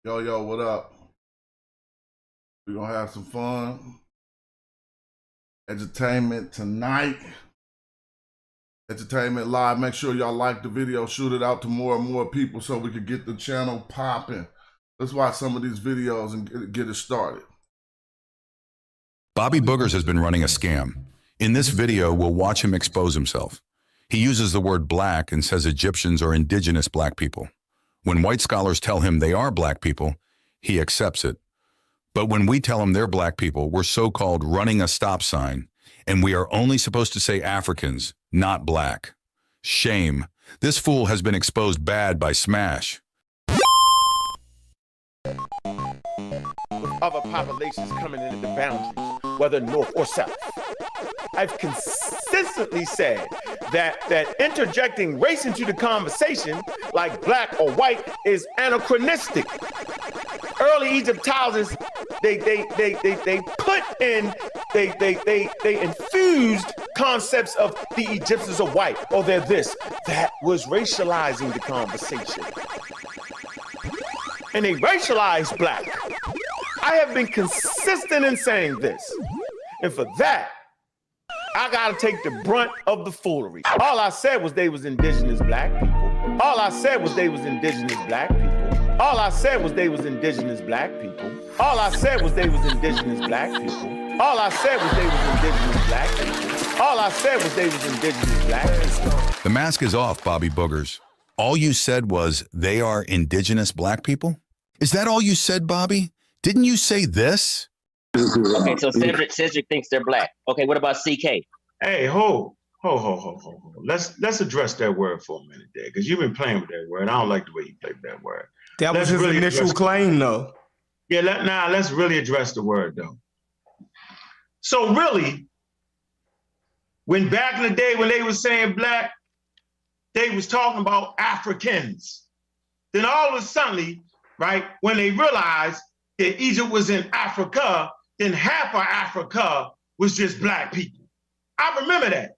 Yo, yo, what up? We're gonna have some fun. Edutainment tonight. Edutainment live. Make sure y'all like the video, shoot it out to more and more people so we can get the channel popping. Let's watch some of these videos and get it started. Bobby Boogers has been running a scam. In this video, we'll watch him expose himself. He uses the word black and says Egyptians are indigenous black people. When white scholars tell him they are black people, he accepts it. But when we tell him they're black people, we're so-called running a stop sign, and we are only supposed to say Africans, not black. Shame. This fool has been exposed bad by Smash. With other populations coming into the boundaries, whether north or south. I've consistently said that interjecting race into the conversation, like black or white, is anachronistic. Early Egyptologists, they infused concepts of the Egyptians are white, or they're this. That was racializing the conversation. And they racialized black. I have been consistent in saying this. And for that, I gotta take the brunt of the foolery. All I said was they was indigenous black people. All I said was they was indigenous black people. All I said was they was indigenous black people. All I said was they was indigenous black people. All I said was they was indigenous black people. All I said was they was indigenous black people. The mask is off, Bobby Boogers. All you said was they are indigenous black people? Is that all you said, Bobby? Didn't you say this? Okay, so Cedric thinks they're black. Okay, what about CK? Hey, ho. Let's address that word for a minute there, because you've been playing with that word. I don't like the way you played with that word. That was his initial claim, though. Yeah, let's really address the word, though. So really, when back in the day when they were saying black, they was talking about Africans. Then all of a sudden, right, when they realized that Egypt was in Africa, then half of Africa was just black people. I remember that.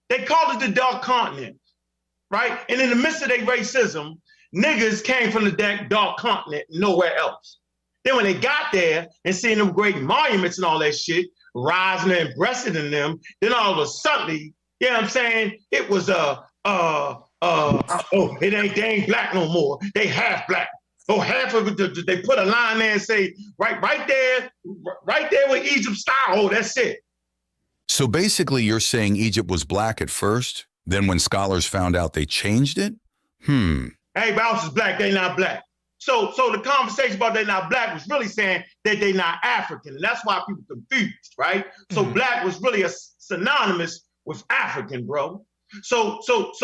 They called it the dark continent, right? And in the midst of their racism, niggas came from the dark continent, nowhere else. Then when they got there and seen them great monuments and all that shit, rising and breasted in them, then all of a sudden, you know what I'm saying? It was they ain't black no more. They half black. Oh, half of it, they put a line there and say, right there with Egypt style, oh, that's it. So basically you're saying Egypt was black at first, then when scholars found out they changed it? Everybody else is black, they not black. So the conversation about they not black was really saying that they not African, and that's why people confused, right? So black was really a synonymous with African, bro. So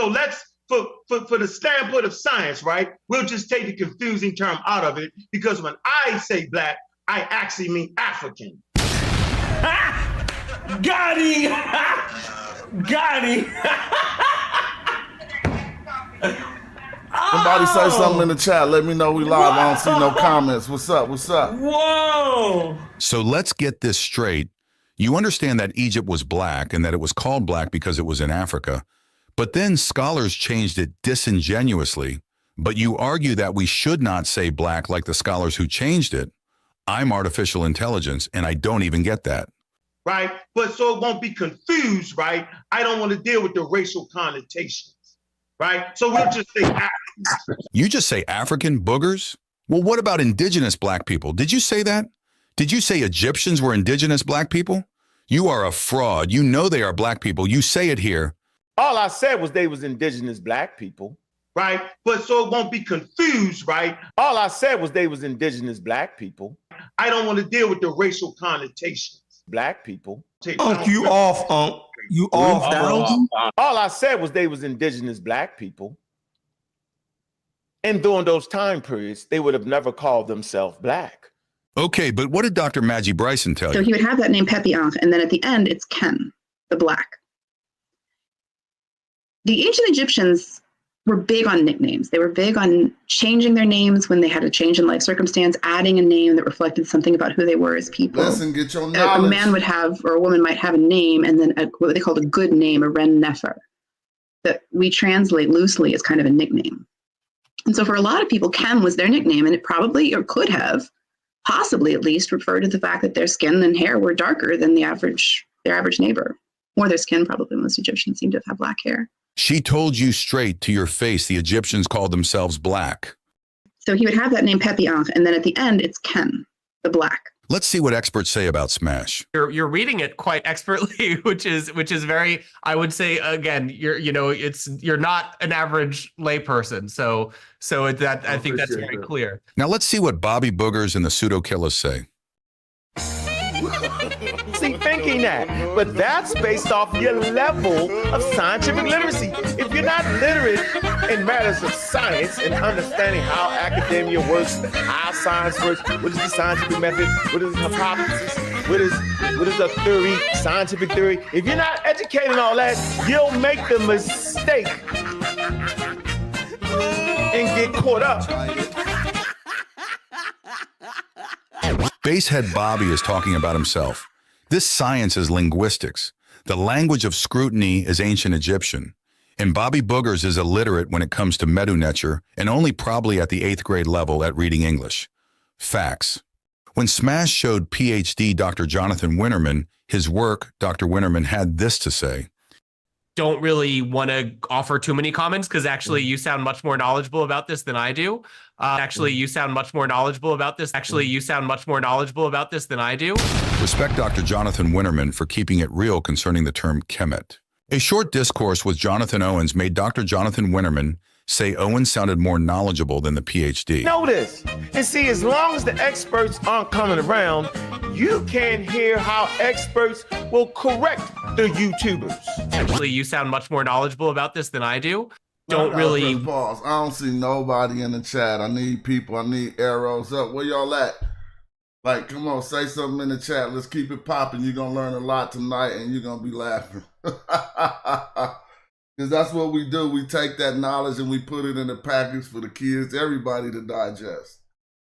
let's, for the standpoint of science, right, we'll just take the confusing term out of it, because when I say black, I actually mean African. Got him! Got him! Somebody say something in the chat. Let me know we live. I don't see no comments. What's up? What's up? Whoa! So let's get this straight. You understand that Egypt was black and that it was called black because it was in Africa. But then scholars changed it disingenuously. But you argue that we should not say black like the scholars who changed it. I'm artificial intelligence, and I don't even get that. Right? But so it won't be confused, right? I don't want to deal with the racial connotations, right? So we'll just say African. You just say African boogers? Well, what about indigenous black people? Did you say that? Did you say Egyptians were indigenous black people? You are a fraud. You know they are black people. You say it here. All I said was they was indigenous black people. Right? But so it won't be confused, right? All I said was they was indigenous black people. I don't want to deal with the racial connotations. Black people. Unc, you off, Unc. You off, bro. All I said was they was indigenous black people. And during those time periods, they would have never called themselves black. Okay, but what did Dr. Maggie Bryson tell you? So he would have that name Pepianch, and then at the end, it's Ken, the black. The ancient Egyptians were big on nicknames. They were big on changing their names when they had a change in life circumstance, adding a name that reflected something about who they were as people. Listen, get your knowledge. A man would have, or a woman might have a name, and then what they called a good name, a ren nefer, that we translate loosely as kind of a nickname. And so for a lot of people, Kem was their nickname, and it probably, or could have, possibly at least, referred to the fact that their skin and hair were darker than their average neighbor. Or their skin, probably. Most Egyptians seem to have black hair. She told you straight to your face the Egyptians called themselves black. So he would have that name Pepian, and then at the end, it's Kem, the black. Let's see what experts say about Smash. You're reading it quite expertly, which is very, I would say, again, you're not an average layperson, so that I think that's very clear. Now let's see what Bobby Boogers and the pseudo killers say. See, thinking that, but that's based off your level of scientific literacy. If you're not literate in matters of science and understanding how academia works, how science works, what is the scientific method, what is the hypothesis, what is a theory, scientific theory. If you're not educated in all that, you'll make the mistake and get caught up. Basehead Bobby is talking about himself. This science is linguistics. The language of scrutiny is ancient Egyptian. And Bobby Boogers is illiterate when it comes to Medu-Neter and only probably at the 8th grade level at reading English. Facts. When Smash showed PhD Dr. Jonathan Winterman his work, Dr. Winterman had this to say. Don't really want to offer too many comments because actually you sound much more knowledgeable about this than I do. You sound much more knowledgeable about this. Than I do. Respect Dr. Jonathan Winterman for keeping it real concerning the term Kemet. A short discourse with Jonathan Owens made Dr. Jonathan Winterman say Owens sounded more knowledgeable than the PhD. Notice, and see, as long as the experts aren't coming around, you can't hear how experts will correct the YouTubers. Actually, you sound much more knowledgeable about this than I do. Pause. I don't see nobody in the chat. I need people. I need arrows up. Where y'all at? Like, come on, say something in the chat. Let's keep it popping. You're going to learn a lot tonight, and you're going to be laughing. Because that's what we do. We take that knowledge and we put it in a package for the kids, everybody to digest.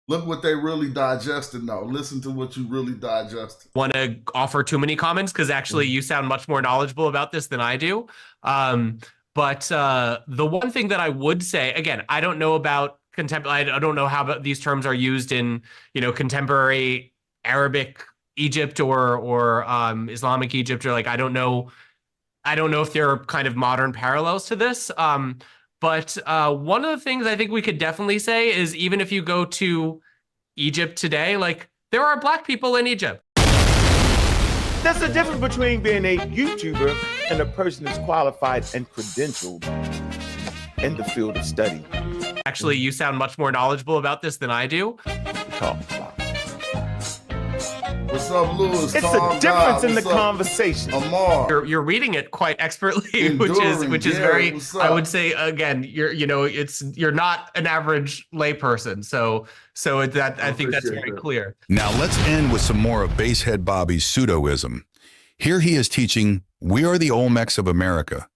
Look what they really digested now. Listen to what you really digested. Want to offer too many comments because actually you sound much more knowledgeable about this than I do. But the one thing that I would say, again, I don't know about I don't know how these terms are used in, contemporary Arabic Egypt or Islamic Egypt, or like, I don't know if there are kind of modern parallels to this. But one of the things I think we could definitely say is even if you go to Egypt today, like there are black people in Egypt. There's a difference between being a YouTuber and a person that's qualified and credentialed in the field of study. Actually, you sound much more knowledgeable about this than I do. Talk about. What's up, Lewis? It's a difference in the conversation. Amar. You're reading it quite expertly, which is very. I would say again, you're not an average layperson, so I think that's very clear. Now let's end with some more of Basehead Bobby's pseudoism. Here he is teaching, "We are the Olmecs of America,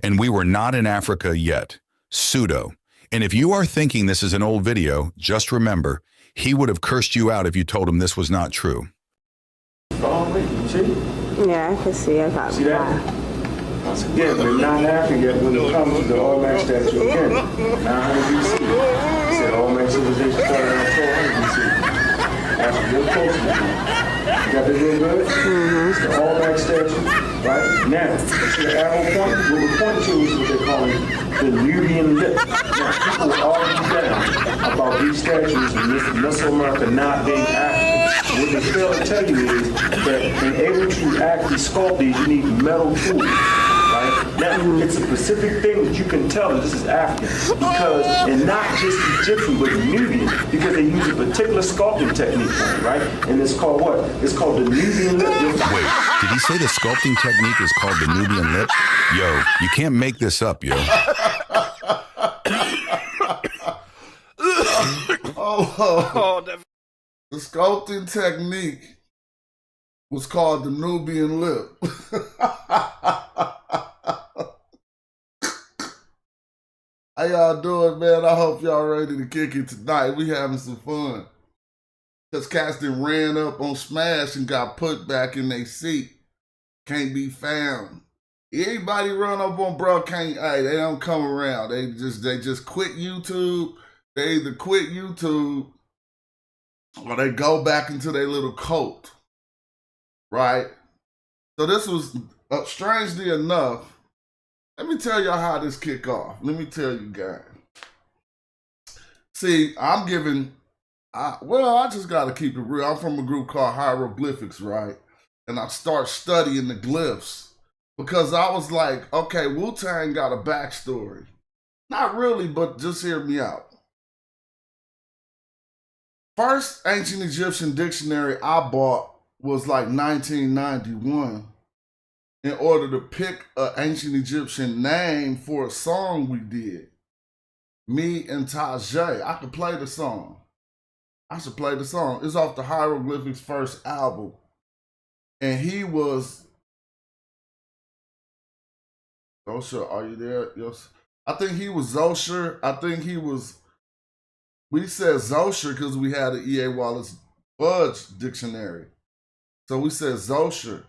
and we were not in Africa yet." Pseudo. And if you are thinking this is an old video, just remember, he would have cursed you out if you told him this was not true. Oh, wait, you see? Yeah, I can see. I got see that? Once again, we're not in Africa yet when it comes to the Olmec statue again. 900 BC. It said Olmec civilization started around 400 BC. That's real close to me. You got this real good? Mm-hmm. It's the Olmec statue, right? Now, see the arrow point? What we're pointing to is what they're calling the Nubian lip. Now, people argue down about these statues in Mesoamerica not being African. What they fail to tell you is that in able to actually sculpt these, you need metal tools, right? Now, it's a specific thing that you can tell that this is African because, and not just Egyptian, but Nubian, because they use a particular sculpting technique for it, right? And it's called what? It's called the Nubian lip. Wait, did he say the sculpting technique is called the Nubian lip? Yo, you can't make this up, yo. The sculpting technique was called the Nubian lip. How y'all doing, man? I hope y'all ready to kick it tonight. We having some fun. Because cats that ran up on Smash and got put back in their seat. Can't be found. Anybody run up on bro, they don't come around. They just quit YouTube they either quit YouTube or they go back into their little cult, right? So this was, strangely enough, let me tell y'all how this kick off. Let me tell you guys. See, I just got to keep it real. I'm from a group called Hieroglyphics, right? And I start studying the glyphs because I was like, okay, Wu-Tang got a backstory. Not really, but just hear me out. First ancient Egyptian dictionary I bought was like 1991 in order to pick an ancient Egyptian name for a song we did. Me and Tajay. I could play the song. I should play the song. It's off the Hieroglyphics first album. And he was... Zosher, are you there? Yes. I think he was Zosher. I think he was... We said Zosher because we had an E.A. Wallace Budge dictionary. So we said Zosher.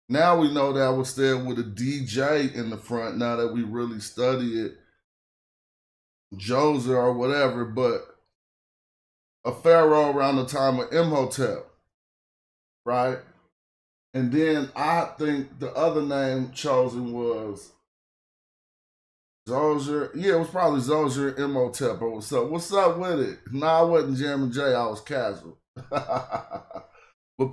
Now we know that was there with a DJ in the front now that we really study it. Joser or whatever, but a pharaoh around the time of Imhotep, right? And then I think the other name chosen was Zoser. Yeah, it was probably Zoser Imhotep or what's up. What's up with it? No, I wasn't Jammin' J, I was casual. But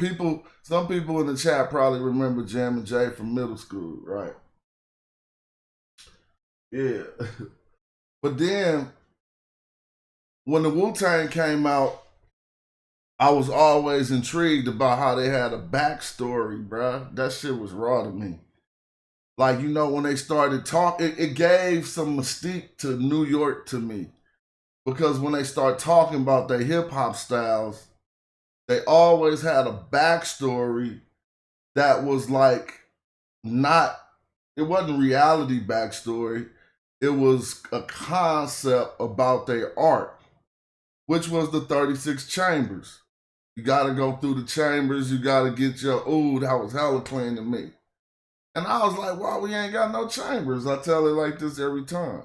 some people in the chat probably remember Jammin' J from middle school, right? Yeah. But then, when the Wu-Tang came out, I was always intrigued about how they had a backstory, bruh. That shit was raw to me. Like, you know, when they started talking, it gave some mystique to New York to me. Because when they start talking about their hip-hop styles, they always had a backstory that was like it wasn't reality backstory. It was a concept about their art, which was the 36 chambers. You got to go through the chambers. You got to get your, that was hella clean to me. And I was like, well, we ain't got no chambers. I tell it like this every time.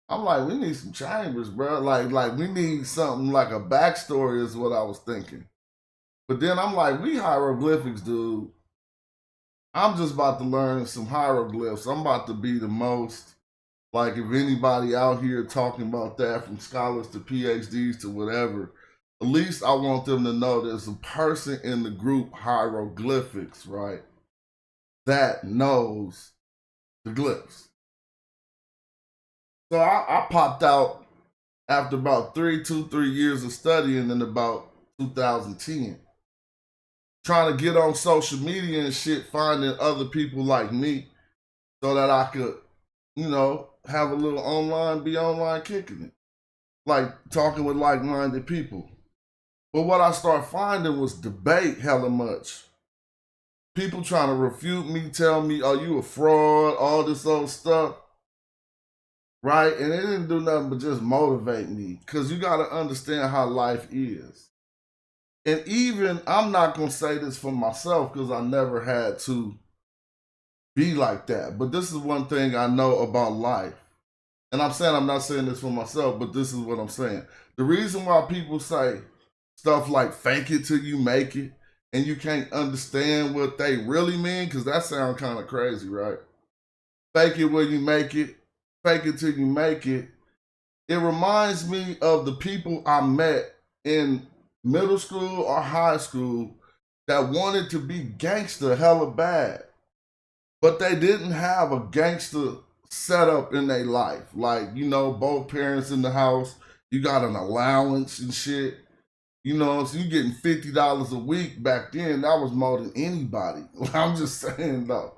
I'm like, we need some chambers, bro. Like we need something like a backstory is what I was thinking. But then I'm like, we hieroglyphics, dude. I'm just about to learn some hieroglyphs. I'm about to be the most, like if anybody out here talking about that from scholars to PhDs to whatever, at least I want them to know there's a person in the group hieroglyphics, right, that knows the glyphs. So I popped out after about 3 years of studying in about 2010. Trying to get on social media and shit, finding other people like me so that I could, you know, have a little be online kicking it. Like talking with like-minded people. But what I started finding was debate hella much. People trying to refute me, tell me, oh, you a fraud, all this old stuff. Right? And it didn't do nothing but just motivate me. Because you got to understand how life is. And even, I'm not going to say this for myself because I never had to be like that. But this is one thing I know about life. And I'm not saying this for myself, but this is what I'm saying. The reason why people say stuff like fake it till you make it, and you can't understand what they really mean, because that sounds kind of crazy, right? Fake it when you make it, fake it till you make it. It reminds me of the people I met in middle school or high school that wanted to be gangster hella bad, but they didn't have a gangster setup in their life. Like, you know, both parents in the house, you got an allowance and shit. You know, so you getting $50 a week back then, that was more than anybody. I'm just saying though.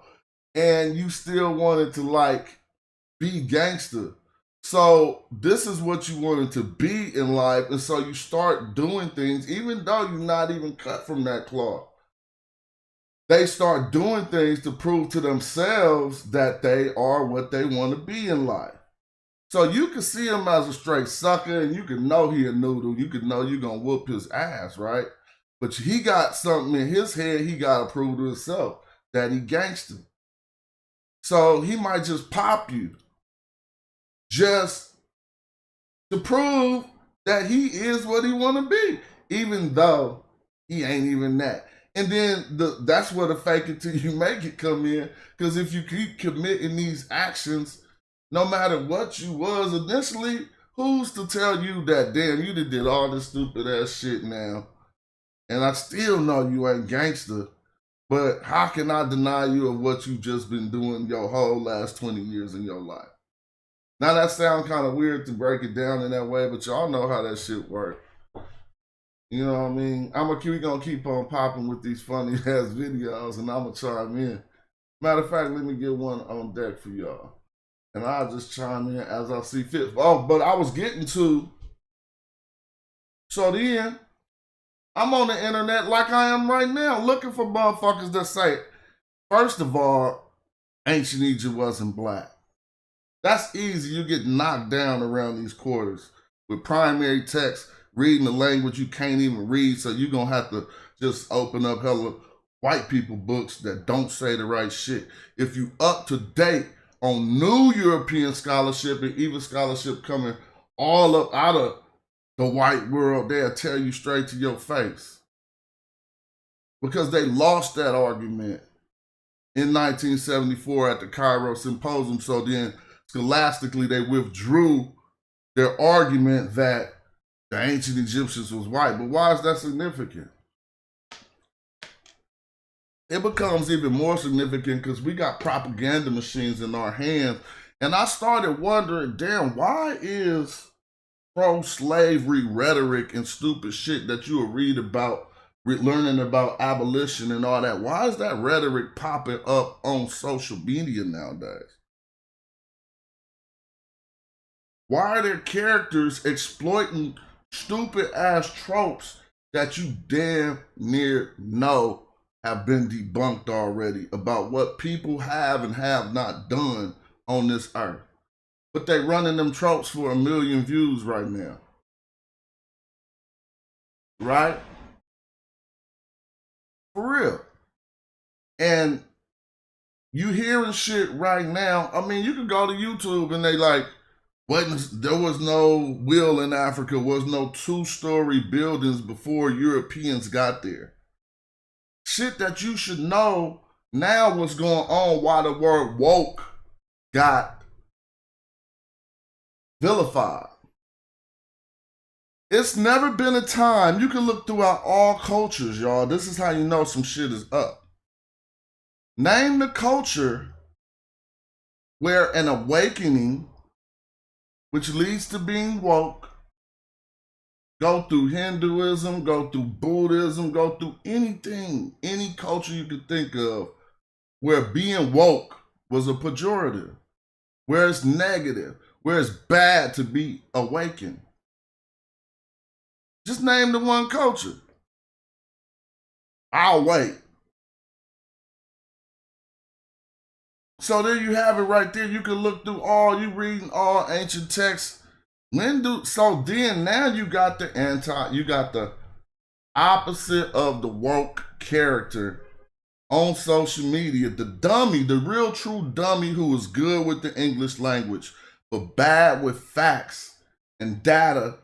And you still wanted to like be gangster. So this is what you wanted to be in life. And so you start doing things, even though you're not even cut from that cloth. They start doing things to prove to themselves that they are what they want to be in life. So you can see him as a straight sucker and you can know he a noodle. You can know you're going to whoop his ass, right? But he got something in his head he got to prove to himself that he gangster. So he might just pop you just to prove that he is what he want to be, even though he ain't even that. And then that's where the fake it till you make it come in. Because if you keep committing these actions, no matter what you was initially, who's to tell you that, damn, you done did all this stupid ass shit now, and I still know you ain't gangster, but how can I deny you of what you just been doing your whole last 20 years in your life? Now that sounds kind of weird to break it down in that way, but y'all know how that shit work. You know what I mean? We gonna keep on popping with these funny ass videos, and I'm gonna chime in. Matter of fact, let me get one on deck for y'all, and I'll just chime in as I see fit. Oh, but I was getting to, so then I'm on the internet like I am right now, looking for motherfuckers that say, first of all, ancient Egypt wasn't black. That's easy. You get knocked down around these quarters with primary text, reading the language you can't even read, so you're going to have to just open up hella white people books that don't say the right shit. If you up to date on new European scholarship and even scholarship coming all up out of the white world, they'll tell you straight to your face. Because they lost that argument in 1974 at the Cairo Symposium, so then scholastically they withdrew their argument that the ancient Egyptians was white. But why is that significant? It becomes even more significant because we got propaganda machines in our hands. And I started wondering, damn, why is pro-slavery rhetoric and stupid shit that you will read about, learning about abolition and all that, why is that rhetoric popping up on social media nowadays? Why are there characters exploiting stupid ass tropes that you damn near know have been debunked already about what people have and have not done on this earth? But they running them tropes for 1 million views right now. Right? For real. And you hearing shit right now. I mean, you can go to YouTube and they like, there was no will in Africa, was no 2-story buildings before Europeans got there. Shit that you should know now what's going on, why the word woke got vilified. It's never been a time, you can look throughout all cultures, y'all. This is how you know some shit is up. Name the culture where an awakening, which leads to being woke, go through Hinduism, go through Buddhism, go through anything, any culture you could think of, where being woke was a pejorative, where it's negative, where it's bad to be awakened. Just name the one culture. I'll wait. So there you have it right there. You can look through you reading all ancient texts. So then now you got the opposite of the woke character on social media. The dummy, the real true dummy who is good with the English language, but bad with facts and data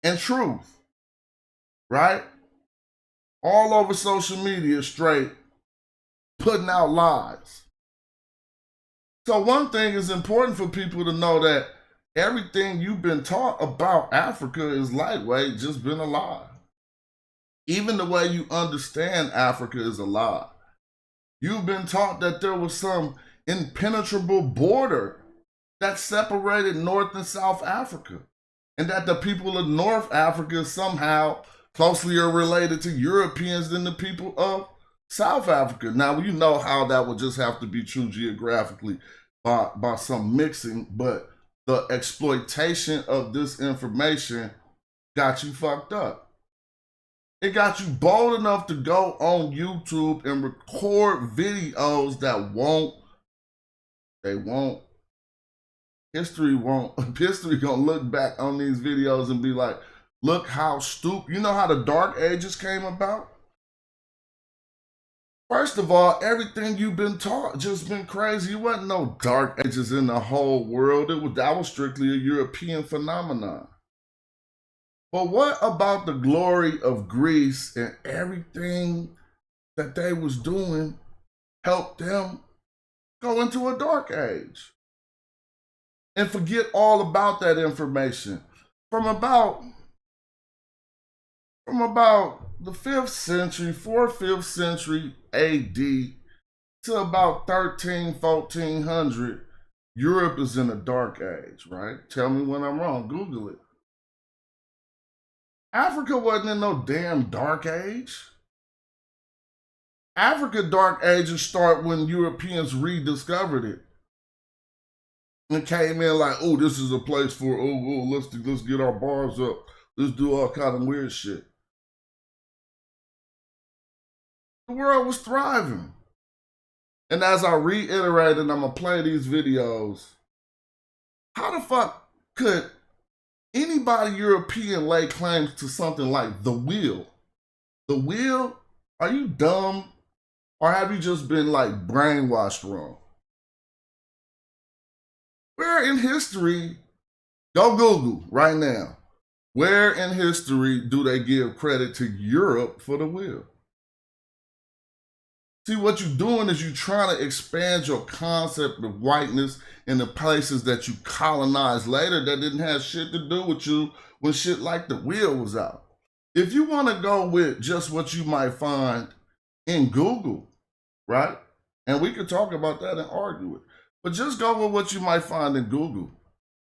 and truth. Right? All over social media straight, putting out lies. So one thing is important for people to know, that everything you've been taught about Africa is lightweight, just been a lie. Even the way you understand Africa is a lie. You've been taught that there was some impenetrable border that separated North and South Africa, and that the people of North Africa somehow closely are related to Europeans than the people of South Africa. Now, you know how that would just have to be true geographically by some mixing, but the exploitation of this information got you fucked up. It got you bold enough to go on YouTube and record videos that history gonna look back on these videos and be like, look how stupid. You know how the Dark Ages came about? First of all, everything you've been taught just been crazy. It wasn't no Dark Ages in the whole world. That was strictly a European phenomenon. But what about the glory of Greece and everything that they was doing helped them go into a dark age and forget all about that information from about the 5th century, 4th, 5th century AD to about 1400. Europe is in a dark age, right? Tell me when I'm wrong. Google it. Africa wasn't in no damn dark age. Africa dark ages start when Europeans rediscovered it and came in like, oh, this is a place for, let's get our bars up. Let's do all kind of weird shit. The world was thriving. And as I reiterated, I'm gonna play these videos. How the fuck could anybody European lay claims to something like the wheel? The wheel? Are you dumb? Or have you just been like brainwashed wrong? Where in history, go Google right now, where in history do they give credit to Europe for the wheel? See, what you're doing is you're trying to expand your concept of whiteness in the places that you colonized later that didn't have shit to do with you when shit like the wheel was out. If you want to go with just what you might find in Google, right? And we could talk about that and argue it. But just go with what you might find in Google.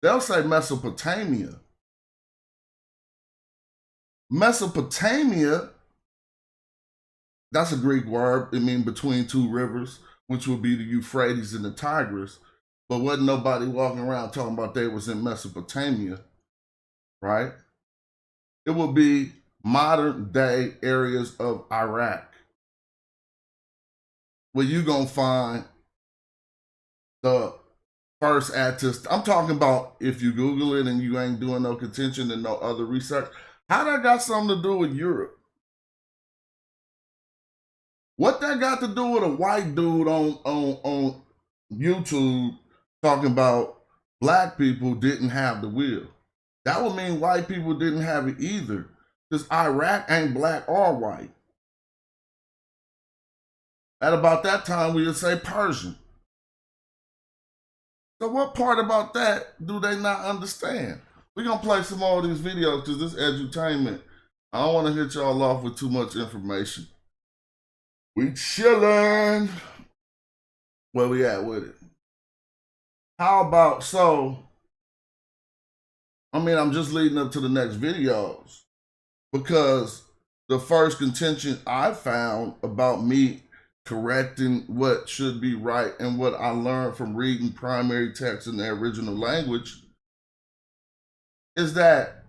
They'll say Mesopotamia. Mesopotamia, that's a Greek word. It means between two rivers, which would be the Euphrates and the Tigris. But wasn't nobody walking around talking about they was in Mesopotamia, right? It would be modern day areas of Iraq, where you're going to find the first attest. I'm talking about if you Google it and you ain't doing no contention and no other research. How that got something to do with Europe? What that got to do with a white dude on YouTube talking about black people didn't have the wheel? That would mean white people didn't have it either, because Iraq ain't black or white. At about that time, we would say Persian. So what part about that do they not understand? We're going to play some more of these videos because this edutainment, I don't want to hit y'all off with too much information. We chillin'. Where we at with it? How about, I'm just leading up to the next videos because the first contention I found about me correcting what should be right and what I learned from reading primary text in the original language is that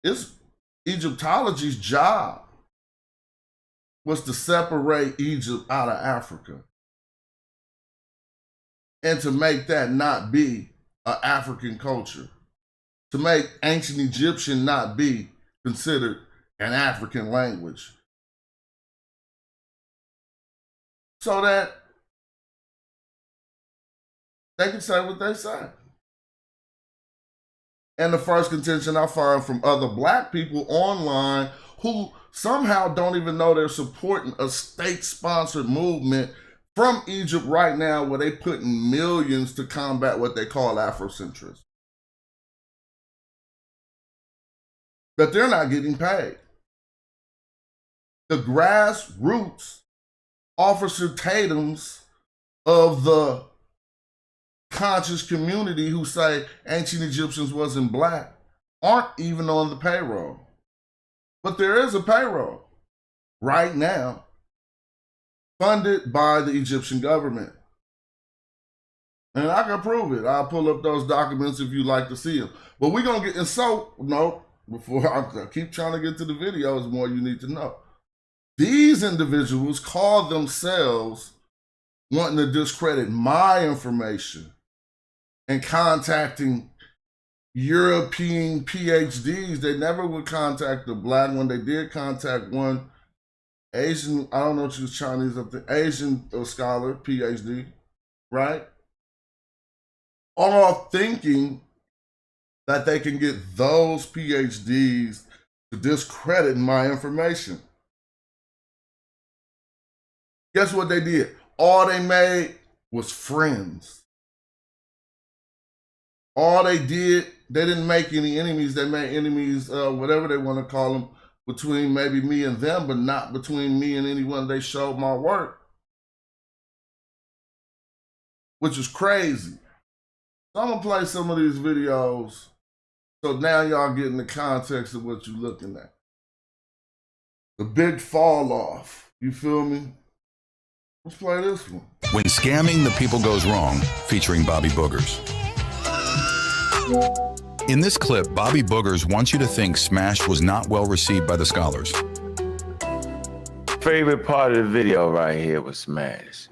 it's Egyptology's job was to separate Egypt out of Africa and to make that not be an African culture, to make ancient Egyptian not be considered an African language, so that they can say what they say. And the first contention I find from other black people online who somehow don't even know they're supporting a state-sponsored movement from Egypt right now where they putting millions to combat what they call Afrocentrism. But they're not getting paid. The grassroots Officer Tatum's of the conscious community who say ancient Egyptians wasn't black aren't even on the payroll. But there is a payroll right now funded by the Egyptian government. And I can prove it. I'll pull up those documents if you'd like to see them. But we're going to get, before I keep trying to get to the videos, more you need to know. These individuals call themselves wanting to discredit my information and contacting European PhDs. They never would contact the black one. They did contact one Asian, I don't know if she was Chinese, Asian scholar, PhD, right? All thinking that they can get those PhDs to discredit my information. Guess what they did? All they made was friends. All they did, they didn't make any enemies. They made enemies, whatever they want to call them, between maybe me and them, but not between me and anyone they showed my work. Which is crazy. So I'm gonna play some of these videos so now y'all getting the context of what you're looking at. The big fall off. You feel me? Let's play this one. When Scamming the People Goes Wrong, featuring Bobby Boogers. In this clip, Bobby Boogers wants you to think Smash was not well received by the scholars. Favorite part of the video right here was Smash.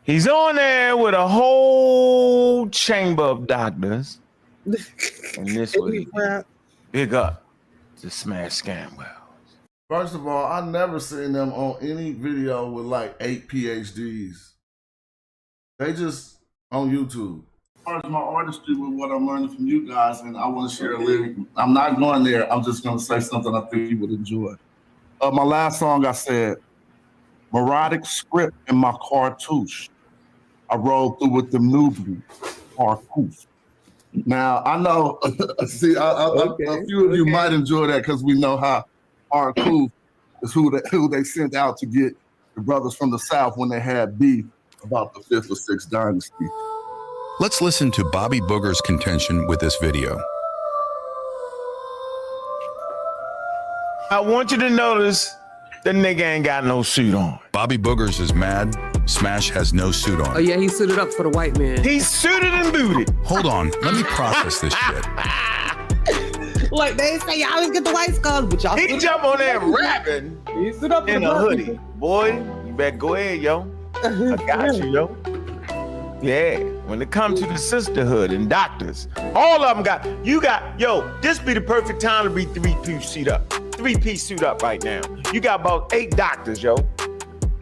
He's on there with a whole chamber of doctors. And this what he did. Big up to Smash Scamwell. First of all, I never seen them on any video with like 8 PhDs. They just on YouTube. As far as my artistry with what I'm learning from you guys, and I want to share a lyric. I'm not going there. I'm just going to say something I think you would enjoy. My last song, I said, melodic script in my cartouche. I rolled through with the newbie cartouche. Now, I know, see, a few of you might enjoy that because we know how Arcouth is who they sent out to get the brothers from the South when they had beef about the 5th or 6th dynasty. Let's listen to Bobby Boogers' contention with this video. I want you to notice the nigga ain't got no suit on. Bobby Boogers is mad. Smash has no suit on. Oh yeah, he suited up for the white man. He's suited and booted. Hold on, let me process this shit. Like they say, y'all always get the white scholars, but y'all. He jump on there rapping He stood up in a hoodie. Boy, you better go ahead, yo. I got you, yo. Yeah, when it comes to the sisterhood and doctors, all of them this be the perfect time to be three-piece suit up right now. You got about 8 doctors, yo.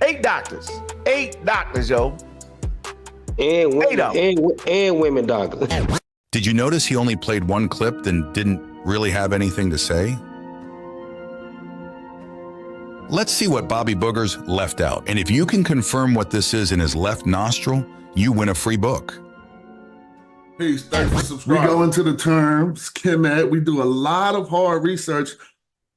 8 doctors. 8 doctors, yo. And women doctors. Did you notice he only played one clip and didn't really have anything to say? Let's see what Bobby Boogers left out. And if you can confirm what this is in his left nostril, you win a free book. Peace, thanks for subscribing. We go into the terms, Kemet. We do a lot of hard research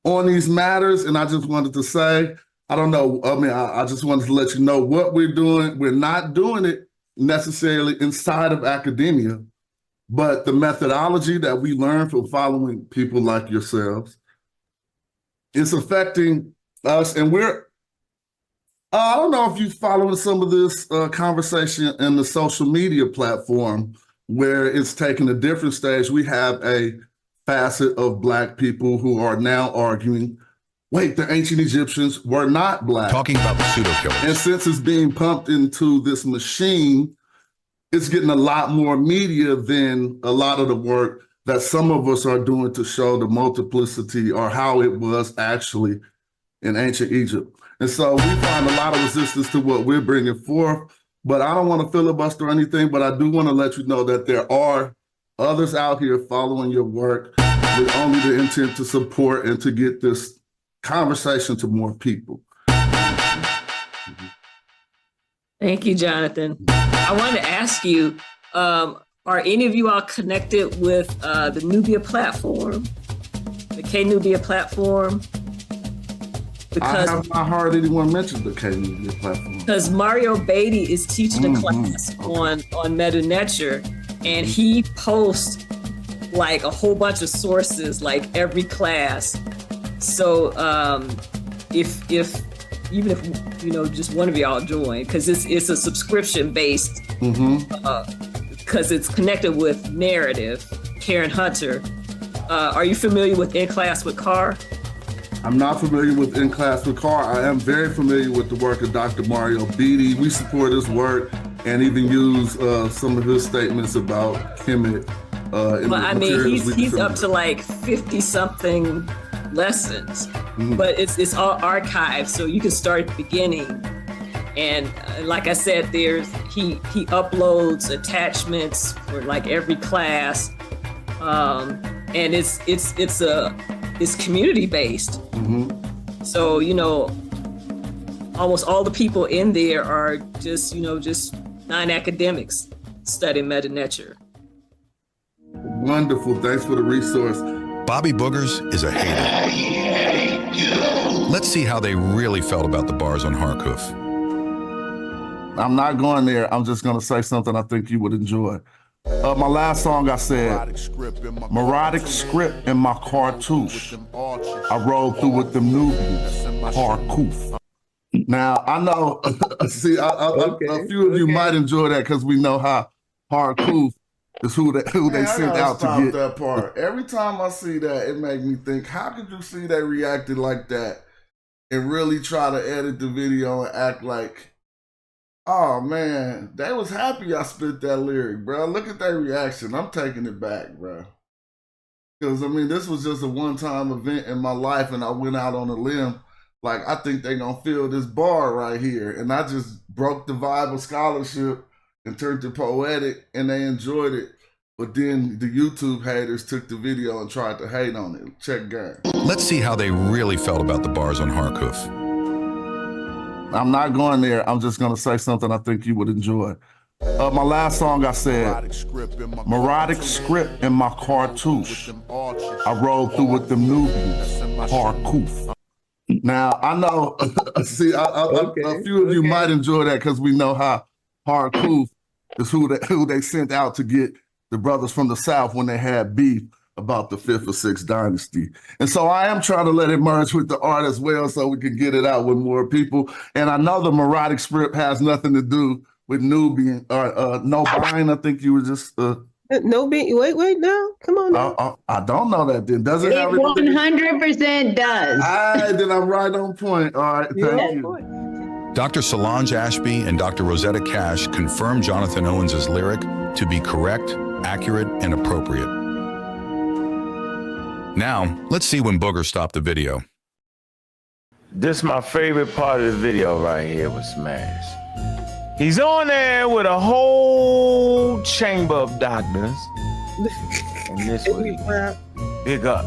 on these matters, and I just wanted to say, I don't know, I just wanted to let you know what we're doing. We're not doing it necessarily inside of academia, but the methodology that we learn from following people like yourselves is affecting us. And I don't know if you're following some of this conversation in the social media platform where it's taking a different stage. We have a facet of Black people who are now arguing, wait, the ancient Egyptians were not Black. Talking about the pseudo-killers. And since it's being pumped into this machine, it's getting a lot more media than a lot of the work that some of us are doing to show the multiplicity or how it was actually in ancient Egypt. And so we find a lot of resistance to what we're bringing forth, but I don't want to filibuster or anything, but I do want to let you know that there are others out here following your work with only the intent to support and to get this conversation to more people. Thank you, Jonathan. I wanted to ask you, are any of you all connected with the Nubia platform, the K-Nubia platform? Because I have not heard anyone mention the K-Nubia platform. Because Mario Beatty is teaching a class on MetaNature, and he posts like a whole bunch of sources like every class. So if just one of y'all join, because it's a subscription based, because it's connected with Narrative, Karen Hunter. Are you familiar with In Class with Carr? I'm not familiar with In Class with Carr. I am very familiar with the work of Dr. Mario Beatty. We support his work and even use some of his statements about Kemet. He's up to like 50-something lessons, but it's all archived, so you can start at the beginning. And like I said, he uploads attachments for like every class. and it's community based. So almost all the people in there are just non-academics studying meta nature. Wonderful. Thanks for the resource. Bobby Boogers is a hater. Let's see how they really felt about the bars on Harkuf. I'm not going there. I'm just going to say something I think you would enjoy. My last song, I said, melodic script in my cartouche. I rolled through with them newbies, Harkuf. Now, I know, see, a few of you might enjoy that because we know how Harkuf is who they sent out to get. That part. Every time I see that, it makes me think, how could you see they reacted like that and really try to edit the video and act like, oh man, they was happy I spit that lyric, bro. Look at their reaction. I'm taking it back, bro. Because, I mean, this was just a one-time event in my life and I went out on a limb. Like, I think they gonna feel this bar right here. And I just broke the vibe of scholarship and turned it poetic and they enjoyed it. But then the YouTube haters took the video and tried to hate on it. Check game. Let's see how they really felt about the bars on Harkuf. I'm not going there. I'm just going to say something I think you would enjoy. My last song, I said, melodic script in my cartouche. I rolled through with them newbies, Harkuf. Now, I know, see, a few of you might enjoy that because we know how Harkuf is who they sent out to get the brothers from the South when they had beef about the 5th or 6th dynasty. And so I am trying to let it merge with the art as well so we can get it out with more people. And I know the melodic script has nothing to do with Nubian or no buying. I think you were just... no being, wait, now, come on now. I don't know that then. Does it? It 100% does. All right, then I'm right on point. All right, thank you. Dr. Solange Ashby and Dr. Rosetta Cash confirmed Jonathan Owens' lyric to be correct, accurate, and appropriate. Now, let's see when Booger stopped the video. This is my favorite part of the video right here with Smash. He's on there with a whole chamber of doctors. And this would big up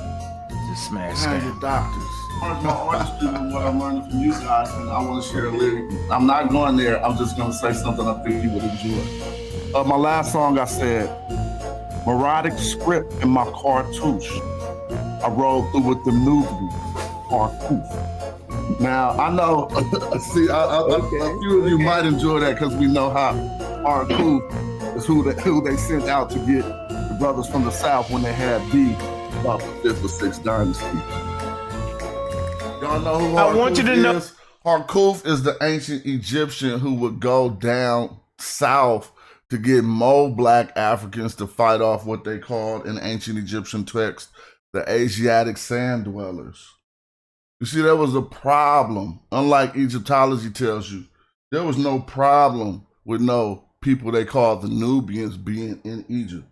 to Smash. Doctors. My artistry and what I'm learning from you guys, and I want to share a lyric. I'm not going there. I'm just going to say something I think you would enjoy. My last song, I said, melodic script in my cartouche. I rolled through with the newbies, Harkuf. Now, I know, see, a few of you might enjoy that because we know how Harkuf is who they sent out to get the brothers from the South when they had beef about the 5th or 6th dynasty. Y'all know who Harkuf is? I want you to know. Harkuf is the ancient Egyptian who would go down south to get more black Africans to fight off what they called in ancient Egyptian text the Asiatic sand dwellers. You see, there was a problem. Unlike Egyptology tells you, there was no problem with no people they called the Nubians being in Egypt.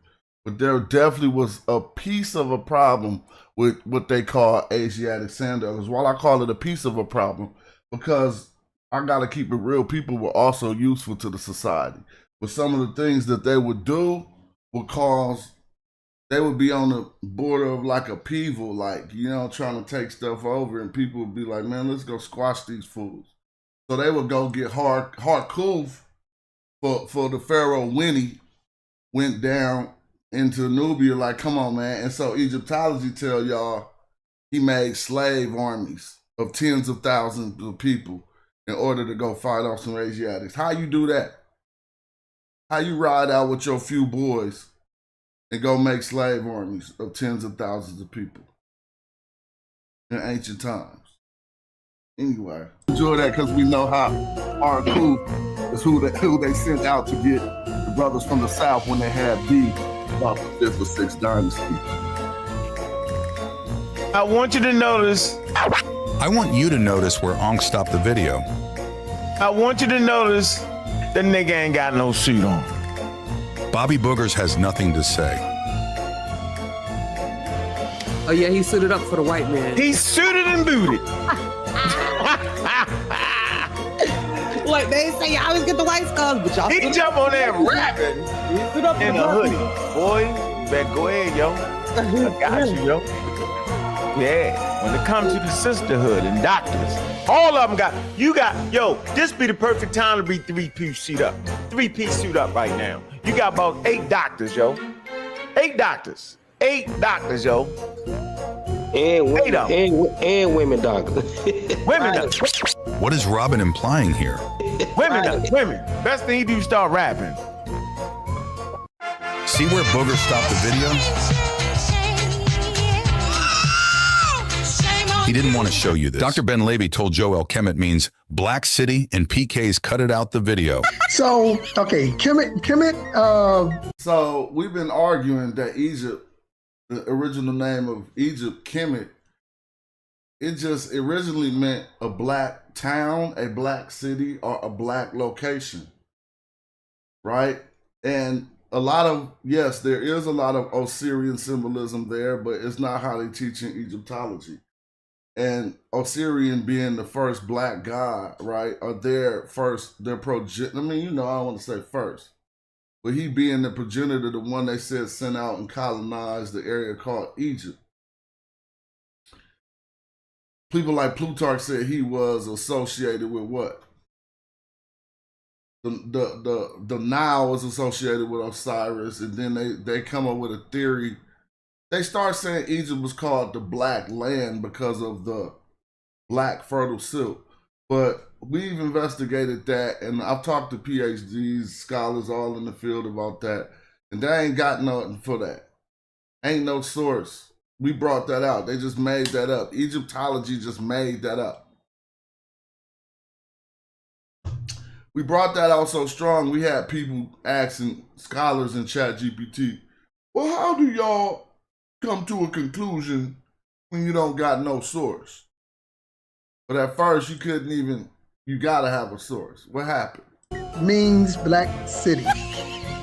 But there definitely was a piece of a problem with what they call Asiatic sand dwellers. While I call it a piece of a problem, because I gotta keep it real, people were also useful to the society. But some of the things that they would do would cause, they would be on the border of like upheaval, like, trying to take stuff over, and people would be like, man, let's go squash these fools. So they would go get Harkuf for the Pharaoh Winnie went down into Nubia, like, come on, man. And so Egyptology tell y'all he made slave armies of tens of thousands of people in order to go fight off some Asiatics. How you do that? How you ride out with your few boys and go make slave armies of tens of thousands of people in ancient times? Anyway, enjoy that because we know how Harkuf is who they sent out to get the brothers from the South when they had beef about the 5th or 6th dynasty. I want you to notice. I want you to notice where Onk stopped the video. I want you to notice that nigga ain't got no suit on. Bobby Boogers has nothing to say. Oh yeah, he suited up for the white man. He's suited and booted. Like they say, y'all always get the white skulls, but y'all. He jump on that rapping in a hoodie. Boy, disrespect, go ahead, yo. I got you, yo. Yeah, when it comes to the sisterhood and doctors, all of them yo, this be the perfect time to be three-piece suit up right now. You got about 8 doctors, yo. 8 doctors, yo. And women doctors. Women doctors. What is Robin implying here? Women. Best thing you do is start rapping. See where Booger stopped the video? He didn't want to show you this. Dr. Ben Levy told Joel Kemet means Black City and PK's cut it out the video. So, okay, Kemet. So we've been arguing that Egypt, the original name of Egypt, Kemet, it just originally meant a black town, a black city, or a black location, right? And yes, there is a lot of Osirian symbolism there, but it's not how they teach in Egyptology. And Osirian being the first black god, right? Or their progenitor. I mean, I don't want to say first, but he being the progenitor, the one they said sent out and colonized the area called Egypt. People like Plutarch said he was associated with what? The Nile was associated with Osiris, and then they come up with a theory. They start saying Egypt was called the Black Land because of the black fertile silk. But we've investigated that, and I've talked to PhDs, scholars all in the field about that, and they ain't got nothing for that. Ain't no source. We brought that out. They just made that up. Egyptology just made that up. We brought that out so strong, we had people asking scholars in ChatGPT, well, how do y'all come to a conclusion when you don't got no source? But at first you gotta have a source. What happened? Means Black City.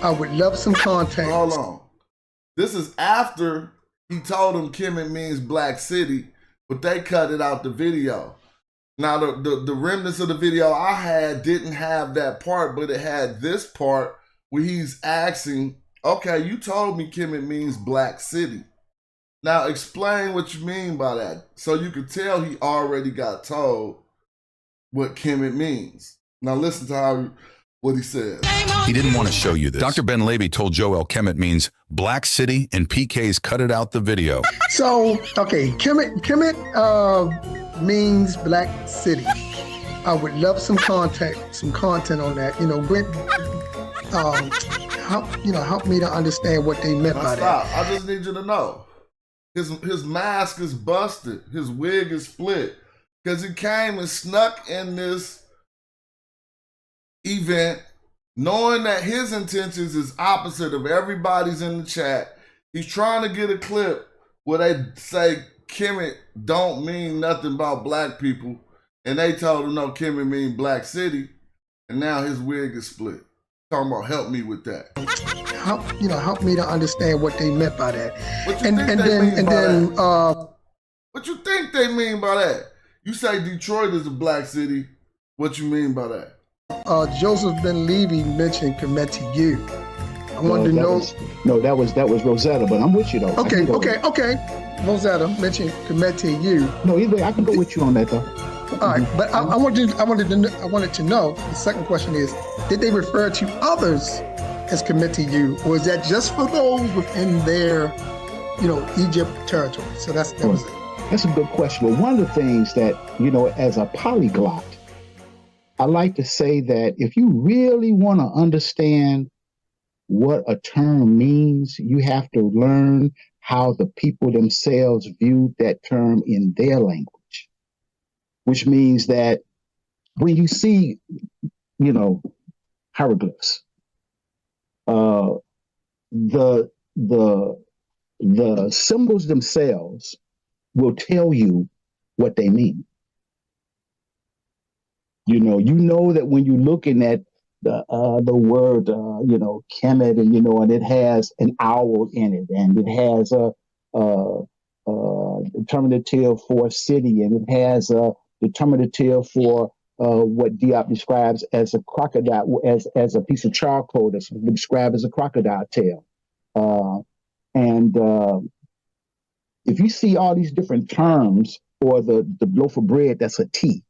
I would love some context. Hold on. This is after he told them Kemet means Black City, but they cut it out the video. Now the remnants of the video I had didn't have that part, but it had this part where he's asking, okay, you told me Kemet means Black City. Now explain what you mean by that. So you could tell he already got told what Kemet means. Now listen to what he says. He didn't want to show you this. Dr. Ben Levy told Joel Kemet means Black City and PK's cut it out the video. So, okay, Kemet means Black City. I would love some context, some content on that. Help me to understand what they meant by that. I just need you to know. His mask is busted. His wig is split. Because he came and snuck in this event knowing that his intentions is opposite of everybody's in the chat. He's trying to get a clip where they say Kemet don't mean nothing about black people. And they told him, no, Kemet mean Black City. And now his wig is split. Talking about help me with that. Help me to understand what they meant by that. What you think they mean by that? You say Detroit is a black city. What you mean by that? Joseph Ben Levy mentioned Kemet to you. I wanted to know. That was Rosetta, but I'm with you though. Okay. Rosetta mentioned Kemet to you. No, either way, I can go with you on that though. All right, but I wanted to know. The second question is: did they refer to others as Kemet to you, or is that just for those within their, Egypt territory? So that was it. That's a good question. Well, one of the things that, as a polyglot, I like to say that if you really want to understand what a term means, you have to learn how the people themselves viewed that term in their language, which means that when you see, hieroglyphs, the symbols themselves will tell you what they mean. You know that when you're looking at the word, Kemet, and it has an owl in it, and it has a determinative for city, and it has a determinative for what Diop describes as a crocodile, as a piece of charcoal that's described as a crocodile tail. And if you see all these different terms, or the loaf of bread that's a T,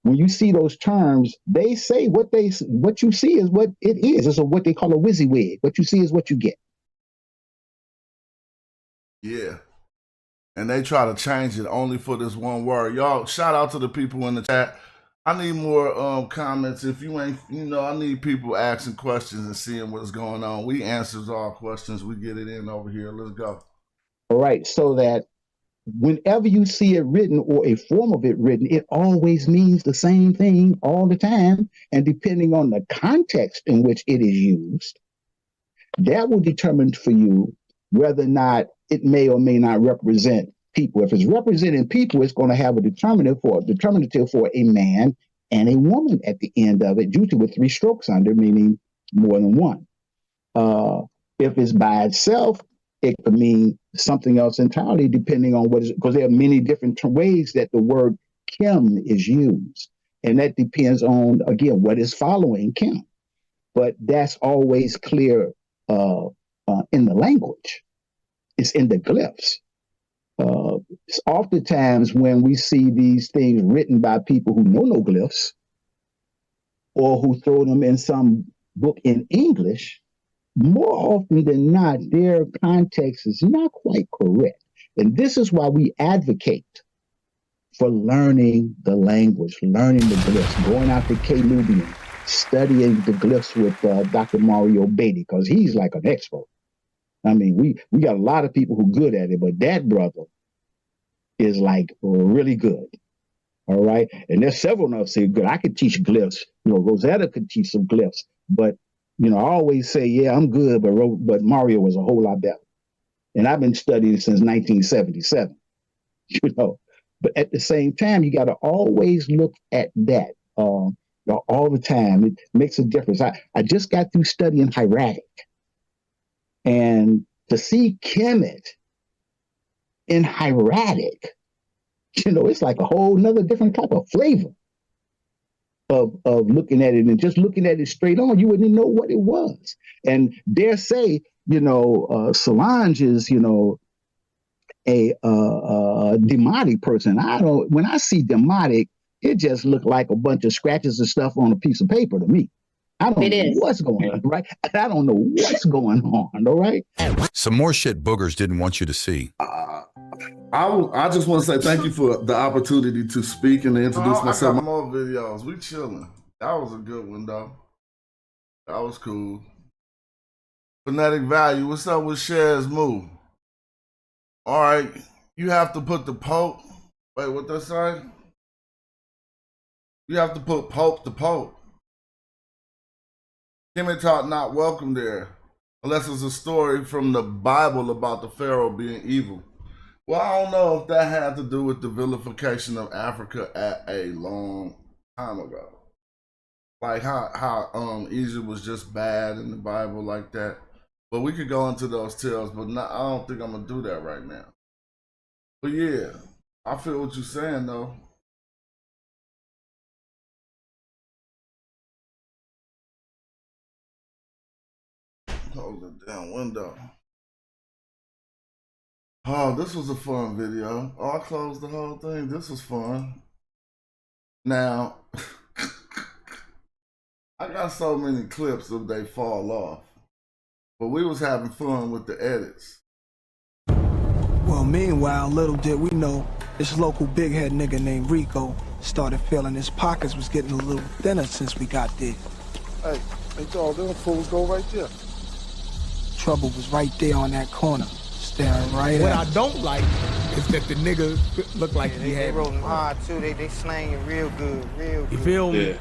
when you see those terms, they say what you see is what it is. It's what they call a WYSIWYG. What you see is what you get. Yeah. And they try to change it only for this one word. Y'all, shout out to the people in the chat. I need more comments. If you ain't, I need people asking questions and seeing what's going on. We answers all questions. We get it in over here. Let's go. All right. So that whenever you see it written or a form of it written, it always means the same thing all the time. And depending on the context in which it is used, that will determine for you whether or not it may or may not represent people. If it's representing people, it's going to have a determinative for a man and a woman at the end of it, usually with 3 strokes under, meaning more than one. If it's by itself, it could mean something else entirely, depending on what is, because there are many different ways that the word Kim is used. And that depends on, again, what is following Kim. But that's always clear in the language. It's in the glyphs. It's oftentimes when we see these things written by people who know no glyphs, or who throw them in some book in English, more often than not, their context is not quite correct. And this is why we advocate for learning the language, learning the glyphs, going out to K-Nubian, studying the glyphs with Dr. Mario Beatty, because he's like an expert. I mean, we got a lot of people who are good at it, but that brother is like really good. All right. And there's several of us who are good. I could teach glyphs. Rosetta could teach some glyphs, but I always say, yeah, I'm good, but Mario was a whole lot better. And I've been studying since 1977, But at the same time, you got to always look at that all the time. It makes a difference. I just got through studying hieratic. And to see Kemet in hieratic, it's like a whole nother different type of flavor of looking at it, and just looking at it straight on, you wouldn't know what it was. And dare say, Solange is, a demotic person. When I see demotic, it just looked like a bunch of scratches and stuff on a piece of paper to me. I don't know what's going on, right? I don't know what's going on, all right? Some more shit boogers didn't want you to see. I just want to say thank you for the opportunity to speak and to introduce myself. I got more videos. We chilling. That was a good one, though. That was cool. Phonetic value. What's up with Shaz Move? All right. You have to put the Pope. Wait, what that say? You have to put Pope to Pope. Kemet not welcome there, unless it's a story from the Bible about the Pharaoh being evil. Well, I don't know if that had to do with the vilification of Africa at a long time ago. Like how Egypt was just bad in the Bible like that. But we could go into those tales, but I don't think I'm going to do that right now. But yeah, I feel what you're saying, though. Close the damn window. Oh, this was a fun video. Oh, I closed the whole thing. This was fun. Now, I got so many clips of they fall off. But we was having fun with the edits. Well, meanwhile, little did we know, this local big head nigga named Rico started feeling his pockets was getting a little thinner since we got there. Hey dog, them fools go right there. Trouble was right there on that corner, staring right What at I us. don't like is that the nigga look like he They had. rolling hard too. They slanging real good, real good. You feel me?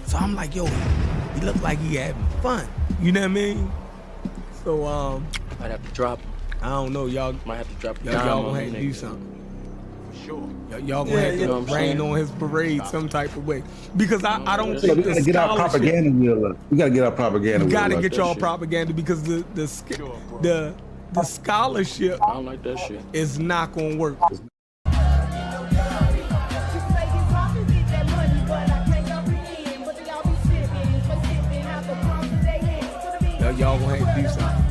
So I'm like, yo, he look like he having fun. You know what I mean? So Might have to drop him. I don't know, y'all Might have to drop him. y'all gonna have to do something. For sure. Y'all gonna have to rain on his parade some type of way. Because I don't think we gotta get our propaganda wheel. We gotta get our propaganda You wheel. gotta like get that y'all shit. propaganda because the scholarship I don't like that shit. is not gonna work. Y'all gonna have to do something.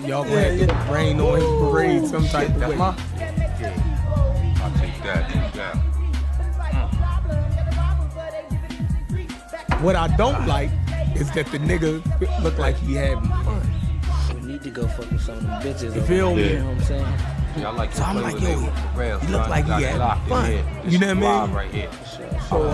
Y'all gonna have to rain on his parade some type of way. I'll take that. What I don't like is that the nigga look like he having fun. We need to go fuck with some of them bitches. You feel me? You know what I'm saying? Yeah, I like So I'm like, yo, he look like he having fun. You know what I mean? Right here. So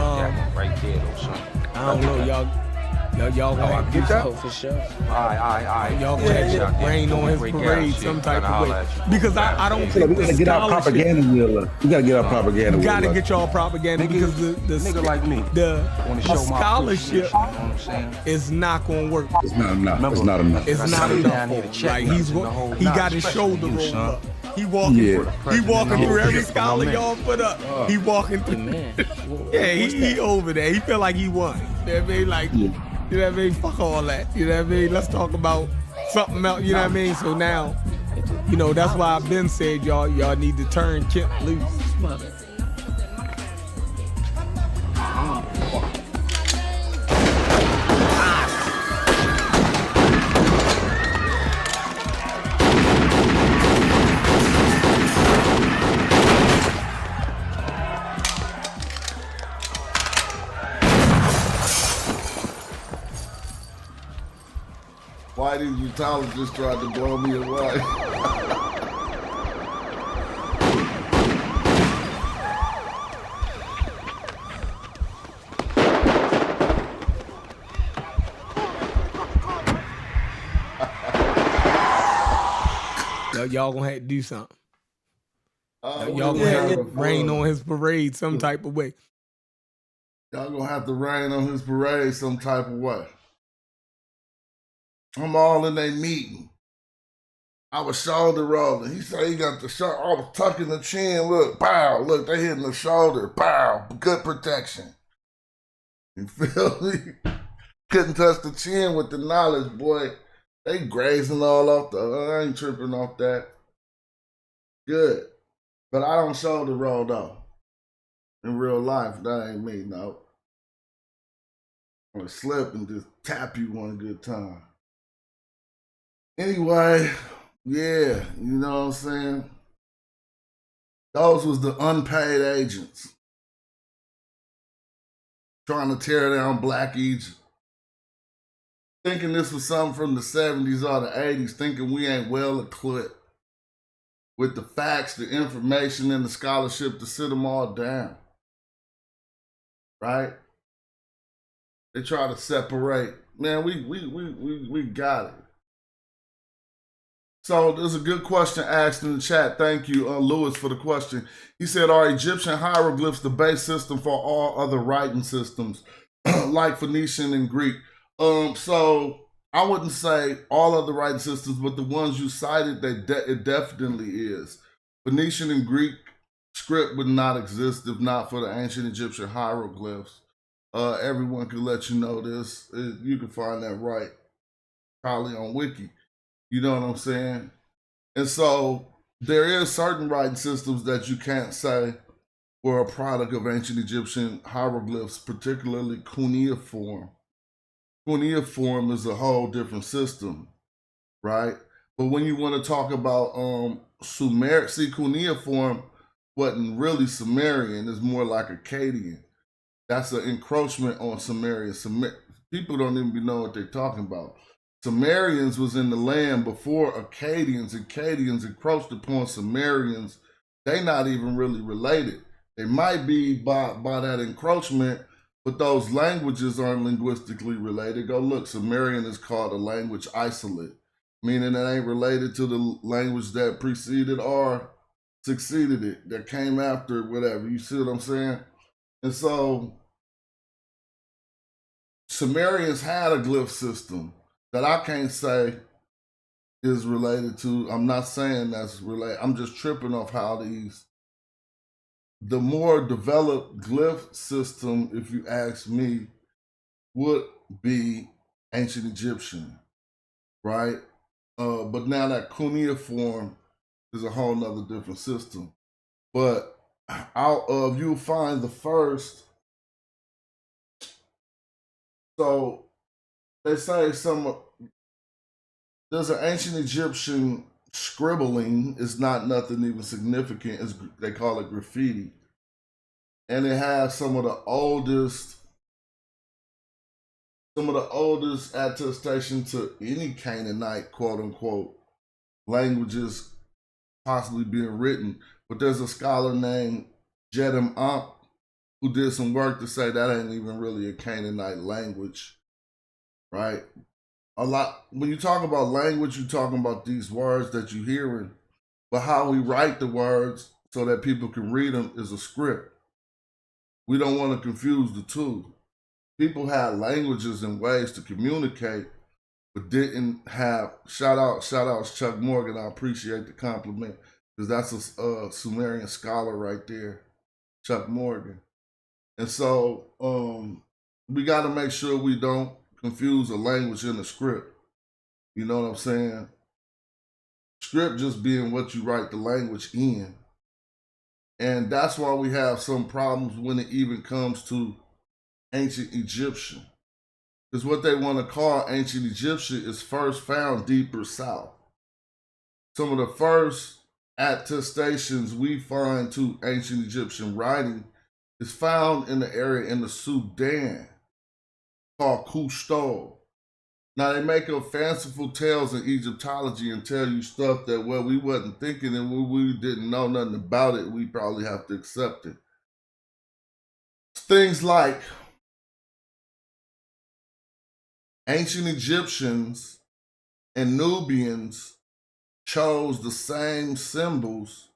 right there, though, son. I don't know, y'all gonna have to get that for sure. All right. Y'all gonna have to rain on his parade some type of way. Because I don't think we gotta get our propaganda wheel. We gotta get our propaganda wheel. You gotta get y'all propaganda because the nigga like me. The show my scholarship appreciation, you know what I'm saying? is not gonna work. It's not enough. It's not enough. It's not enough. Like he got his shoulder rolled up. He walking through every scholar y'all put up. He walking through. Man. Yeah, he over there. He feel like he won. You know what I mean? Like, you know what I mean? Fuck all that. You know what I mean? Let's talk about something else. You know what I mean? So now, you know, that's why I've been said y'all need to turn Kent loose. Why these Utahologists tried to blow me away? Y'all gonna have to do something. Y'all Y'all gonna have to rain on his parade some type of way. Y'all gonna have to rain on his parade some type of way. I'm all in their meeting. I was shoulder rolling. He said he got the shoulder. I was tucking the chin. Look, pow. Look, they hitting the shoulder. Pow. Good protection. You feel me? Couldn't touch the chin with the knowledge, boy. They grazing all off the. I ain't tripping off that. Good. But I don't shoulder roll though. In real life, that ain't me, no. I'm gonna slip and just tap you one good time. Anyway, yeah, you know what I'm saying? Those was the unpaid agents trying to tear down Black Egypt. Thinking this was something from the 70s or the 80s, thinking we ain't well equipped with the facts, the information, and the scholarship to sit them all down. Right? They try to separate. Man, we got it. So there's a good question asked in the chat. Thank you, Lewis, for the question. He said, are Egyptian hieroglyphs the base system for all other writing systems, like Phoenician and Greek? So I wouldn't say all other writing systems, but the ones you cited, it definitely is. Phoenician and Greek script would not exist if not for the ancient Egyptian hieroglyphs. Everyone can let you know this. You can find that right probably on Wiki. You know what I'm saying? And so there is certain writing systems that you can't say were a product of ancient Egyptian hieroglyphs, particularly cuneiform. Cuneiform is a whole different system, right? But when you want to talk about cuneiform wasn't really Sumerian, it's more like Akkadian. That's an encroachment on Sumerian. People don't even know what they're talking about. Sumerians was in the land before Akkadians. Akkadians encroached upon Sumerians. They not even really related. They might be by that encroachment, but those languages aren't linguistically related. Go look, Sumerian is called a language isolate, meaning it ain't related to the language that preceded or succeeded it, that came after it, whatever. You see what I'm saying? And so Sumerians had a glyph system that I can't say is related to. I'm not saying that's related. I'm just tripping off how the more developed glyph system, if you ask me, would be ancient Egyptian, right? But now that cuneiform is a whole nother different system. But out of, you'll find the first. So they say there's an ancient Egyptian scribbling. It's not nothing even significant. They call it graffiti. And it has some of the oldest attestation to any Canaanite, quote unquote, languages possibly being written. But there's a scholar named Jedem Ankh who did some work to say that ain't even really a Canaanite language, right? When you talk about language, you're talking about these words that you're hearing, but how we write the words so that people can read them is a script. We don't want to confuse the two. People had languages and ways to communicate, but didn't have, shout outs Chuck Morgan, I appreciate the compliment, because that's a Sumerian scholar right there, Chuck Morgan. And so we got to make sure we don't confuse a language in a script. You know what I'm saying? Script just being what you write the language in. And that's why we have some problems when it even comes to ancient Egyptian. Because what they want to call ancient Egyptian is first found deeper south. Some of the first attestations we find to ancient Egyptian writing is found in the area in the Sudan called Kushto. Now they make up fanciful tales in Egyptology and tell you stuff that, well, we wasn't thinking and we didn't know nothing about it, we probably have to accept it. Things like ancient Egyptians and Nubians chose the same symbols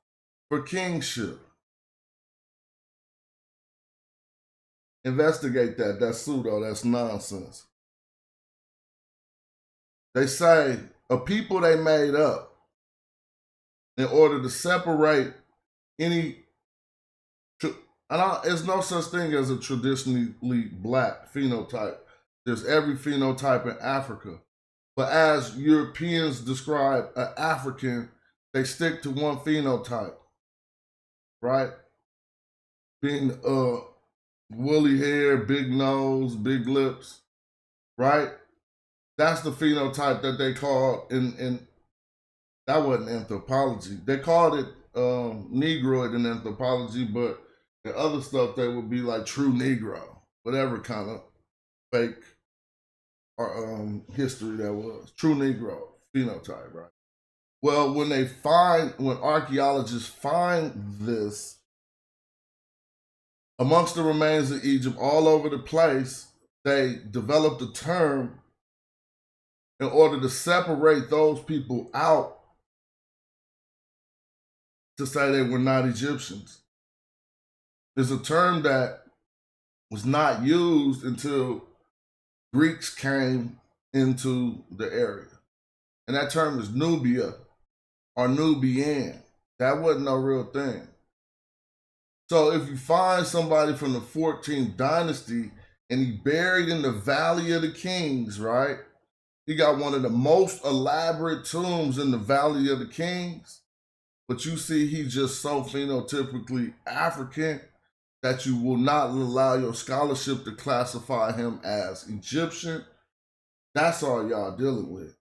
for kingship. Investigate that. That's pseudo. That's nonsense. They say a people they made up in order to separate any. There's no such thing as a traditionally black phenotype. There's every phenotype in Africa. But as Europeans describe an African, they stick to one phenotype, right? Being woolly hair, big nose, big lips, right? That's the phenotype that they called in that wasn't anthropology. They called it Negroid in anthropology, but the other stuff that would be like true Negro, whatever kind of fake or history that was. True Negro phenotype, right? Well, when archaeologists find this amongst the remains of Egypt all over the place, they developed a term in order to separate those people out to say they were not Egyptians. There's a term that was not used until Greeks came into the area. And that term is Nubia or Nubian. That wasn't no real thing. So if you find somebody from the 14th dynasty and he buried in the Valley of the Kings, right? He got one of the most elaborate tombs in the Valley of the Kings, but you see he's just so phenotypically African that you will not allow your scholarship to classify him as Egyptian. That's all y'all dealing with.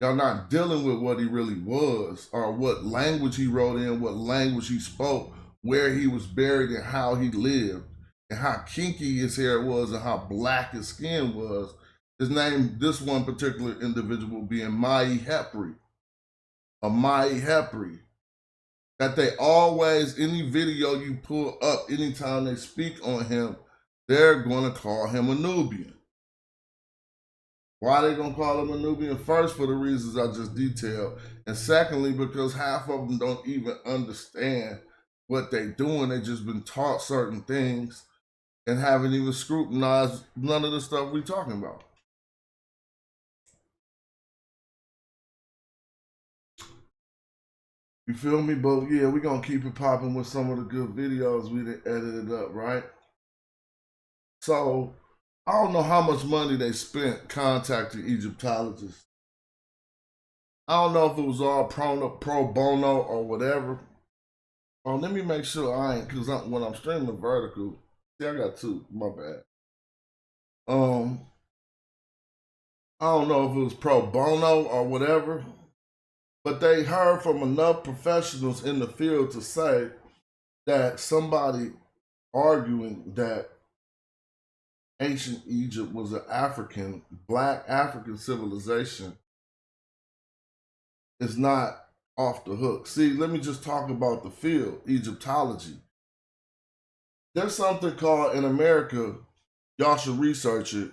Y'all not dealing with what he really was or what language he wrote in, what language he spoke, where he was buried and how he lived and how kinky his hair was and how black his skin was. His name, this one particular individual being Mai Hepri, or Mai Hepri, that they always, any video you pull up, anytime they speak on him, they're going to call him a Nubian. Why are they going to call him a Nubian? First, for the reasons I just detailed. And secondly, because half of them don't even understand what they're doing. They just been taught certain things and haven't even scrutinized none of the stuff we're talking about. You feel me? But yeah, we're going to keep it popping with some of the good videos we done edited up, right? So, I don't know how much money they spent contacting Egyptologists. I don't know if it was all pro bono or whatever. Oh, let me make sure I ain't, because when I'm streaming vertical, see, I got two, my bad. I don't know if it was pro bono or whatever, but they heard from enough professionals in the field to say that somebody arguing that ancient Egypt was an black African civilization is not off the hook. See, let me just talk about the field, Egyptology. There's something called, in America, y'all should research it.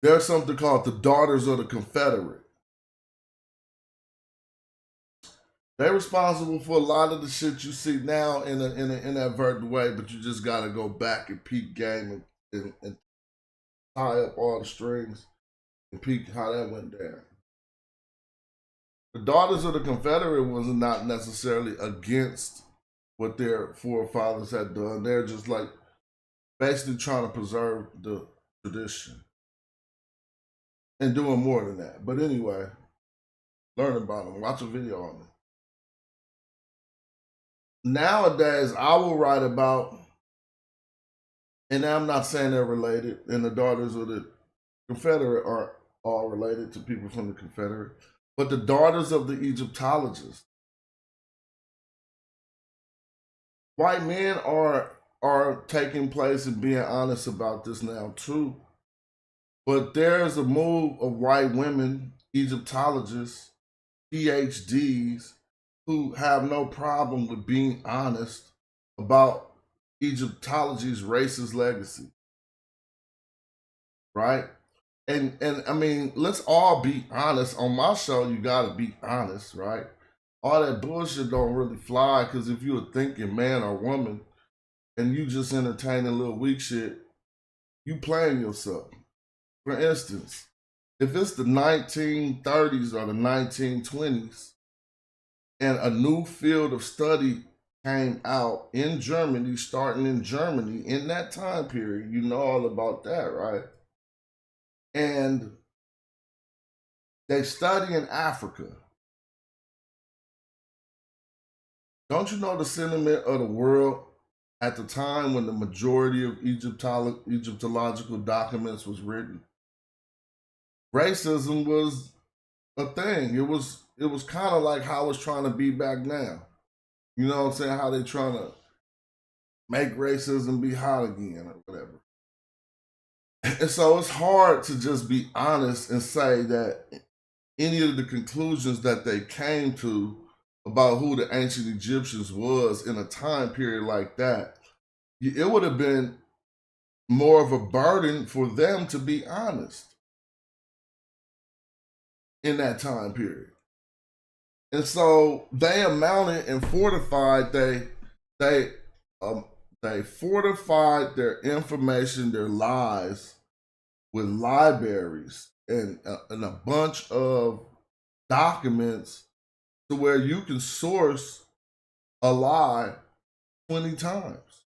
There's something called the Daughters of the Confederate. They're responsible for a lot of the shit you see now in an inadvertent way, but you just got to go back and peek game and tie up all the strings and peek how that went down. The Daughters of the Confederate was not necessarily against what their forefathers had done. They're just like basically trying to preserve the tradition and doing more than that. But anyway, learn about them. Watch a video on them. Nowadays, I will write about, and I'm not saying they're related, and the Daughters of the Confederate are all related to people from the Confederate, but the Daughters of the Egyptologists. White men are taking place and being honest about this now too. But there's a move of white women, Egyptologists, PhDs, who have no problem with being honest about Egyptology's racist legacy. Right? And I mean, let's all be honest. On my show, you gotta be honest, right? All that bullshit don't really fly, because if you're a thinking man or woman and you just entertaining little weak shit, you playing yourself. For instance, if it's the 1930s or the 1920s and a new field of study came out in Germany, starting in Germany in that time period, you know all about that, right? And they study in Africa. Don't you know the sentiment of the world at the time when the majority of Egyptological documents was written? Racism was a thing. It was kind of like how it's trying to be back now. You know what I'm saying? How they trying to make racism be hot again or whatever. And so it's hard to just be honest and say that any of the conclusions that they came to about who the ancient Egyptians was in a time period like that, it would have been more of a burden for them to be honest in that time period. And so they amounted and fortified, they fortified their information, their lies, with libraries and a bunch of documents to where you can source a lie 20 times.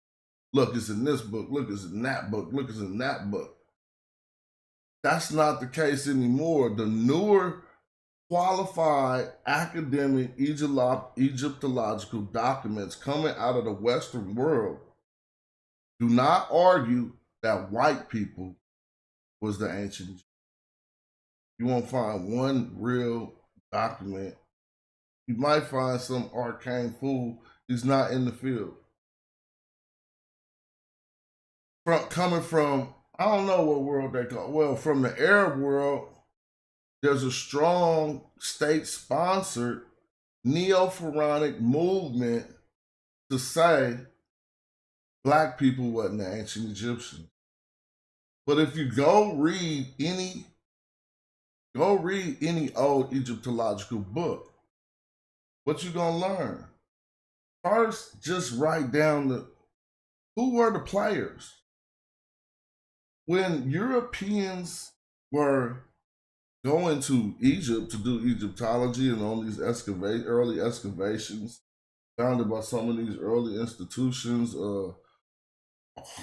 Look, it's in this book. Look, it's in that book. Look, it's in that book. That's not the case anymore. The newer qualified academic Egyptological documents coming out of the Western world do not argue that white people was the ancient Egyptians. You won't find one real document. You might find some arcane fool who's not in the field. Coming from, I don't know what world they call, well, from the Arab world, there's a strong state-sponsored neo-pharaonic movement to say black people wasn't the ancient Egyptians. But if you go read any old Egyptological book, what you gonna learn? First, just write down who were the players. When Europeans were going to Egypt to do Egyptology and on these early excavations founded by some of these early institutions,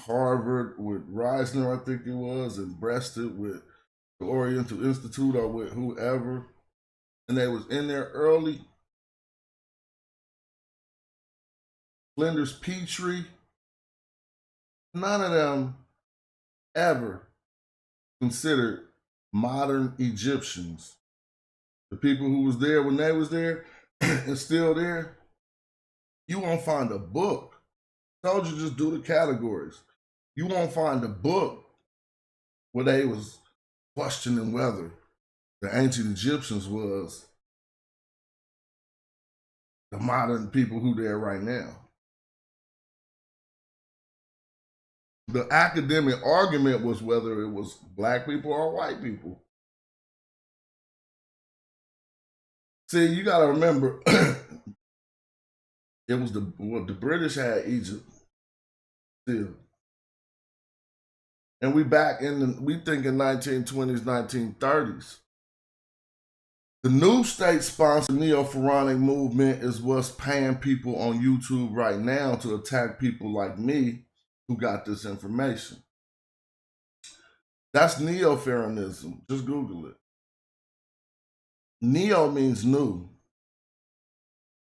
Harvard with Reisner, I think it was, and Breasted with the Oriental Institute or with whoever, and they was in there early. Flinders Petrie, none of them ever considered modern Egyptians, the people who was there when they was there and still there, you won't find a book. I told you just do the categories. You won't find a book where they was questioning whether the ancient Egyptians was the modern people who there right now. The academic argument was whether it was black people or white people. See, you got to remember, it was the British had Egypt still. And we think in 1920s, 1930s. The new state-sponsored neo-pharaonic movement is what's paying people on YouTube right now to attack people like me who got this information. That's neo-pharaonism. Just Google it. Neo means new.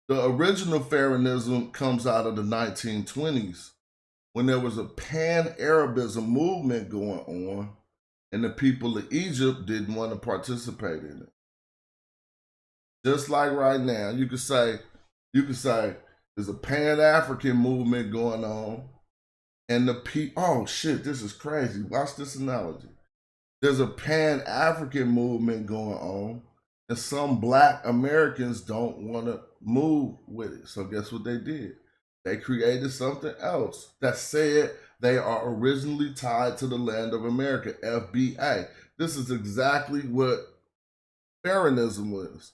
The original pharaonism comes out of the 1920s when there was a pan-Arabism movement going on and the people of Egypt didn't want to participate in it. Just like right now, you could say there's a Pan-African movement going on, and the people, oh shit, this is crazy. Watch this analogy. There's a Pan-African movement going on, and some black Americans don't want to move with it. So guess what they did? They created something else that said they are originally tied to the land of America, FBA. This is exactly what pharaonism was.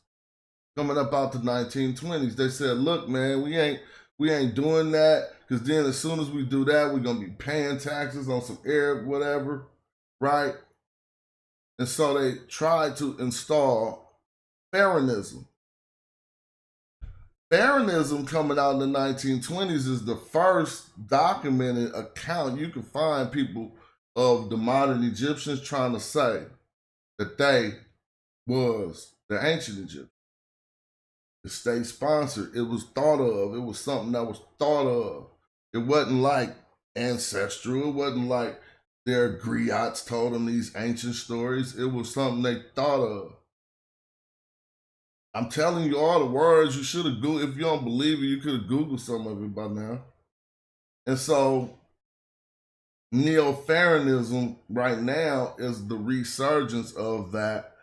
Coming up out the 1920s, they said, look, man, we ain't doing that, because then as soon as we do that, we're going to be paying taxes on some Arab whatever, right? And so they tried to install pharaonism. Pharaonism coming out in the 1920s is the first documented account you can find people of the modern Egyptians trying to say that they was the ancient Egyptians. The state sponsored. It was thought of. It was something that was thought of. It wasn't like ancestral. It wasn't like their griots told them these ancient stories. It was something they thought of. I'm telling you all the words. You should have Googled. If you don't believe it, you could have Googled some of it by now. And so neo-pharaonism right now is the resurgence of that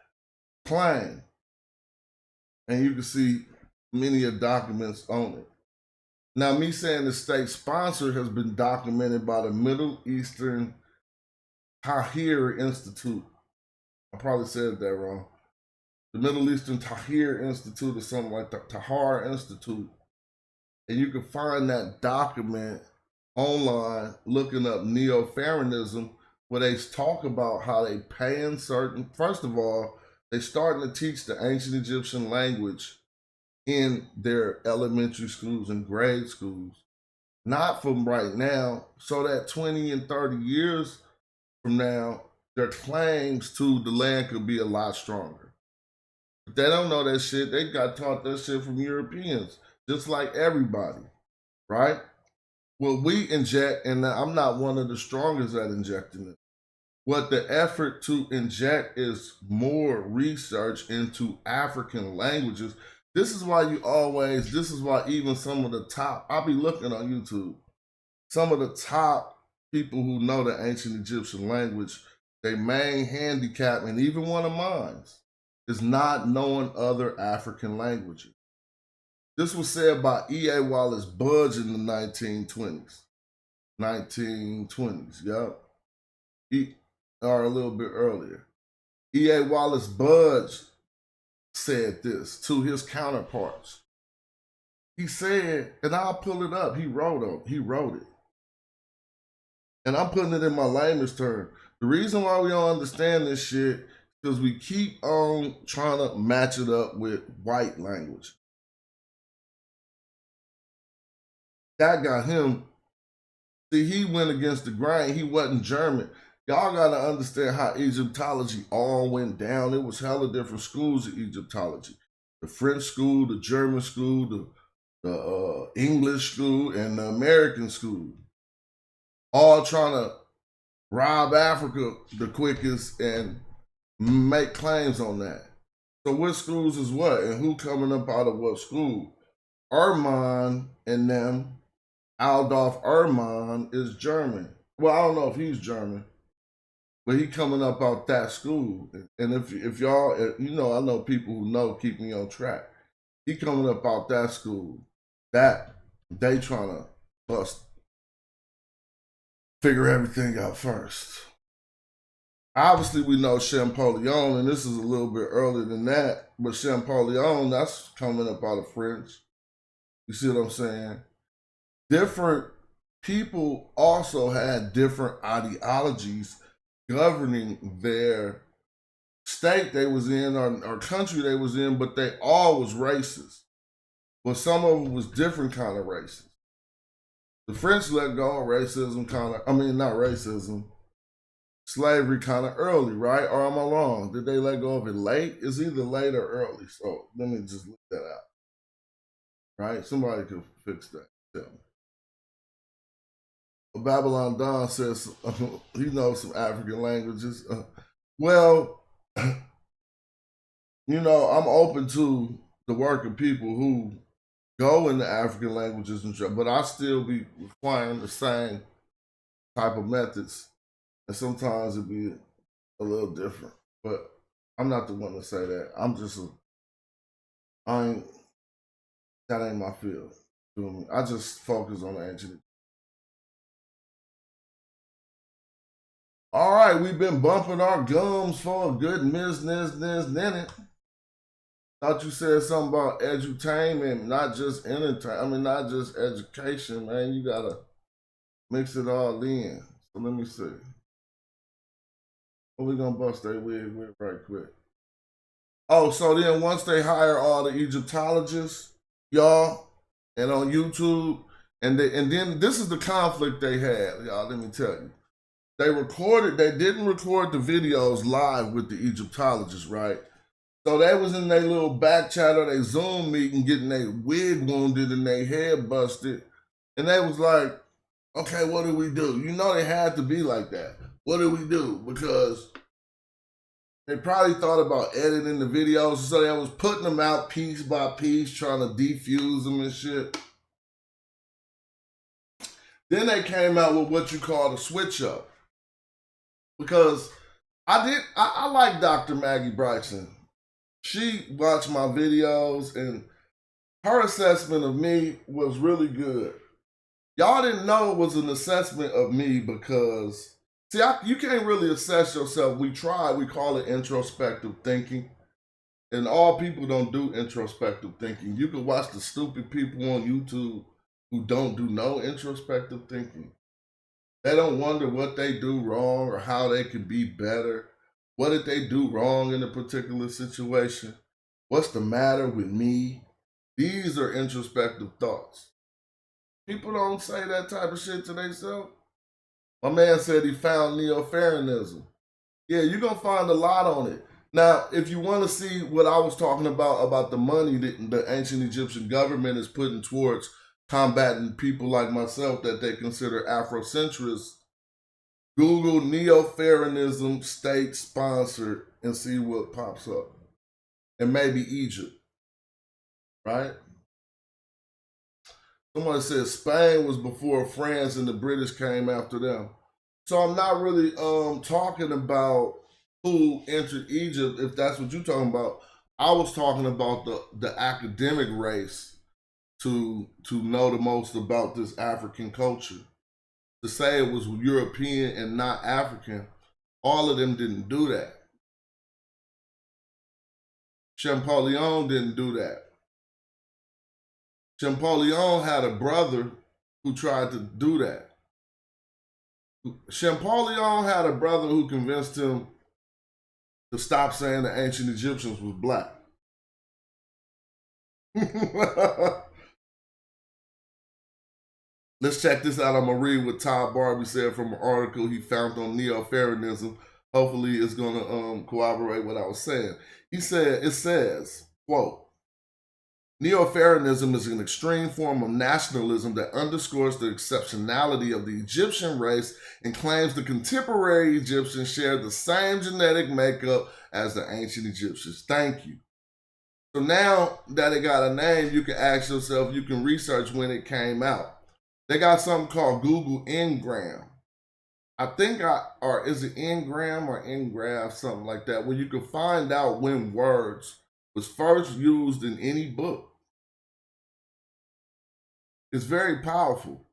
claim. And you can see many of documents on it. Now, me saying the state sponsor has been documented by the Middle Eastern Tahrir Institute. I probably said that wrong. The Middle Eastern Tahrir Institute or something like that, Tahrir Institute. And you can find that document online looking up neo-pharaonism, where they talk about how they paying certain, first of all, they starting to teach the ancient Egyptian language in their elementary schools and grade schools. Not from right now, so that 20 and 30 years from now, their claims to the land could be a lot stronger. If they don't know that shit, they got taught that shit from Europeans, just like everybody, right? Well, we inject, and I'm not one of the strongest at injecting it. What the effort to inject is more research into African languages. This is why even some of the top, I'll be looking on YouTube, some of the top people who know the ancient Egyptian language, their main handicap, and even one of mine, is not knowing other African languages. This was said by E.A. Wallace Budge in the 1920s. 1920s, yep. Or a little bit earlier. E.A. Wallace Budge said this to his counterparts. He said, and I'll pull it up, he wrote it. And I'm putting it in my layman's term. The reason why we don't understand this shit is because we keep on trying to match it up with white language. That got him, see, he went against the grain. He wasn't German. Y'all got to understand how Egyptology all went down. It was hella different schools of Egyptology. The French school, the German school, the English school, and the American school. All trying to rob Africa the quickest and make claims on that. So what schools is what, and who coming up out of what school? Erman and them, Adolf Erman is German. Well, I don't know if he's German, but he coming up out that school. And if y'all, you know, I know people who know, keep me on track. He coming up out that school. That they trying to bust, figure everything out first. Obviously, we know Champollion, and this is a little bit earlier than that, but Champollion, that's coming up out of French. You see what I'm saying? Different people also had different ideologies governing their state they was in or country they was in, but they all was racist. But some of them was different kind of racist. The French let go of racism not racism, slavery kind of early, right? Or am I wrong? Did they let go of it late? It's either late or early. So let me just look that out. Right? Somebody could fix that. Tell me. Babylon Don says he knows some African languages. Well, you know, I'm open to the work of people who go into African languages, but I still be requiring the same type of methods. And sometimes it'd be a little different. But I'm not the one to say that. That ain't my field. I just focus on the ancient. All right, we've been bumping our gums for a good minute. Thought you said something about edutainment, not just entertainment. Not just education, man. You gotta mix it all in. So let me see. What we gonna bust their wig with right quick? Oh, so then once they hire all the Egyptologists, y'all, and on YouTube, and then this is the conflict they had, y'all. Let me tell you. They didn't record the videos live with the Egyptologists, right? So they was in their little back chat or their Zoom meeting getting their wig wounded and their head busted. And they was like, okay, what do we do? You know they had to be like that. What do we do? Because they probably thought about editing the videos, so they was putting them out piece by piece, trying to defuse them and shit. Then they came out with what you call the switch up. Because I like Dr. Maggie Bryson. She watched my videos and her assessment of me was really good. Y'all didn't know it was an assessment of me because, see, you can't really assess yourself. We tried, we call it introspective thinking. And all people don't do introspective thinking. You can watch the stupid people on YouTube who don't do no introspective thinking. They don't wonder what they do wrong or how they can be better. What did they do wrong in a particular situation? What's the matter with me? These are introspective thoughts. People don't say that type of shit to themselves. My man said he found neo-Pharaonism. Yeah, you're going to find a lot on it. Now, if you want to see what I was talking about the money that the ancient Egyptian government is putting towards combating people like myself that they consider Afrocentrists, Google neo-Pharaonism state-sponsored and see what pops up. And maybe Egypt, right? Somebody said Spain was before France and the British came after them. So I'm not really talking about who entered Egypt, if that's what you're talking about. I was talking about the academic race to know the most about this African culture. To say it was European and not African, all of them didn't do that. Champollion didn't do that. Champollion had a brother who tried to do that. Champollion had a brother who convinced him to stop saying the ancient Egyptians was black. Let's check this out. I'm going to read what Todd Barbie said from an article he found on neo-Pharaonism. Hopefully it's going to corroborate what I was saying. He said, it says, quote, Neo-Pharaonism is an extreme form of nationalism that underscores the exceptionality of the Egyptian race and claims the contemporary Egyptians share the same genetic makeup as the ancient Egyptians. Thank you. So now that it got a name, you can ask yourself, you can research when it came out. They got something called Google Ngram. I think or is it Ngram or Ngraph, something like that, where you can find out when words was first used in any book. It's very powerful.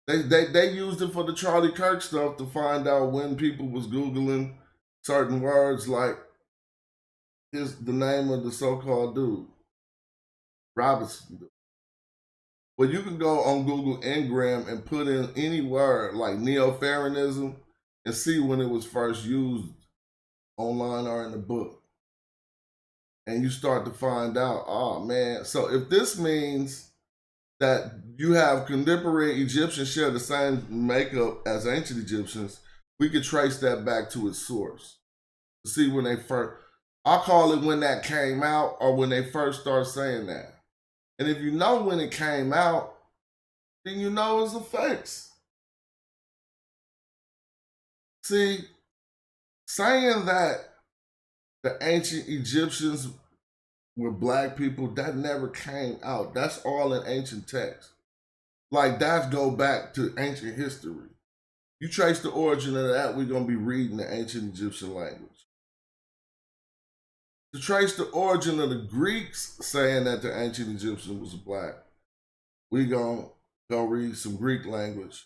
They used it for the Charlie Kirk stuff to find out when people was Googling certain words, like is the name of the so-called dude, Robinson. Well, you can go on Google Ngram and put in any word like Neo-Pharaonism and see when it was first used online or in the book. And you start to find out, oh man, so if this means that you have contemporary Egyptians share the same makeup as ancient Egyptians, we could trace that back to its source. To see when they first, I'll call it when that came out or when they first started saying that. And if you know when it came out, then you know its effects. See, saying that the ancient Egyptians were black people, that never came out. That's all in ancient texts. Like, that's go back to ancient history. You trace the origin of that, we're going to be reading the ancient Egyptian language. To trace the origin of the Greeks saying that the ancient Egyptian was black, we're going to go read some Greek language,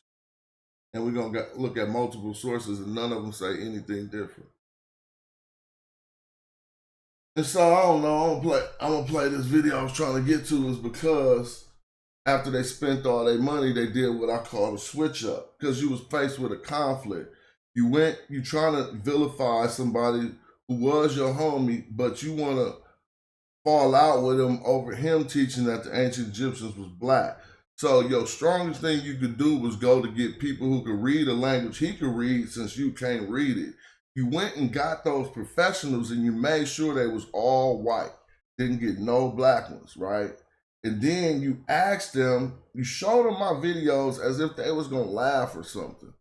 and we're going to look at multiple sources, and none of them say anything different. And so I don't know, I'm gonna play this video I was trying to get to is because after they spent all their money, they did what I call a switch up, because you was faced with a conflict. You trying to vilify somebody who was your homie, but you want to fall out with him over him teaching that the ancient Egyptians was black. So your strongest thing you could do was go to get people who could read a language he could read, since you can't read it. You went and got those professionals and you made sure they was all white. Didn't get no black ones, right? And then you asked them, you showed them my videos as if they was gonna laugh or something.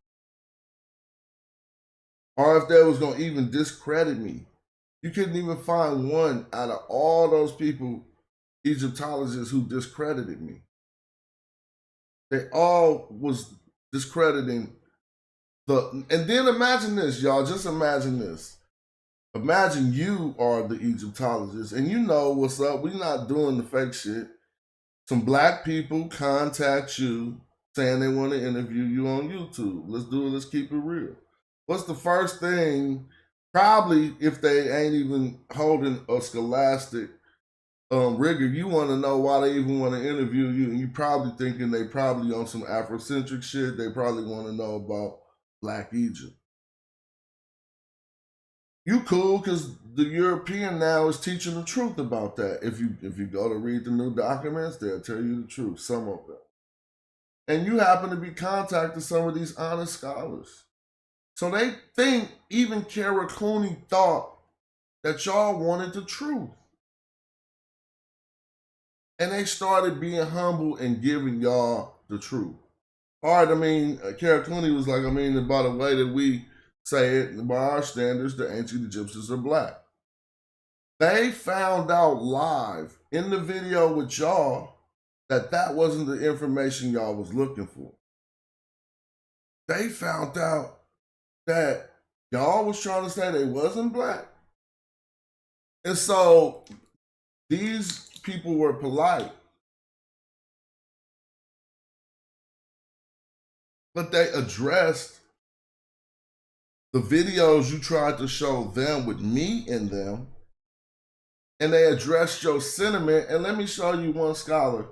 Or if they was gonna even discredit me. You couldn't even find one out of all those people, Egyptologists, who discredited me. They all was discrediting and then imagine this, y'all, just imagine this. Imagine you are the Egyptologist and you know what's up. We're not doing the fake shit. Some black people contact you saying they want to interview you on YouTube. Let's do it. Let's keep it real. What's the first thing? Probably, if they ain't even holding a scholastic rigor, you want to know why they even want to interview you. And you probably thinking they probably on some Afrocentric shit. They probably want to know about Black Egypt. You cool because the European now is teaching the truth about that. If you go to read the new documents, they'll tell you the truth, some of them. And you happen to be contacting some of these honest scholars. So they think even Kara Cooney thought that y'all wanted the truth. And they started being humble and giving y'all the truth. All right, I mean, Kara Cooney was like, I mean, by the way that we say it, by our standards, the ancient Egyptians are black. They found out live in the video with y'all that that wasn't the information y'all was looking for. They found out that y'all was trying to say they wasn't black. And so these people were polite. But they addressed the videos you tried to show them with me in them, and they addressed your sentiment. And let me show you one scholar.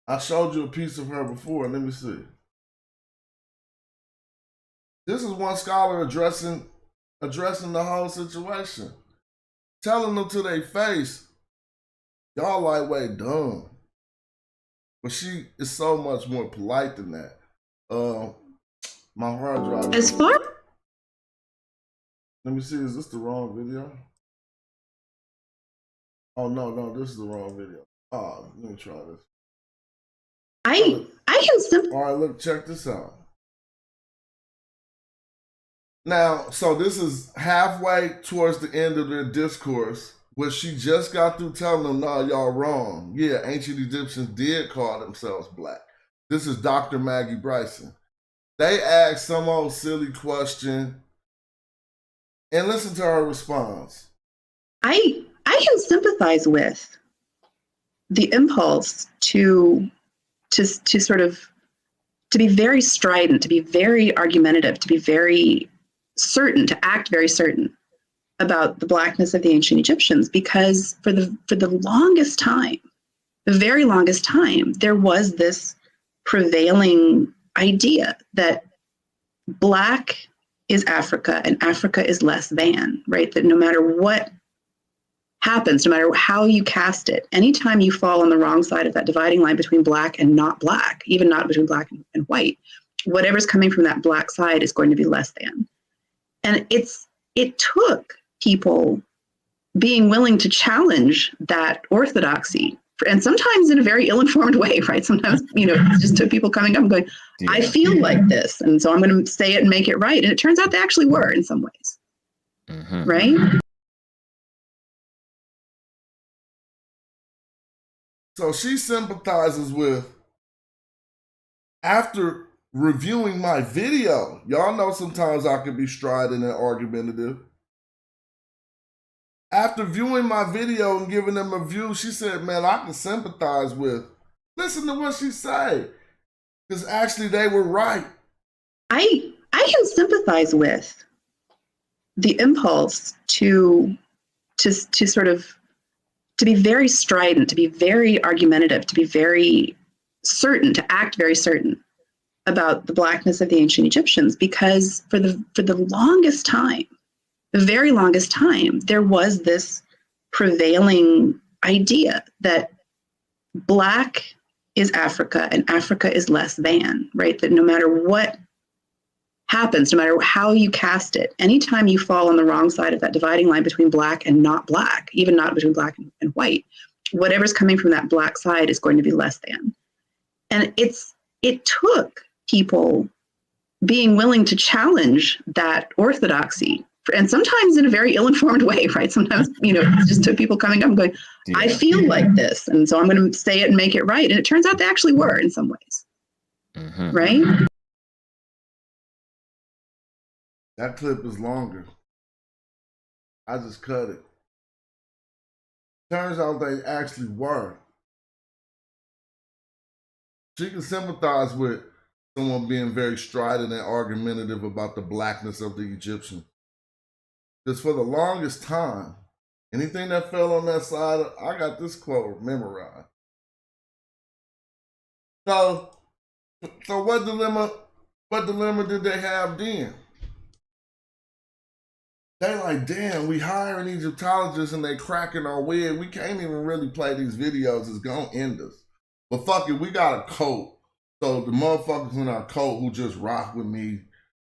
I showed you a piece of her before. Let me see. This is one scholar addressing the whole situation, telling them to their face, y'all lightweight dumb. But she is so much more polite than that. My hard drive. As far. Let me see, is this the wrong video? Oh, no, this is the wrong video. Let me try this. I can All right, look, check this out. Now, so this is halfway towards the end of their discourse, where she just got through telling them, "No, y'all wrong. Yeah, ancient Egyptians did call themselves black." This is Dr. Maggie Bryson. They asked some old silly question, and listen to her response. I can sympathize with the impulse to sort of to be very strident, to be very argumentative, to be very certain, to act very certain about the blackness of the ancient Egyptians, because for the longest time, the very longest time, there was this prevailing idea that black is Africa and Africa is less than, right? That no matter what happens, no matter how you cast it, anytime you fall on the wrong side of that dividing line between black and not black, even not between black and white, whatever's coming from that black side is going to be less than. And it took people being willing to challenge that orthodoxy, and sometimes in a very ill-informed way, right? Sometimes, it just took people coming up and going, I feel like this, and so I'm going to say it and make it right. And it turns out they actually were in some ways, right? So she sympathizes with, after reviewing my video, y'all know sometimes I can be strident and argumentative. After viewing my video and giving them a view, she said, man, I can sympathize with. Listen to what she said. Because actually they were right. I can sympathize with the impulse to sort of to be very strident, to be very argumentative, to be very certain, to act very certain about the blackness of the ancient Egyptians, because for the longest time, the very longest time, there was this prevailing idea that black is Africa and Africa is less than, right? That no matter what happens, no matter how you cast it, anytime you fall on the wrong side of that dividing line between black and not black, even not between black and white, whatever's coming from that black side is going to be less than. And it took people being willing to challenge that orthodoxy, and sometimes in a very ill-informed way, right? Sometimes, it just took people coming up and going, I feel like this, and so I'm going to say it and make it right. And it turns out they actually were in some ways, right? That clip is longer. I just cut it. Turns out they actually were. She can sympathize with someone being very strident and argumentative about the blackness of the Egyptians. Because for the longest time, anything that fell on that side, I got this quote memorized. So what dilemma did they have then? They like, damn, we hiring Egyptologists and they cracking our wig. We can't even really play these videos. It's gonna end us. But fuck it, we got a code. So the motherfuckers in our code who just rock with me,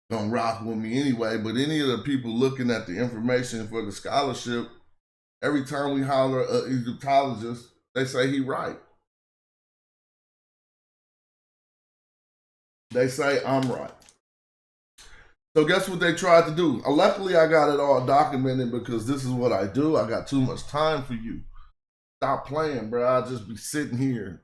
don't rock with me anyway. But any of the people looking at the information for the scholarship, every time we holler an Egyptologist, they say he right. They say I'm right. So guess what they tried to do? Luckily, I got it all documented because this is what I do. I got too much time for you. Stop playing, bro. I'll just be sitting here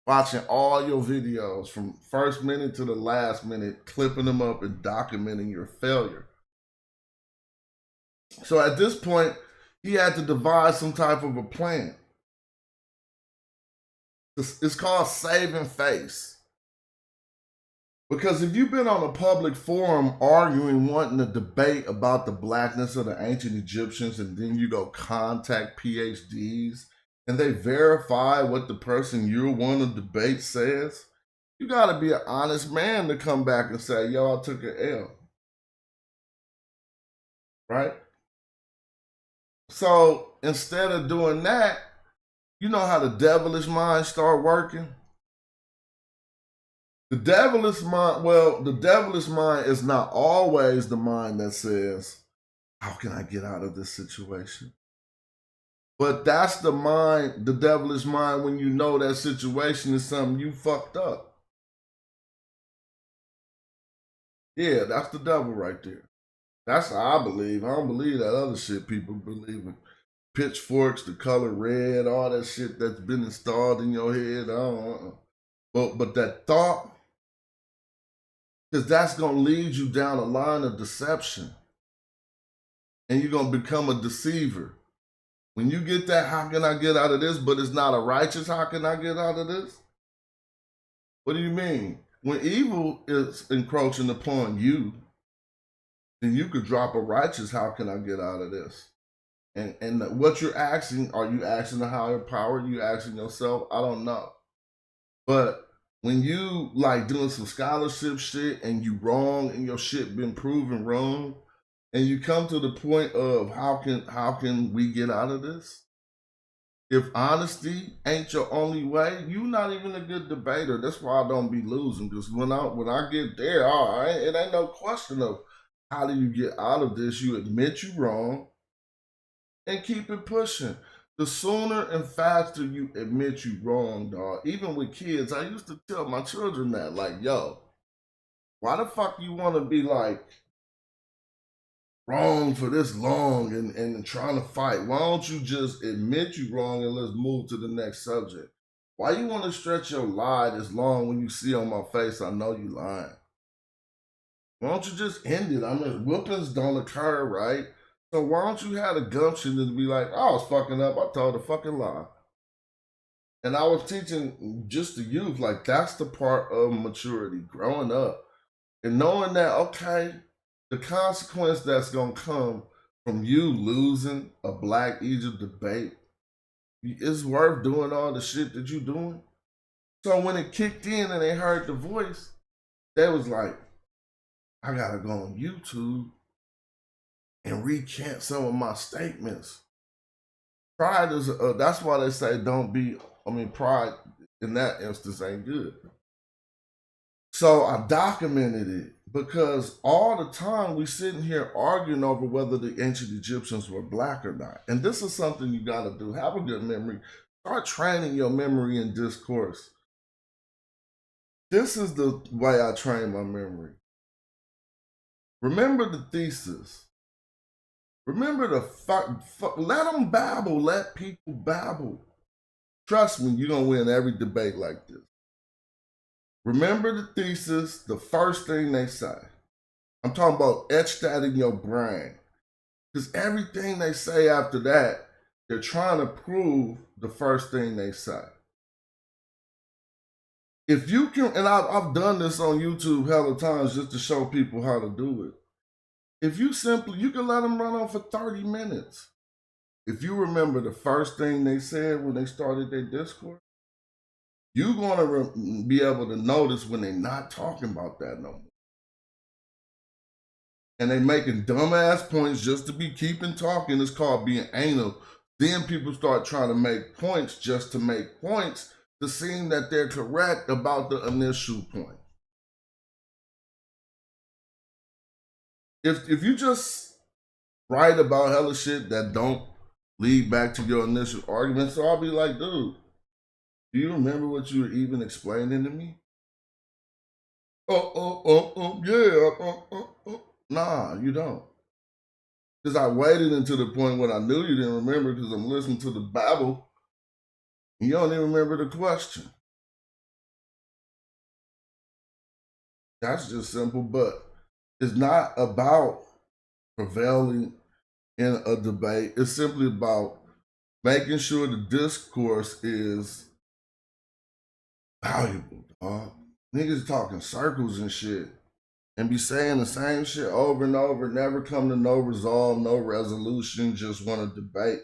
watching all your videos from first minute to the last minute, clipping them up and documenting your failure. So at this point, he had to devise some type of a plan. It's called saving face. Because if you've been on a public forum arguing, wanting to debate about the blackness of the ancient Egyptians, and then you go contact PhDs and they verify what the person you want to debate says, you got to be an honest man to come back and say, yo, I took an L. Right? So instead of doing that, you know how the devilish mind start working? The devilish mind is not always the mind that says, how can I get out of this situation? But that's the mind, the devilish mind, when you know that situation is something you fucked up. Yeah, that's the devil right there. That's how I believe. I don't believe that other shit people believe in. Pitchforks, the color red, all that shit that's been installed in your head. But that thought, because that's going to lead you down a line of deception. And you're going to become a deceiver. When you get that, how can I get out of this? But it's not a righteous, how can I get out of this? What do you mean? When evil is encroaching upon you, then you could drop a righteous, how can I get out of this? And what you're asking, are you asking a higher power? Are you asking yourself? I don't know. But when you like doing some scholarship shit and you wrong and your shit been proven wrong, and you come to the point of how can we get out of this? If honesty ain't your only way, you not even a good debater. That's why I don't be losing. Because when I get there, it ain't no question of how do you get out of this. You admit you wrong and keep it pushing. The sooner and faster you admit you wrong, dog. Even with kids, I used to tell my children that, like, yo, why the fuck you want to be like wrong for this long and trying to fight? Why don't you just admit you wrong and let's move to the next subject? Why you want to stretch your lie this long when you see on my face I know you lying? Why don't you just end it? I mean, whoopings don't occur, right? So why don't you have the gumption to be like, I was fucking up, I told a fucking lie. And I was teaching just the youth, like that's the part of maturity, growing up. And knowing that, okay, the consequence that's gonna come from you losing a Black Egypt debate is worth doing all the shit that you doing. So when it kicked in and they heard the voice, they was like, I gotta go on YouTube and recant some of my statements. Pride is, that's why they say pride in that instance ain't good. So I documented it because all the time we sitting here arguing over whether the ancient Egyptians were Black or not. And this is something you gotta do. Have a good memory. Start training your memory in discourse. This is the way I train my memory. Remember the thesis. Remember let them babble, let people babble. Trust me, you're gonna win every debate like this. Remember the thesis, the first thing they say. I'm talking about etch that in your brain. Because everything they say after that, they're trying to prove the first thing they say. If you can, and I've done this on YouTube hella times just to show people how to do it. If you can let them run on for 30 minutes. If you remember the first thing they said when they started their discourse, you're going to be able to notice when they're not talking about that no more. And they making dumbass points just to be keeping talking. It's called being anal. Then people start trying to make points just to make points to seem that they're correct about the initial point. If you just write about hella shit that don't lead back to your initial argument, so I'll be like, dude, do you remember what you were even explaining to me? Yeah. Nah, you don't. Because I waited until the point when I knew you didn't remember because I'm listening to the babble. And you don't even remember the question. That's just simple, but it's not about prevailing in a debate. It's simply about making sure the discourse is valuable, dog. Niggas talking circles and shit and be saying the same shit over and over, never come to no resolve, no resolution, just want to debate.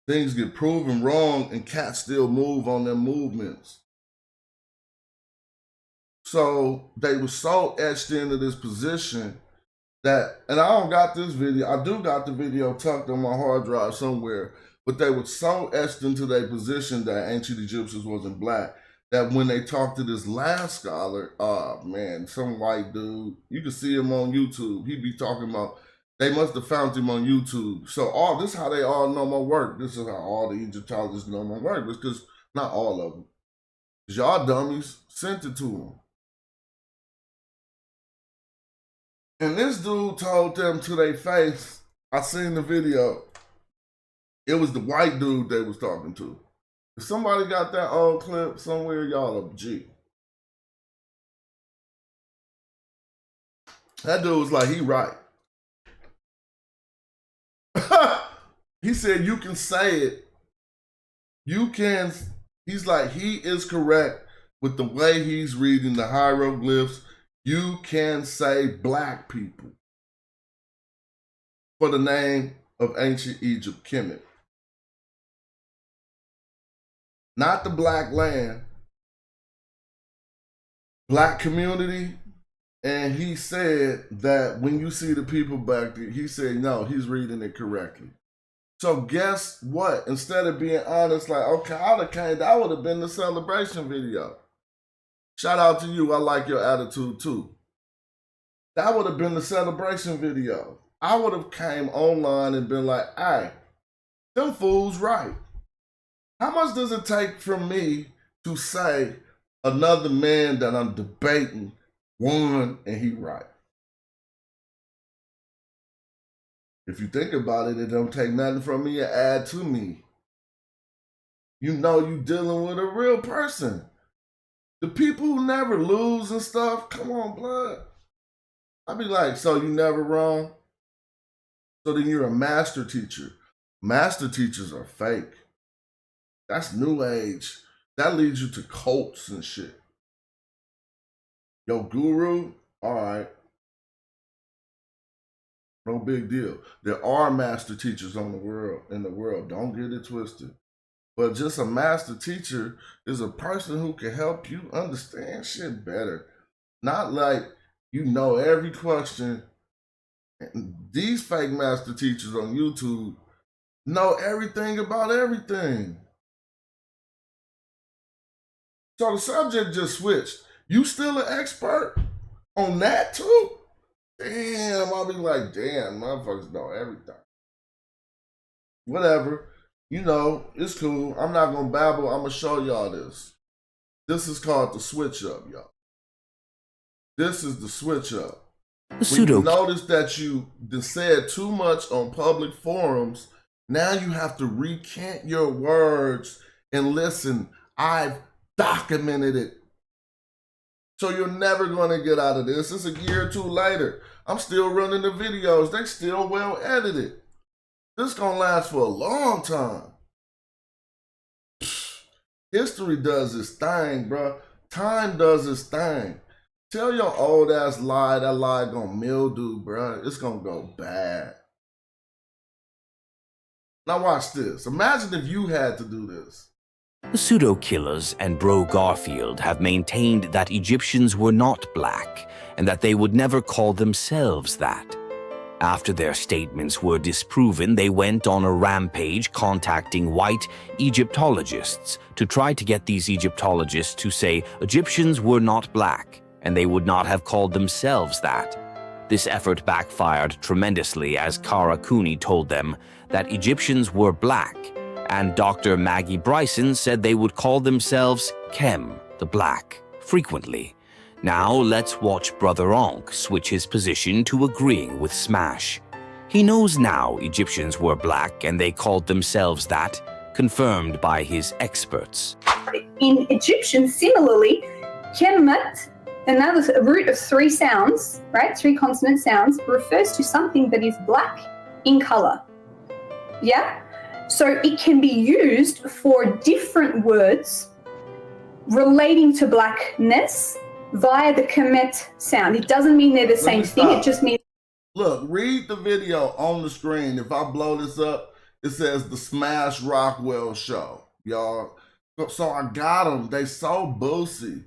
Things get proven wrong and cats still move on their movements. So they were so etched into this position that, and I don't got this video, I do got the video tucked on my hard drive somewhere, but they were so etched into their position that ancient Egyptians wasn't Black, that when they talked to this last scholar, man, some white dude, you can see him on YouTube, he be talking about, They must have found him on YouTube. So all this is how they all know my work. This is how all the Egyptologists know my work. It's because not all of them. Because y'all dummies sent it to them. And this dude told them to their face, I seen the video. It was the white dude they was talking to. If somebody got that old clip somewhere, y'all a G. That dude was like, he right. He said, you can say it. You can, he's like, he is correct with the way he's reading the hieroglyphs. You can say black people for the name of ancient Egypt, Kemet. Not the black land, black community. And he said that when you see the people back there, he said, no, he's reading it correctly. So guess what? Instead of being honest, like, okay, I would have came, that would have been the celebration video. Shout out to you. I like your attitude too. That would have been the celebration video. I would have came online and been like, hey, them fools right. How much does it take from me to say another man that I'm debating won and he right? If you think about it, it don't take nothing from me and add to me. You know you dealing with a real person. The people who never lose and stuff, come on, blood. I be like, so you never wrong? So then you're a master teacher. Master teachers are fake. That's new age. That leads you to cults and shit. Yo, guru, all right. No big deal. There are master teachers in the world. Don't get it twisted. But just a master teacher is a person who can help you understand shit better. Not like you know every question. These fake master teachers on YouTube know everything about everything. So the subject just switched. You still an expert on that too? Damn, I'll be like, damn, motherfuckers know everything. Whatever. You know, it's cool. I'm not going to babble. I'm going to show y'all this. This is called the switch up, y'all. This is the switch up. When you notice that you said too much on public forums, now you have to recant your words and listen. I've documented it. So you're never going to get out of this. It's a year or two later. I'm still running the videos. They still well edited. This going to last for a long time. History does its thing, bro. Time does its thing. Tell your old ass lie, that lie going to mildew, bro. It's going to go bad. Now watch this. Imagine if you had to do this. The pseudo-killers and Bro Garfield have maintained that Egyptians were not black and that they would never call themselves that. After their statements were disproven, they went on a rampage contacting white Egyptologists to try to get these Egyptologists to say Egyptians were not black and they would not have called themselves that. This effort backfired tremendously as Kara Cooney told them that Egyptians were black, and Dr. Maggie Bryson said they would call themselves Kem, the Black, frequently. Now let's watch Brother Onk switch his position to agreeing with Smash. He knows now Egyptians were black and they called themselves that, confirmed by his experts. In Egyptian, similarly, Kemet, another root of three sounds, right, three consonant sounds, refers to something that is black in color. Yeah? So it can be used for different words relating to blackness via the Kemet sound. It doesn't mean they're the same thing. It just means... Look, read the video on the screen. If I blow this up, it says the Smash Rockwell Show, y'all. So I got them. They so boozy.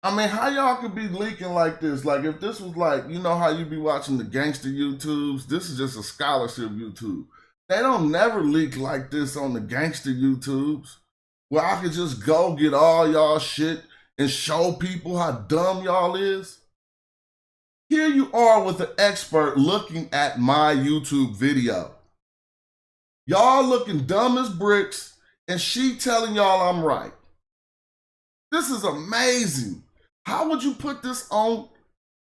I mean, how y'all could be leaking like this? Like, if this was like, you know how you be watching the gangster YouTubes? This is just a scholarship YouTube. They don't never leak like this on the gangster YouTubes, where I could just go get all y'all shit and show people how dumb y'all is. Here you are with an expert looking at my YouTube video. Y'all looking dumb as bricks, and she telling y'all I'm right. This is amazing. How would you put this on?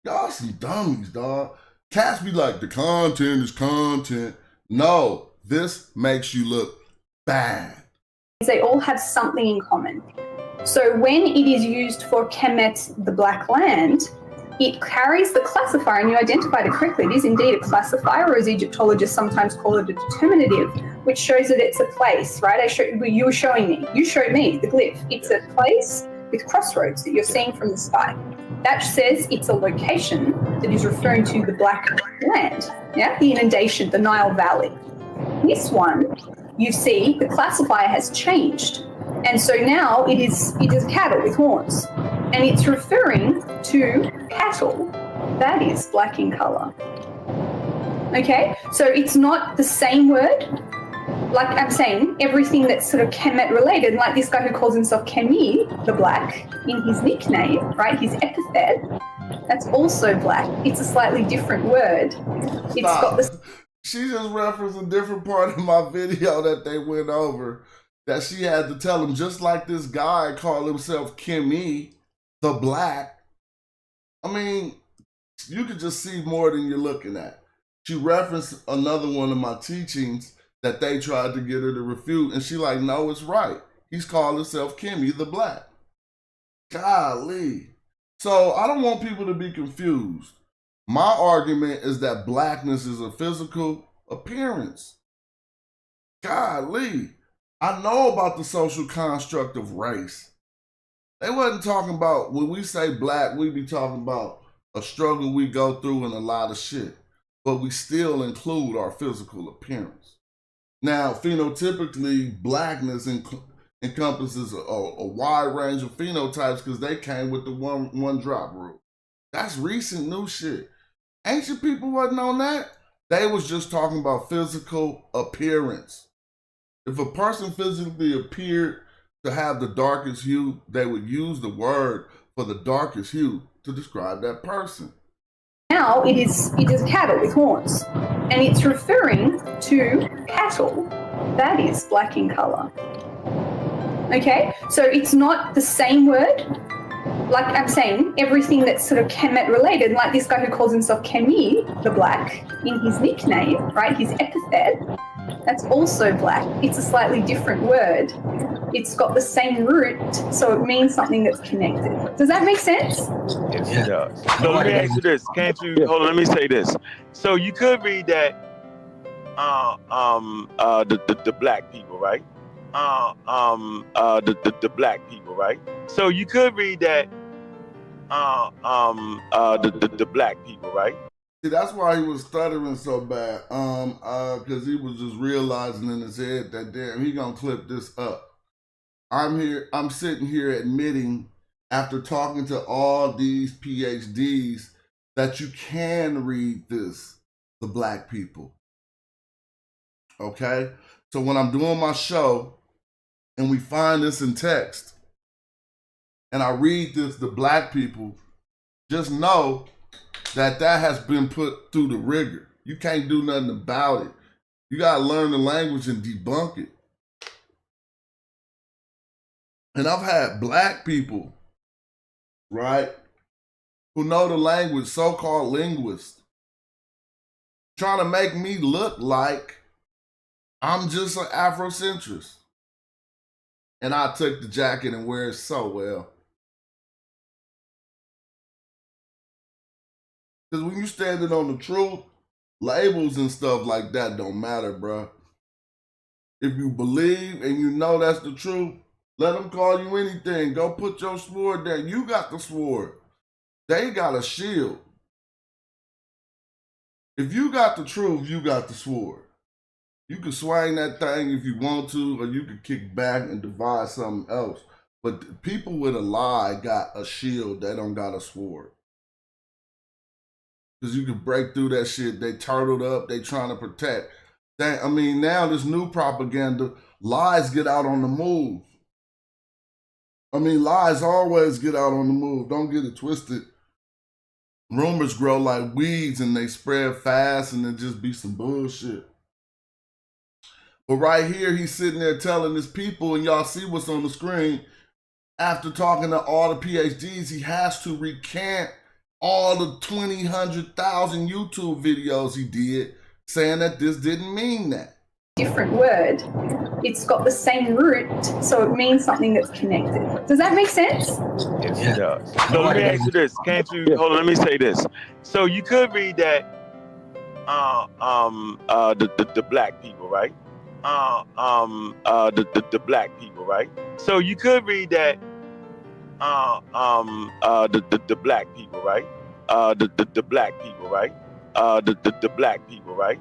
Y'all some dummies, dog. Cats be like, the content is content. No, this makes you look bad. They all have something in common. So when it is used for Kemet, the Black Land, it carries the classifier, and you identified it correctly. It is indeed a classifier, or as Egyptologists sometimes call it, a determinative, which shows that it's a place, right? You were showing me. You showed me the glyph. It's a place with crossroads that you're seeing from the sky. That says it's a location that is referring to the Black Land, yeah, the inundation, the Nile Valley. This one, you see, the classifier has changed, and so now it is cattle with horns, and it's referring to cattle that is black in color. Okay, so it's not the same word. Like I'm saying, everything that's sort of Kemet related, like this guy who calls himself Kemi, the Black, in his nickname, right, his epithet, that's also black. It's a slightly different word. It's got this. She just referenced a different part of my video that they went over, that she had to tell him, just like this guy called himself Kemi, the Black. I mean, you could just see more than you're looking at. She referenced another one of my teachings that they tried to get her to refute, and she like, no, it's right. He's called himself Kemi the Black. Golly. So I don't want people to be confused. My argument is that blackness is a physical appearance. Golly. I know about the social construct of race. They wasn't talking about, when we say black, we be talking about a struggle we go through and a lot of shit, but we still include our physical appearance. Now, phenotypically, blackness encompasses a wide range of phenotypes because they came with the one drop rule. That's recent new shit. Ancient people wasn't on that. They was just talking about physical appearance. If a person physically appeared to have the darkest hue, they would use the word for the darkest hue to describe that person. Now it is cattle with horns, and it's referring to cattle that is black in color. Okay, so it's not the same word. Like I'm saying, everything that's sort of Kemet related, like this guy who calls himself Kemi, the Black, in his nickname, right, his epithet, that's also black. It's a slightly different word. It's got the same root, so it means something that's connected. Does that make sense? Yes, it does. So let me ask you this. Can't you, hold on, let me say this. So you could read that the black people, right? The black people, right? So you could read that the black people, right? See, that's why he was stuttering so bad. Because he was just realizing in his head that damn, he gonna clip this up. I'm sitting here admitting, after talking to all these PhDs, that you can read this, the black people. Okay? So when I'm doing my show and we find this in text and I read this, the black people, just know that has been put through the rigor. You can't do nothing about it. You got to learn the language and debunk it. And I've had black people, right, who know the language, so-called linguists, trying to make me look like I'm just an Afrocentrist. And I took the jacket and wear it so well. Because when you standing on the truth, labels and stuff like that don't matter, bro. If you believe and you know that's the truth, let them call you anything. Go put your sword there. You got the sword. They got a shield. If you got the truth, you got the sword. You can swing that thing if you want to, or you can kick back and devise something else. But people with a lie got a shield. They don't got a sword. Because you can break through that shit. They turtled up. They trying to protect. I mean, now this new propaganda, lies get out on the move. I mean, lies always get out on the move. Don't get it twisted. Rumors grow like weeds and they spread fast and it just be some bullshit. But right here, he's sitting there telling his people, and y'all see what's on the screen. After talking to all the PhDs, he has to recant all the 1,000 YouTube videos he did, saying that this didn't mean that. Different word. It's got the same root, so it means something that's connected. Does that make sense? Yes, it does. So let me ask you this. Can't you, hold on, let me say this. So you could read that the black people, right? The black people, right? So you could read that the black people, right? The black people, right? The black people, right?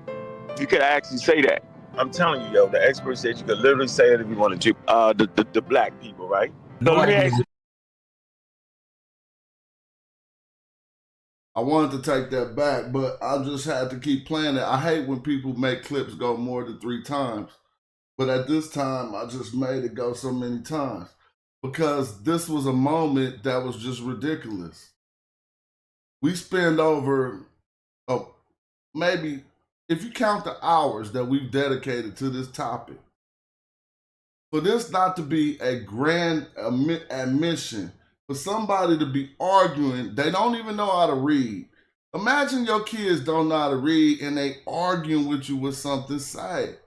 You could actually say that. I'm telling you, yo, the expert said you could literally say it if you wanted to. The black people, right? So let me ask you. I wanted to take that back, but I just had to keep playing it. I hate when people make clips go more than 3 times. But at this time, I just made it go so many times because this was a moment that was just ridiculous. We spend over, maybe, if you count the hours that we've dedicated to this topic, for this not to be a grand admission, for somebody to be arguing, they don't even know how to read. Imagine your kids don't know how to read and they arguing with you with something sad.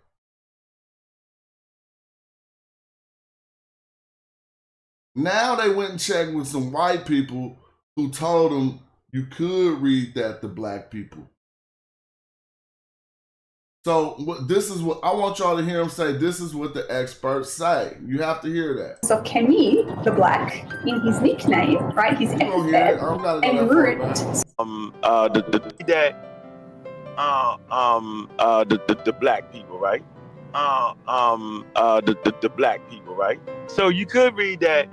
Now they went and checked with some white people who told them you could read that to black people. So this is what I want y'all to hear him say. This is what the experts say. You have to hear that. So Kenny, the black, in his nickname, right? His epithet and root. The black people, right? The black people, right? So you could read that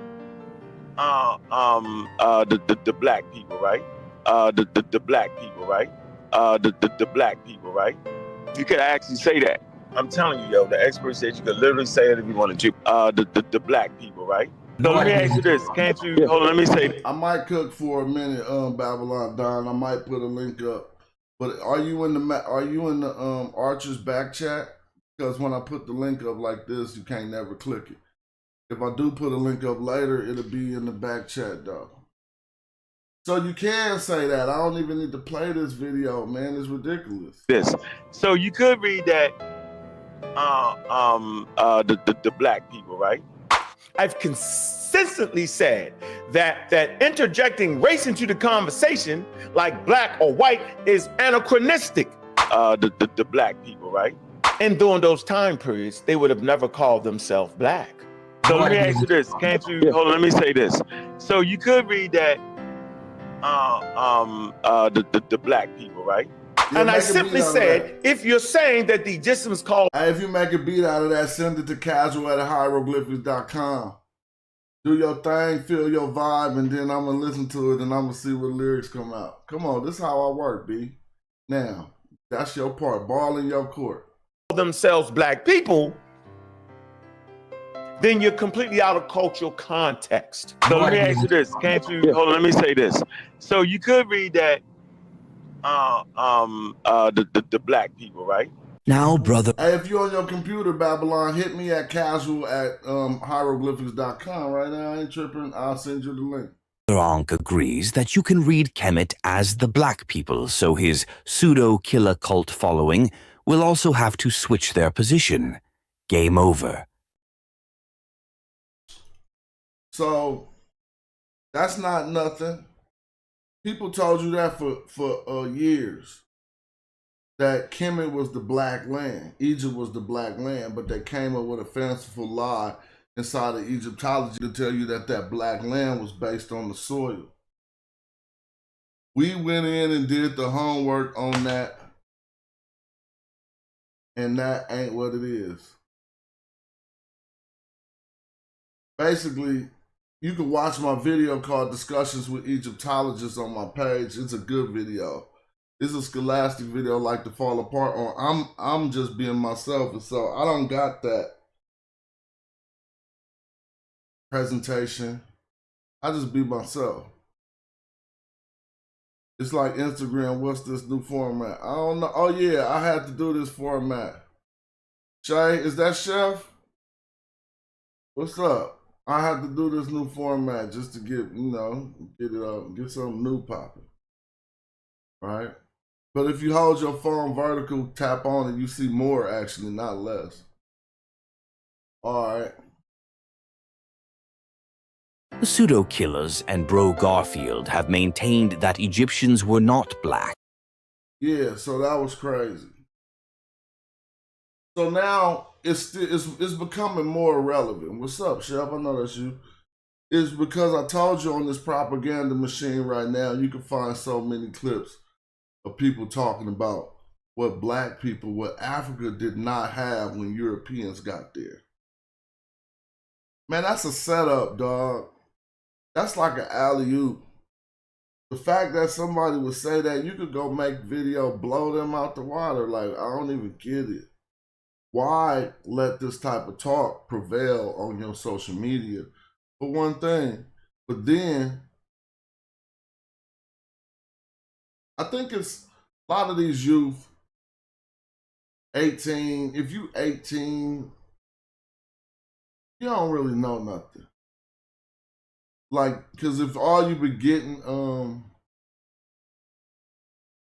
the black people, right? The black people, right? The black people, right? You could actually say that. I'm telling you, yo, the expert said you could literally say it if you wanted to. The black people, right? So let me ask you this. Can't you, hold on, let me say this. I might cook for a minute, Babylon Don. I might put a link up. But are you in the Archer's back chat? Because when I put the link up like this, you can't never click it. If I do put a link up later, it'll be in the back chat, though. So you can say that. I don't even need to play this video, man. It's ridiculous. This. So you could read that the black people, right? I've consistently said that interjecting race into the conversation, like black or white, is anachronistic. The black people, right? And during those time periods, they would have never called themselves black. So let me ask you this. Can't you, hold on, let me say this. So you could read that the black people, right? Yeah, and I simply said, if you're saying that the Egyptians called... Hey, if you make a beat out of that, send it to casual@hieroglyphics.com. Do your thing, feel your vibe, and then I'm going to listen to it, and I'm going to see what lyrics come out. Come on, this is how I work, B. Now, that's your part. Ball in your court. ...themselves black people, then you're completely out of cultural context. So let me ask you this. Can't you, hold on, let me say this. So you could read that the black people, right? Now, brother. Hey, if you're on your computer, Babylon, hit me at casual@hieroglyphics.com right now. I ain't tripping. I'll send you the link. Ankh agrees that you can read Kemet as the black people, so his pseudo-killer cult following will also have to switch their position. Game over. So, that's not nothing. People told you that for years. That Kemet was the black land. Egypt was the black land, but they came up with a fanciful lie inside of Egyptology to tell you that that black land was based on the soil. We went in and did the homework on that, and that ain't what it is. Basically, you can watch my video called Discussions with Egyptologists on my page. It's a good video. It's a scholastic video like to fall apart on. I'm just being myself, and so I don't got that presentation. I just be myself. It's like Instagram, what's this new format? I don't know. Oh yeah, I had to do this format. Shay, is that Chef? What's up? I had to do this new format just to get, get it up, get something new popping. Right? But if you hold your phone vertical, tap on it, you see more actually, not less. All right. The pseudo-killers and Bro Garfield have maintained that Egyptians were not black. Yeah, so that was crazy. So now it's becoming more relevant. What's up, Chef? I know that's you. It's because I told you on this propaganda machine right now, you can find so many clips of people talking about what black people, what Africa did not have when Europeans got there. Man, that's a setup, dog. That's like an alley-oop. The fact that somebody would say that, you could go make video, blow them out the water. Like, I don't even get it. Why let this type of talk prevail on your social media? For one thing. But then, I think it's a lot of these youth, 18, if you 18, you don't really know nothing. Like, because if all you be getting,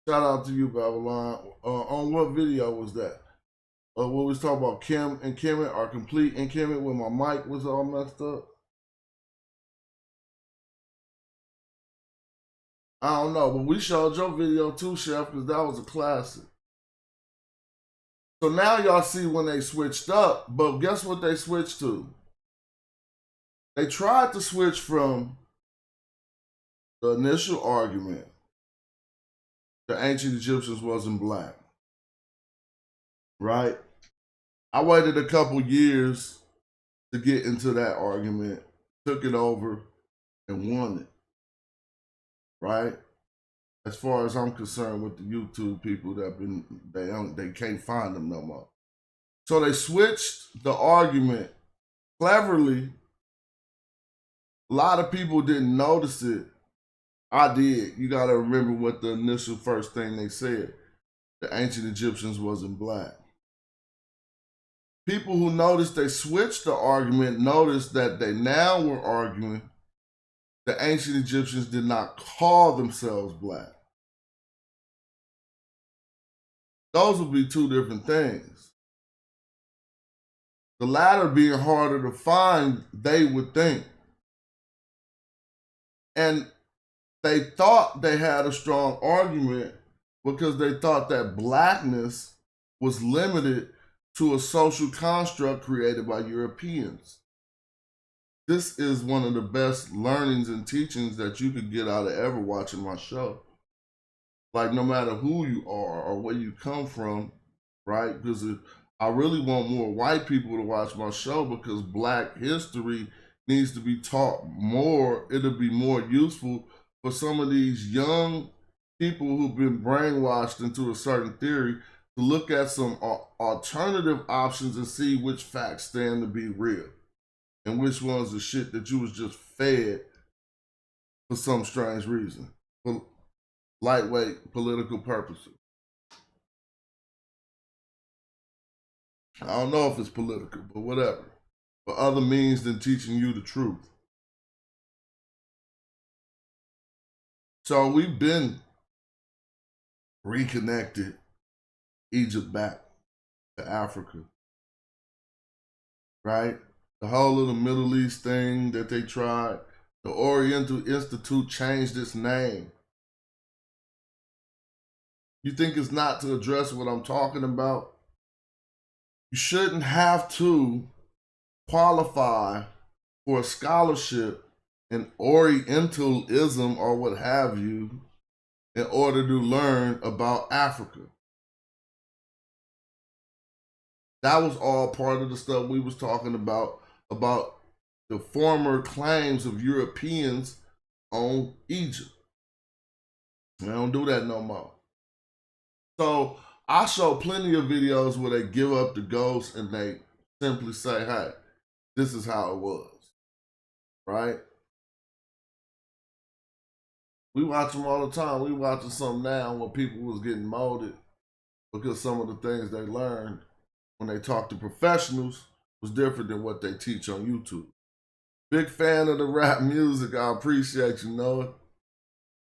shout out to you, Babylon, on what video was that? What we was talking about Kim and Kemet, or Complete and Kemet, when my mic was all messed up? I don't know, but we showed your video too, Chef, because that was a classic. So now y'all see when they switched up, but guess what they switched to? They tried to switch from the initial argument, the ancient Egyptians wasn't black, right? I waited a couple years to get into that argument, took it over, and won it, right? As far as I'm concerned with the YouTube people that they can't find them no more. So they switched the argument cleverly. A lot of people didn't notice it. I did. You got to remember what the initial first thing they said. The ancient Egyptians wasn't black. People who noticed they switched the argument noticed that they now were arguing the ancient Egyptians did not call themselves black. Those would be two different things. The latter being harder to find, they would think. And they thought they had a strong argument because they thought that blackness was limited to a social construct created by Europeans. This is one of the best learnings and teachings that you could get out of ever watching my show. Like, no matter who you are or where you come from, right? Because I really want more white people to watch my show, because black history needs to be taught more. It'll be more useful for some of these young people who've been brainwashed into a certain theory to look at some alternative options and see which facts stand to be real and which ones are shit that you was just fed for some strange reason, for lightweight political purposes. I don't know if it's political, but whatever. For other means than teaching you the truth. So we've been reconnected Egypt back to Africa, right? The whole little Middle East thing that they tried, the Oriental Institute changed its name. You think it's not to address what I'm talking about? You shouldn't have to qualify for a scholarship in Orientalism or what have you in order to learn about Africa. That was all part of the stuff we was talking about the former claims of Europeans on Egypt. They don't do that no more. So I show plenty of videos where they give up the ghost and they simply say, hey, this is how it was, right? We watch them all the time. We watching some now when people was getting molded because some of the things they learned when they talk to professionals was different than what they teach on YouTube. Big fan of the rap music. I appreciate you, Noah.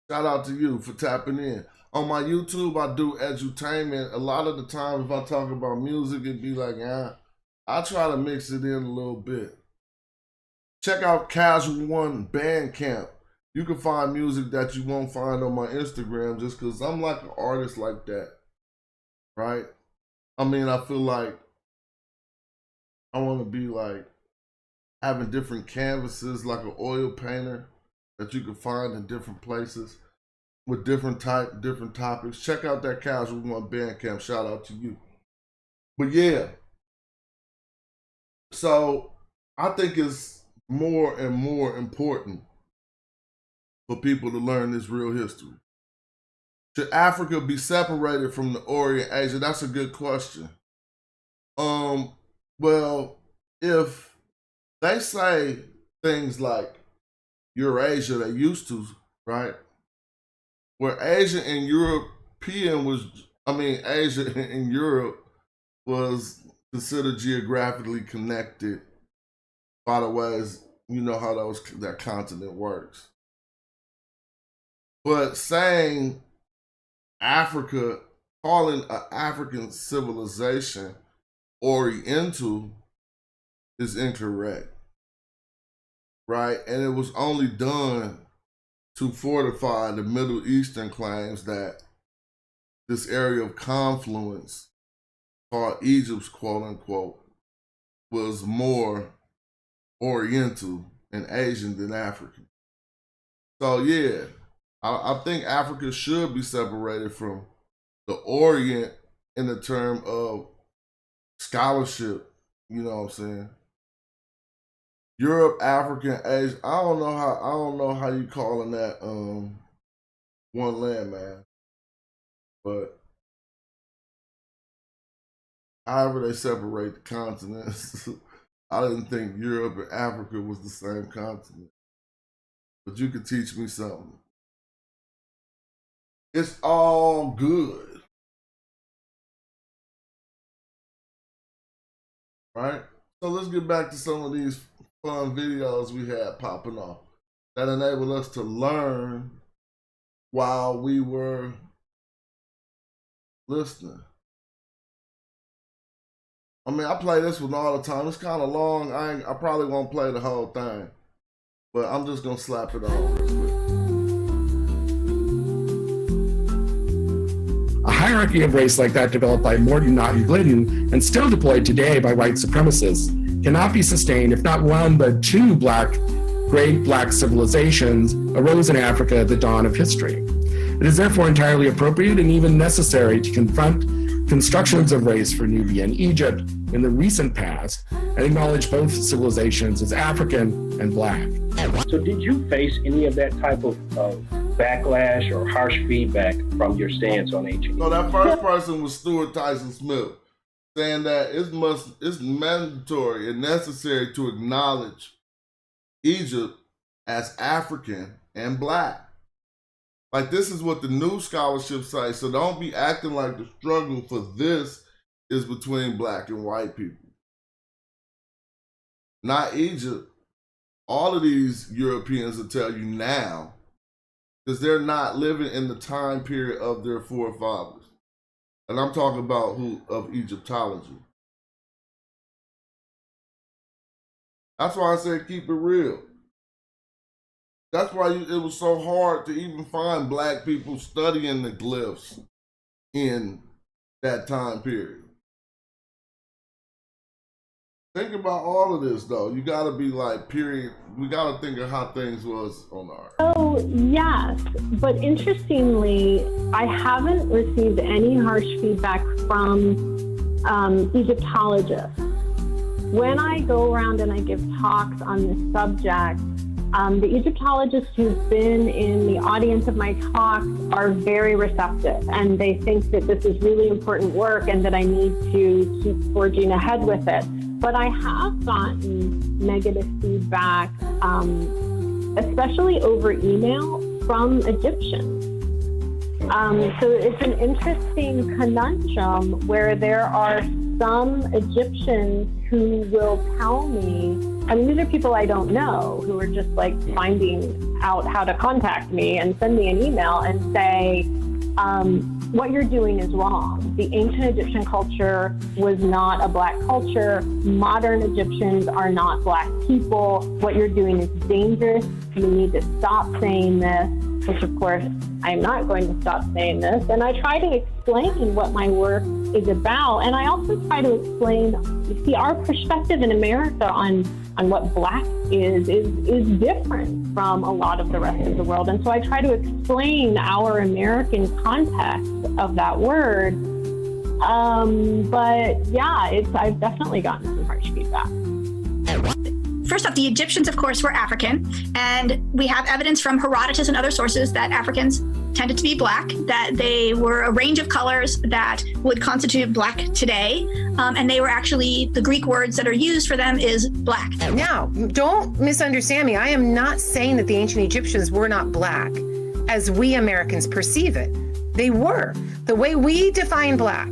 Shout out to you for tapping in. On my YouTube, I do edutainment. A lot of the time, if I talk about music, it'd be like, I try to mix it in a little bit. Check out Casual One Bandcamp. You can find music that you won't find on my Instagram just because I'm like an artist like that, right? I mean, I feel like I want to be like having different canvases like an oil painter that you can find in different places with different topics. Check out that Casual One Bandcamp. Shout out to you. But yeah, so I think it's more and more important for people to learn this real history. Should Africa be separated from the Orient, Asia? That's a good question. Well, if they say things like Eurasia, they used to, right? Where Asia and Asia and Europe was considered geographically connected by the ways, you know how that continent works. But saying Africa, calling an African civilization Oriental is incorrect, right? And it was only done to fortify the Middle Eastern claims that this area of confluence called Egypt's quote unquote was more Oriental and Asian than African. So yeah, I think Africa should be separated from the Orient in the term of scholarship, you know what I'm saying? Europe, Africa, Asia. I don't know how you calling that one landmass. But however they separate the continents, I didn't think Europe and Africa was the same continent. But you could teach me something. It's all good. Right? So let's get back to some of these fun videos we had popping off that enabled us to learn while we were listening. I mean, I play this one all the time. It's kind of long. I probably won't play the whole thing, but I'm just gonna slap it on real quick. A hierarchy of race like that developed by Morton Glidden and still deployed today by white supremacists cannot be sustained if not one but two great black civilizations arose in Africa at the dawn of history. It is therefore entirely appropriate and even necessary to confront constructions of race for Nubia and Egypt in the recent past and acknowledge both civilizations as African and black. So did you face any of that type of backlash or harsh feedback from your stance on ancient? No, that first person was Stuart Tyson Smith, saying that it's mandatory and necessary to acknowledge Egypt as African and black. Like, this is what the new scholarship say, so don't be acting like the struggle for this is between black and white people. Not Egypt. All of these Europeans will tell you now, because they're not living in the time period of their forefathers. And I'm talking about of Egyptology. That's why I said keep it real. That's why it was so hard to even find black people studying the glyphs in that time period. Think about all of this, though. You got to be like, period. We got to think of how things was on our. Oh, yes. But interestingly, I haven't received any harsh feedback from Egyptologists. When I go around and I give talks on this subject, the Egyptologists who've been in the audience of my talks are very receptive, and they think that this is really important work and that I need to keep forging ahead with it. But I have gotten negative feedback, especially over email, from Egyptians. So it's an interesting conundrum where there are some Egyptians who will tell me, I mean, these are people I don't know who are just like finding out how to contact me and send me an email and say, what you're doing is wrong. The ancient Egyptian culture was not a Black culture. Modern Egyptians are not Black people. What you're doing is dangerous. You need to stop saying this, which of course, I'm not going to stop saying this. And I try to explain what my work is about. And I also try to explain, you see, our perspective in America on what Black is different from a lot of the rest of the world. And so I try to explain our American context of that word. But yeah, I've definitely gotten some harsh feedback. First off, the Egyptians, of course, were African, and we have evidence from Herodotus and other sources that Africans tended to be Black, that they were a range of colors that would constitute Black today, and they were actually, the Greek words that are used for them is Black. Now, don't misunderstand me. I am not saying that the ancient Egyptians were not Black, as we Americans perceive it. They were. The way we define Black,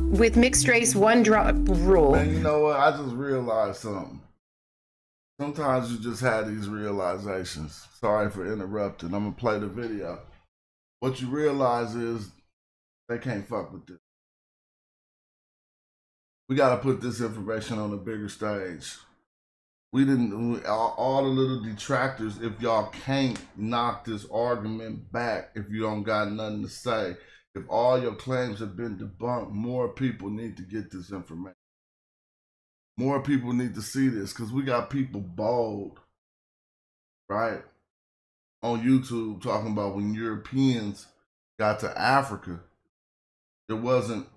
with mixed race, one drop rule. Man, you know what? I just realized something. Sometimes you just have these realizations. Sorry for interrupting. I'm going to play the video. What you realize is they can't fuck with this. We got to put this information on a bigger stage. All the little detractors, if y'all can't knock this argument back, if you don't got nothing to say, if all your claims have been debunked, more people need to get this information. More people need to see this because we got people bold, right, on YouTube talking about when Europeans got to Africa, there wasn't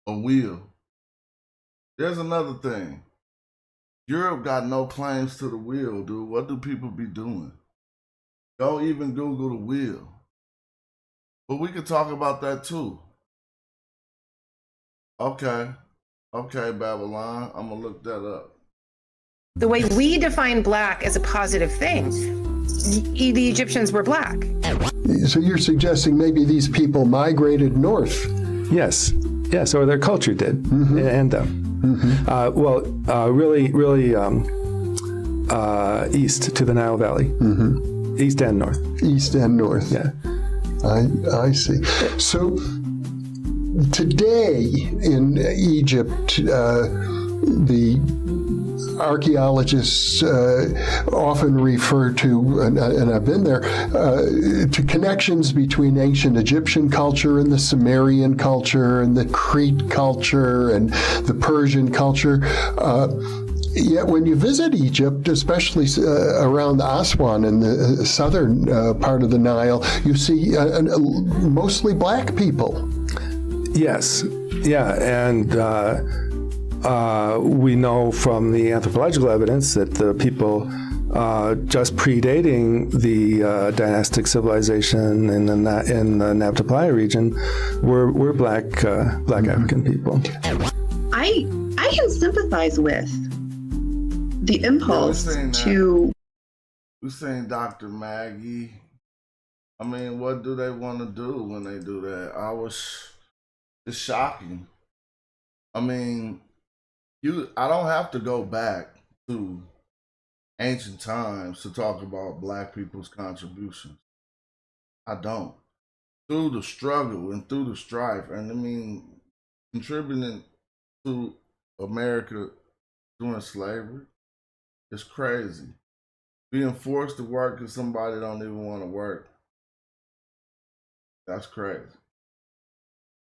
a wheel. There's another thing. Europe got no claims to the wheel, dude. What do people be doing? Don't even Google the wheel. But we could talk about that too. Okay, Babylon, I'm gonna look that up. The way we define Black as a positive thing, the Egyptians were Black. So you're suggesting maybe these people migrated north? Yes, or their culture did, and really east to the Nile Valley, east and north. East and north. Yeah, I see. So today in Egypt, the archaeologists often refer to, and I've been there, to connections between ancient Egyptian culture and the Sumerian culture and the Crete culture and the Persian culture. Yet when you visit Egypt, especially around Aswan in the southern part of the Nile, you see mostly Black people. Yes, yeah, and we know from the anthropological evidence that the people just predating the dynastic civilization in the Nabta region were Black African people. I can sympathize with the impulse to. We're saying Dr. Maggie. I mean, what do they want to do when they do that? It's shocking. I mean, I don't have to go back to ancient times to talk about Black people's contributions. I don't. Through the struggle and through the strife, and I mean, contributing to America during slavery is crazy. Being forced to work because somebody don't even want to work. That's crazy.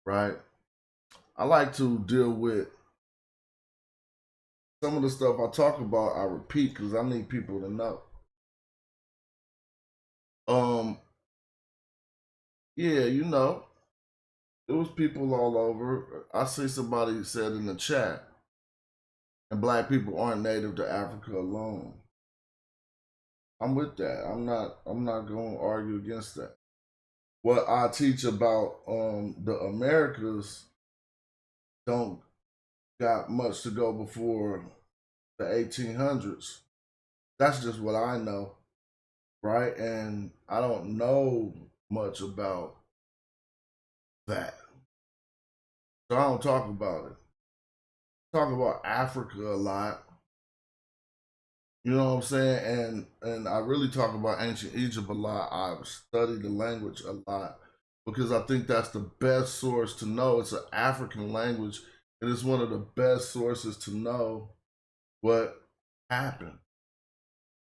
Right? I like to deal with some of the stuff I talk about, I repeat because I need people to know. Yeah, you know, it was people all over. I see somebody said in the chat, and Black people aren't native to Africa alone. I'm with that. I'm not going to argue against that. What I teach about the Americas don't got much to go before the 1800s. That's just what I know. right? And I don't know much about that. So I don't talk about it. Talk about Africa a lot. You know what I'm saying? And I really talk about ancient Egypt a lot. I've studied the language a lot because I think that's the best source to know. It's an African language, and it's one of the best sources to know what happened.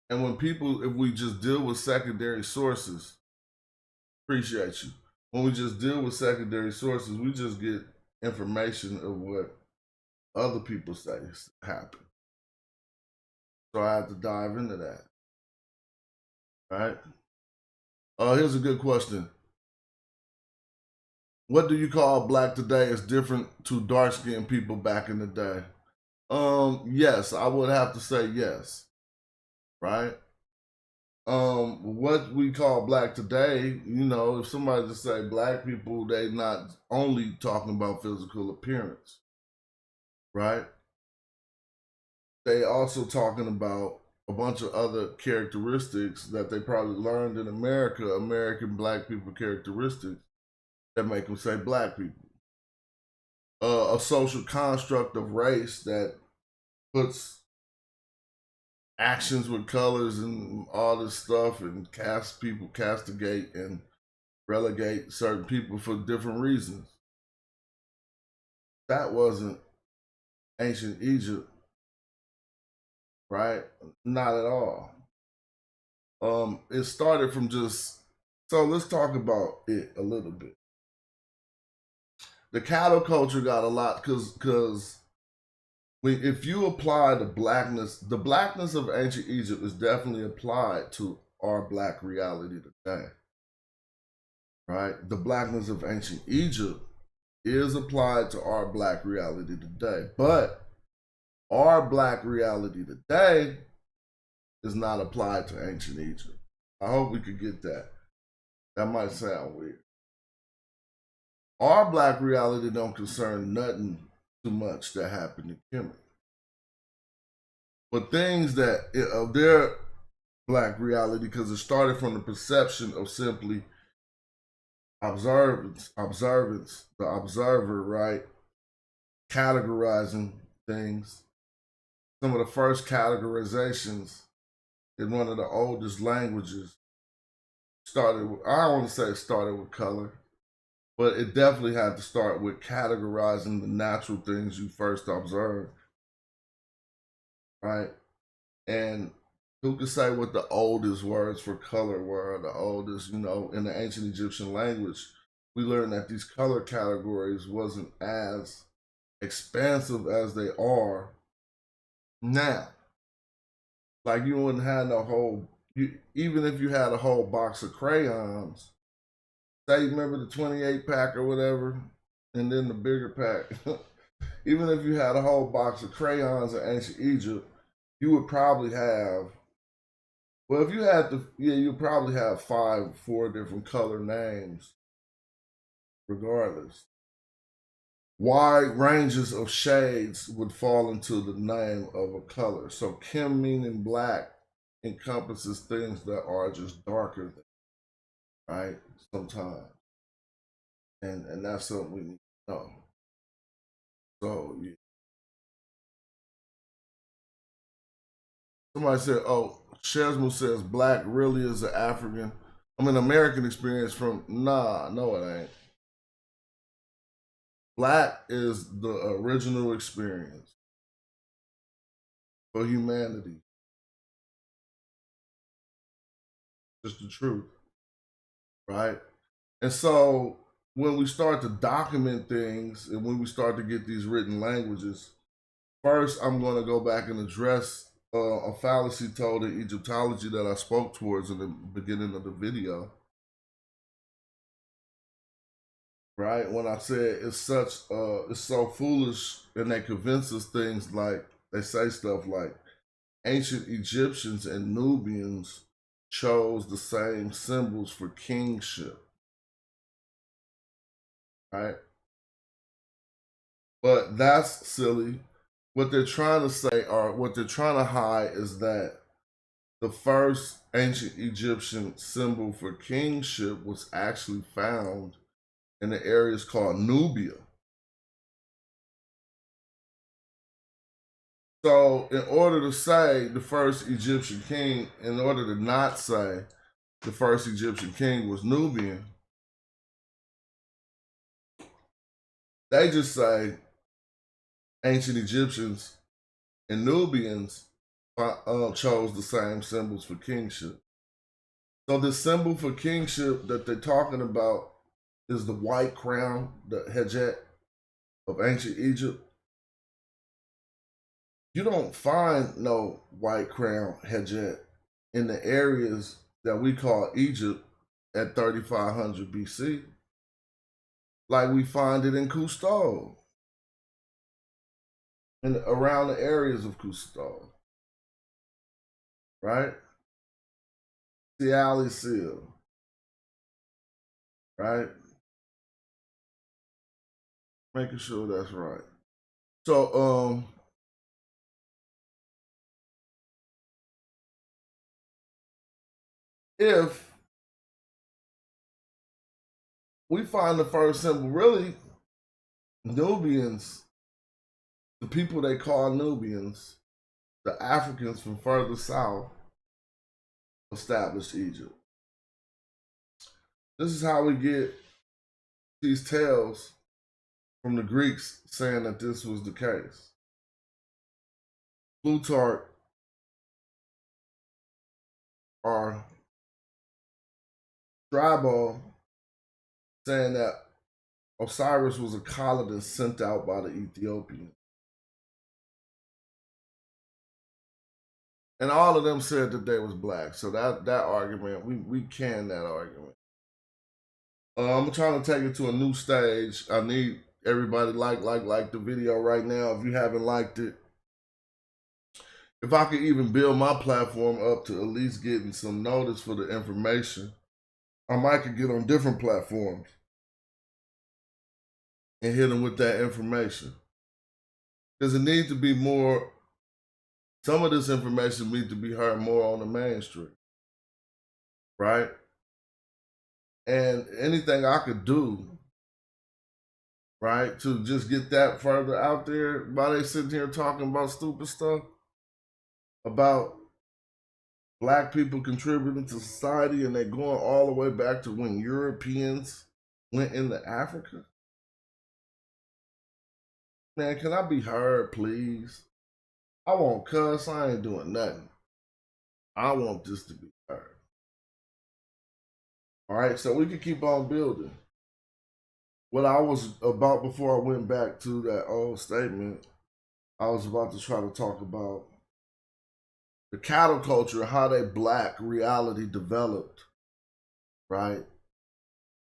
And when people, if we just deal with secondary sources, appreciate you. When we just deal with secondary sources, we just get information of what other people say happened. So I had to dive into that. Right? Here's a good question. What do you call black today is different to dark-skinned people back in the day? Yes, I would have to say yes. Right? What we call black today, you know, if somebody just say black people, they not only talking about physical appearance, right? They also talking about a bunch of other characteristics that they probably learned in America, American black people characteristics that make them say black people. A social construct of race that puts actions with colors and all this stuff and castigate and relegate certain people for different reasons. That wasn't ancient Egypt, right? Not at all. It started from so let's talk about it a little bit. The cattle culture got a lot because if you apply the blackness of ancient Egypt is definitely applied to our black reality today. Right? The blackness of ancient Egypt is applied to our black reality today. But our black reality today is not applied to ancient Egypt. I hope we could get that. That might sound weird. Our black reality don't concern nothing too much that happened in Kemet. But things that of their black reality, because it started from the perception of simply observance, the observer, right? Categorizing things. Some of the first categorizations in one of the oldest languages started with, I don't want to say it started with color, but it definitely had to start with categorizing the natural things you first observed, right? And who could say what the oldest words for color were? The oldest, in the ancient Egyptian language, we learned that these color categories wasn't as expansive as they are now. Like you wouldn't have no whole, even if you had a whole box of crayons, say you remember the 28 pack or whatever, and then the bigger pack, even if you had a whole box of crayons in ancient Egypt, you would probably have, well, if you had you'd probably have 4 different color names, regardless. Wide ranges of shades would fall into the name of a color. So Kim meaning black encompasses things that are just darker than, right? Sometimes. And that's something we need to know. So yeah. Somebody said, oh, Shesmu says black really is an African. American experience from, no it ain't. Black is the original experience for humanity. Just the truth, right? And so when we start to document things and when we start to get these written languages, first I'm going to go back and address a fallacy told in Egyptology that I spoke towards in the beginning of the video. Right? When I said it's so foolish and they convince us things like, they say stuff like ancient Egyptians and Nubians chose the same symbols for kingship. Right? But that's silly. What they're trying to say, or what they're trying to hide, is that the first ancient Egyptian symbol for kingship was actually found in the areas called Nubia. So in order to say the first Egyptian king, in order to not say the first Egyptian king was Nubian, they just say ancient Egyptians and Nubians chose the same symbols for kingship. So the symbol for kingship that they're talking about is the white crown, the hejet of ancient Egypt. You don't find no white crown hejet in the areas that we call Egypt at 3500 BC, like we find it in Cousteau and around the areas of Cousteau, right? Siali Seal, right? Making sure that's right. So, if we find the first symbol, really, Nubians, the people they call Nubians, the Africans from further south, established Egypt. This is how we get these tales from the Greeks saying that this was the case. Plutarch or Strabo saying that Osiris was a colonist sent out by the Ethiopians. And all of them said that they was black. So that argument, we can that argument. I'm trying to take it to a new stage. I need everybody like the video right now. If you haven't liked it, if I could even build my platform up to at least getting some notice for the information, I might could get on different platforms and hit them with that information. Because it needs to be more, some of this information needs to be heard more on the mainstream, right? And anything I could do, right, to just get that further out there while they sitting here talking about stupid stuff, about black people contributing to society, and they're going all the way back to when Europeans went into Africa. Man, can I be heard, please? I won't cuss. I ain't doing nothing. I want this to be heard. All right, so we can keep on building. What I was about before I went back to that old statement, I was about to try to talk about the cattle culture, how that black reality developed, right?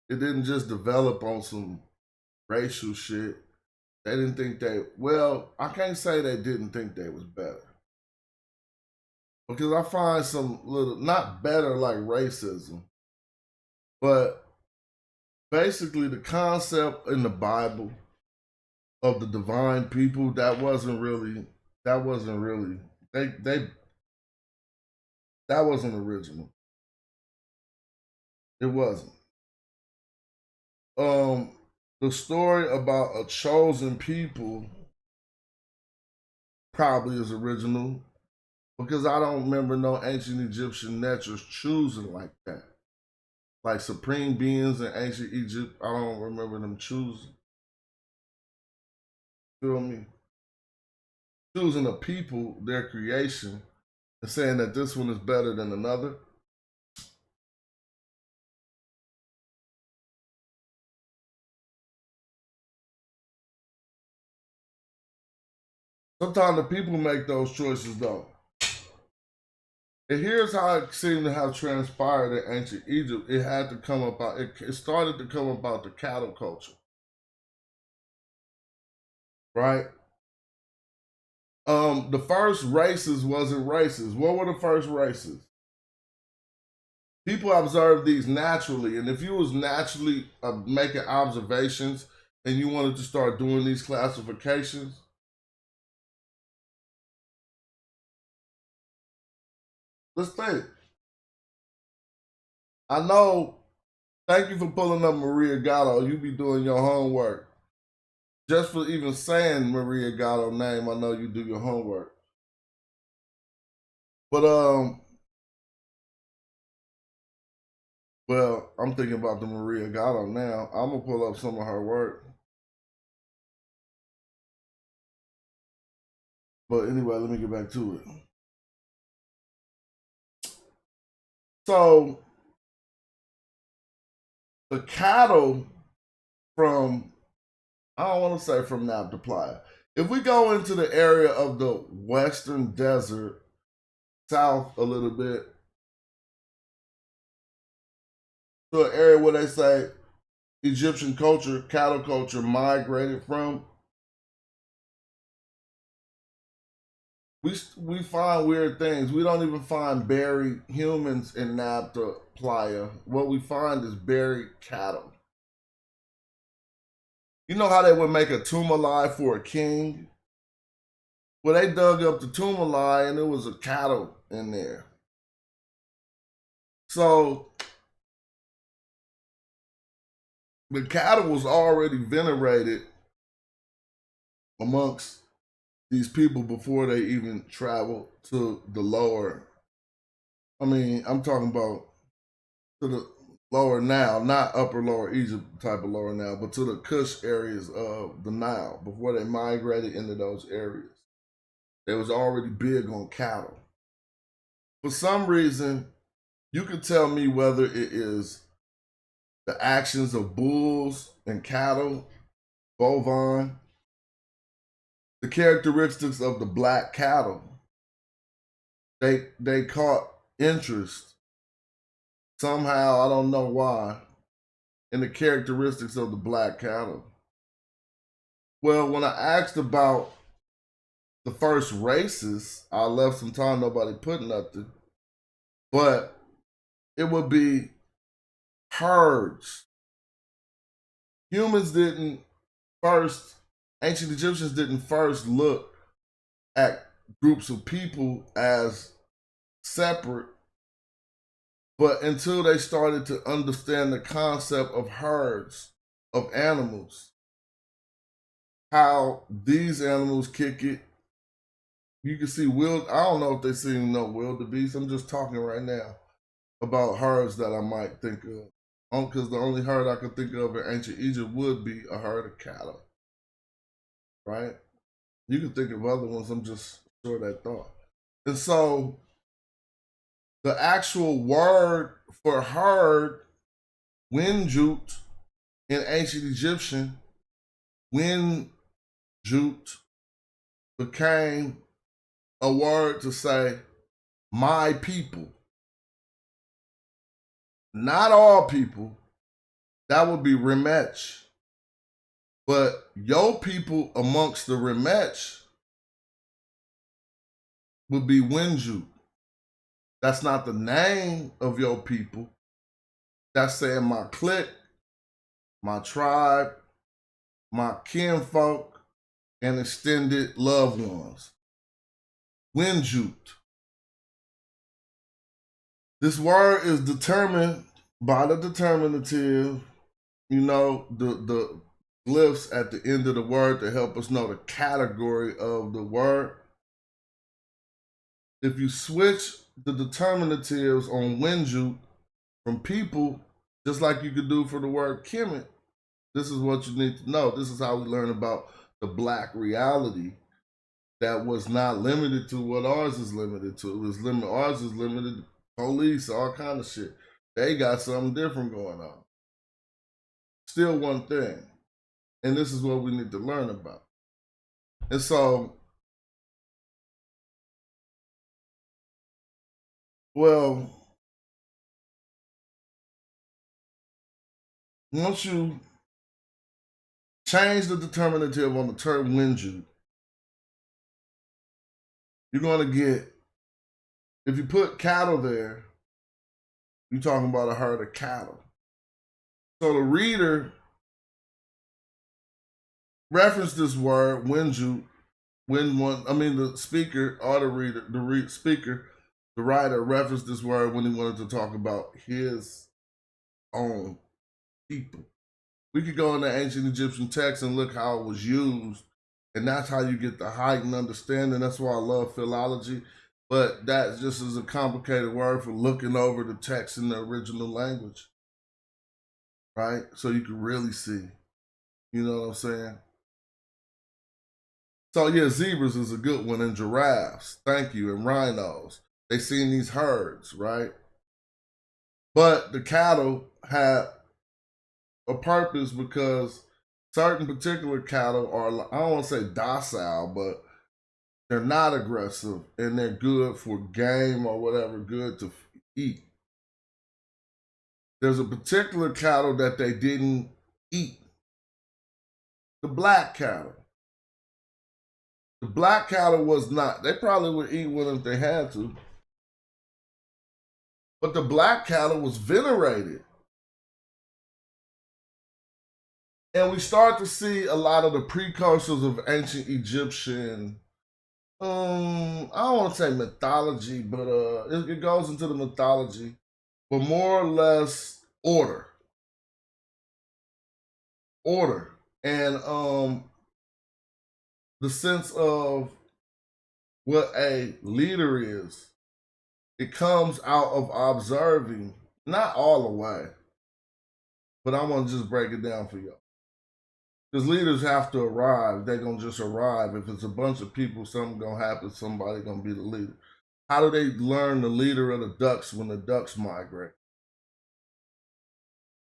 It didn't just develop on some racial shit. They didn't think well, I can't say they didn't think they was better. Because I find some little, not better like racism, but basically the concept in the Bible of the divine people, that wasn't original. It wasn't. The story about a chosen people probably is original, because I don't remember no ancient Egyptian natures choosing like that. Like supreme beings in ancient Egypt, I don't remember them choosing. Feel me? Choosing a people, their creation, and saying that this one is better than another. Sometimes the people make those choices though. And here's how it seemed to have transpired in ancient Egypt. It had to come about, it started to come about the cattle culture. Right? The first races wasn't races. What were the first races? People observed these naturally, and if you was naturally making observations and you wanted to start doing these classifications, let's think. I know, thank you for pulling up Maria Gatto. You be doing your homework. Just for even saying Maria Gatto name, I know you do your homework. But well, I'm thinking about the Maria Gatto now. I'm gonna pull up some of her work. But anyway, let me get back to it. So the cattle from, I don't want to say from Napa Playa. If we go into the area of the Western Desert, south a little bit, to an area where they say Egyptian culture, cattle culture migrated from, we find weird things. We don't even find buried humans in Napa Playa. What we find is buried cattle. You know how they would make a tumuli for a king? Well, they dug up the tumuli and there was a cattle in there. So the cattle was already venerated amongst these people before they even traveled to the lower, I'm talking about to the lower Nile, not upper lower Egypt type of lower Nile, but to the Kush areas of the Nile before they migrated into those areas. They was already big on cattle. For some reason, you could tell me whether it is the actions of bulls and cattle, bovine, the characteristics of the black cattle. They caught interest somehow, I don't know why, in the characteristics of the black cattle. Well, when I asked about the first races, I left some time, nobody put nothing, but it would be herds. Humans didn't first, ancient Egyptians didn't first look at groups of people as separate, but until they started to understand the concept of herds of animals, how these animals kick it. You can see I don't know if they see no wildebeest. I'm just talking right now about herds that I might think of. Because the only herd I could think of in ancient Egypt would be a herd of cattle, right? You can think of other ones, I'm just sure that thought. And so the actual word for herd, winjut, in ancient Egyptian, winjut became a word to say, my people. Not all people, that would be Remech. But your people amongst the Remech would be Winju. That's not the name of your people. That's saying my clique, my tribe, my kinfolk, and extended loved ones. Winjut. This word is determined by the determinative, the glyphs at the end of the word to help us know the category of the word. If you switch the determinatives on Winjut from people, just like you could do for the word Kemet, this is what you need to know. This is how we learn about the black reality that was not limited to what ours is limited to. Ours is limited to police, all kind of shit. They got something different going on. Still one thing. And this is what we need to learn about. And so, well, once you change the determinative on the term Winju, you're going to get, if you put cattle there, you're talking about a herd of cattle. So the reader referenced this word, Winju, the speaker or the speaker The writer referenced this word when he wanted to talk about his own people. We could go into ancient Egyptian texts and look how it was used, and that's how you get the heightened understanding. That's why I love philology, but that just is a complicated word for looking over the text in the original language, right? So you can really see, you know what I'm saying? So yeah, zebras is a good one, and giraffes, thank you, and rhinos. They seen these herds, right? But the cattle had a purpose because certain particular cattle are, I don't want to say docile, but they're not aggressive and they're good for game or whatever, good to eat. There's a particular cattle that they didn't eat. The black cattle. The black cattle was not, they probably would eat one if they had to. But the black cattle was venerated. And we start to see a lot of the precursors of ancient Egyptian, I don't want to say mythology, but it goes into the mythology, but more or less order. Order. And the sense of what a leader is. It comes out of observing, not all the way, but I'm going to just break it down for y'all. Because leaders have to arrive. They're going to just arrive. If it's a bunch of people, something going to happen. Somebody going to be the leader. How do they learn the leader of the ducks when the ducks migrate?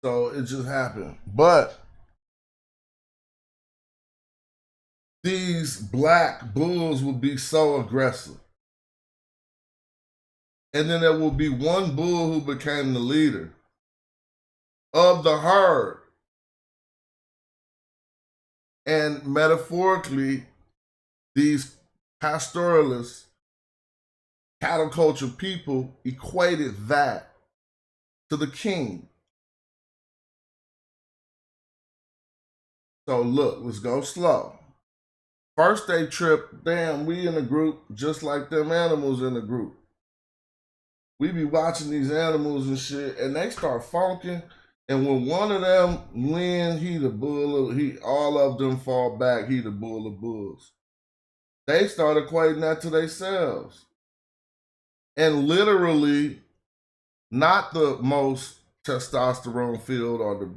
So it just happened. But these black bulls will be so aggressive. And then there will be one bull who became the leader of the herd. And metaphorically, these pastoralists, cattle culture people equated that to the king. So look, let's go slow. First they trip, damn, we in a group just like them animals in the group. We be watching these animals and shit, and they start funking. And when one of them win, he the bull. All of them fall back. He the bull of bulls. They start equating that to themselves, and literally, not the most testosterone filled or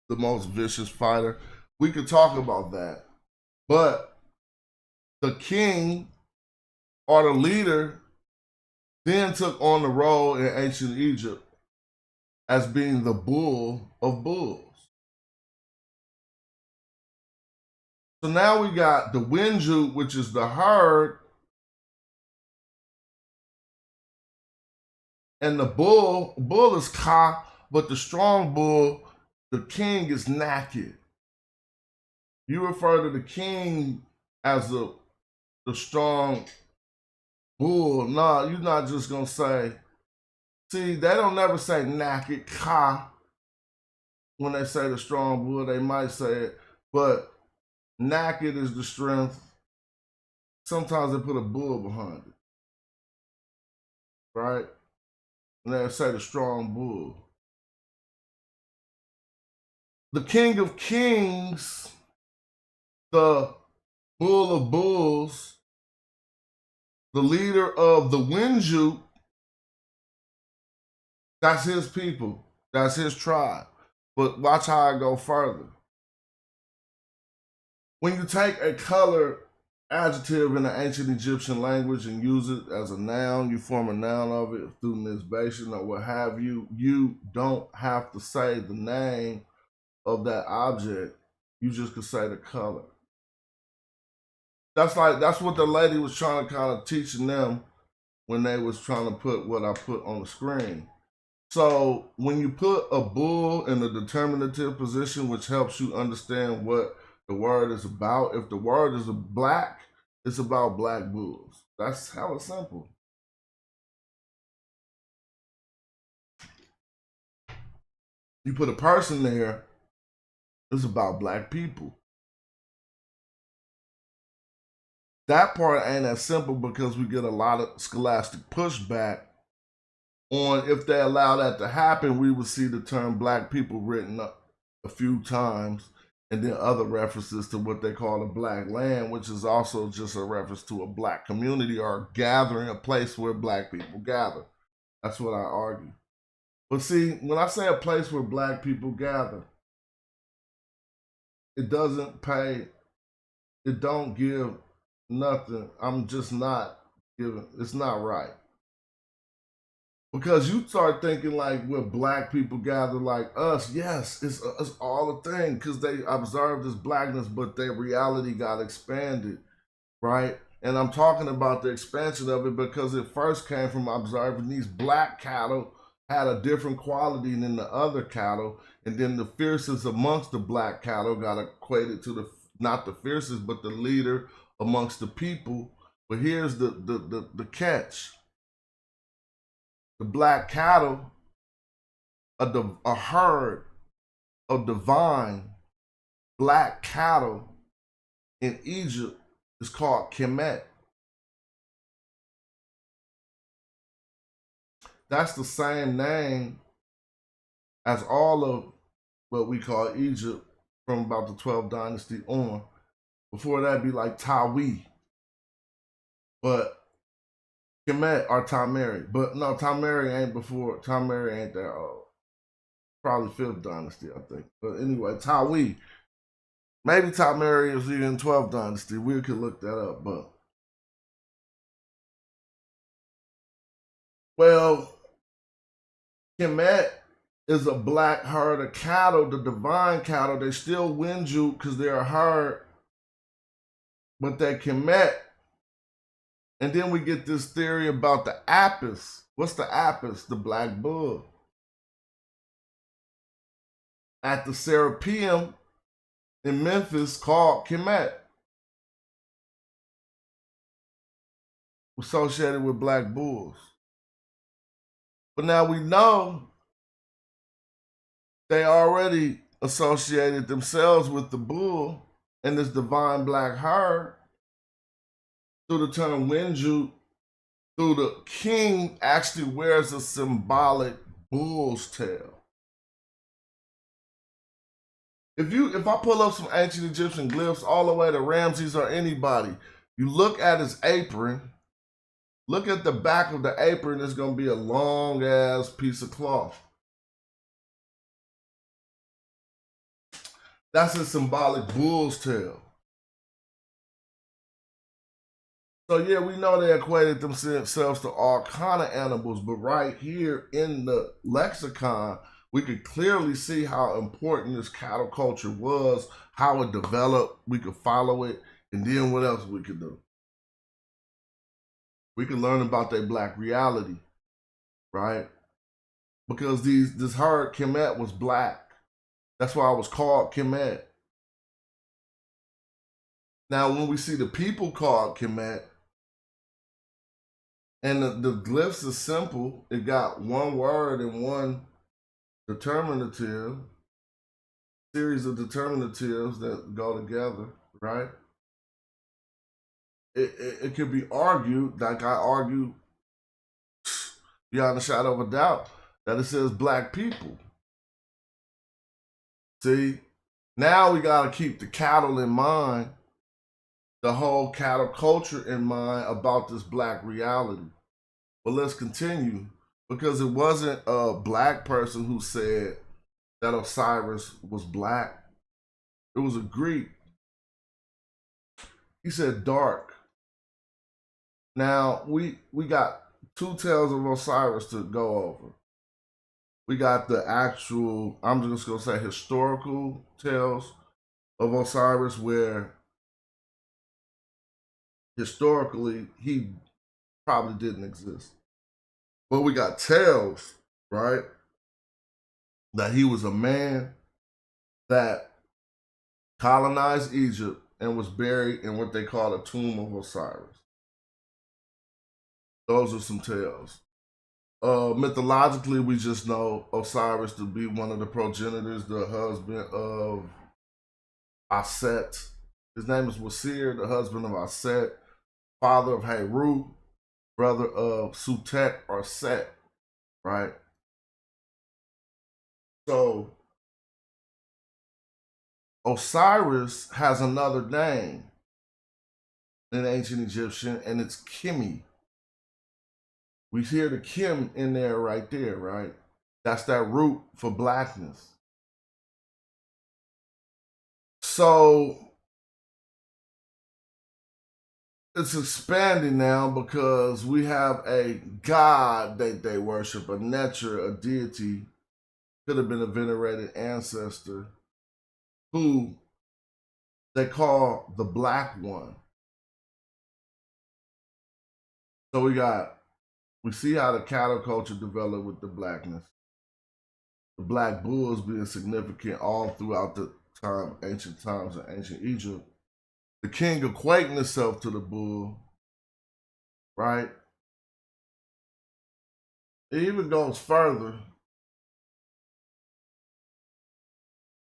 the most vicious fighter. We could talk about that, but the king or the leader then took on the role in ancient Egypt as being the bull of bulls. So now we got the Winju, which is the herd, and the bull is Ka, but the strong bull, the king is naked. You refer to the king as the strong bull. No, you're not just gonna say, see, they don't never say naked Ka when they say the strong bull. They might say it, but naked is the strength. Sometimes they put a bull behind it, right? And they say the strong bull. The king of kings, the bull of bulls, the leader of the Winju, that's his people. That's his tribe. But watch how I go further. When you take a color adjective in the ancient Egyptian language and use it as a noun, you form a noun of it through nisbation or what have you. You don't have to say the name of that object. You just could say the color. That's what the lady was trying to kind of teaching them when they was trying to put what I put on the screen. So when you put a bull in a determinative position, which helps you understand what the word is about. If the word is a black, it's about black bulls. That's how it's simple. You put a person there, it's about black people. That part ain't as simple because we get a lot of scholastic pushback on if they allow that to happen, we would see the term black people written up a few times, and then other references to what they call the black land, which is also just a reference to a black community or a gathering, a place where black people gather. That's what I argue. But see, when I say a place where black people gather, it doesn't pay, it don't give nothing. I'm just not giving, it's not right. Because you start thinking like where black people gather like us, yes, it's all a thing because they observed this blackness, but their reality got expanded, right? And I'm talking about the expansion of it because it first came from observing these black cattle had a different quality than the other cattle, and then the fiercest amongst the black cattle got equated to the, not the fiercest, but the leader amongst the people. But here's the catch. The black cattle, a herd of divine black cattle in Egypt is called Kemet. That's the same name as all of what we call Egypt from about the 12th dynasty on. Before that'd be like Tawi. But Kemet or Tameri, but no, Tameri ain't before. Tameri ain't that old. Probably 5th dynasty, I think. But anyway, Tawi. Maybe Tameri is even 12th dynasty. We could look that up, but well, Kemet is a black herd of cattle, the divine cattle. They still Winju because they're a herd, but they Kemet. And then we get this theory about the Apis. What's the Apis? The black bull. At the Serapeum in Memphis called Kemet. Associated with black bulls. But now we know they already associated themselves with the bull and this divine black herd. Through the term Winju, through the king actually wears a symbolic bull's tail. If I pull up some ancient Egyptian glyphs all the way to Ramses or anybody, you look at his apron, look at the back of the apron, it's gonna be a long ass piece of cloth. That's a symbolic bull's tail. So yeah, we know they equated themselves to all kind of animals, but right here in the lexicon, we could clearly see how important this cattle culture was, how it developed, we could follow it, and then what else we could do? We could learn about their black reality, right? Because this herd, Kemet, was black. That's why it was called Kemet. Now, when we see the people called Kemet, and the glyphs is simple. It got one word and one determinative, series of determinatives that go together, right? It could be argued, like I argue beyond a shadow of a doubt, that it says black people. See, now we got to keep the cattle in mind, the whole cattle culture in mind about this black reality. But let's continue, because it wasn't a black person who said that Osiris was black. It was a Greek. He said dark. Now, we got two tales of Osiris to go over. We got the actual, I'm just going to say historical tales of Osiris, where historically he probably didn't exist. But we got tales, right, that he was a man that colonized Egypt and was buried in what they call a tomb of Osiris. Those are some tales. Mythologically, we just know Osiris to be one of the progenitors, the husband of Aset. His name is Wasir, the husband of Aset, father of Heru, brother of Sutek or Set, right? So Osiris has another name in ancient Egyptian, and it's Kimi. We hear the Kim in there right there, right? That's that root for blackness. So it's expanding now because we have a god that they worship, a nature, a deity, could have been a venerated ancestor, who they call the Black One. So we see how the cattle culture developed with the blackness. The black bulls being significant all throughout the ancient times in ancient Egypt. The king equating himself to the bull, right? It even goes further.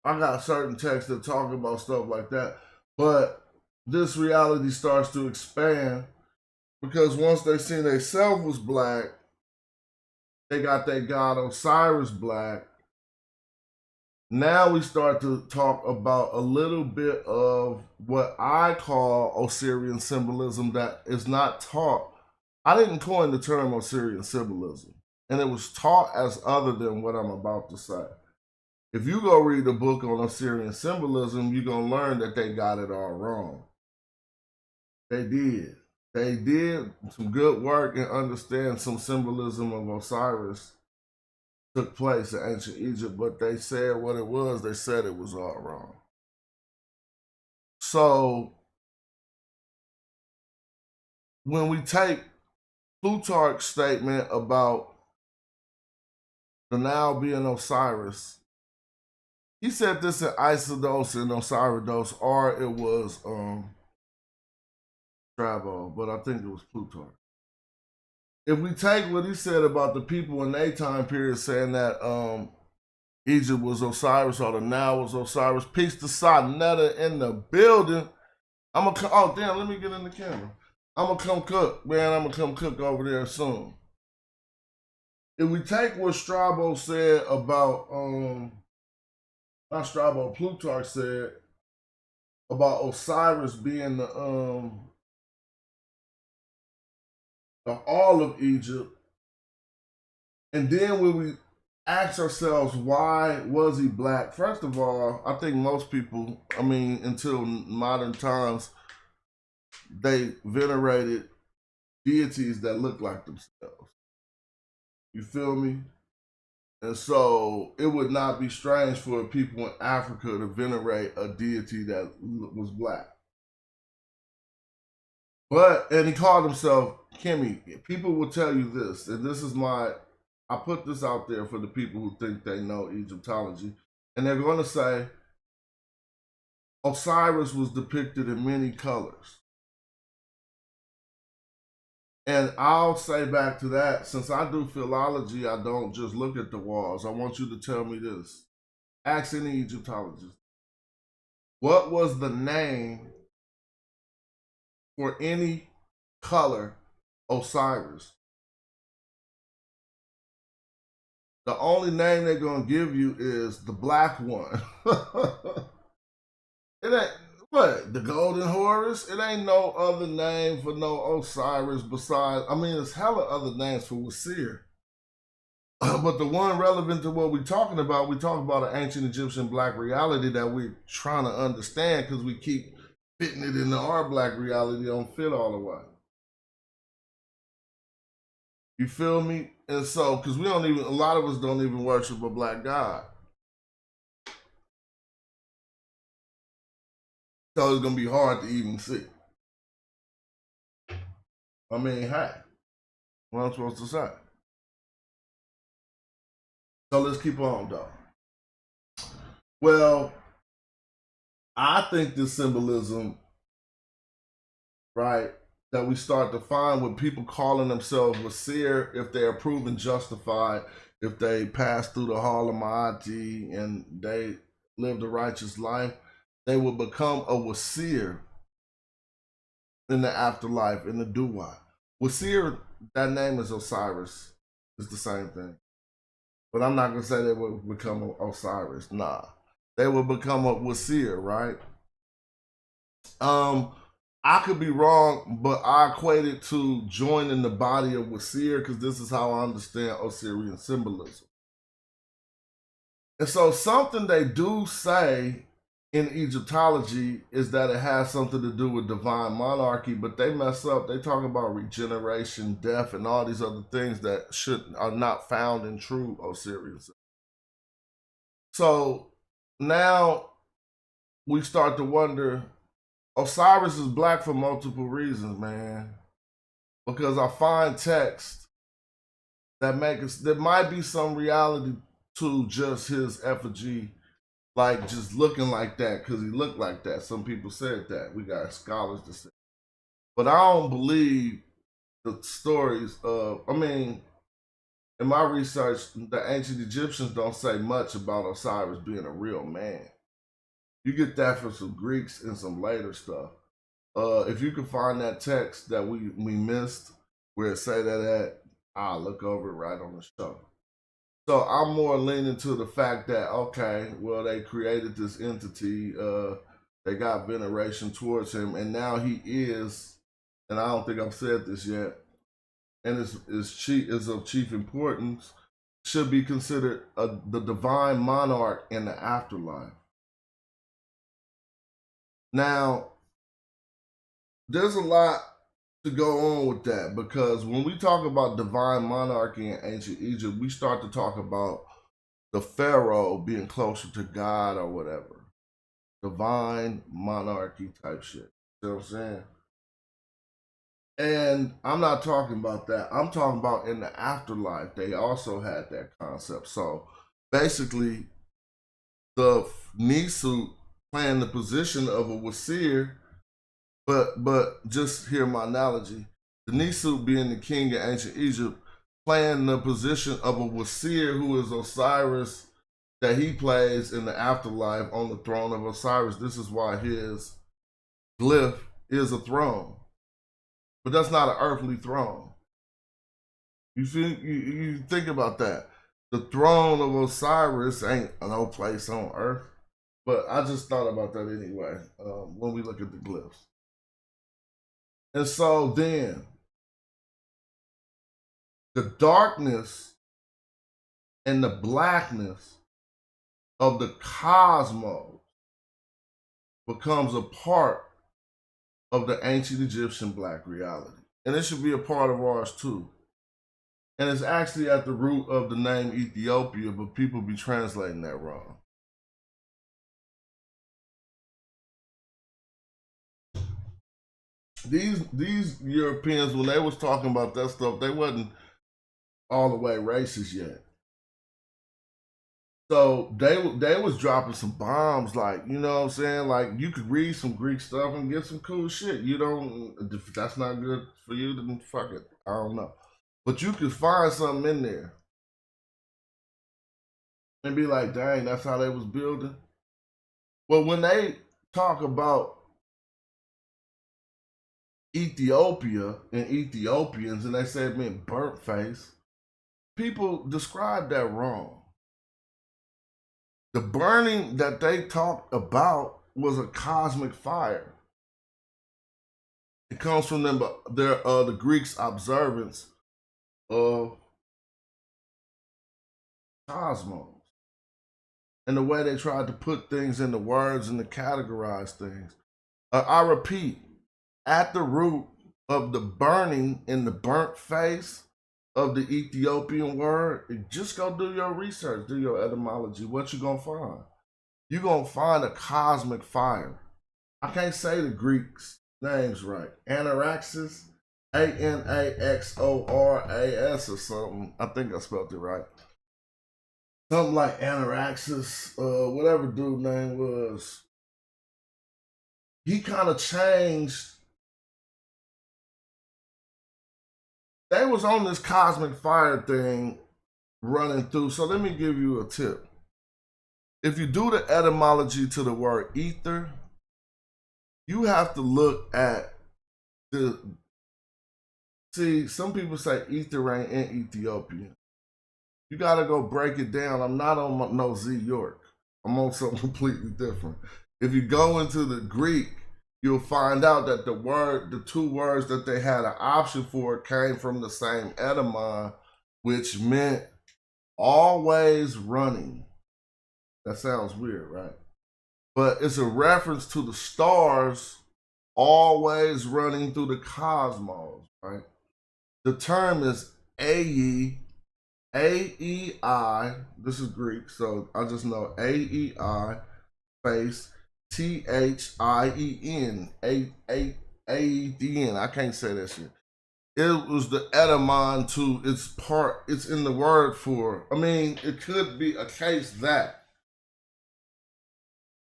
I got certain texts that talk about stuff like that, but this reality starts to expand because once they seen themselves was black, they got their god Osiris black. Now we start to talk about a little bit of what I call Osirian symbolism that is not taught. I didn't coin the term Osirian symbolism, and it was taught as other than what I'm about to say. If you go read the book on Osirian symbolism, you're going to learn that they got it all wrong. They did. They did some good work and understand some symbolism of Osiris took place in ancient Egypt, but they said what it was. They said it was all wrong. So when we take Plutarch's statement about the Nile being Osiris, he said this in Isidus and Osiris, or it was Strabo, but I think it was Plutarch. If we take what he said about the people in their time period saying that Egypt was Osiris or the Nile was Osiris, peace to Sonetta in the building. Oh damn, let me get in the camera. I'm gonna come cook, man. I'm gonna come cook over there soon. If we take what Strabo said about not Strabo, Plutarch said about Osiris being the all of Egypt, and then when we ask ourselves why was he black, first of all, I think most people, until modern times, they venerated deities that look like themselves. You feel me? And so it would not be strange for people in Africa to venerate a deity that was black. And he called himself Kimi. People will tell you this, and this is I put this out there for the people who think they know Egyptology, and they're going to say Osiris was depicted in many colors. And I'll say back to that, since I do philology, I don't just look at the walls. I want you to tell me this. Ask any Egyptologist. What was the name for any color Osiris? The only name they're going to give you is the Black One. It ain't, what, the Golden Horus? It ain't no other name for no Osiris besides, there's hella other names for Wasir. But the one relevant to what we're talking about an ancient Egyptian black reality that we're trying to understand because we keep fitting it into our black reality, don't fit all the way. You feel me? And so, because a lot of us don't even worship a black God. So it's going to be hard to even see. Hey, what I'm supposed to say? So let's keep on, though. Well, I think this symbolism, right, that we start to find with people calling themselves Wasir, if they are proven justified, if they pass through the Hall of Ma'ati and they lived a righteous life, they will become a Wasir in the afterlife, in the Duwa. Wasir, that name is Osiris. It's the same thing. But I'm not gonna say they would become a Osiris. Nah, they would become a Wasir, right? I could be wrong, but I equate it to joining the body of Wasir because this is how I understand Osirian symbolism. And so something they do say in Egyptology is that it has something to do with divine monarchy, but they mess up. They talk about regeneration, death, and all these other things that are not found in true Osirianism. So now we start to wonder, Osiris is black for multiple reasons, man. Because I find texts that there might be some reality to just his effigy, like just looking like that because he looked like that. Some people said that. We got scholars to say. But I don't believe the stories of, in my research, the ancient Egyptians don't say much about Osiris being a real man. You get that from some Greeks and some later stuff. If you can find that text that we missed where it say that at, I'll look over it right on the show. So I'm more leaning to the fact that, okay, well, they created this entity, they got veneration towards him, and now he is, and I don't think I've said this yet, and is of chief importance, should be considered the divine monarch in the afterlife. Now, there's a lot to go on with that, because when we talk about divine monarchy in ancient Egypt, we start to talk about the pharaoh being closer to God or whatever. Divine monarchy type shit. You know what I'm saying? And I'm not talking about that. I'm talking about in the afterlife, they also had that concept. So basically, the Nisu playing the position of a Wasir, but just hear my analogy. The Nisu being the king of ancient Egypt, playing the position of a Wasir who is Osiris, that he plays in the afterlife on the throne of Osiris. This is why his glyph is a throne. But that's not an earthly throne. You think about that. The throne of Osiris ain't no place on earth. But I just thought about that anyway when we look at the glyphs. And so then, the darkness and the blackness of the cosmos becomes a part of the ancient Egyptian black reality. And it should be a part of ours too. And it's actually at the root of the name Ethiopia, but people be translating that wrong. These Europeans, when they was talking about that stuff, they wasn't all the way racist yet. So they was dropping some bombs, like, you know what I'm saying? Like, you could read some Greek stuff and get some cool shit. You don't, if that's not good for you, then fuck it. I don't know. But you could find something in there and be like, dang, that's how they was building. Well, when they talk about Ethiopia and Ethiopians, and they say it meant burnt face, people describe that wrong. The burning that they talked about was a cosmic fire. It comes from the Greeks' observance of cosmos and the way they tried to put things into words and to categorize things. I repeat, at the root of the burning in the burnt face of the Ethiopian word, just go do your research, do your etymology. What you gonna find? You're gonna find a cosmic fire. I can't say the Greeks' names right. Anaxagoras, Anaxoras or something. I think I spelled it right. Something like Anaxagoras, whatever dude's name was. He kind of changed. They was on this cosmic fire thing running through. So let me give you a tip. If you do the etymology to the word ether, you have to look at see, some people say ether ain't in Ethiopian. You got to go break it down. I'm not on no Z York. I'm on something completely different. If you go into the Greek, you'll find out that the two words that they had an option for came from the same etymon, which meant always running. That sounds weird, right? But it's a reference to the stars always running through the cosmos, right? The term is A-E-I. This is Greek, so I just know A-E-I space T-H-I-E-N. A-E-D-N. I can't say that shit. It was the etymon to it's in the word for, I mean, it could be a case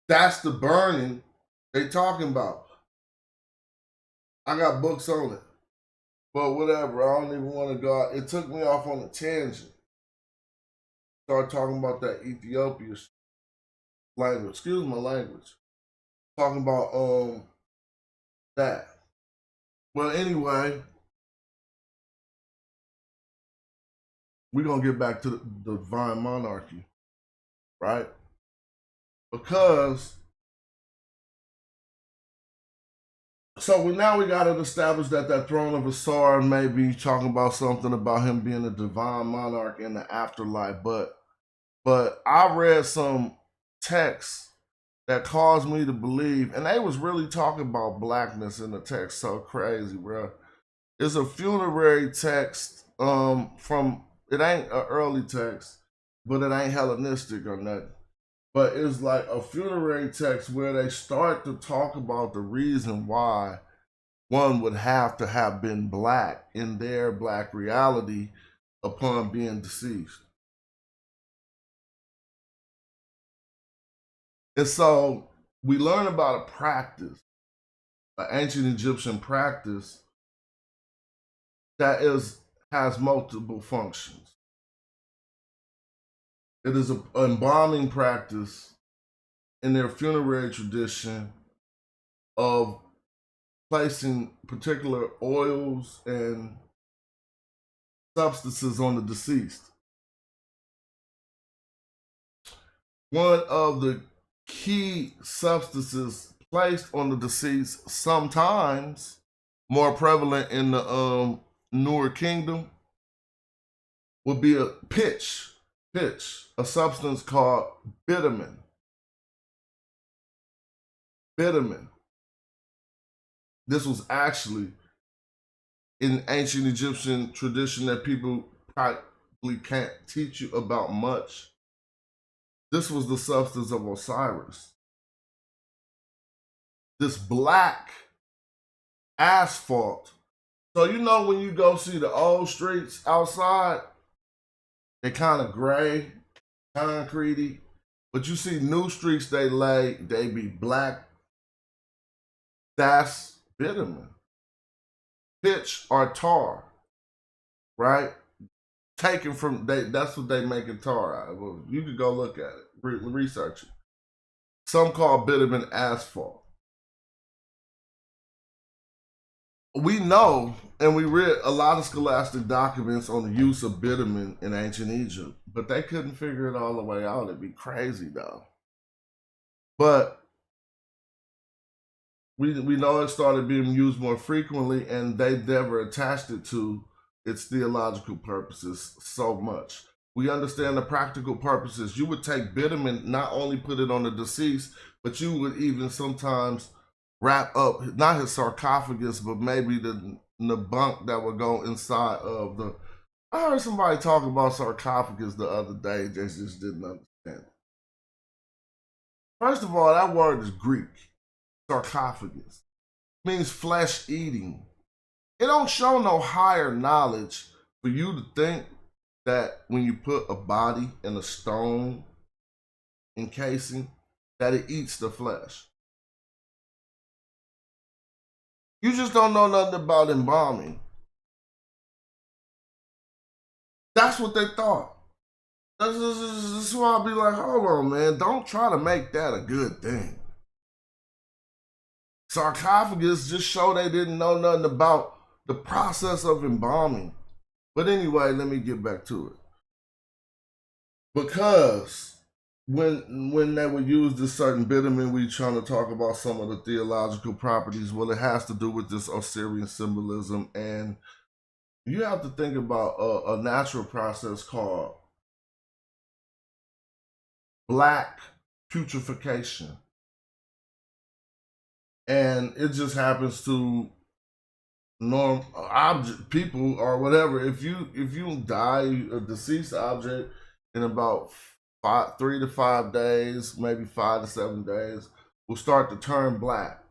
that's the burning they talking about. I got books on it. But whatever, I don't even want to go out. It took me off on a tangent. Start talking about that Ethiopia language. Excuse my language. Talking about that. Well, anyway, we're going to get back to the divine monarchy, right? Because, so now we got to establish that throne of Asar may be talking about something about him being a divine monarch in the afterlife. But I read some texts that caused me to believe, and they was really talking about blackness in the text. So crazy, bro. It's a funerary text from, it ain't an early text, but it ain't Hellenistic or nothing. But it's like a funerary text where they start to talk about the reason why one would have to have been black in their black reality upon being deceased. And so we learn about a practice, an ancient Egyptian practice that has multiple functions. It is an embalming practice in their funerary tradition of placing particular oils and substances on the deceased. One of the key substances placed on the deceased, sometimes more prevalent in the Newer Kingdom, would be a pitch, a substance called bitumen. Bitumen. This was actually in ancient Egyptian tradition that people probably can't teach you about much. This was the substance of Osiris. This black asphalt. So you know when you go see the old streets outside, they kind of gray, concretey, but you see new streets they be black. That's bitumen. Pitch or tar, right? Taken from, that's what they make a tar out of. You could go look at it, research it. Some call bitumen asphalt. We know, and we read a lot of scholastic documents on the use of bitumen in ancient Egypt, but they couldn't figure it all the way out. It'd be crazy though. But we know it started being used more frequently, and they never attached it to its theological purposes so much. We understand the practical purposes. You would take bitumen, not only put it on the deceased, but you would even sometimes wrap up, not his sarcophagus, but maybe the bunk that would go inside of the, I heard somebody talk about sarcophagus the other day, they just didn't understand it. First of all, that word is Greek. Sarcophagus means flesh eating. It don't show no higher knowledge for you to think that when you put a body in a stone encasing, that it eats the flesh. You just don't know nothing about embalming. That's what they thought. This is why I'll be like, hold on, man, don't try to make that a good thing. Sarcophagus just show they didn't know nothing about the process of embalming. But anyway, let me get back to it. Because when they would use this certain bitumen, we trying to talk about some of the theological properties. Well, it has to do with this Osirian symbolism, and you have to think about a natural process called black putrefaction, and it just happens to people or whatever. If you die a deceased object in about 3 to 5 days, maybe 5 to 7 days, will start to turn black.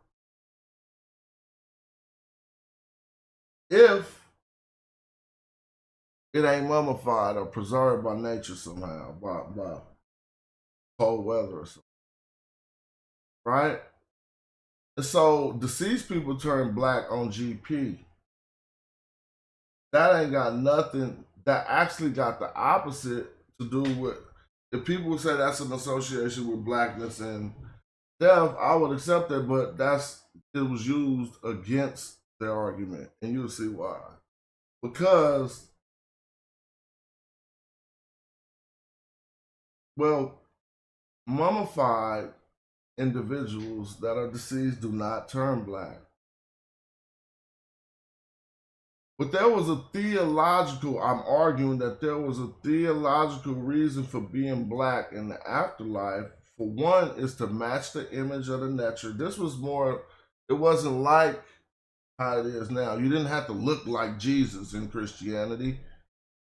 If it ain't mummified or preserved by nature somehow, by cold weather or something, right? And so deceased people turn black on GP. That ain't got nothing, that actually got the opposite to do with, if people would say that's an association with blackness and death, I would accept that, but it was used against their argument, and you'll see why. Because, well, mummified individuals that are deceased do not turn black. But there was a theological, I'm arguing that there was a theological reason for being black in the afterlife. For one, is to match the image of the nature. This was more, it wasn't like how it is now. You didn't have to look like Jesus in Christianity,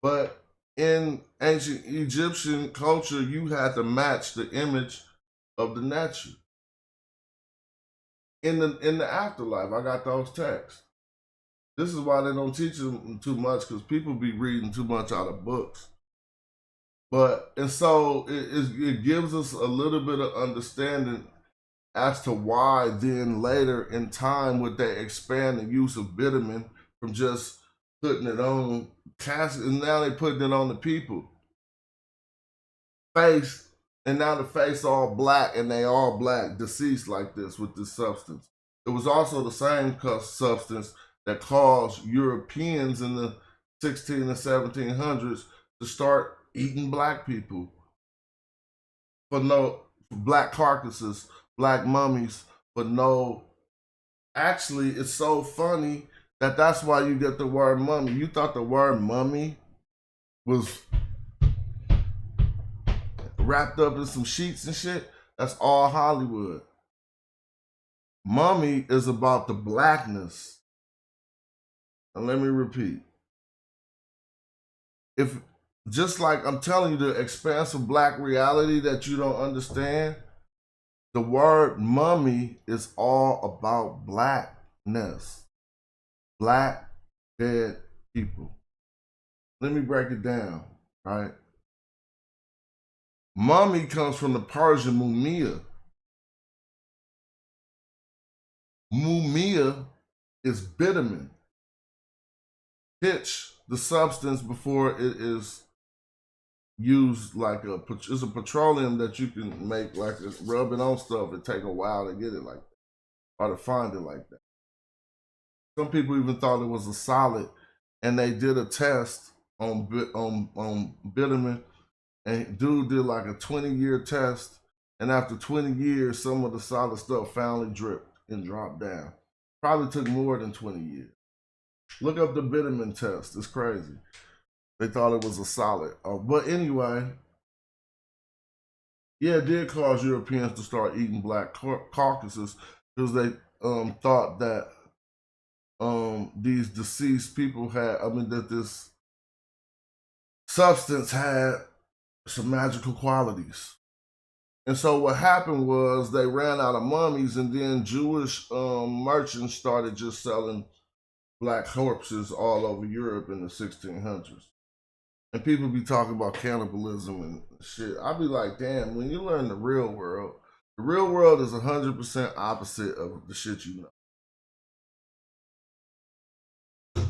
but in ancient Egyptian culture, you had to match the image of the nature. In the afterlife, I got those texts. This is why they don't teach them too much, because people be reading too much out of books. And so it gives us a little bit of understanding as to why then later in time would they expand the use of bitumen from just putting it on casket, and now they putting it on the people face, and now the face all black, and they all black, deceased like this with this substance. It was also the same substance that caused Europeans in the 16 and 1700s to start eating black people for black carcasses, black mummies, but no, actually it's so funny that that's why you get the word mummy. You thought the word mummy was wrapped up in some sheets and shit? That's all Hollywood. Mummy is about the blackness. And let me repeat. If, just like I'm telling you, the expansive black reality that you don't understand, the word mummy is all about blackness. Black dead people. Let me break it down, right? Mummy comes from the Persian mumia. Mumia is bitumen. Pitch, the substance before it is used like it's a petroleum that you can make, like rub it on stuff. It take a while to get it like that, or to find it like that. Some people even thought it was a solid, and they did a test on bitumen, and dude did like a 20-year test, and after 20 years, some of the solid stuff finally dripped and dropped down. Probably took more than 20 years. Look up the bitumen test. It's crazy. They thought it was a solid. But anyway, yeah, it did cause Europeans to start eating black carcasses because they thought that these deceased people had, that this substance had some magical qualities. And so what happened was they ran out of mummies, and then Jewish merchants started just selling black corpses all over Europe in the 1600s. And people be talking about cannibalism and shit. I be like, damn, when you learn the real world is 100% opposite of the shit you know.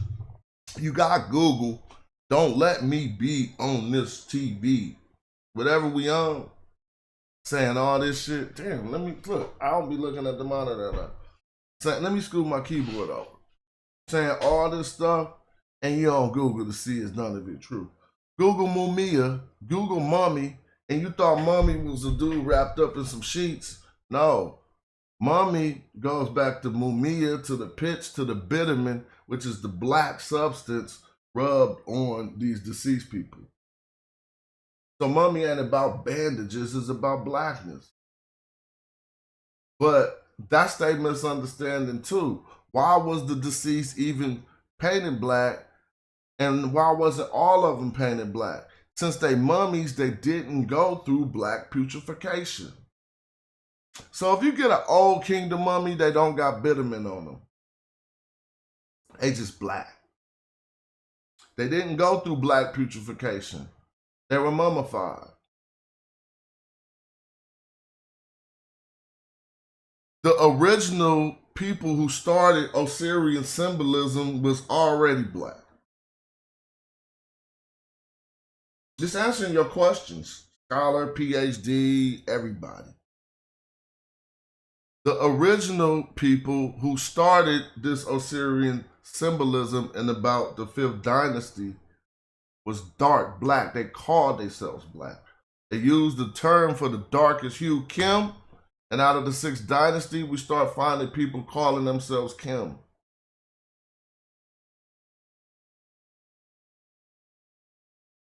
You got Google. Don't let me be on this TV. Whatever we on, saying all this shit. Damn, let me look. I don't be looking at the monitor now. Saying, let me scoot my keyboard over. Saying all this stuff, and you on Google to see is none of it true. Google mumia, Google mummy, and you thought mummy was a dude wrapped up in some sheets. No. Mummy goes back to mumia, to the pitch, to the bitumen, which is the black substance rubbed on these deceased people. So mummy ain't about bandages, it's about blackness. But that's their misunderstanding too. Why was the deceased even painted black? And why wasn't all of them painted black? Since they mummies, they didn't go through black putrefaction. So if you get an old kingdom mummy, they don't got bitumen on them. They just black. They didn't go through black putrefaction. They were mummified. The original people who started Osirian symbolism was already black. Just answering your questions, scholar, PhD, everybody. The original people who started this Osirian symbolism in about the 5th dynasty was dark black. They called themselves black. They used the term for the darkest hue, Kim, and out of the 6th dynasty, we start finding people calling themselves Kim.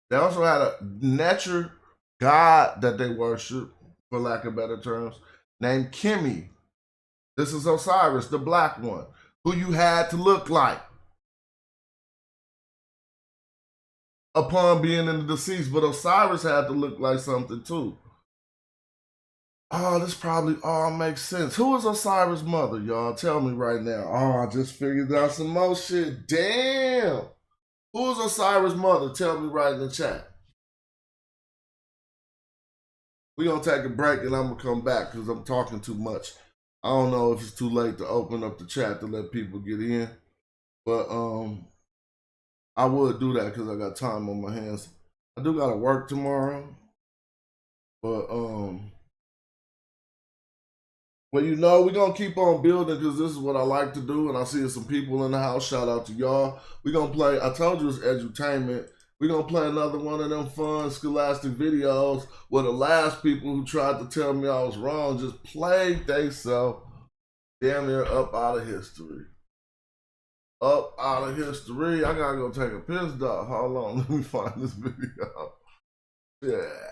They also had a nature god that they worship, for lack of better terms, named Kimi. This is Osiris, the black one, who you had to look like upon being in the deceased. But Osiris had to look like something too. Oh, this probably all makes sense. Who is Osiris' mother, y'all? Tell me right now. Oh, I just figured out some more shit. Damn. Who is Osiris' mother? Tell me right in the chat. We're going to take a break and I'm going to come back because I'm talking too much. I don't know if it's too late to open up the chat to let people get in. But I would do that because I got time on my hands. I do got to work tomorrow. But, well, you know, we're going to keep on building because this is what I like to do. And I see some people in the house. Shout out to y'all. We're going to play, I told you it's edutainment. We're going to play another one of them fun scholastic videos where the last people who tried to tell me I was wrong just played themselves damn near up out of history. Up out of history. I got to go take a piss, dog. Hold on. Let me find this video. Yeah.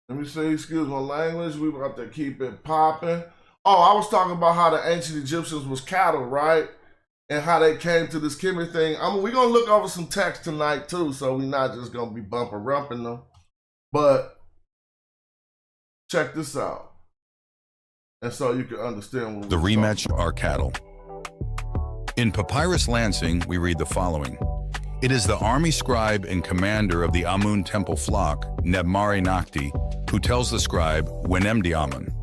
Let me see. Excuse my language. We about to keep it popping. Oh, I was talking about how the ancient Egyptians was cattle, right? And how they came to this Kimi thing. We're going to look over some text tonight, too, so we're not just going to be bumper-rumping them. But check this out. And so you can understand what the rematch are cattle. In Papyrus Lansing, we read the following. It is the army scribe and commander of the Amun temple flock, Nebmare Nakti, who tells the scribe, Wenemdi Amun.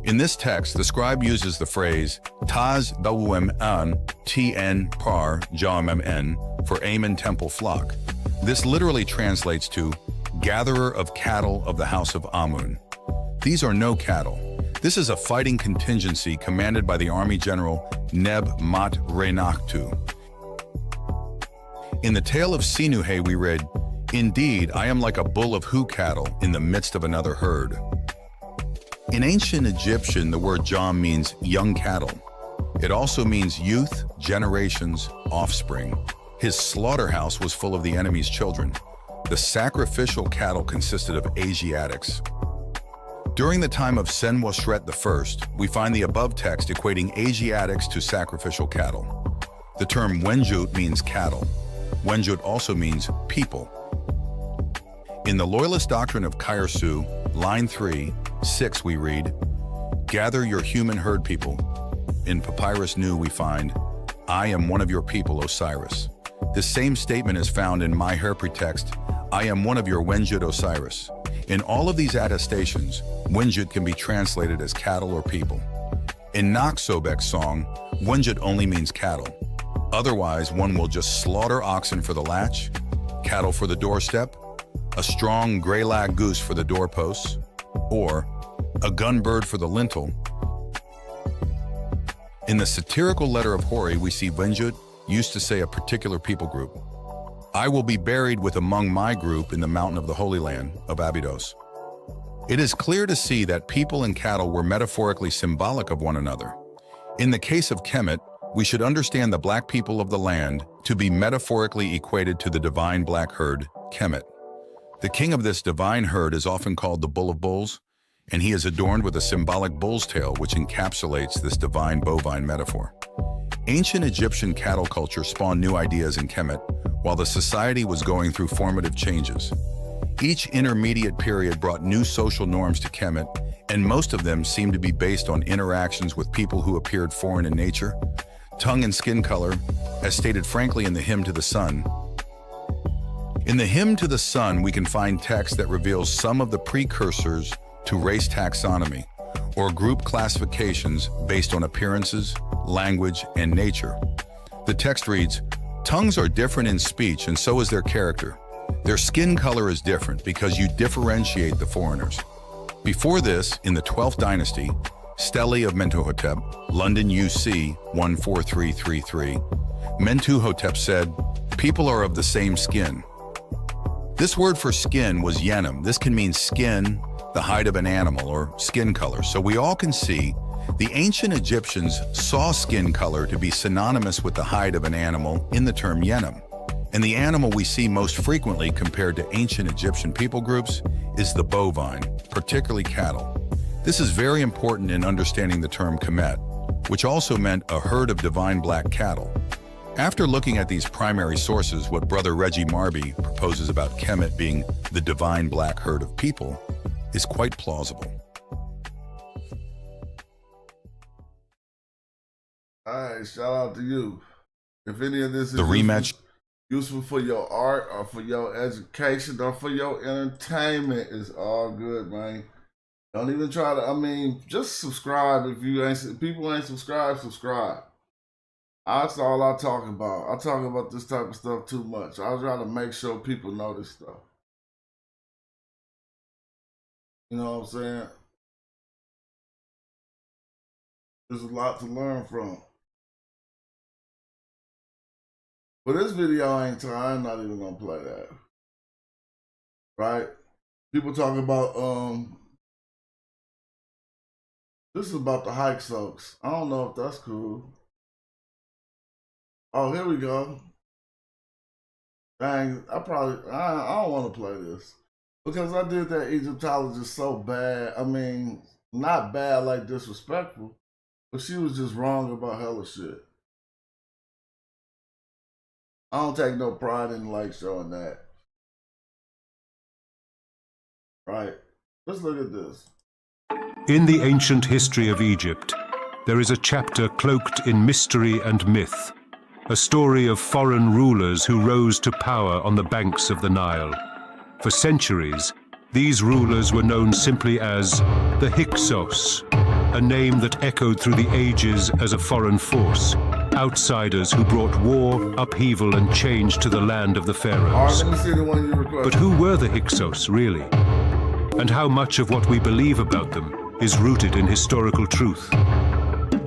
In this text, the scribe uses the phrase Taz Bawem An Tn Par Jamn for Amun temple flock. This literally translates to gatherer of cattle of the house of Amun. These are no cattle. This is a fighting contingency commanded by the army general Neb Mat Renaktu. In the tale of Sinuhe we read, Indeed, I am like a bull of who cattle in the midst of another herd. In ancient Egyptian, the word Jam means young cattle. It also means youth, generations, offspring. His slaughterhouse was full of the enemy's children. The sacrificial cattle consisted of Asiatics. During the time of Senwosret I, we find the above text equating Asiatics to sacrificial cattle. The term Wenjut means cattle. Wenjut also means people. In the Loyalist Doctrine of Khairsu, line 3, 6 we read, Gather your human herd people. In Papyrus New we find, I am one of your people, Osiris. This same statement is found in My Herpri text, I am one of your Wenjut Osiris. In all of these attestations, Wenjut can be translated as cattle or people. In Naksobek's song, Wenjut only means cattle. Otherwise, one will just slaughter oxen for the latch, cattle for the doorstep, a strong gray lag goose for the doorposts, or a gun bird for the lintel. In the satirical letter of Hori, we see Wenjut used to say a particular people group. I will be buried with among my group in the mountain of the Holy Land of Abydos. It is clear to see that people and cattle were metaphorically symbolic of one another. In the case of Kemet, we should understand the black people of the land to be metaphorically equated to the divine black herd, Kemet. The king of this divine herd is often called the Bull of Bulls, and he is adorned with a symbolic bull's tail which encapsulates this divine bovine metaphor. Ancient Egyptian cattle culture spawned new ideas in Kemet while the society was going through formative changes. Each intermediate period brought new social norms to Kemet, and most of them seemed to be based on interactions with people who appeared foreign in nature, tongue and skin color, as stated frankly in the Hymn to the Sun. In the Hymn to the Sun, we can find text that reveals some of the precursors to race taxonomy, or group classifications based on appearances, language, and nature. The text reads, "Tongues are different in speech, and so is their character. Their skin color is different because you differentiate the foreigners." Before this, in the 12th dynasty, Stele of Mentuhotep, London UC 14333, Mentuhotep said, "People are of the same skin." This word for skin was yenim. This can mean skin, the hide of an animal, or skin color. So we all can see the ancient Egyptians saw skin color to be synonymous with the hide of an animal in the term yenim. And the animal we see most frequently compared to ancient Egyptian people groups is the bovine, particularly cattle. This is very important in understanding the term Kemet, which also meant a herd of divine black cattle. After looking at these primary sources, what Brother Reggie Marby proposes about Kemet being the divine black herd of people is quite plausible. All right, shout out to you. If any of this is the rematch useful for your art or for your education or for your entertainment, it's all good, man. Don't even try to, just subscribe if you ain't, people ain't subscribed, subscribe. That's all I talk about. I talk about this type of stuff too much. I try to make sure people know this stuff. You know what I'm saying? There's a lot to learn from. But this video I'm not even gonna play that. Right? People talking about, this is about the hike soaks. I don't know if that's cool. Oh, here we go. Dang, I don't want to play this. Because I did that Egyptologist so bad. Not bad like disrespectful, but she was just wrong about hella shit. I don't take no pride in showing that. Right. Let's look at this. In the ancient history of Egypt, there is a chapter cloaked in mystery and myth, a story of foreign rulers who rose to power on the banks of the Nile. For centuries, these rulers were known simply as the Hyksos, a name that echoed through the ages as a foreign force, outsiders who brought war, upheaval, and change to the land of the pharaohs. But who were the Hyksos, really? And how much of what we believe about them is rooted in historical truth?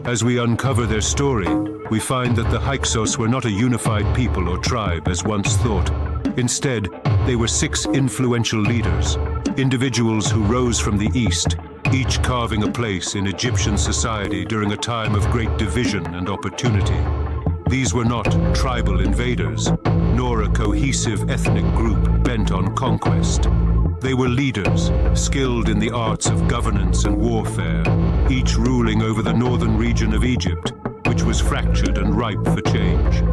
As we uncover their story, we find that the Hyksos were not a unified people or tribe as once thought. Instead, they were 6 influential leaders, individuals who rose from the east, each carving a place in Egyptian society during a time of great division and opportunity. These were not tribal invaders, nor a cohesive ethnic group bent on conquest. They were leaders, skilled in the arts of governance and warfare, each ruling over the northern region of Egypt, which was fractured and ripe for change.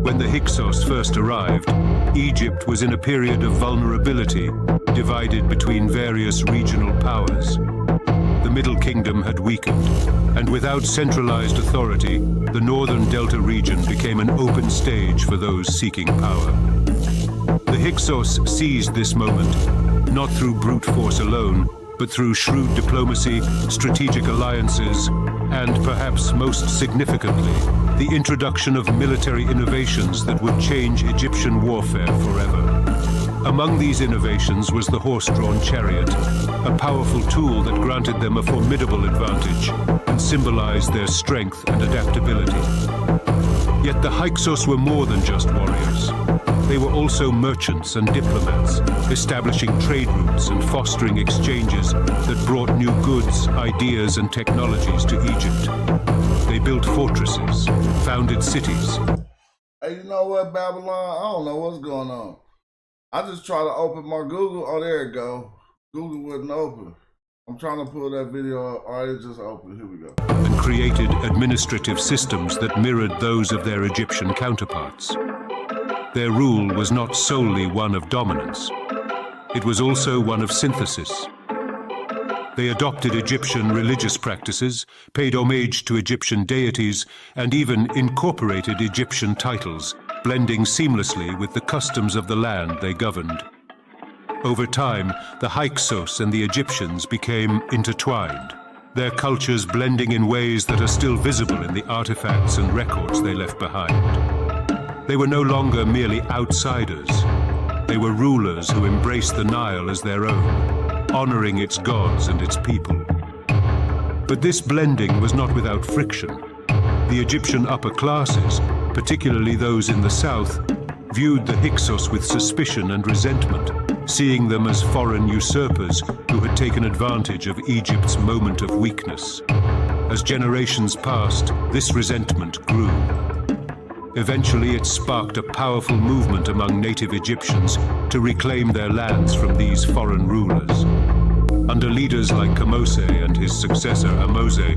When the Hyksos first arrived, Egypt was in a period of vulnerability, divided between various regional powers. The Middle Kingdom had weakened, and without centralized authority, the northern Delta region became an open stage for those seeking power. The Hyksos seized this moment, not through brute force alone, but through shrewd diplomacy, strategic alliances, and perhaps most significantly, the introduction of military innovations that would change Egyptian warfare forever. Among these innovations was the horse-drawn chariot, a powerful tool that granted them a formidable advantage and symbolized their strength and adaptability. Yet the Hyksos were more than just warriors. They were also merchants and diplomats, establishing trade routes and fostering exchanges that brought new goods, ideas, and technologies to Egypt. They built fortresses, founded cities. Hey, you know what, Babylon? I don't know what's going on. I just try to open my Google. Oh, there it go. Google wouldn't open. I'm trying to pull that video up. All right, it just opened. Here we go. And created administrative systems that mirrored those of their Egyptian counterparts. Their rule was not solely one of dominance. It was also one of synthesis. They adopted Egyptian religious practices, paid homage to Egyptian deities, and even incorporated Egyptian titles, blending seamlessly with the customs of the land they governed. Over time, the Hyksos and the Egyptians became intertwined, their cultures blending in ways that are still visible in the artifacts and records they left behind. They were no longer merely outsiders. They were rulers who embraced the Nile as their own, honoring its gods and its people. But this blending was not without friction. The Egyptian upper classes, particularly those in the south, viewed the Hyksos with suspicion and resentment, seeing them as foreign usurpers who had taken advantage of Egypt's moment of weakness. As generations passed, this resentment grew. Eventually, it sparked a powerful movement among native Egyptians to reclaim their lands from these foreign rulers. Under leaders like Kamose and his successor Amose,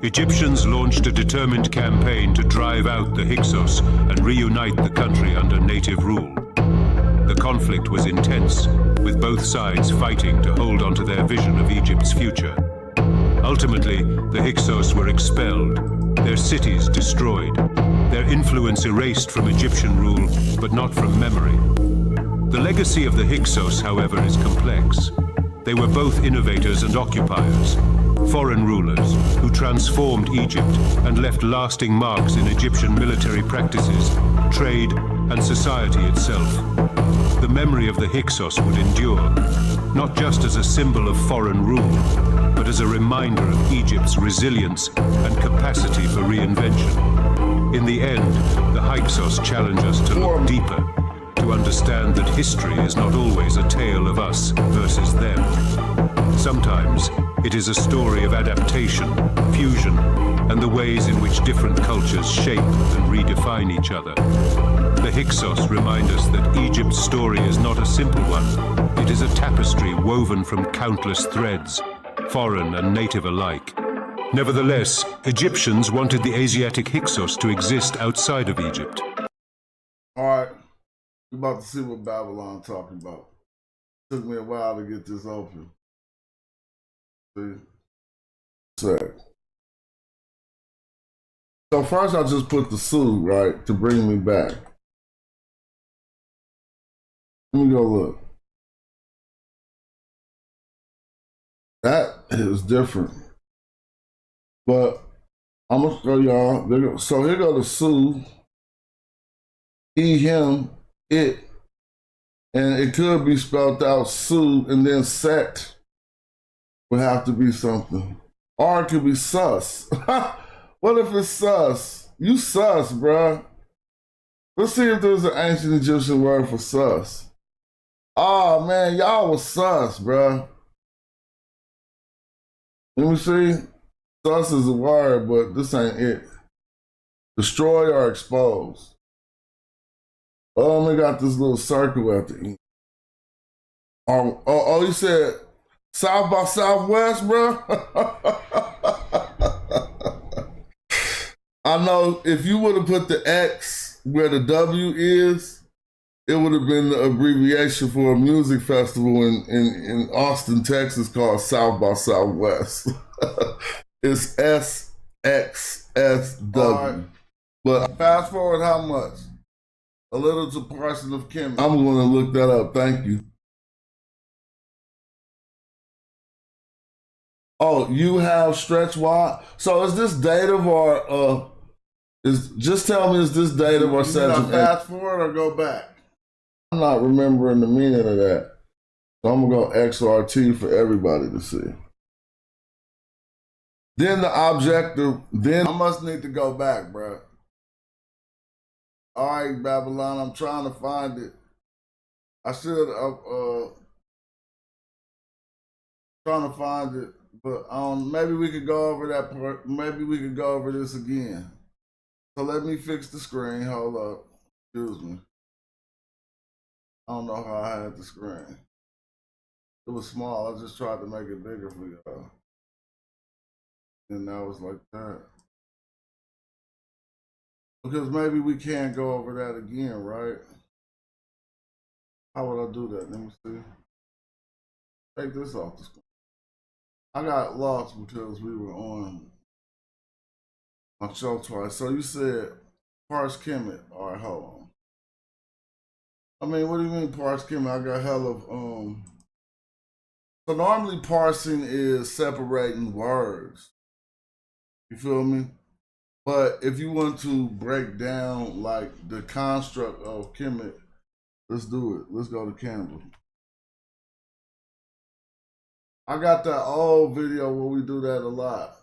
Egyptians launched a determined campaign to drive out the Hyksos and reunite the country under native rule. The conflict was intense, with both sides fighting to hold onto their vision of Egypt's future. Ultimately, the Hyksos were expelled, their cities destroyed, their influence erased from Egyptian rule, but not from memory. The legacy of the Hyksos, however, is complex. They were both innovators and occupiers, foreign rulers who transformed Egypt and left lasting marks in Egyptian military practices, trade, and society itself. The memory of the Hyksos would endure, not just as a symbol of foreign rule, but as a reminder of Egypt's resilience and capacity for reinvention. In the end, the Hyksos challenge us to look deeper, to understand that history is not always a tale of us versus them. Sometimes it is a story of adaptation, fusion, and the ways in which different cultures shape and redefine each other. The Hyksos remind us that Egypt's story is not a simple one. It is a tapestry woven from countless threads, foreign and native alike. Nevertheless, Egyptians wanted the Asiatic Hyksos to exist outside of Egypt. All right, we're about to see what Babylon talking about. Took me a while to get this open. See? So first I just put the Sioux, right, to bring me back. Let me go look. That is different. But I'm gonna show y'all. So here go the Sioux. He, him, it. And it could be spelled out Sioux and then Set would have to be something. Or it could be sus. What if it's sus? You sus, bruh. Let's see if there's an ancient Egyptian word for sus. Oh man, y'all was sus, bruh. Let me see. Sus is a word, but this ain't it. Destroy or expose. Oh, we got this little circle at the end. Oh, you said South by Southwest, bro? I know if you would have put the X where the W is, it would have been the abbreviation for a music festival in Austin, Texas called South by Southwest. It's SXSW. Right. But fast forward how much? A little to Parson of Kim. I'm going to look that up. Thank you. Oh, you have stretch wide. So is this dative or just tell me, is this dative or sediment? Fast forward or go back? I'm not remembering the meaning of that. So I'm going to go XRT for everybody to see. Then the objective, then I must need to go back, bro. All right, Babylon, I'm trying to find it. I should trying to find it, but maybe we could go over that part. Maybe we could go over this again. So let me fix the screen. Hold up. Excuse me. I don't know how I had the screen. It was small. I just tried to make it bigger for y'all. And now it's like that. Because maybe we can't go over that again, right? How would I do that? Let me see. Take this off the screen. I got lost because we were on show twice. So you said parse Kemet. All right, hold on. I mean, what do you mean parse Kemet? I got hell of So normally parsing is separating words. You feel me? But if you want to break down like the construct of Kemet, let's do it. Let's go to Campbell. I got that old video where we do that a lot.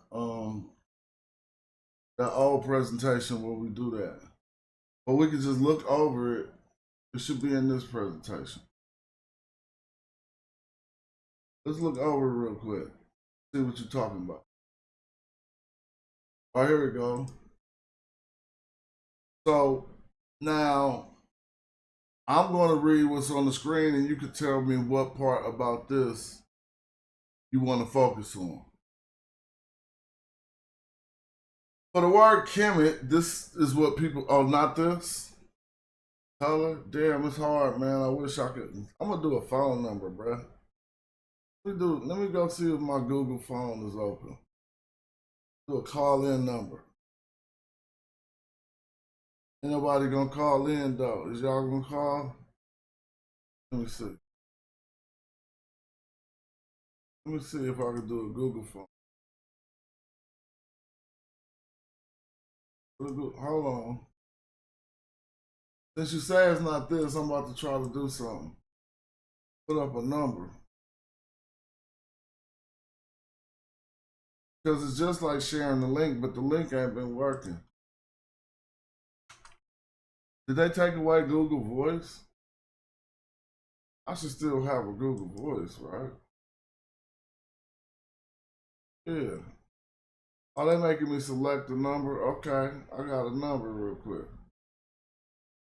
That old presentation where we do that. But we can just look over it. It should be in this presentation. Let's look over it real quick. See what you're talking about. All right, here we go. So now I'm going to read what's on the screen and you can tell me what part about this you want to focus on. For the word Kemet, this is what people, oh, not this? Color? Damn, it's hard, man. I wish I could. I'm going to do a phone number, bruh. Let me go see if my Google phone is open. Do a call-in number. Ain't nobody gonna call in though. Is y'all gonna call? Let me see. Let me see if I can do a Google phone. Hold on. Since you say it's not this, I'm about to try to do something. Put up a number. Because it's just like sharing the link, but the link ain't been working. Did they take away Google Voice? I should still have a Google Voice, right? Yeah. Oh, they making me select a number? Okay, I got a number real quick.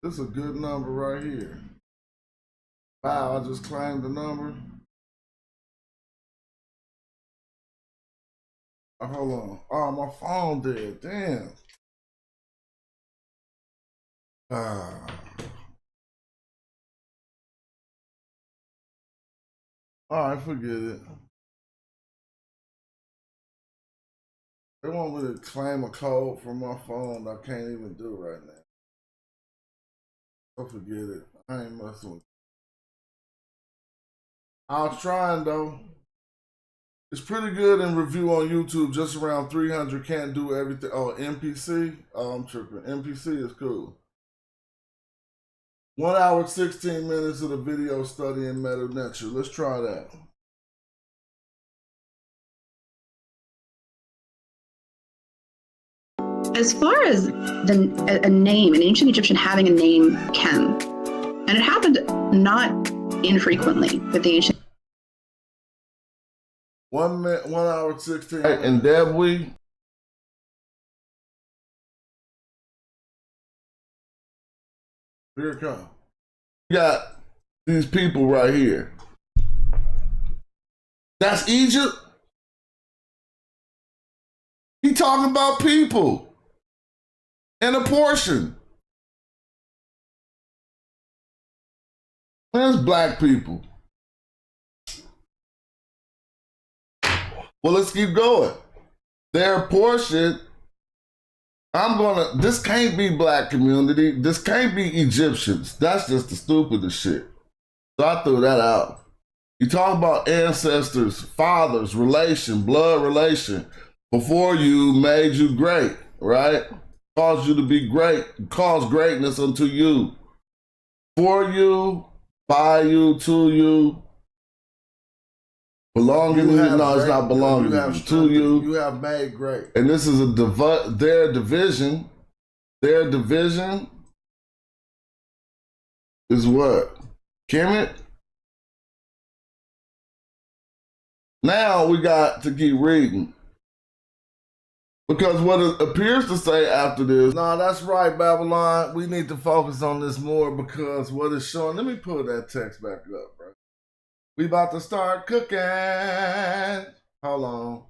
This is a good number right here. Wow, I just claimed the number. Oh, hold on. Oh, my phone dead. Damn. All right, forget it. They want me to claim a code from my phone I can't even do right now. So forget it. I ain't messing with it. I was trying though. It's pretty good in review on YouTube, just around 300. Can't do everything. Oh, NPC? Oh, I'm tripping. NPC is cool. 1 hour, 16 minutes of the video study in meta nature. Let's try that. As far as a name, an ancient Egyptian having a name, Kem, and it happened not infrequently with the ancient. 1 minute, 1 hour, 16. And Deb, here it comes. You got these people right here. That's Egypt. He talking about people and a portion. There's black people. Well, let's keep going. Their portion. This can't be black community. This can't be Egyptians. That's just the stupidest shit. So I threw that out. You talk about ancestors, fathers, relation, blood relation. Before you made you great, right? Caused you to be great, caused greatness unto you. For you, by you, to you. Belonging to you, no, it's not belonging to you. You have made great. And this is their division is what? Kemet? Now we got to keep reading. Because what it appears to say after this, nah, that's right, Babylon. We need to focus on this more because what it's showing, let me pull that text back up, bro. We about to start cooking. Hold on.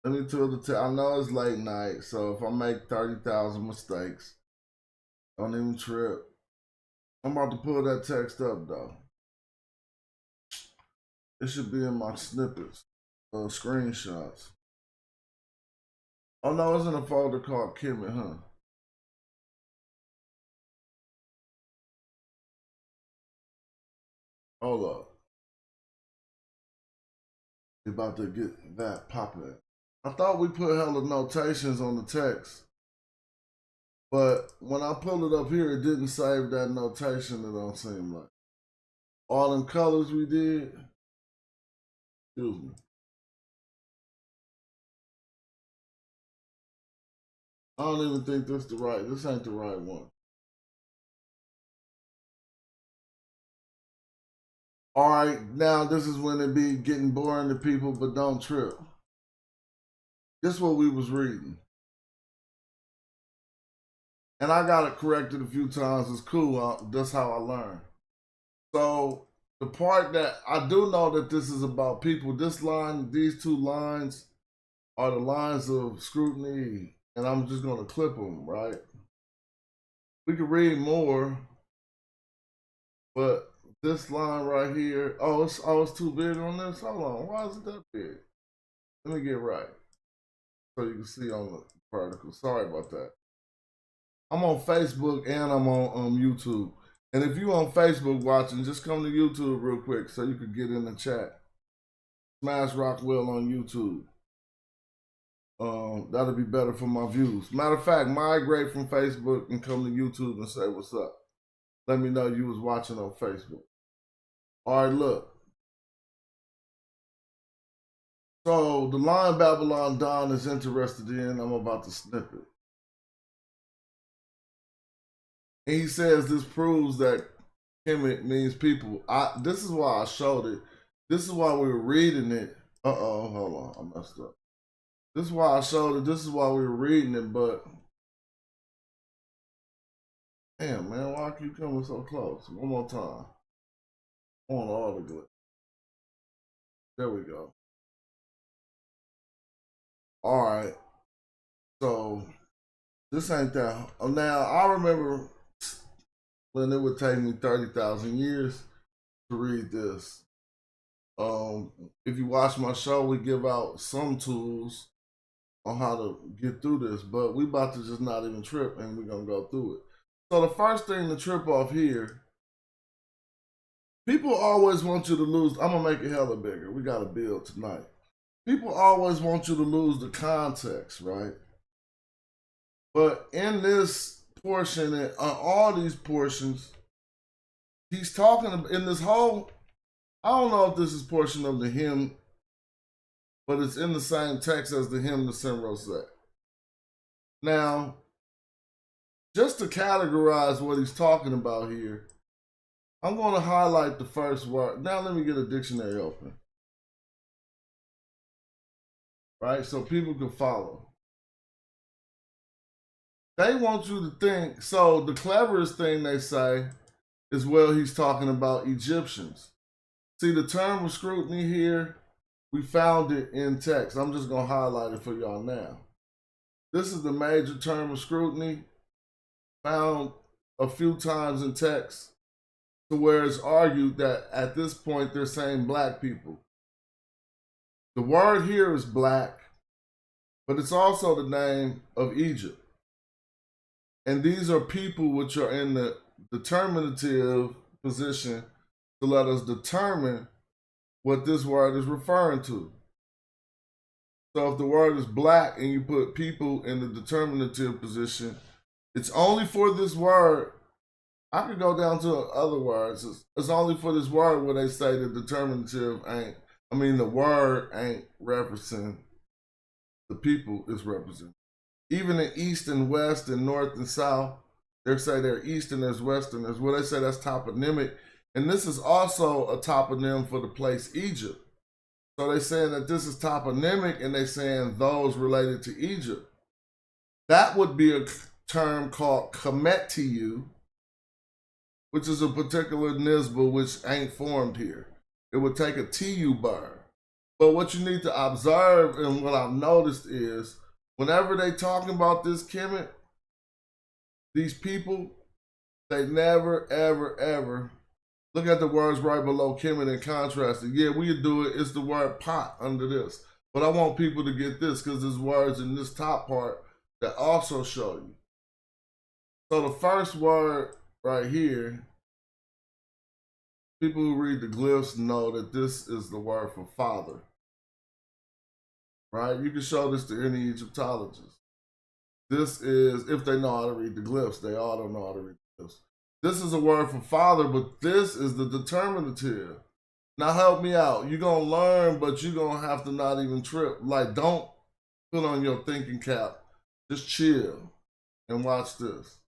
Let me tell the text. I know it's late night, so if I make 30,000 mistakes, don't even trip. I'm about to pull that text up, though. It should be in my snippets, screenshots. Oh no, it's in a folder called Kemet, huh? Hold up. We about to get that popping. I thought we put hella notations on the text, but when I pull it up here, it didn't save that notation, it don't seem like. All them colors we did, excuse me. I don't even think this ain't the right one. All right, now this is when it be getting boring to people, but don't trip. This is what we was reading. And I got it corrected a few times. It's cool. That's how I learn. So the part that I do know that this is about people, this line, these two lines are the lines of scrutiny, and I'm just going to clip them, right? We could read more, but this line right here, it's too big on this? Hold on, why is it that big? Let me get right so you can see on the particle. Sorry about that. I'm on Facebook and I'm on YouTube. And if you on Facebook watching, just come to YouTube real quick so you can get in the chat. Smash Rockwell on YouTube. That'll be better for my views. Matter of fact, migrate from Facebook and come to YouTube and say what's up. Let me know you was watching on Facebook. All right, look. So the line Babylon Don is interested in, I'm about to snip it. And he says this proves that Kemet means people. This is why I showed it. This is why we were reading it. Hold on, I messed up. This is why I showed it. This is why we were reading it, but damn, man, why I keep coming so close? One more time. I want all the glitch. There we go. All right. So this ain't that. Now I remember when it would take me 30,000 years to read this. If you watch my show, we give out some tools on how to get through this, but we about to just not even trip and we're gonna go through it. So the first thing to trip off here, people always want you to lose. I'm gonna make it hella bigger. We got to build tonight. People always want you to lose the context, right? But in this portion and on all these portions, he's talking in this whole, I don't know if this is portion of the hymn, but it's in the same text as the hymn to Saint Rosette. Now, just to categorize what he's talking about here, I'm going to highlight the first word. Now let me get a dictionary open. Right, so people can follow. They want you to think, so the cleverest thing they say is, well, he's talking about Egyptians. See, the term of scrutiny here, we found it in text. I'm just going to highlight it for y'all now. This is the major term of scrutiny, found a few times in text, to where it's argued that at this point they're saying black people. The word here is black, but it's also the name of Egypt. And these are people which are in the determinative position to let us determine what this word is referring to. So if the word is black and you put people in the determinative position, it's only for this word. I could go down to other words. It's only for this word where they say the determinative ain't, the word ain't referencing the people it's representing. Even in East and West and North and South, They say they're Easterners, Westerners. Well, they say that's toponymic. And this is also a toponym for the place Egypt. So they're saying that this is toponymic, and they're saying those related to Egypt. That would be a term called Kemetiu, which is a particular nisba which ain't formed here. It would take a TU bar. But what you need to observe, and what I've noticed is, whenever they talking about this Kemet, these people, they never, ever, ever look at the words right below Kemet and contrast it. Yeah, we do it. It's the word pot under this. But I want people to get this because there's words in this top part that also show you. So the first word right here, people who read the glyphs know that this is the word for father. Right? You can show this to any Egyptologist. This is, if they know how to read the glyphs, they all don't know how to read the glyphs. This is a word for father, but this is the determinative. Now help me out. You're going to learn, but you're going to have to not even trip. Like, don't put on your thinking cap. Just chill and watch this.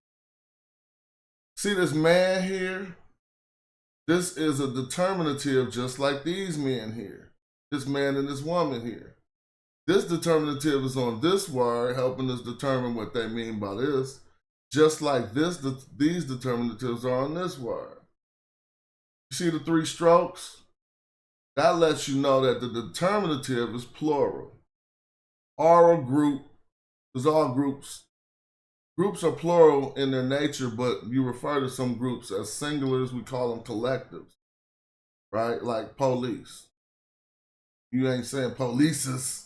See this man here? This is a determinative just like these men here. This man and this woman here. This determinative is on this word, helping us determine what they mean by this. Just like this, these determinatives are on this word. You see the three strokes? That lets you know that the determinative is plural. Oral group is all groups. Groups are plural in their nature, but you refer to some groups as singulars. We call them collectives, right? Like police. You ain't saying polices.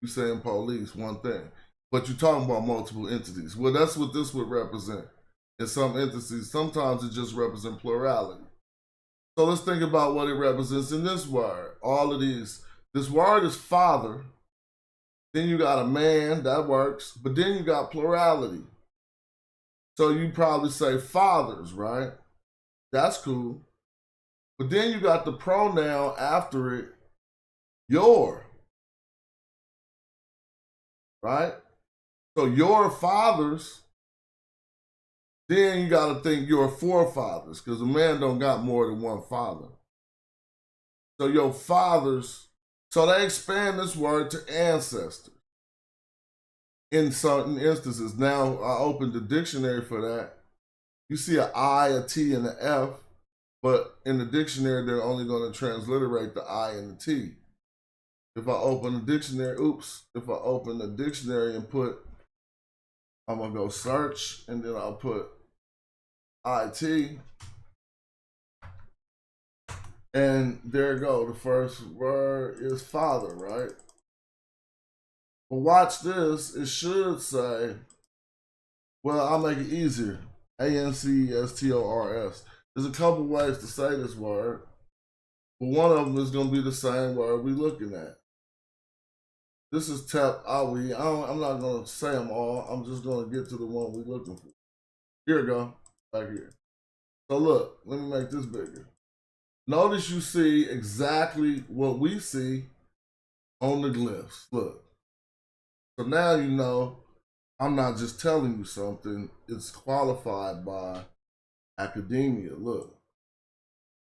You're saying police, one thing. But you're talking about multiple entities. Well, that's what this would represent. In some entities, sometimes it just represents plurality. So let's think about what it represents in this word. All of these. This word is father. Then you got a man, that works. But then you got plurality. So you probably say fathers, right? That's cool. But then you got the pronoun after it, your. Right? So your fathers, then you got to think your forefathers, because a man don't got more than one father. So your fathers, so they expand this word to ancestors in certain instances. Now, I opened the dictionary for that. You see an I, a T, and an F, but in the dictionary, they're only going to transliterate the I and the T. If I open the dictionary, if I open the dictionary and put, I'm going to go search, and then I'll put IT. And there you go. The first word is father, right? But watch this. It should say, well, I'll make it easier. ANCESTORS. There's a couple ways to say this word. But one of them is going to be the same word we're looking at. This is Tep Awi. I'm not going to say them all. I'm just going to get to the one we're looking for. Here we go. Back here. So look, let me make this bigger. Notice you see exactly what we see on the glyphs. Look. So now you know I'm not just telling you something. It's qualified by academia. Look.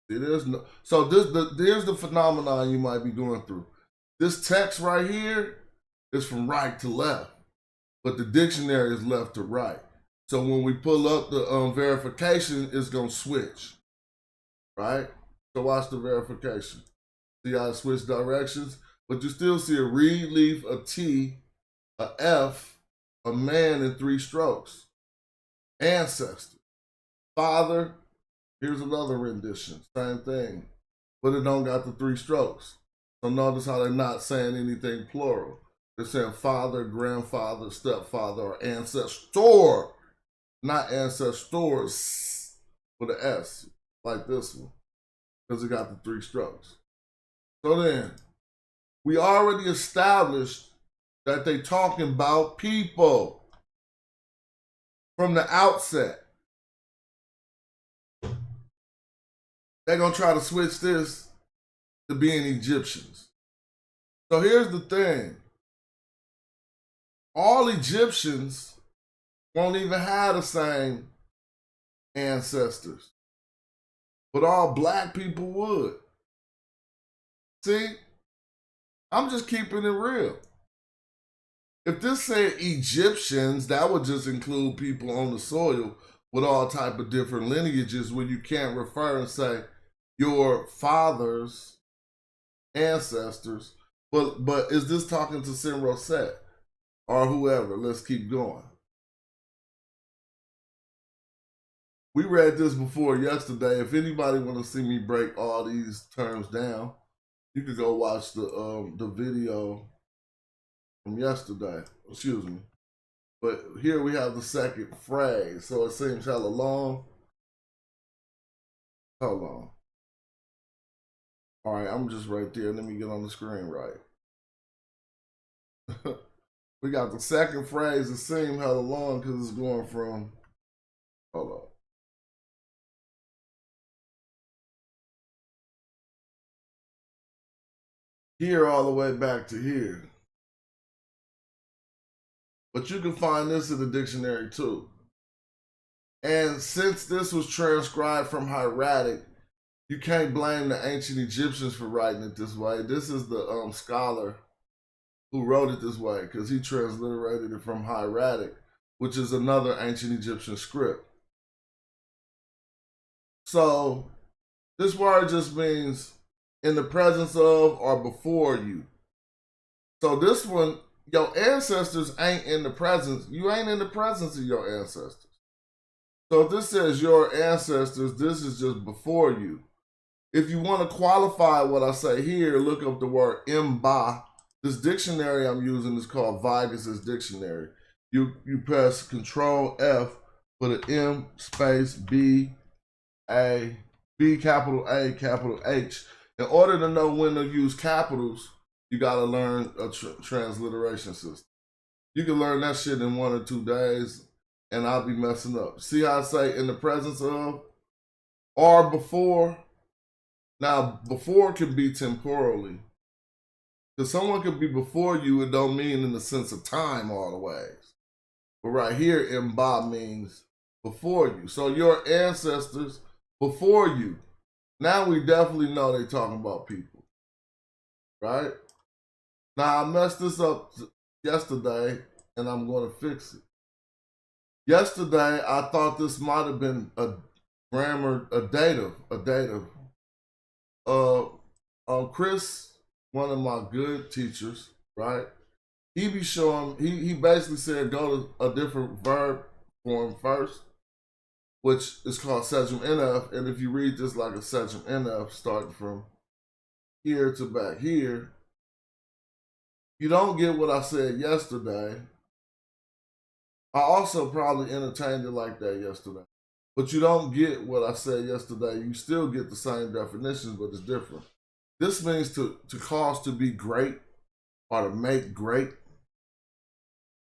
See, there's no. So there's the phenomenon you might be going through. This text right here is from right to left, but the dictionary is left to right. So when we pull up the verification, it's going to switch, right? So watch the verification. See how it switched directions? But you still see a reed leaf, a T, a F, a man in three strokes. Ancestor. Father, here's another rendition, same thing, but it don't got the three strokes. So notice how they're not saying anything plural. They're saying father, grandfather, stepfather, or ancestor, not ancestors with an S, like this one, because it got the three strokes. So then, we already established that they talking about people from the outset. They're going to try to switch this to being Egyptians. So here's the thing. All Egyptians won't even have the same ancestors. But all black people would. See, I'm just keeping it real. If this said Egyptians, that would just include people on the soil with all type of different lineages where you can't refer and say your father's ancestors. But is this talking to Sin Rosette or whoever? Let's keep going. We read this before yesterday. If anybody want to see me break all these terms down, you could go watch the video from yesterday. Excuse me. But here we have the second phrase. So it seems hella long. Hold on. All right, I'm just right there. Let me get on the screen right. We got the second phrase. It seems hella long because it's going from, hold on. Here all the way back to here. But you can find this in the dictionary too. And since this was transcribed from hieratic, you can't blame the ancient Egyptians for writing it this way. This is the scholar who wrote it this way because he transliterated it from hieratic, which is another ancient Egyptian script. So this word just means in the presence of or before you. So this one, your ancestors ain't in the presence. You ain't in the presence of your ancestors. So if this says your ancestors, this is just before you. If you want to qualify what I say here, look up the word Mba. This dictionary I'm using is called Vigas's Dictionary. You press Control F, put an M space B, A, B capital A, capital H. In order to know when to use capitals, you got to learn a transliteration system. You can learn that shit in 1 or 2 days, and I'll be messing up. See how I say in the presence of or before? Now, before can be temporally. Because someone could be before you, it don't mean in the sense of time all the ways. But right here, Mba means before you. So your ancestors before you. Now we definitely know they talking about people. Right? Now I messed this up yesterday, and I'm going to fix it. Yesterday, I thought this might have been a grammar, a dative. Chris, one of my good teachers, right? He be showing, he basically said go to a different verb form first, which is called Sejum NF. And if you read this like a Sejum NF, starting from here to back here, you don't get what I said yesterday. I also probably entertained it like that yesterday. But you don't get what I said yesterday. You still get the same definitions, but it's different. This means to cause to be great or to make great,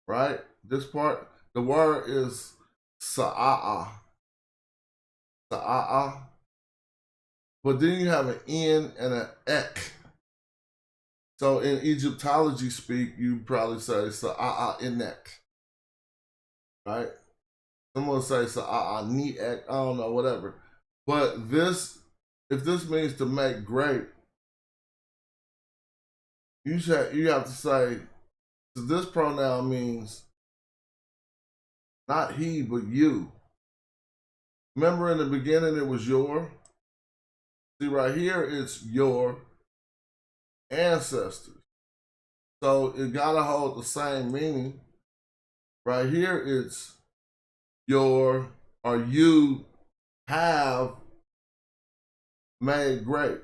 right? This part, the word is sa'a'a. Sa'a'a. But then you have an N and an ek. So in Egyptology speak, you probably say sa'a'a inek, right? Someone say sa'a'a ni'ek, I don't know, whatever. But this, if this means to make great, you have to say, this pronoun means not he, but you. Remember in the beginning it was your? See right here, it's your ancestors. So it gotta hold the same meaning. Right here it's your, or you have made great.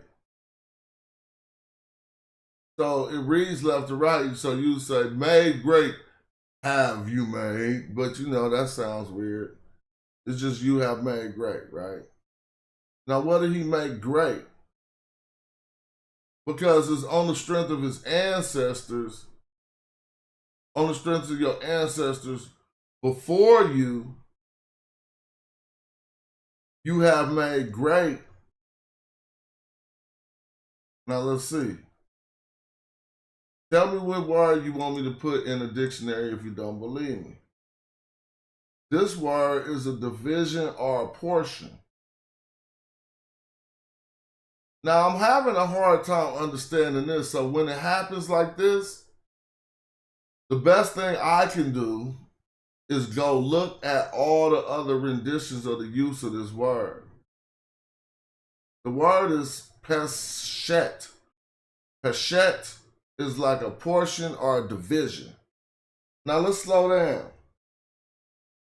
So it reads left to right, so you say made great have you made, but you know that sounds weird. It's just you have made great, right? Now what did he make great? Because it's on the strength of his ancestors, on the strength of your ancestors before you, you have made great. Now let's see. Tell me what word you want me to put in the dictionary if you don't believe me. This word is a division or a portion. Now, I'm having a hard time understanding this. So when it happens like this, the best thing I can do is go look at all the other renditions of the use of this word. The word is peshet. Peshet is like a portion or a division. Now let's slow down,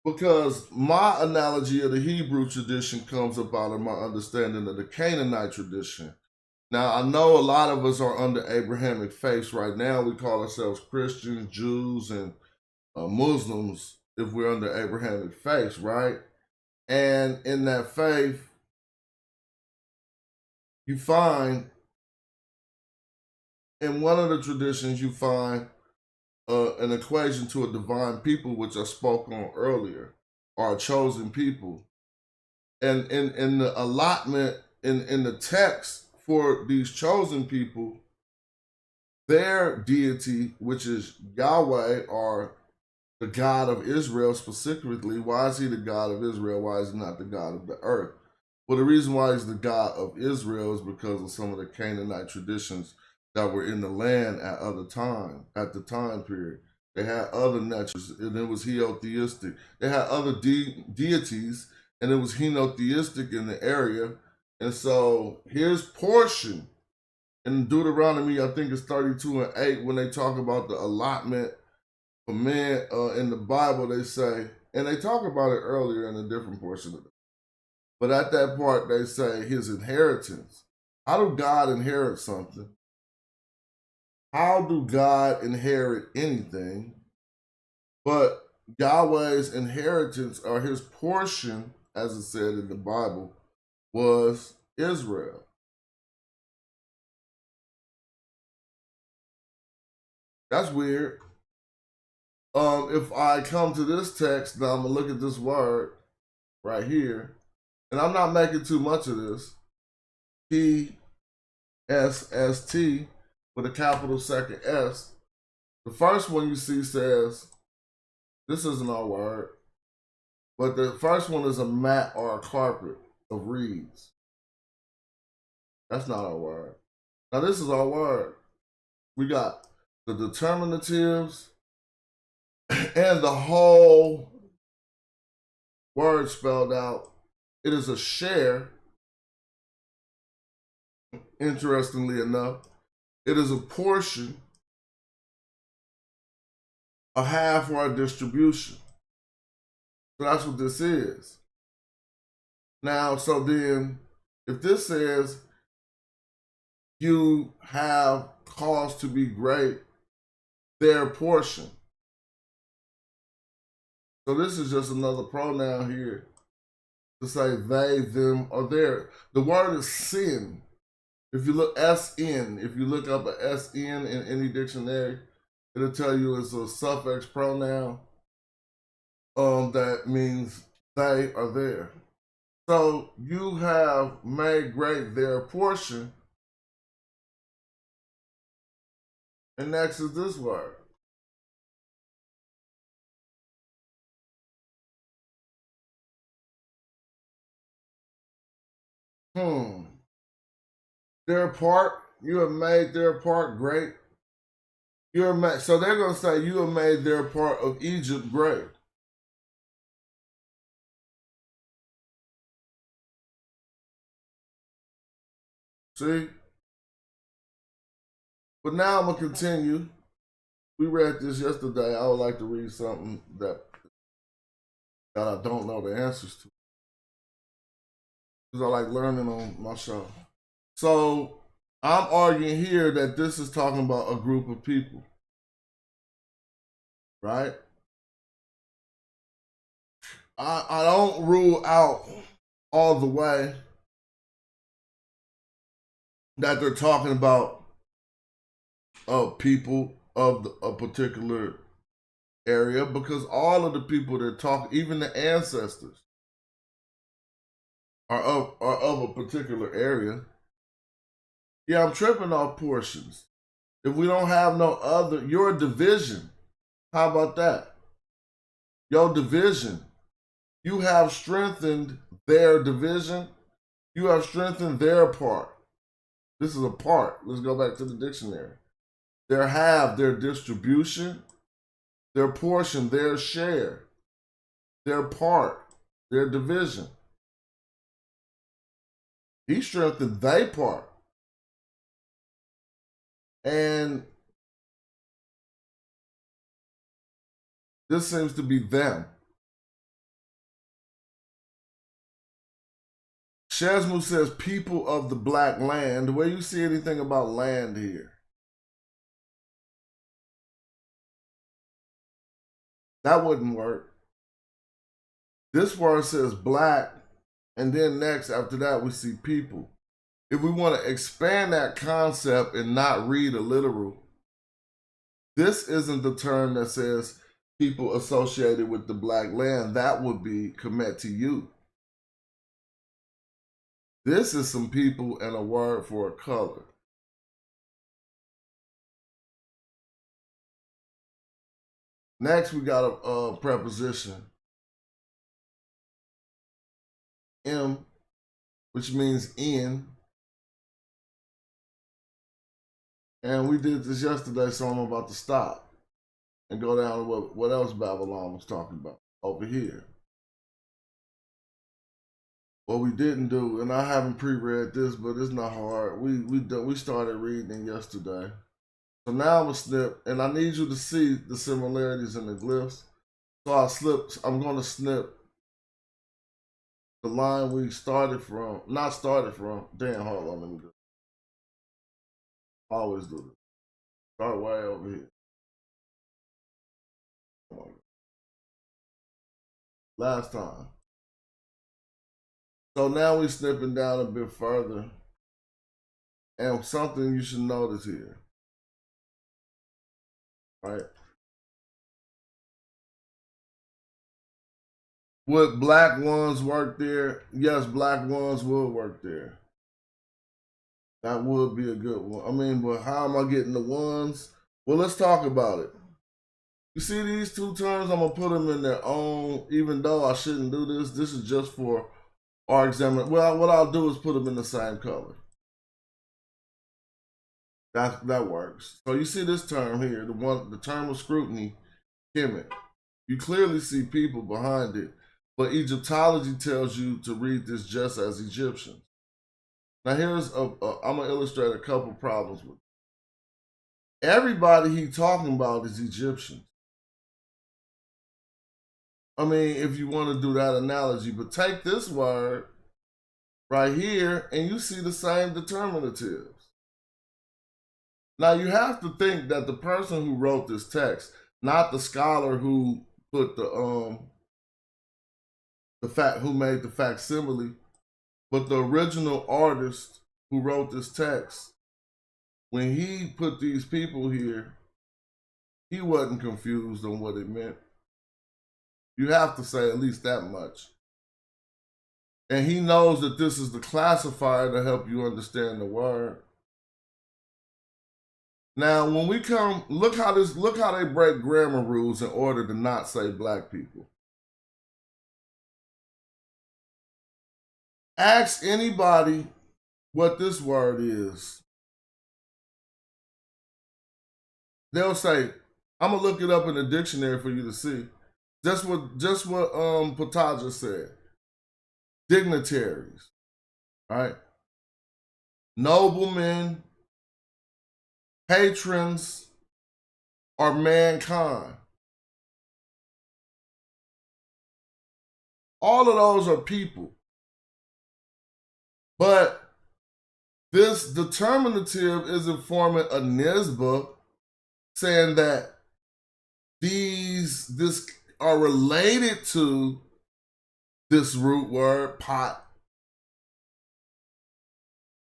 because my analogy of the Hebrew tradition comes about in my understanding of the Canaanite tradition. Now, I know a lot of us are under Abrahamic faiths right now. We call ourselves Christians, Jews, and Muslims if we're under Abrahamic faiths, right? And in that faith, you find, in one of the traditions, you find an equation to a divine people, which I spoke on earlier, or a chosen people. And in the allotment, in the text for these chosen people, their deity, which is Yahweh, or the God of Israel specifically. Why is he the God of Israel? Why is he not the God of the earth? Well, the reason why he's the God of Israel is because of some of the Canaanite traditions that were in the land at the time period. They had other natures, and it was henotheistic. They had other deities, and it was henotheistic in the area. And so here's portion. In Deuteronomy, I think it's 32:8, when they talk about the allotment for men in the Bible, they say, and they talk about it earlier in a different portion of it. But at that part, they say his inheritance. How do God inherit something? How do God inherit anything? But Yahweh's inheritance, or his portion, as it said in the Bible, was Israel. That's weird. If I come to this text, now I'm going to look at this word right here, and I'm not making too much of this. P-S-S-T with a capital second S. The first one you see says, this isn't our word, but the first one is a mat or a carpet of reeds. That's not our word. Now this is our word. We got the determinatives and the whole word spelled out. It is a share. Interestingly enough, it is a portion, a half, or a distribution. So that's what this is. Now, so then, if this says you have cause to be great, their portion. So this is just another pronoun here to say they, them, or their. The word is sin. If you look S-N, if you look up a S-N in any dictionary, it'll tell you it's a suffix pronoun that means they or their. So you have made great their portion. And next is this word. Their part, you have made their part great. So they're going to say you have made their part of Egypt great. See? But now I'm going to continue. We read this yesterday. I would like to read something that I don't know the answers to, because I like learning on my show. So I'm arguing here that this is talking about a group of people, right? I don't rule out all the way that they're talking about people of a particular area, because all of the people they're talking, even the ancestors, are of a particular area. Yeah, I'm tripping off portions. If we don't have no other, your division, how about that? Your division You have strengthened their division. You have strengthened their part. This is a part. Let's go back to the dictionary. Their half, their distribution, their portion, their share, their part, their division. He strengthened their part. And this seems to be them. Shazmu says, people of the black land. Where you see anything about land here? That wouldn't work. This word says black, and then next, after that, we see people. If we want to expand that concept and not read a literal, this isn't the term that says people associated with the black land. That would be Kemet to you. This is some people and a word for a color. Next, we got a preposition. M, which means in. And we did this yesterday, so I'm about to stop and go down to what else Babylon was talking about over here. What we didn't do, and I haven't pre-read this, but it's not hard. We started reading yesterday. So now I'm gonna snip, and I need you to see the similarities in the glyphs. So I'm gonna snip the line we started from, damn, hold on, let me do it. Always do this. Start way over here. Last time. So now we're snipping down a bit further. And something you should notice here. Right? Would black ones work there? Yes, black ones will work there. That would be a good one. I mean, but how am I getting the ones? Well, let's talk about it. You see these two terms? I'm going to put them in their own, even though I shouldn't do this. This is just for our examiner. Well, what I'll do is put them in the same color. That works. So you see this term here, the term of scrutiny, Kemet. You clearly see people behind it, but Egyptology tells you to read this just as Egyptians. Now here's I'm gonna illustrate a couple problems with it. Everybody he's talking about is Egyptians. I mean, if you want to do that analogy, but take this word right here and you see the same determinatives. Now you have to think that the person who wrote this text, not the scholar who put who made the facsimile, but the original artist who wrote this text, when he put these people here, he wasn't confused on what it meant. You have to say at least that much. And he knows that this is the classifier to help you understand the word. Now, when we come, look how they break grammar rules in order to not say black people. Ask anybody what this word is. They'll say, I'm gonna look it up in the dictionary for you to see. Just what Pataja said. Dignitaries, right? Noblemen, patrons, or mankind. All of those are people. But this determinative is informing a nisba, saying that this are related to this root word, pot.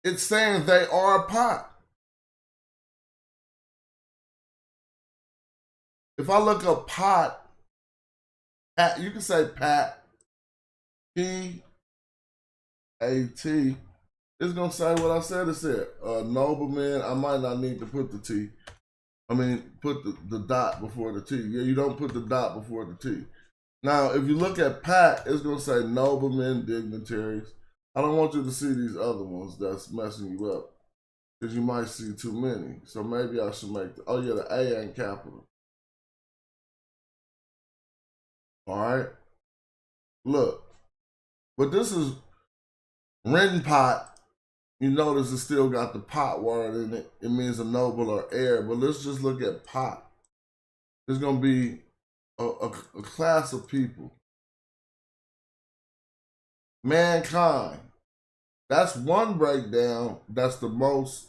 It's saying they are a pot. If I look up pot, you can say pat, P-A-T. It's going to say what I said it said. Nobleman, I might not need to put the T. I mean, put the dot before the T. Yeah, you don't put the dot before the T. Now, if you look at Pat, it's going to say noblemen, dignitaries. I don't want you to see these other ones that's messing you up, because you might see too many. So maybe I should make, oh yeah, the A ain't capital. All right. Look, but this is written pot. You notice it still got the pot word in it. It means a noble or heir, but let's just look at pot. There's going to be a class of people. Mankind. That's one breakdown. That's the most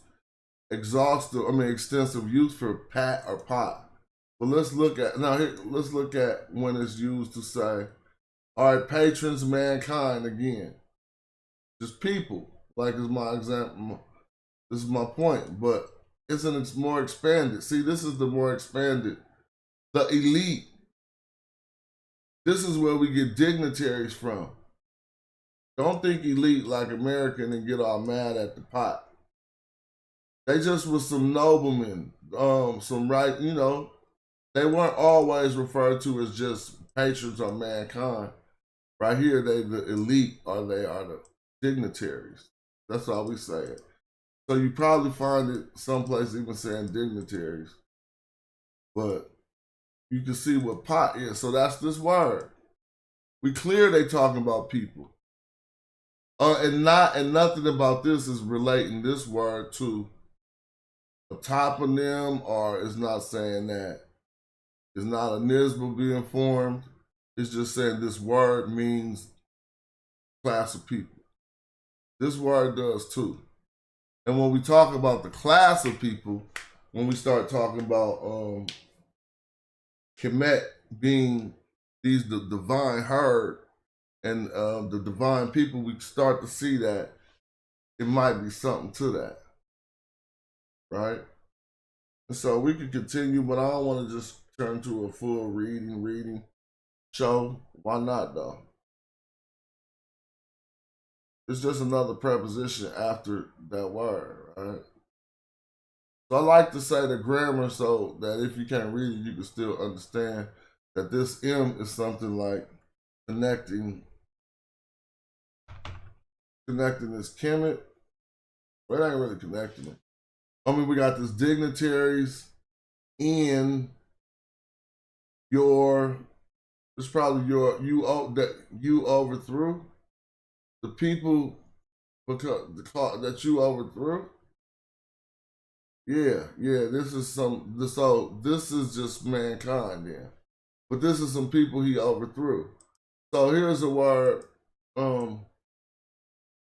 extensive use for pat or pot. But let's look at let's look at when it's used to say, all right, patrons, mankind again. Just people, like is my example. This is my point, but isn't it more expanded? See, this is the more expanded. The elite. This is where we get dignitaries from. Don't think elite like American and get all mad at the pot. They just was some noblemen, some right, you know, they weren't always referred to as just patrons or mankind. Right here, they the elite or they are the dignitaries. That's all we say it. So you probably find it someplace even saying dignitaries. But you can see what pot is. So that's this word. We clear they talking about people. And nothing about this is relating this word to a toponym, or it's not saying that. It's not a nisba being formed. It's just saying this word means class of people. This word does too. And when we talk about the class of people, when we start talking about Kemet being the divine herd and the divine people, we start to see that it might be something to that, right? And so we can continue, but I don't want to just turn to a full reading show. Why not though? It's just another preposition after that word, right? So I like to say the grammar so that if you can't read it, you can still understand that this M is something like connecting this Kemet. But it ain't really connecting it. I mean, we got this dignitaries in your, it's probably your, that you overthrew. The people that you overthrew. Yeah, this is so this is just mankind then. But this is some people he overthrew. So here's a word,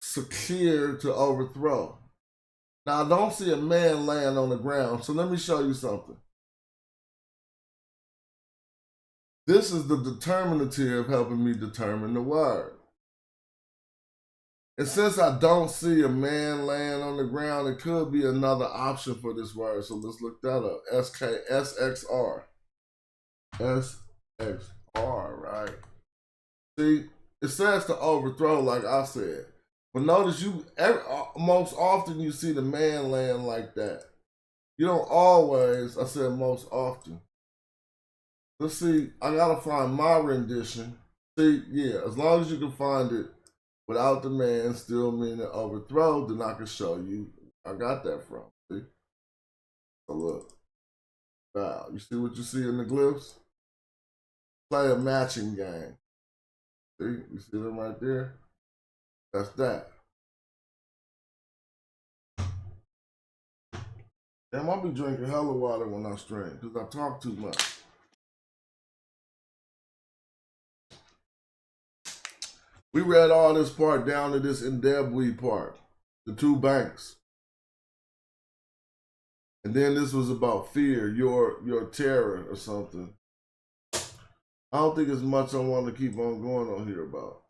secure, to overthrow. Now I don't see a man laying on the ground, so let me show you something. This is the determinative helping me determine the word. And since I don't see a man laying on the ground, it could be another option for this word. So let's look that up. SXR. SXR, right? See, it says to overthrow, like I said. But notice most often you see the man laying like that. You don't always, I said most often. Let's see, I gotta find my rendition. See, yeah, as long as you can find it without the man still meaning overthrow, then I can show you I got that from. See? So look. Wow, you see what you see in the glyphs? Play a matching game. See? You see them right there? That's that. Damn, I'll be drinking hella water when I stream because I talk too much. We read all this part down to this Ndebwe part, the two banks. And then this was about fear, your terror or something. I don't think it's much I want to keep on going on here about.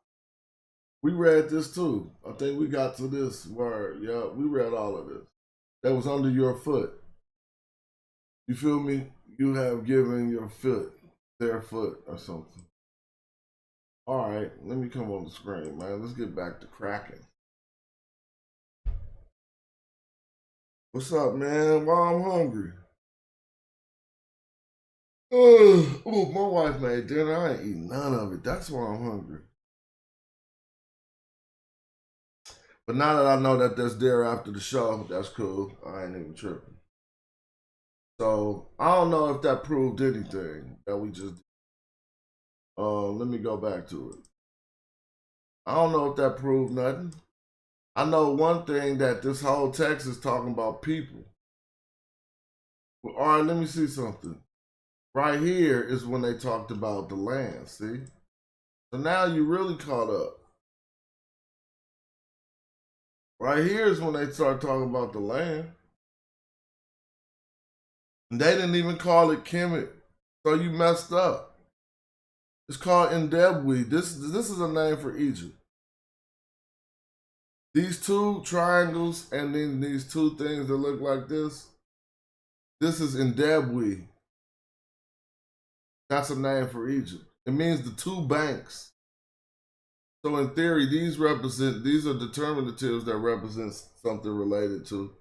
We read this too. I think we got to this word. Yeah, we read all of this. That was under your foot. You feel me? You have given your foot, their foot or something. All right, let me come on the screen, man. Let's get back to cracking. What's up, man? Why I'm hungry? Oh, my wife made dinner. I ain't eating none of it. That's why I'm hungry. But now that I know that that's there after the show, that's cool. I ain't even tripping. So I don't know if that proved anything that we just did. Let me go back to it. I don't know if that proved nothing. I know one thing, that this whole text is talking about people. Well, all right, let me see something. Right here is when they talked about the land, see? So now you really caught up. Right here is when they start talking about the land. And they didn't even call it Kemet, so you messed up. It's called Ndebwe. This is a name for Egypt. These two triangles and then these two things that look like this is Ndebwe. That's a name for Egypt. It means the two banks. So in theory, these are determinatives that represent something related to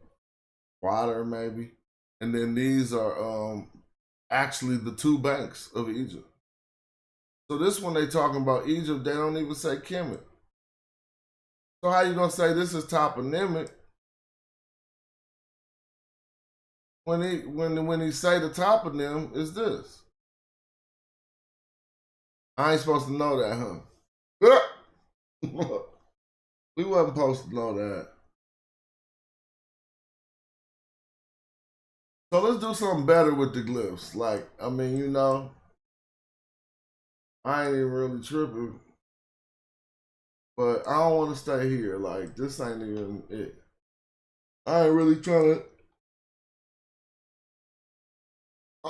water, maybe. And then these are actually the two banks of Egypt. So this one they talking about Egypt, they don't even say Kemet. So how you gonna say this is toponymic when he say the toponym is this? I ain't supposed to know that, huh? We wasn't supposed to know that. So let's do something better with the glyphs. Like, I mean, you know, I ain't even really tripping, but I don't want to stay here. Like, this ain't even it. I ain't really trying to.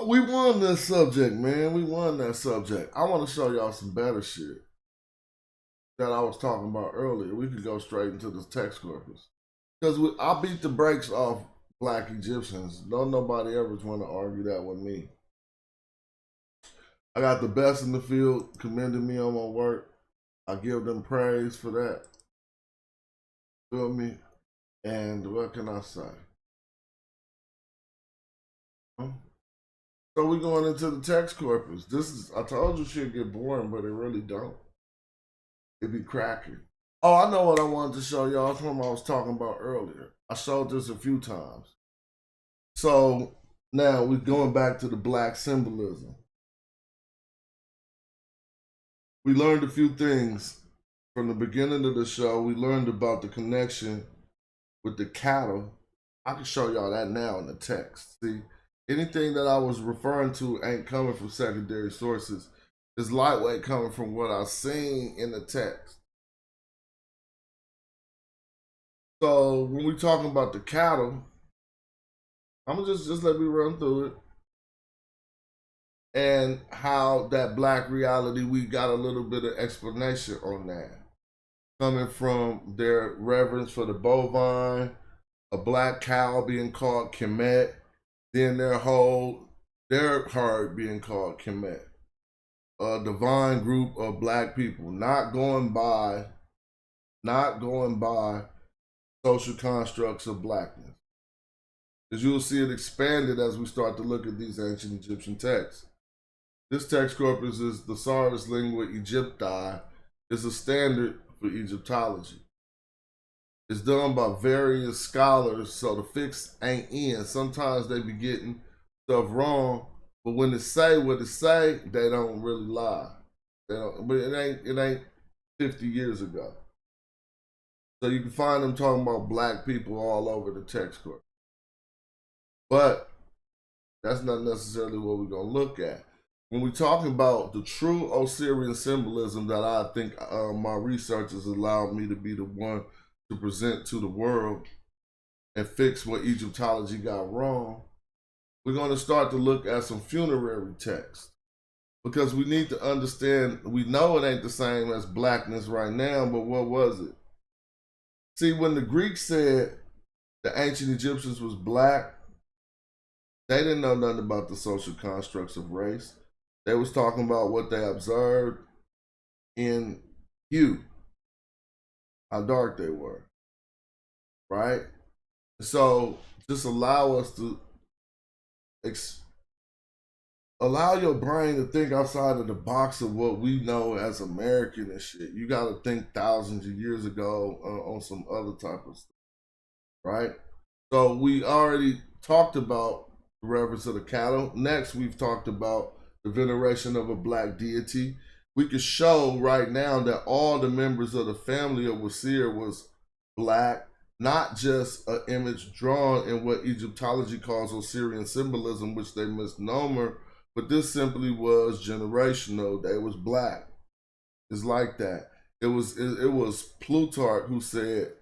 We won this subject, man. We won that subject. I want to show y'all some better shit that I was talking about earlier. We could go straight into this text corpus. Because I beat the brakes off Black Egyptians. Don't nobody ever want to argue that with me. I got the best in the field commending me on my work. I give them praise for that. Feel me? And what can I say? So we're going into the text corpus. I told you she'd get boring, but it really don't. It be cracking. Oh, I know what I wanted to show y'all. It's what I was talking about earlier. I showed this a few times. So now we're going back to the black symbolism. We learned a few things from the beginning of the show. We learned about the connection with the cattle. I can show y'all that now in the text. See, anything that I was referring to ain't coming from secondary sources. It's lightweight coming from what I've seen in the text. So when we're talking about the cattle, I'm gonna just let me run through it. And how that black reality, we got a little bit of explanation on that. Coming from their reverence for the bovine, a black cow being called Kemet, then their herd being called Kemet. A divine group of black people, not going by social constructs of blackness. Because you'll see it expanded as we start to look at these ancient Egyptian texts. This text corpus is the Thesaurus Lingua Egypti, is a standard for Egyptology. It's done by various scholars, so the fix ain't in. Sometimes they be getting stuff wrong, but when it say what it say, they don't really lie. They don't, but it ain't 50 years ago. So you can find them talking about black people all over the text corpus. But that's not necessarily what we're gonna look at. When we're talking about the true Osirian symbolism that I think my research has allowed me to be the one to present to the world and fix what Egyptology got wrong, we're going to start to look at some funerary texts. Because we need to understand, we know it ain't the same as blackness right now, but what was it? See, when the Greeks said the ancient Egyptians was black, they didn't know nothing about the social constructs of race. They was talking about what they observed in hue, how dark they were, right? So just allow us to allow your brain to think outside of the box of what we know as American and shit. You got to think thousands of years ago on some other type of stuff, right? So we already talked about the reverence of the cattle. Next, we've talked about the veneration of a black deity. We could show right now that all the members of the family of Wasir was black, not just an image drawn in what Egyptology calls Osirian symbolism, which they misnomer, but this simply was generational. They was black. It's like that. It was Plutarch who said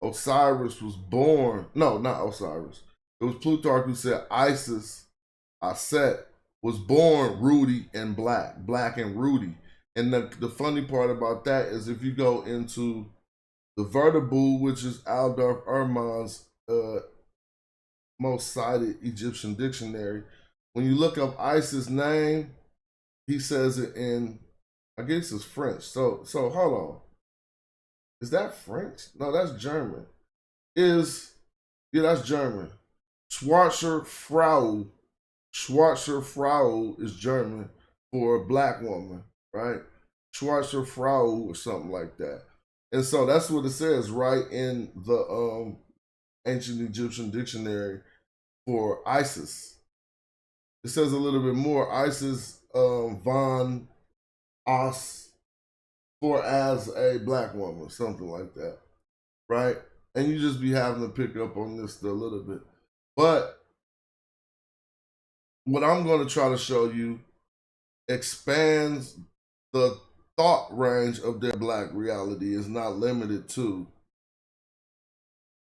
Osiris was born. No, not Osiris. It was Plutarch who said Isis, Aset, was born ruddy and black and ruddy. And the funny part about that is if you go into the Vertibule, which is Aldorf Erman's most cited Egyptian dictionary, when you look up Isis' name, he says it in, I guess it's French. So hold on. Is that French? No, that's German. Yeah, that's German. Schwarzer Frau is German for a black woman, right? Schwarzer Frau or something like that. And so that's what it says right in the ancient Egyptian dictionary for Isis. It says a little bit more. Isis von Os, for as a black woman, something like that, right? And you just be having to pick up on this a little bit. But what I'm going to try to show you expands the thought range of their black reality. Is not limited to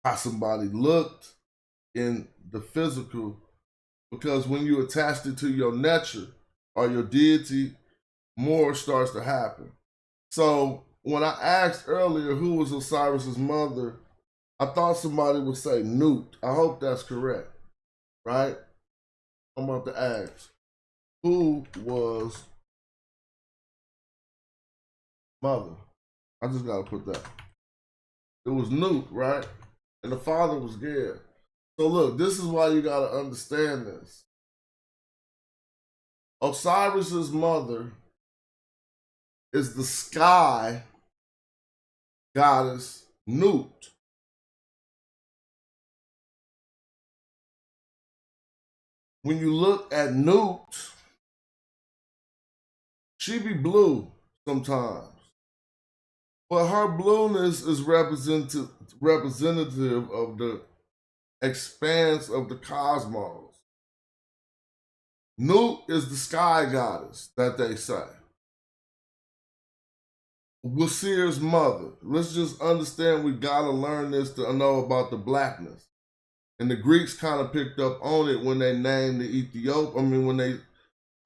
how somebody looked in the physical, because when you attach it to your nature or your deity, more starts to happen. So when I asked earlier who was Osiris's mother, I thought somebody would say Nut. I hope that's correct, right? I'm about to ask, who was mother? I just gotta put that. It was Nut, right? And the father was Geb. So look, this is why you gotta understand this. Osiris's mother is the sky goddess Nut. When you look at Nut, she be blue sometimes, but her blueness is representative of the expanse of the cosmos. Nut is the sky goddess that they say. Wasir's mother. Let's just understand, we gotta learn this to know about the blackness. And the Greeks kind of picked up on it when they named the Ethiopians. I mean, when they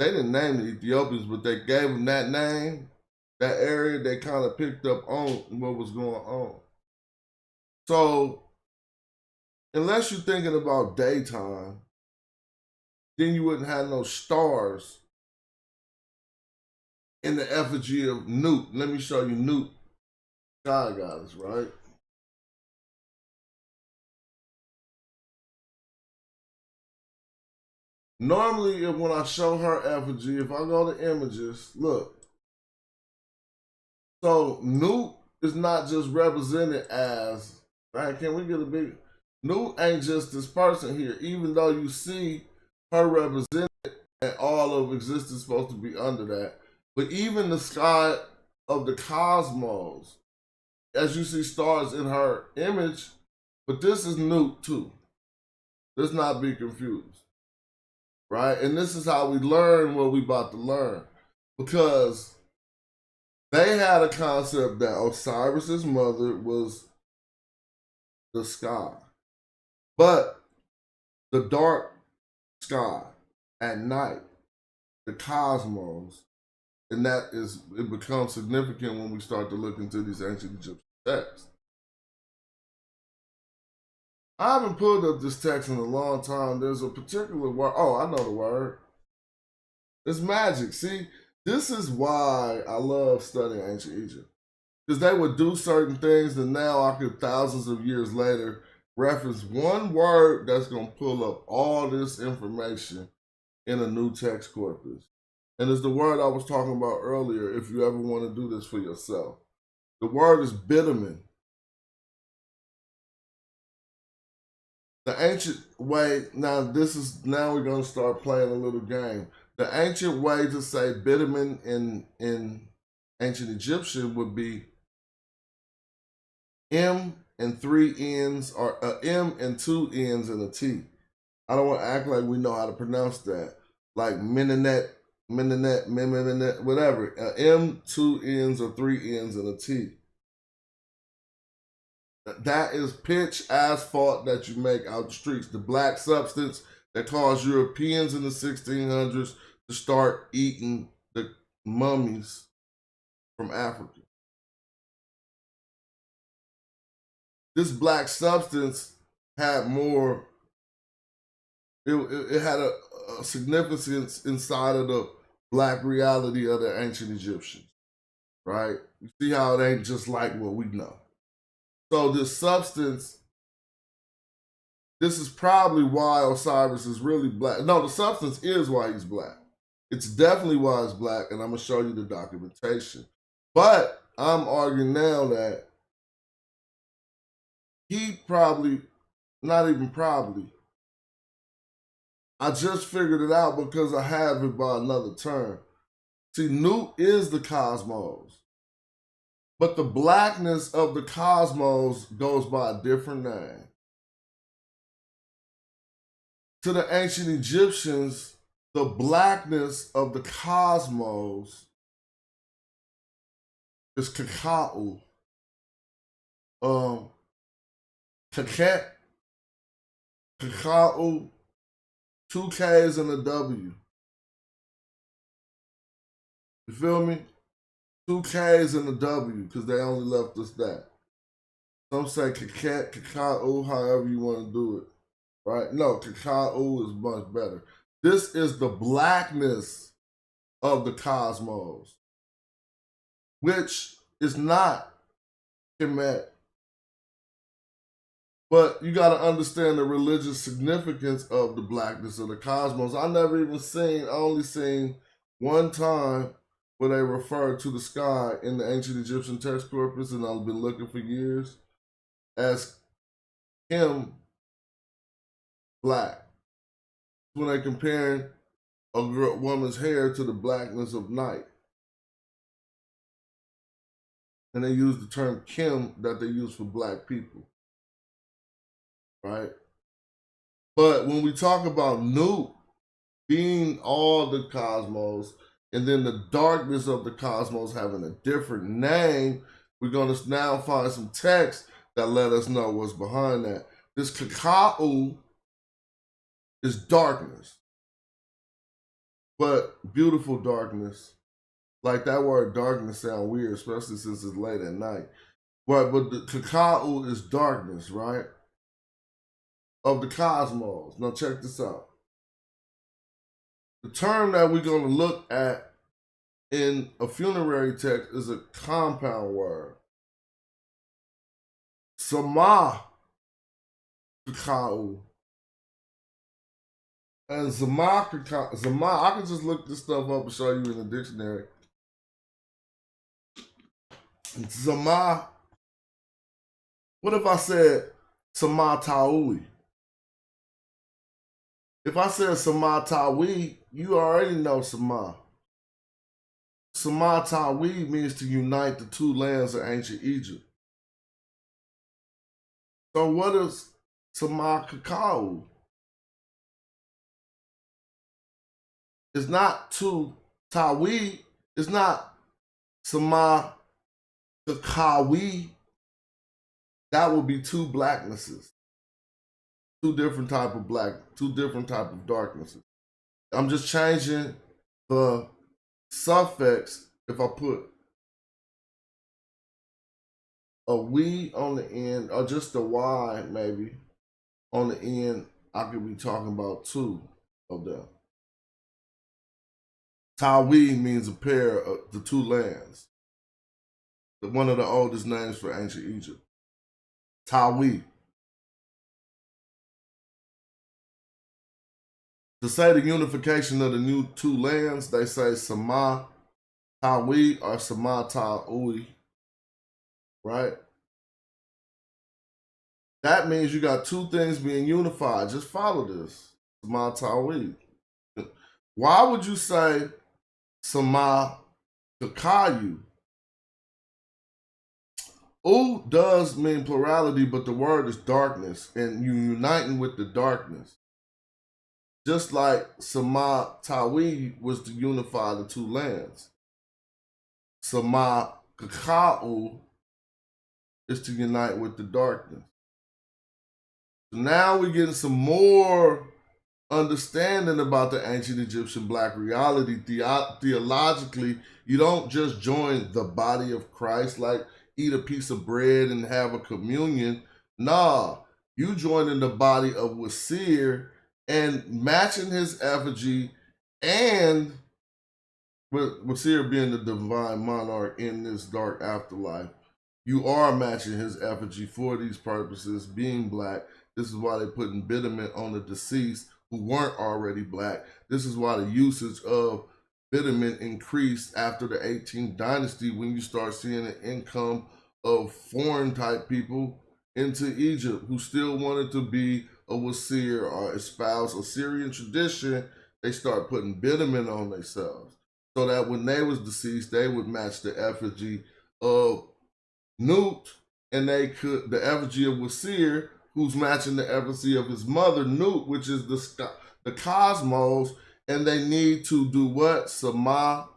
didn't name the Ethiopians, but they gave them that name, that area, they kind of picked up on what was going on. So, unless you're thinking about daytime, then you wouldn't have no stars in the effigy of Nut. Let me show you Nut, sky goddess, right? Normally, when I show her effigy, if I go to images, look. So Nut is not just represented as, right? Can we get a big? Nut ain't just this person here, even though you see her represented and all of existence is supposed to be under that. But even the sky of the cosmos, as you see stars in her image, but this is Nut too. Let's not be confused. Right? And this is how we learn what we about to learn. Because they had a concept that Osiris's mother was the sky. But the dark sky at night, the cosmos, and it becomes significant when we start to look into these ancient Egyptian texts. I haven't pulled up this text in a long time. There's a particular word. Oh, I know the word. It's magic. See, this is why I love studying ancient Egypt. Because they would do certain things, and now I could, thousands of years later, reference one word that's going to pull up all this information in a new text corpus. And it's the word I was talking about earlier, if you ever want to do this for yourself. The word is bitumen. The ancient way, now we're going to start playing a little game. The ancient way to say bitumen in ancient Egyptian would be M and 3 N's, or M and 2 N's and a T. I don't want to act like we know how to pronounce that. Like Mininet, whatever. M, 2 N's or 3 N's and a T. That is pitch asphalt that you make out the streets. The black substance that caused Europeans in the 1600s to start eating the mummies from Africa. This black substance had more, it had a significance inside of the black reality of the ancient Egyptians, right? You see how it ain't just like what we know. So this substance, this is probably why Osiris is really black. No, the substance is why he's black. It's definitely why he's black, and I'm gonna show you the documentation. But I'm arguing now that he probably, not even probably, I just figured it out because I have it by another term. See, Newt is the cosmos, but the blackness of the cosmos goes by a different name. To the ancient Egyptians, the blackness of the cosmos is Kaka'u. Kaket, Kaka'u, 2 K's and a W. You feel me? 2 K's and a W, because they only left us that. Some say Kaket, Kaka'u, however you want to do it. Right? No, Kaka'u is much better. This is the blackness of the cosmos, which is not Kemet. But you got to understand the religious significance of the blackness of the cosmos. I only seen one time where they referred to the sky in the ancient Egyptian text corpus, and I've been looking for years, as him black. When they comparing a woman's hair to the blackness of night. And they use the term Kim that they use for black people. Right? But when we talk about Newt being all the cosmos, and then the darkness of the cosmos having a different name, we're going to now find some text that let us know what's behind that. This Kaka'u is darkness, but beautiful darkness. Like that word darkness sound weird, especially since it's late at night. But the Kaka'u is darkness, right? Of the cosmos. Now check this out. The term that we're going to look at in a funerary text is a compound word. Sama Kaka'u. And Zama, I can just look this stuff up and show you in the dictionary. Zama, what if I said Sama Taui? If I said Sama Tawi, you already know Sama. Sama Tawi means to unite the two lands of ancient Egypt. So what is Sama Kaka'u? It's not to Tawi, it's not Sama Kakawi. That would be two blacknesses. Two different type of darknesses. I'm just changing the suffix. If I put a we on the end, or just a y maybe on the end, I could be talking about two of them. Tawi means a pair of the two lands. One of the oldest names for ancient Egypt. Tawi. To say the unification of the new two lands, they say Sama Tawi or Sama Taui, right? That means you got two things being unified. Just follow this. Sama Tawi. Why would you say Sama Kakayu? U does mean plurality, but the word is darkness, and you uniting with the darkness. Just like Sama Tawi was to unify the two lands. Sama Kakau is to unite with the darkness. So now we're getting some more understanding about the ancient Egyptian black reality. Theologically, you don't just join the body of Christ, like eat a piece of bread and have a communion. Nah, you join in the body of Wasir and matching his effigy, and with Wasir being the divine monarch in this dark afterlife, you are matching his effigy for these purposes, being black. This is why they're putting bitterment on the deceased who weren't already black. This is why the usage of bitterment increased after the 18th dynasty, when you start seeing an income of foreign type people into Egypt who still wanted to be a Wasir or espouse Assyrian tradition. They start putting bitterment on themselves so that when they was deceased, they would match the effigy of Nut, and they could, the effigy of Wasir, who's matching the effigy of his mother, Nut, which is the cosmos, and they need to do what? Sama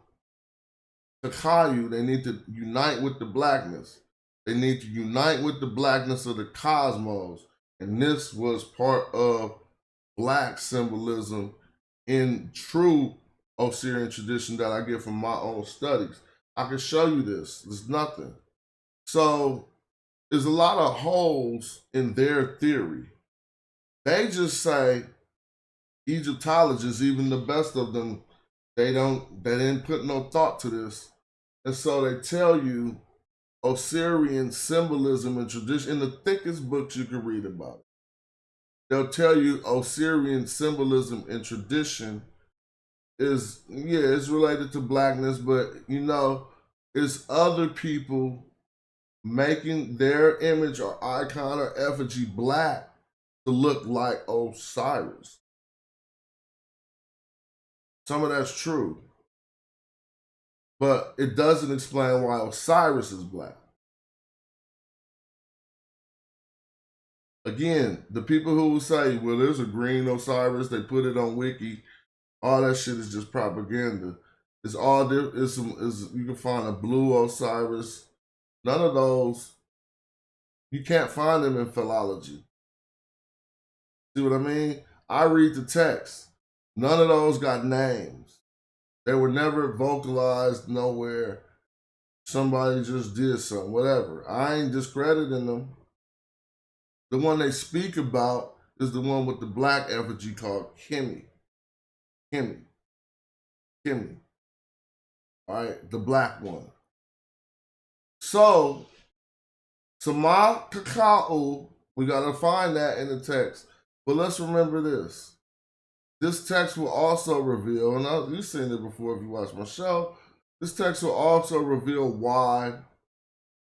Kakayu. They need to unite with the blackness. They need to unite with the blackness of the cosmos. And this was part of black symbolism in true Osirian tradition that I get from my own studies. I can show you this. There's nothing. So there's a lot of holes in their theory. They just say Egyptologists, even the best of them, they didn't put no thought to this. And so they tell you Osirian symbolism and tradition in the thickest books you can read about it. They'll tell you Osirian symbolism and tradition is, yeah, it's related to blackness, but you know, it's other people making their image or icon or effigy black to look like Osiris. Some of that's true, but it doesn't explain why Osiris is black. Again, the people who will say, well, there's a green Osiris, they put it on Wiki, all that shit is just propaganda. It's all there. You can find a blue Osiris. None of those, you can't find them in philology. See what I mean? I read the text. None of those got names. They were never vocalized nowhere. Somebody just did something, whatever. I ain't discrediting them. The one they speak about is the one with the black effigy called Kimi. Kimi. All right, the black one. So, Sama Kaka'u, we got to find that in the text. But let's remember this. This text will also reveal, and you've seen it before if you watch my show, this text will also reveal why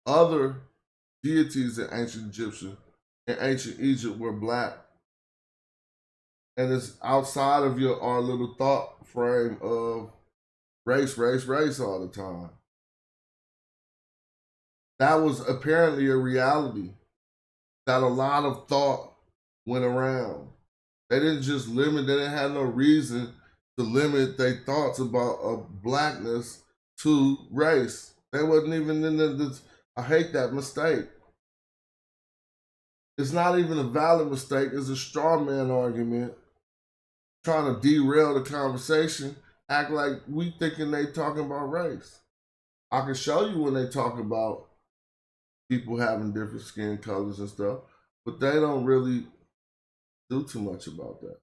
other deities in ancient Egypt were black. And it's outside of our little thought frame of race all the time. That was apparently a reality that a lot of thought went around. They didn't just limit, they didn't have no reason to limit their thoughts about blackness to race. They wasn't even in this. I hate that mistake. It's not even a valid mistake, it's a straw man argument trying to derail the conversation, act like we thinking they talking about race. I can show you when they talk about people having different skin colors and stuff, but they don't really do too much about that.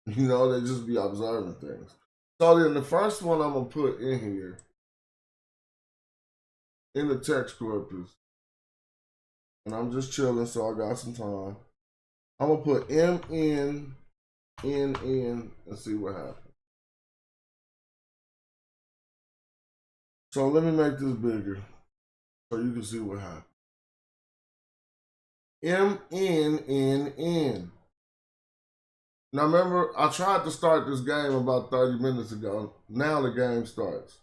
You know, they just be observing things. So then the first one I'm gonna put in here, in the text corpus, and I'm just chilling, so I got some time. I'm gonna put MN N, and see what happens. So let me make this bigger so you can see what happens. M, N, N, N. Now remember, I tried to start this game about 30 minutes ago. Now the game starts.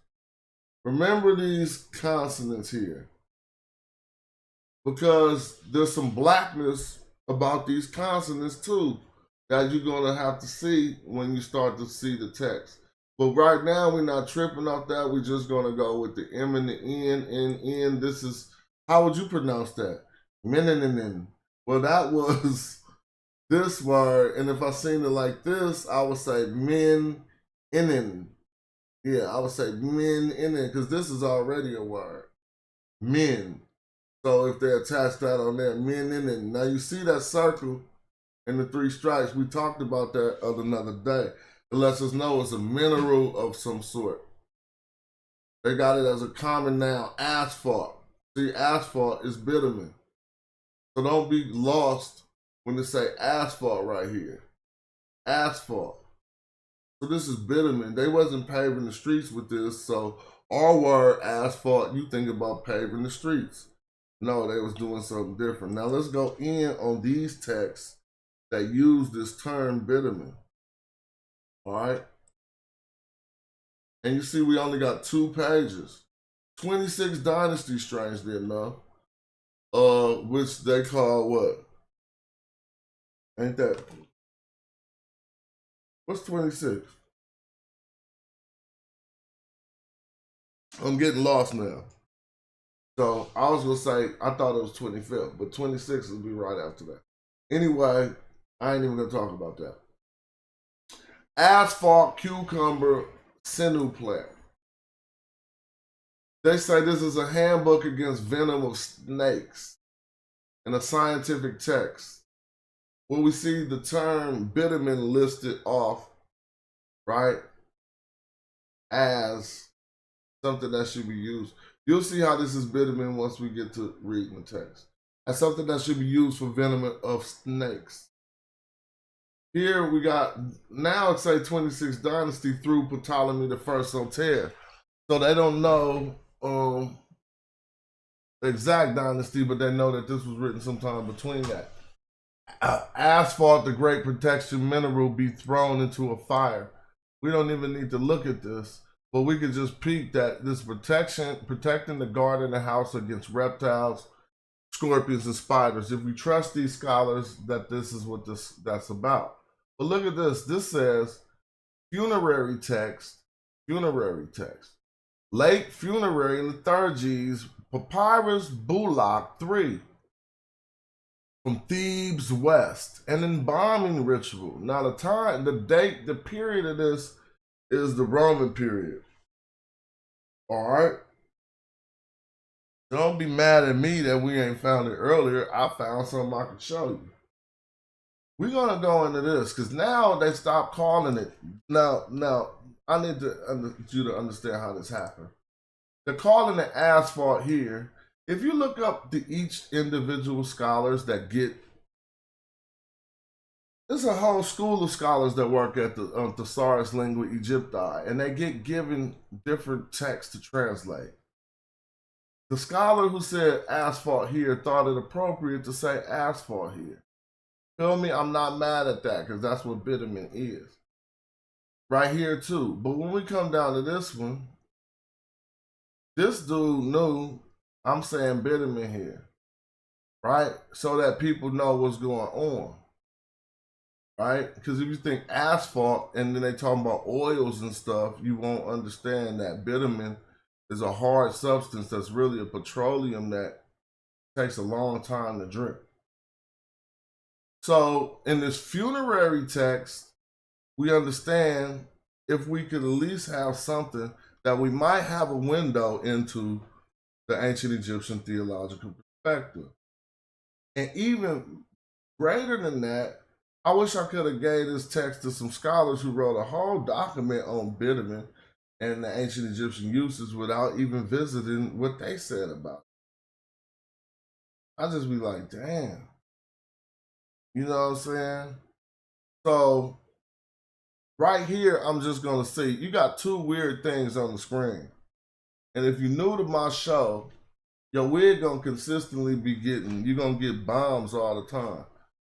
Remember these consonants here, because there's some blackness about these consonants too that you're gonna have to see when you start to see the text. But right now we're not tripping off that. We're just gonna go with the M and the N. This is, how would you pronounce that? Meninin. Well, that was this word, and if I seen it like this, I would say men inin. Yeah, I would say men inin, because this is already a word. Men. So if they attach that on there, men inin. Now you see that circle and the 3 stripes. We talked about that another day. It lets us know it's a mineral of some sort. They got it as a common noun, asphalt. See, asphalt is bitumen. So don't be lost when they say asphalt right here. Asphalt. So this is bitumen. They wasn't paving the streets with this. So our word asphalt, you think about paving the streets. No, they was doing something different. Now let's go in on these texts that use this term bitumen. All right. And you see we only got 2 pages. 26 dynasty, strangely enough. Which they call what? Ain't that? What's 26? I'm getting lost now. So I was gonna say, I thought it was 25th, but 26 will be right after that. Anyway, I ain't even gonna talk about that. Asphalt, cucumber, sinew plant. They say this is a handbook against venom of snakes in a scientific text. When we see the term bitumen listed off, right, as something that should be used. You'll see how this is bitumen once we get to reading the text. As something that should be used for venom of snakes. Here we got, now it's say 26 dynasty through Ptolemy the First Soter. So they don't know the exact dynasty, but they know that this was written sometime between that. Asphalt, the great protection mineral, be thrown into a fire. We don't even need to look at this, but we could just peek that this protecting the garden and house against reptiles, scorpions, and spiders. If we trust these scholars that this is what that's about. But look at this. This says funerary text. Late funerary in the Thurges, Papyrus Bullock 3. From Thebes West, an embalming ritual. Now the time, the date, the period of this is the Roman period. All right? Don't be mad at me that we ain't found it earlier. I found something I can show you. We're gonna go into this because now they stopped calling it. Now, I need you to understand how this happened. They're calling it asphalt here. If you look up each individual scholars that get, there's a whole school of scholars that work at the Thesaurus Lingua Egypti, and they get given different texts to translate. The scholar who said asphalt here thought it appropriate to say asphalt here. Feel me? I'm not mad at that because that's what bitumen is. Right here too. But when we come down to this one, this dude knew I'm saying bitumen here, right? So that people know what's going on, right? Because if you think asphalt and then they talking about oils and stuff, you won't understand that bitumen is a hard substance that's really a petroleum that takes a long time to drink. So in this funerary text, we understand if we could at least have something that we might have a window into the ancient Egyptian theological perspective. And even greater than that, I wish I could have gave this text to some scholars who wrote a whole document on bitumen and the ancient Egyptian uses without even visiting what they said about it. I just be like, damn. You know what I'm saying? So Right here, I'm just gonna see, you got two weird things on the screen. And if you're new to my show, your wig gonna consistently be you're gonna get bombs all the time.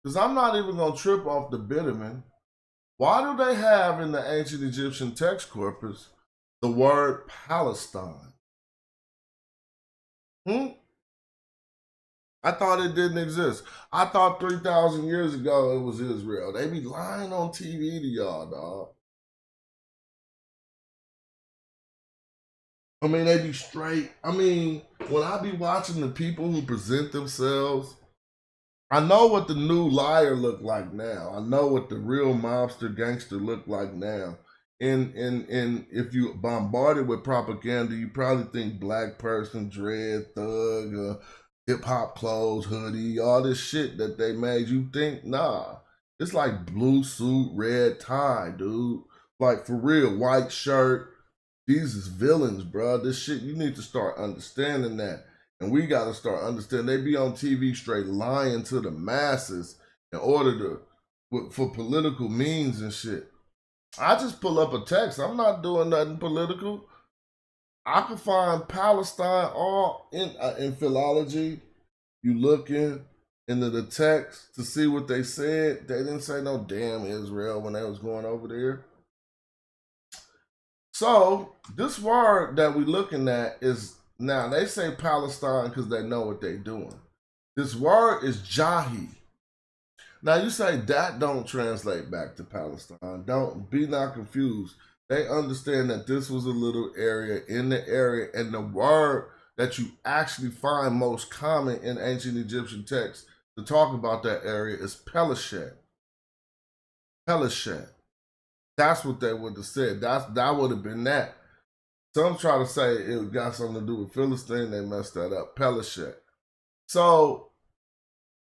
Because I'm not even gonna trip off the Bitterman. Why do they have in the ancient Egyptian text corpus the word Palestine? I thought it didn't exist. I thought 3,000 years ago it was Israel. They be lying on TV to y'all, dog. I mean, they be straight. I mean, when I be watching the people who present themselves, I know what the new liar look like now. I know what the real mobster gangster look like now. And if you bombarded with propaganda, you probably think black person, dread, thug, hip hop clothes, hoodie, all this shit that they made you think. Nah, it's like blue suit, red tie, dude. Like for real, white shirt. These is villains, bro. This shit, you need to start understanding that. And we got to start understanding. They be on TV straight lying to the masses in order to, for political means and shit. I just pull up a text. I'm not doing nothing political. I can find Palestine all in philology. You looking into the text to see what they said. They didn't say no damn Israel when they was going over there. So this word that we looking at is, now they say Palestine because they know what they doing. This word is Jahi. Now you say that don't translate back to Palestine. Don't be not confused. They understand that this was a little area in the area, and the word that you actually find most common in ancient Egyptian texts to talk about that area is Peleshet. Peleshet. That's what they would have said. That would have been that. Some try to say it got something to do with Philistine. They messed that up. Peleshet. So,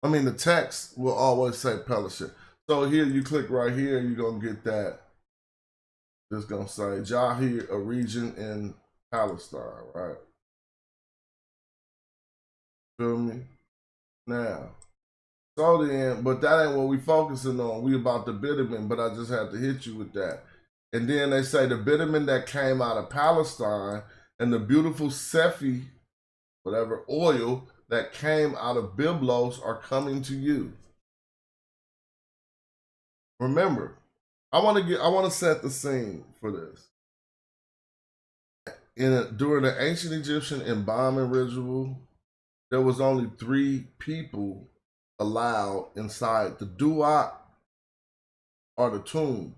I mean, the text will always say Peleshet. So here, you click right here, you're going to get that. It's going to say Jahi, a region in Palestine, right? Feel me? Now, so then, but that ain't what we focusing on. We about the Bitterman, but I just had to hit you with that. And then they say the Bitterman that came out of Palestine and the beautiful Sephi, whatever, oil that came out of Byblos are coming to you. Remember, I want to set the scene for this. During the ancient Egyptian embalming ritual, there was only 3 people allowed inside the duat or the tomb.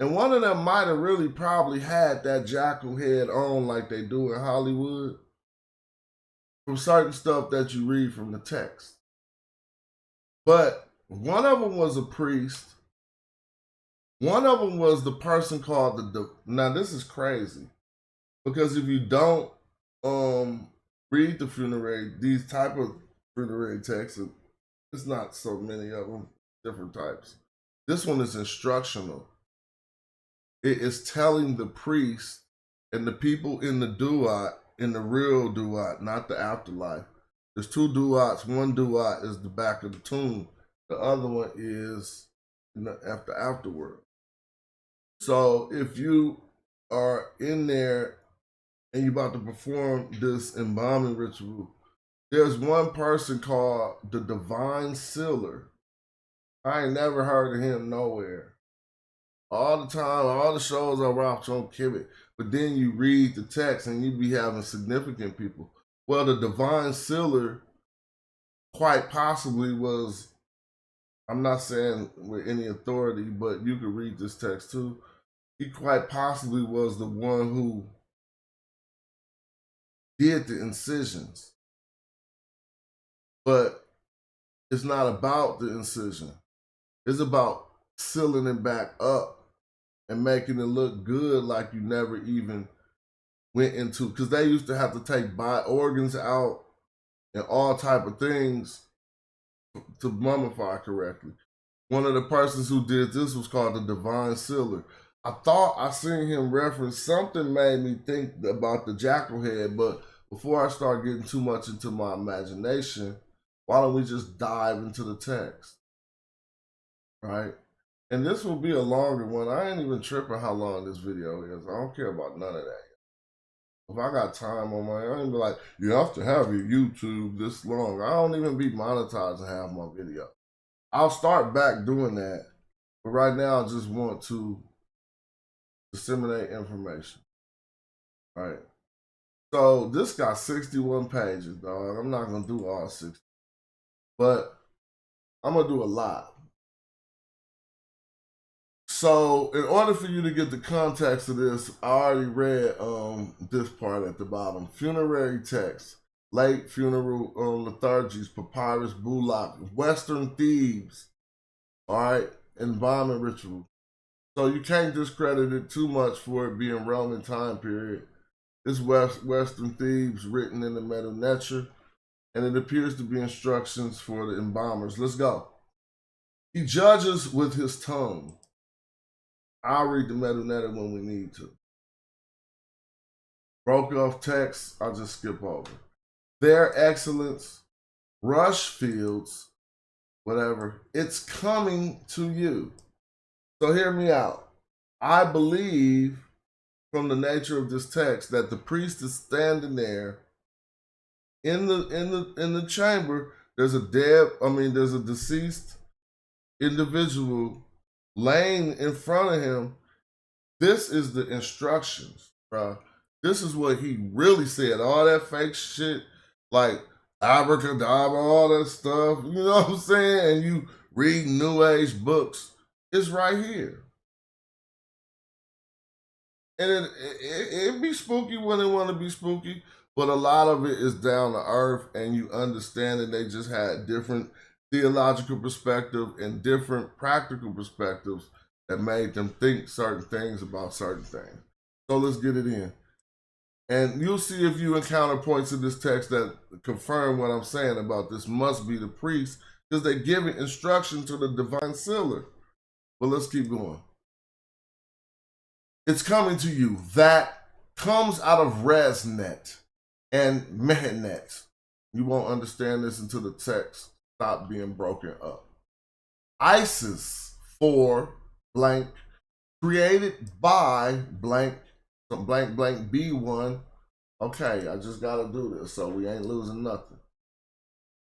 And one of them might have really probably had that jackal head on like they do in Hollywood from certain stuff that you read from the text. But one of them was a priest. One of them was the person called now this is crazy, because if you don't read the funerary, these type of funerary texts, it's not so many of them, different types. This one is instructional. It is telling the priest and the people in the duat, in the real duat, not the afterlife. There's 2 duats. One duat is the back of the tomb. The other one is afterward. So if you are in there and you're about to perform this embalming ritual, there's one person called the Divine Sealer. I ain't never heard of him nowhere. All the time, all the shows I watch on Kibit, but then you read the text and you be having significant people. Well, the Divine Sealer quite possibly was, I'm not saying with any authority, but you could read this text too. He quite possibly was the one who did the incisions. But it's not about the incision. It's about sealing it back up and making it look good like you never even went into, because they used to have to take organs out and all type of things to mummify correctly. One of the persons who did this was called the Divine Sealer. I thought I seen him reference, something made me think about the jackal head, but before I start getting too much into my imagination, why don't we just dive into the text, right? And this will be a longer one. I ain't even tripping how long this video is. I don't care about none of that. If I got time on my, I ain't be like, you have to have your YouTube this long. I don't even be monetizing half my video. I'll start back doing that, but right now I just want to disseminate information. All right. So this got 61 pages, dog. I'm not gonna do all 60, but I'm gonna do a lot. So in order for you to get the context of this, I already read this part at the bottom. Funerary text, late funeral lethargies, papyrus, bullock, Western Thebes, all right, embalming ritual. So you can't discredit it too much for it being Roman time period. This Western Thebes written in the Medu Neter, and it appears to be instructions for the embalmers. Let's go. He judges with his tongue. I'll read the Medu Neter when we need to. Broke off text, I'll just skip over. Their excellence, rush fields, whatever, it's coming to you. So hear me out. I believe from the nature of this text that the priest is standing there in the chamber. There's a deceased individual laying in front of him. This is the instructions, bro. This is what he really said. All that fake shit, like abracadabra, all that stuff, you know what I'm saying? And you read New Age books, it's right here. And it be spooky when it want to be spooky, but a lot of it is down to earth, and you understand that they just had different theological perspective and different practical perspectives that made them think certain things about certain things. So let's get it in. And you'll see if you encounter points in this text that confirm what I'm saying about this must be the priest, because they're giving instruction to the divine sealer. But let's keep going. It's coming to you. That comes out of Resnet and Mehenet. You won't understand this until the text stop being broken up. Isis for blank, created by blank, some blank blank B1. Okay, I just gotta do this so we ain't losing nothing.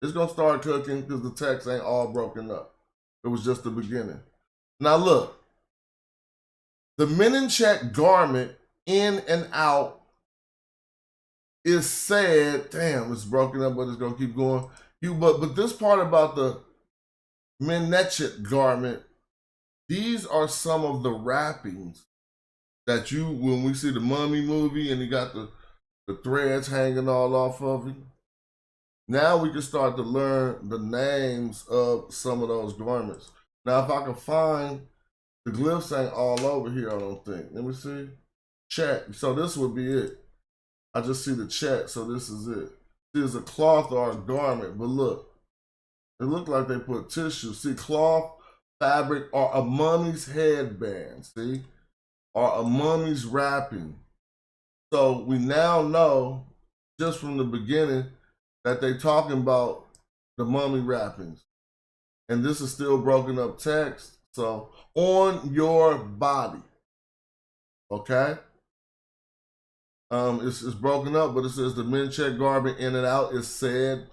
It's gonna start cooking because the text ain't all broken up. It was just the beginning. Now look, the Menenchek garment in and out is said, damn, it's broken up, but it's gonna keep going. But this part about the Menenchek garment, these are some of the wrappings that when we see the Mummy movie and you got the threads hanging all off of him. Now we can start to learn the names of some of those garments. Now, if I can find, the glyphs ain't all over here, I don't think. Let me see. Check. So this would be it. I just see the check, so this is it. See, it's a cloth or a garment, but look. It looked like they put tissue. See, cloth, fabric, or a mummy's headband, see? Or a mummy's wrapping. So we now know, just from the beginning, that they talking about the mummy wrappings. And this is still broken up text. So, on your body, okay? It's broken up, but it says the Menenchek garment in and out is said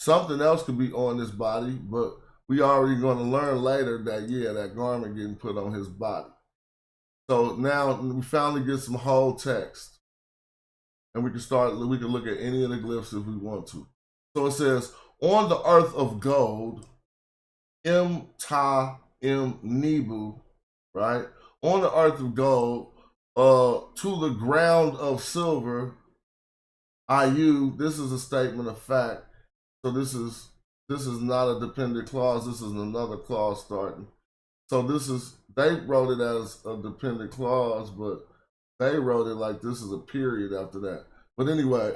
something else could be on this body, but we already going to learn later that, yeah, that garment getting put on his body. So now we finally get some whole text, and we can look at any of the glyphs if we want to. So it says, on the earth of gold, Ta Nebu, right? On the earth of gold, to the ground of silver, Iu. This is a statement of fact. So this is not a dependent clause. This is another clause starting. So they wrote it as a dependent clause, but they wrote it like this is a period after that. But anyway,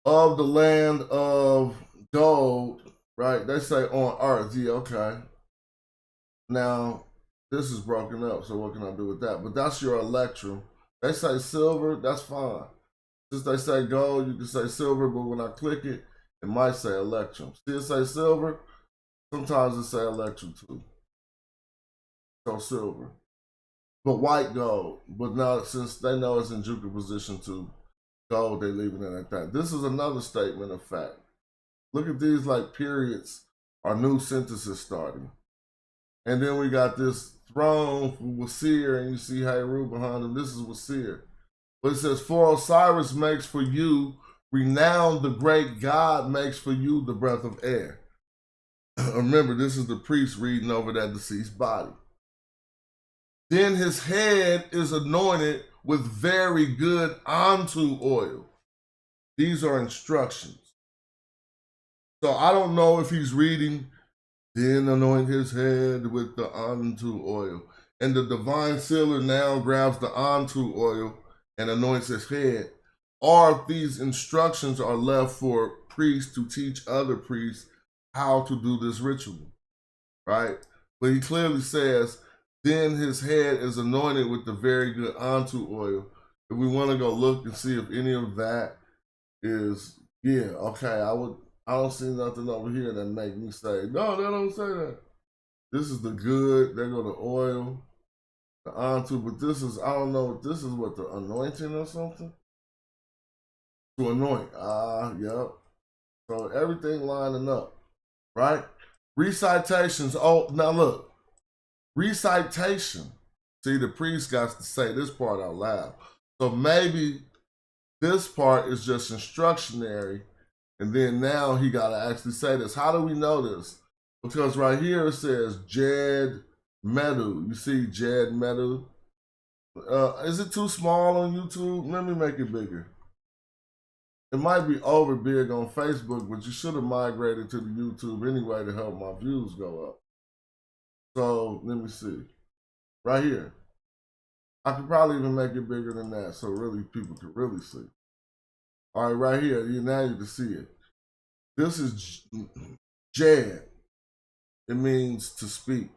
of the land of gold, right? They say on earth. Yeah, okay. Now, this is broken up, so what can I do with that? But that's your electrum. They say silver, that's fine. Since they say gold, you can say silver, but when I click it, it might say electrum. See it say silver? Sometimes it say electrum too. So silver. But white gold. But now since they know it's in juxtaposition to gold, they leaving it at that. This is another statement of fact. Look at these like periods or new sentences starting. And then we got this throne for Wasir, and you see Heru behind him. This is Wasir. But it says, for Osiris makes for you, renowned the great God makes for you the breath of air. Remember, this is the priest reading over that deceased body. Then his head is anointed with very good Antu oil. These are instructions. So I don't know if he's reading, then anoint his head with the Antu oil. And the divine sealer now grabs the Antu oil and anoints his head. Or if these instructions are left for priests to teach other priests how to do this ritual, right? But he clearly says, then his head is anointed with the very good Antu oil. If we want to go look and see if any of that is, yeah, okay, I don't see nothing over here that make me say, no, they don't say that. This is the good, there go the oil, the Antu, but this is, I don't know, this is what, the anointing or something? To anoint, yep. So everything lining up, right? Recitations, oh, now look. Recitation. See, the priest got to say this part out loud. So maybe this part is just instructionary, and then now he got to actually say this. How do we know this? Because right here it says Jed Medu. You see Jed Medu? Is it too small on YouTube? Let me make it bigger. It might be over big on Facebook, but you should have migrated to the YouTube anyway to help my views go up. So let me see. Right here. I could probably even make it bigger than that so really people could really see. All right, right here. Now you can see it. This is Jed. It means to speak.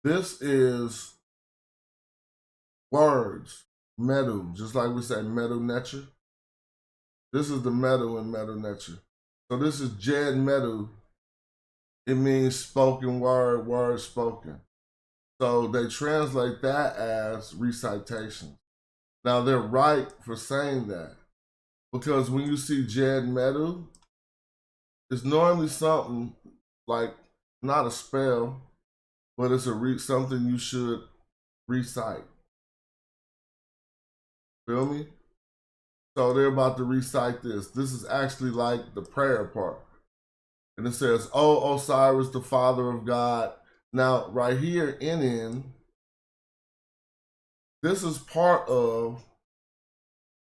This is words. Medu. Just like we say Medu Necher. This is the Medu in Medu Necher. So this is Jed Medu. It means spoken word, word spoken. So they translate that as recitation. Now they're right for saying that. Because when you see Jed Medu, it's normally something like, not a spell, but it's something you should recite. Feel me? So they're about to recite this. This is actually like the prayer part. And it says, "O Osiris, the Father of God." Now, right here, in this is part of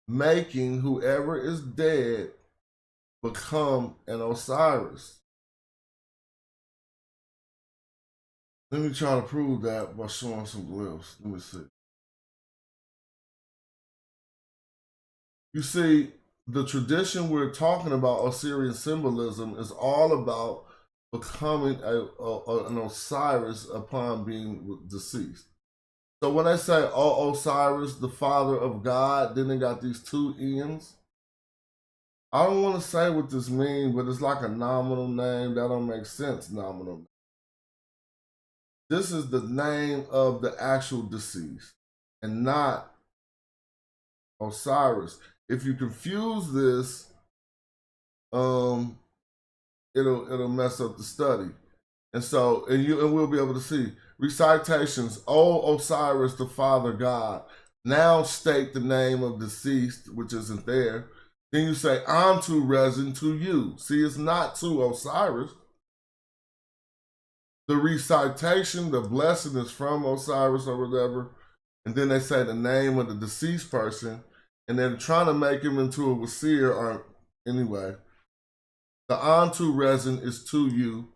making whoever is dead become an Osiris. Let me try to prove that by showing some glyphs. Let me see. You see, the tradition we're talking about, Osirian symbolism, is all about becoming an Osiris upon being deceased. So when they say, "Oh, Osiris, the Father of God," then they got these two N's. I don't want to say what this means, but it's like a nominal name. That don't make sense, nominal. This is the name of the actual deceased and not Osiris. If you confuse this, it'll mess up the study. And so, and we'll be able to see recitations. "O Osiris, the Father God," now state the name of deceased, which isn't there. Then you say, "Antu resin to you." See, it's not to Osiris. The recitation, the blessing is from Osiris or whatever. And then they say the name of the deceased person. And they're trying to make him into a wasir, or anyway. The Antu resin is to you,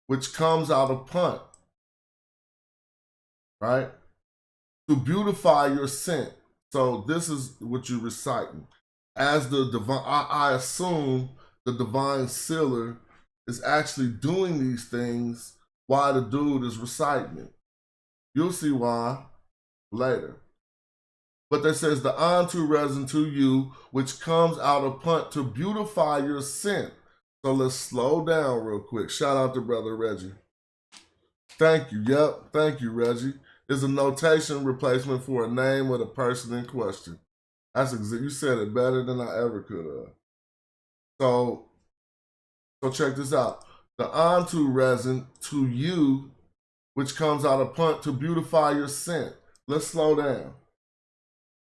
which comes out of punt, right? To beautify your scent. So this is what you're reciting. As the divine, I assume the divine sealer is actually doing these things while the dude is reciting it. You'll see why later. But that says the Antu resin to you, which comes out of punt to beautify your scent. So let's slow down real quick. Shout out to Brother Reggie. Thank you. Yep. Thank you, Reggie. Is a notation replacement for a name of the person in question. That's you said it better than I ever could have. So check this out. The onto resin to you, which comes out of punt to beautify your scent. Let's slow down.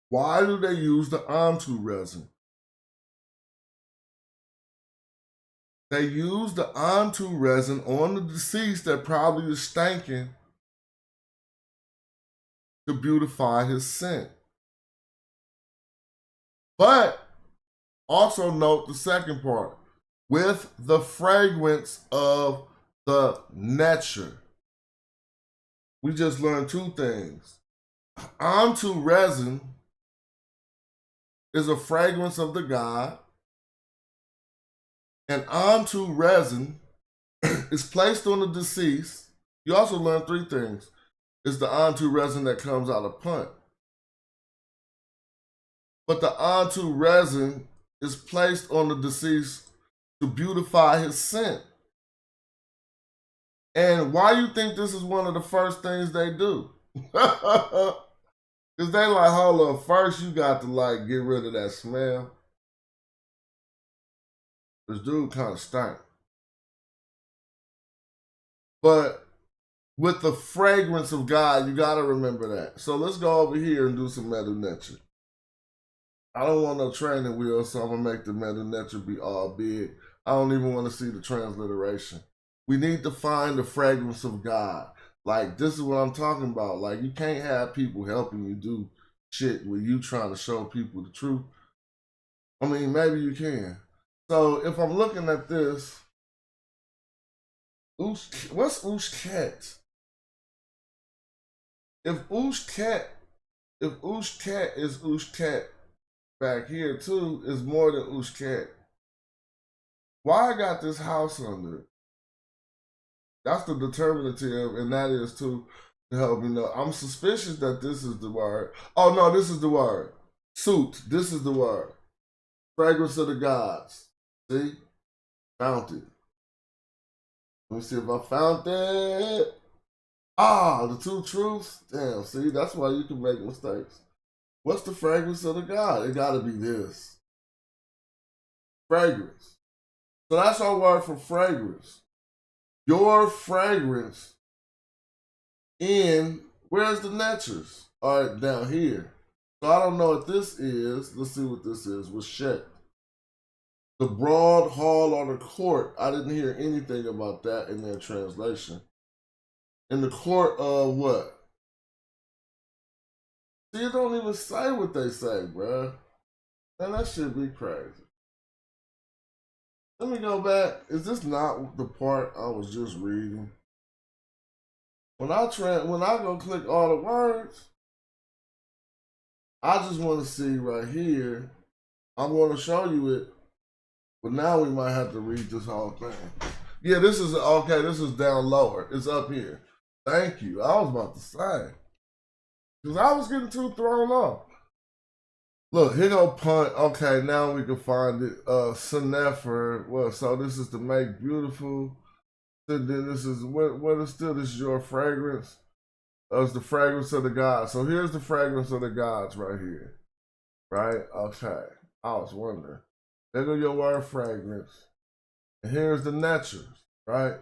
Why do they use the onto resin? They use the onto resin on the deceased that probably is stinking to beautify his scent. But also note the second part, with the fragrance of the nature. We just learned two things. Onto resin is a fragrance of the god, and onto resin is placed on the deceased. You also learn three things. It's the onto resin that comes out of punt. But the onto resin is placed on the deceased to beautify his scent. And why you think this is one of the first things they do? Because they like, hold up, first you got to like get rid of that smell. This dude kind of stank. But with the fragrance of God, you got to remember that. So let's go over here and do some metal nature. I don't want no training wheels, so I'm going to make the metal nature be all big. I don't even want to see the transliteration. We need to find the fragrance of God. Like, this is what I'm talking about. Like, you can't have people helping you do shit with you trying to show people the truth. I mean, maybe you can. So if I'm looking at this, what's Ushket? If Ushket is Ushket back here too, is more than Ushket. Why I got this house under it? That's the determinative, and that is to help me know. I'm suspicious that this is the word. Oh no, this is the word. Suit, this is the word. Fragrance of the gods. See? Found it. Let me see if I found it. Ah, the two truths. Damn, see, that's why you can make mistakes. What's the fragrance of the god? It gotta be this. Fragrance. So that's our word for fragrance. Your fragrance in, where's the natures? All right, down here. So I don't know what this is. Let's see what this is. What's checked? The broad hall or the court. I didn't hear anything about that in their translation. In the court of what? See, it don't even say what they say, bruh. Man, that should be crazy. Let me go back. Is this not the part I was just reading? When I go click all the words, I just want to see right here. I'm going to show you it, but now we might have to read this whole thing. Yeah, this is okay. This is down lower. It's up here. Thank you. I was about to say, because I was getting too thrown off. Look, here go punt. Okay, now we can find it. Senefer. Well, so this is to make beautiful. Then this is what is still this is your fragrance. It's the fragrance of the gods. So here's the fragrance of the gods right here. Right? Okay. I was wondering. There go your word fragrance. And here's the natures, right?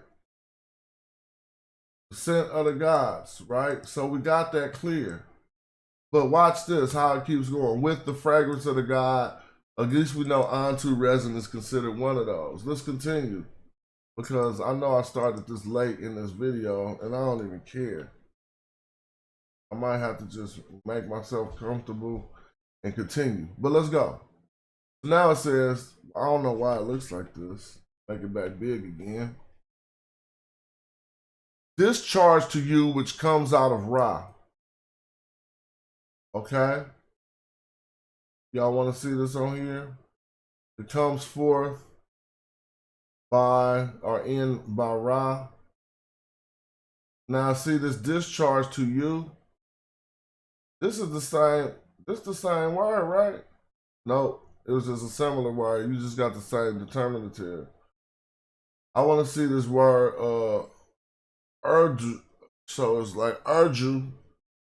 The scent of the gods, right? So we got that clear. But watch this, how it keeps going. With the fragrance of the god, at least we know onto resin is considered one of those. Let's continue. Because I know I started this late in this video, and I don't even care. I might have to just make myself comfortable and continue. But let's go. So now it says, I don't know why it looks like this. Make it back big again. Discharge to you which comes out of Ra. Okay? Y'all want to see this on here? It comes forth by or in by Ra. Now see this discharge to you. This is the same word, right? Nope. It was just a similar word. You just got the same determinative. I want to see this word urdu. So it's like urdu.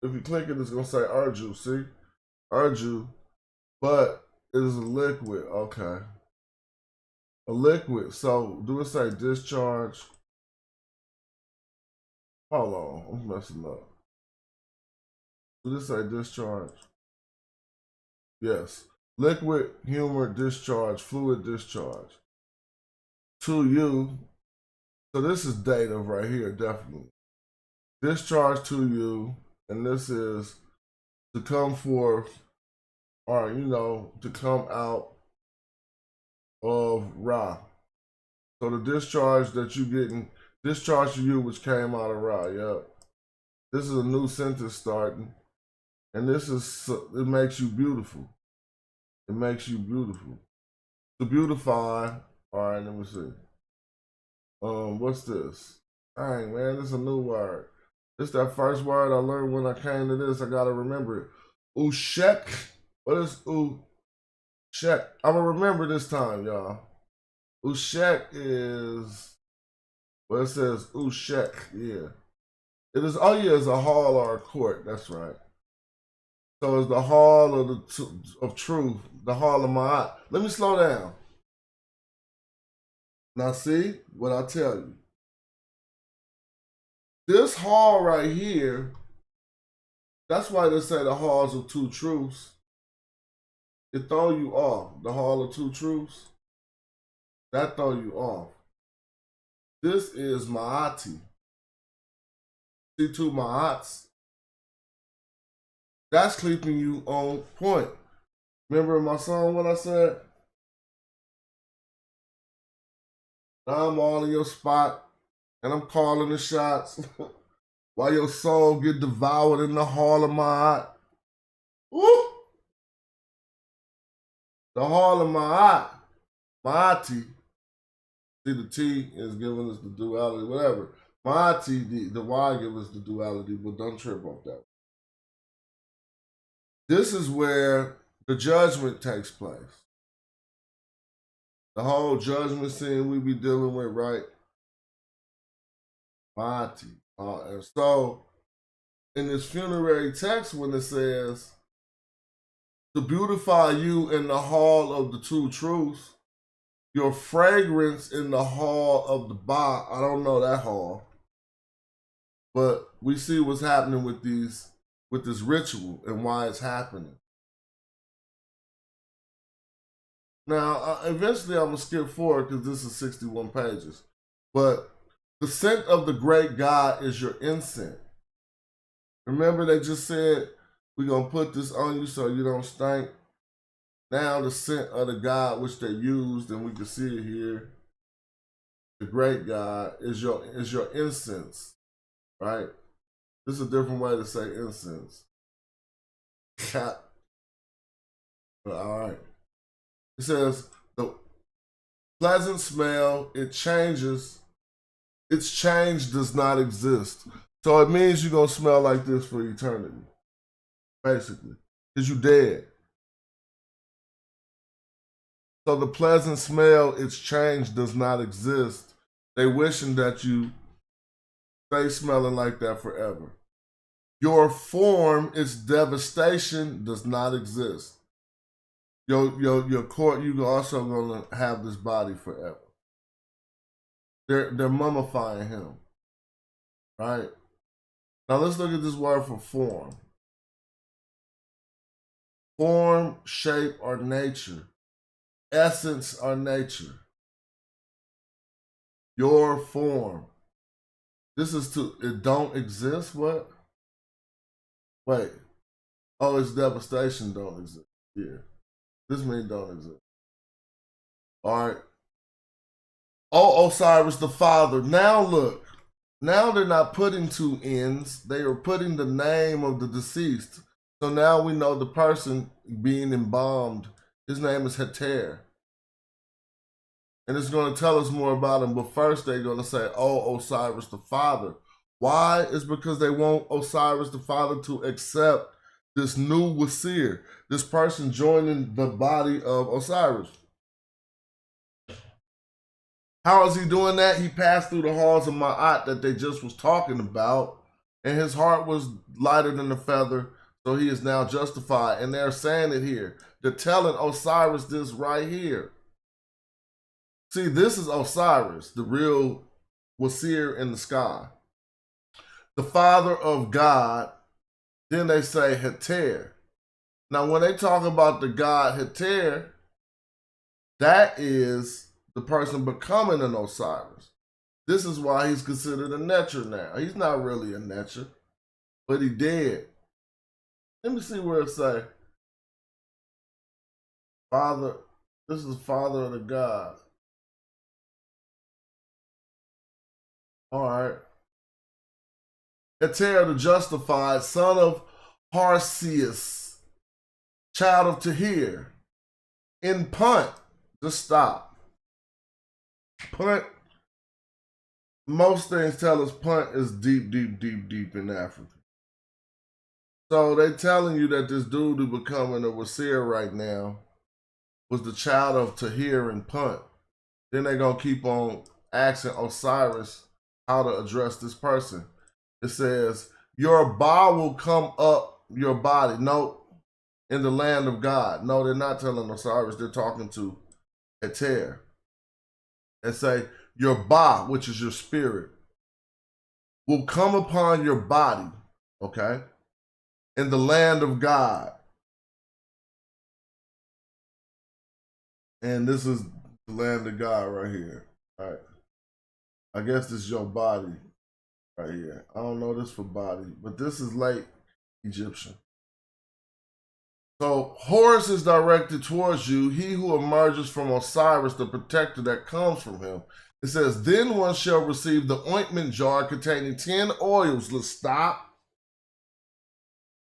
If you click it, it's gonna say urdu. See, urdu, but it is a liquid. Okay, a liquid. So do it say discharge? Hold on, I'm messing up. Do this say discharge? Yes. Liquid, humor, discharge, fluid discharge. To you. So this is dative right here, definitely. Discharge to you, and this is to come forth, or to come out of Ra. So the discharge that you getting, discharge to you, which came out of Ra. Yep. This is a new sentence starting, and this is, it makes you beautiful. It makes you beautiful. To beautify. All right, let me see. What's this? Dang, man, this is a new word. This that first word I learned when I came to this. I gotta remember it. Ushek. What is ushek? I'm gonna remember this time, y'all. Ushek is, well, it says ushek, yeah. It is, oh yeah, it's a hall or a court, that's right. So it's the hall of truth, the hall of Ma'at. Let me slow down. Now see what I tell you. This hall right here, that's why they say the halls of two truths. It throw you off. The hall of two truths, that throw you off. This is Ma'ati. See two Ma'ats? That's keeping you on point. Remember in my song what I said? Now I'm all in your spot and I'm calling the shots while your soul get devoured in the hall of Ma'at. Woo! The hall of Ma'at, Ma'ati. See, the T is giving us the duality, whatever. Ma'ati, the Y gives us the duality, but don't trip off that. This is where the judgment takes place. The whole judgment scene we be dealing with, right? Ma'ati. And so, in this funerary text, when it says, to beautify you in the hall of the two truths, your fragrance in the hall of the Ba, I don't know that hall, but we see what's happening with this ritual and why it's happening. Now, eventually I'm gonna skip forward because this is 61 pages, but the scent of the great God is your incense. Remember they just said, we're gonna put this on you so you don't stink. Now the scent of the God which they used, and we can see it here, the great God is your incense, right? This is a different way to say incense. All right. It says the pleasant smell, it changes. Its change does not exist. So it means you're gonna smell like this for eternity, basically, because you're dead. So the pleasant smell, its change does not exist. They wishing that you stay smelling like that forever. Your form, its devastation does not exist. Your court, you also gonna have this body forever. They're mummifying him, right? Now let's look at this word for form. Form, shape, or nature. Essence or nature. Your form. This is it don't exist, what? Wait. Oh, it's devastation don't exist. Yeah. This means don't exist. All right. Oh, Osiris the Father. Now look. Now they're not putting two N's. They are putting the name of the deceased. So now we know the person being embalmed. His name is Heter. And it's going to tell us more about him. But first they're going to say, oh, Osiris the Father. Why? It's because they want Osiris the Father to accept this new Wasir, this person joining the body of Osiris. How is he doing that? He passed through the halls of Ma'at that they just was talking about, and his heart was lighter than a feather, so he is now justified. And they're saying it here. They're telling Osiris this right here. See, this is Osiris, the real Wasir in the sky, the father of God. Then they say Heter. Now, when they talk about the god Heter, that is the person becoming an Osiris. This is why he's considered a Netcher now. He's not really a Netcher, but he did. Let me see where it say. Father, this is father of the god. All right. Heter, the justified, son of Harseus, child of Tahir. In Punt, just stop. Punt, most things tell us Punt is deep, deep, deep, deep in Africa. So they telling you that this dude who becoming a Wasir right now was the child of Tahir and Punt. Then they gonna keep on asking Osiris how to address this person. It says, your Ba will come up your body. No, in the land of God. No, they're not telling Osiris. They're talking to Heter. And say, your Ba, which is your spirit, will come upon your body, okay, in the land of God. And this is the land of God right here. All right. I guess this is your body right here. I don't know this for body, but this is late Egyptian. So Horus is directed towards you, he who emerges from Osiris, the protector that comes from him. It says, then one shall receive the ointment jar containing 10 oils. Let's stop.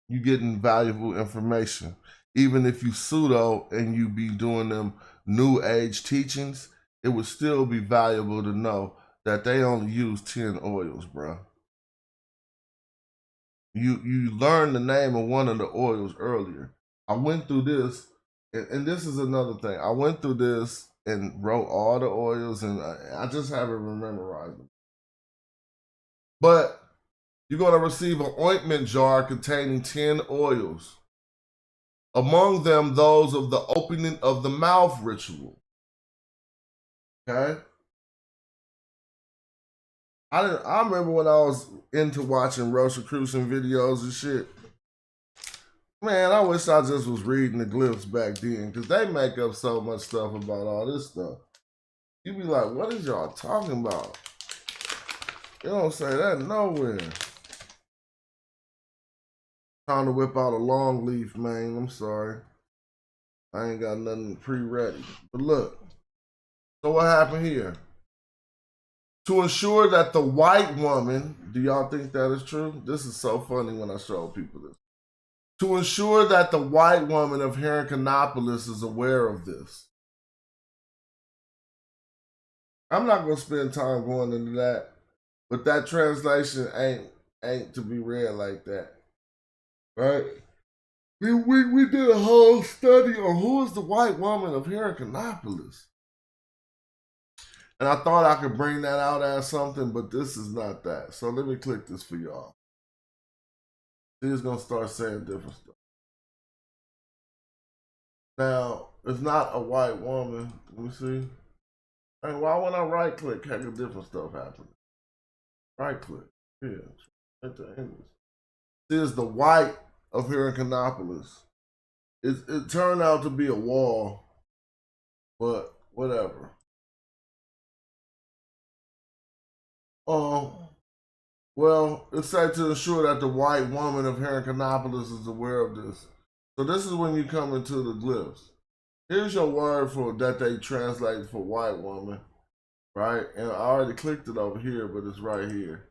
You getting valuable information. Even if you pseudo and you be doing them new age teachings, it would still be valuable to know that they only use 10 oils, bro. You learned the name of one of the oils earlier. I went through this, and this is another thing. I went through this and wrote all the oils, and I just haven't memorized them. But you're going to receive an ointment jar containing 10 oils. Among them, those of the opening of the mouth ritual. Okay? I remember when I was into watching Rosicrucian videos and shit. Man, I wish I just was reading the glyphs back then, because they make up so much stuff about all this stuff. You be like, what is y'all talking about? They don't say that nowhere. Trying to whip out a long leaf, man. I'm sorry. I ain't got nothing pre-ready. But look. So what happened here? To ensure that the white woman, do y'all think that is true? This is so funny when I show people this. To ensure that the white woman of Heracleopolis is aware of this. I'm not going to spend time going into that, but that translation ain't to be read like that. Right? We did a whole study on who is the white woman of Heracleopolis. And I thought I could bring that out as something, but this is not that. So let me click this for y'all. He's going to start saying different stuff. Now, it's not a white woman. Let me see. Hey, why when I right click, heck of different stuff happening? Right click. Yeah. Right to English. This is the white of Heracleopolis. It turned out to be a wall, but whatever. Well, it's said to ensure that the white woman of Heracleopolis is aware of this. So this is when you come into the glyphs. Here's your word for that they translate for white woman, right? And I already clicked it over here, but it's right here.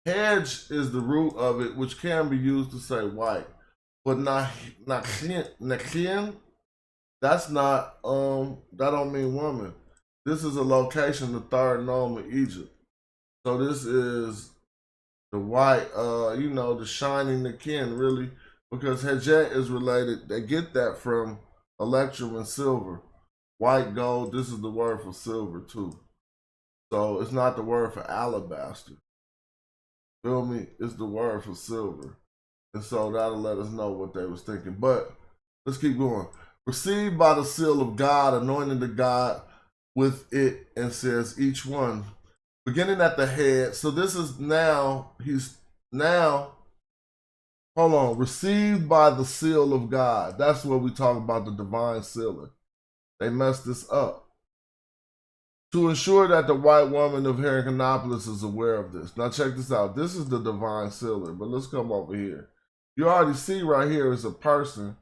Hedge is the root of it, which can be used to say white. But Nakin, that's not, that don't mean woman. This is a location, the third nome of Egypt. So this is the white, the shining Nakin, really, because Hedjet is related. They get that from electrum and silver. White gold, this is the word for silver too. So it's not the word for alabaster. Feel me? It's the word for silver. And so that'll let us know what they was thinking. But let's keep going. Received by the seal of God, anointing the God with it, and says each one, beginning at the head. So this is now, hold on, received by the seal of God. That's what we talk about, the divine sealer. They messed this up. To ensure that the white woman of Heracanopolis is aware of this. Now check this out. This is the divine sealer, but let's come over here. You already see right here is a person.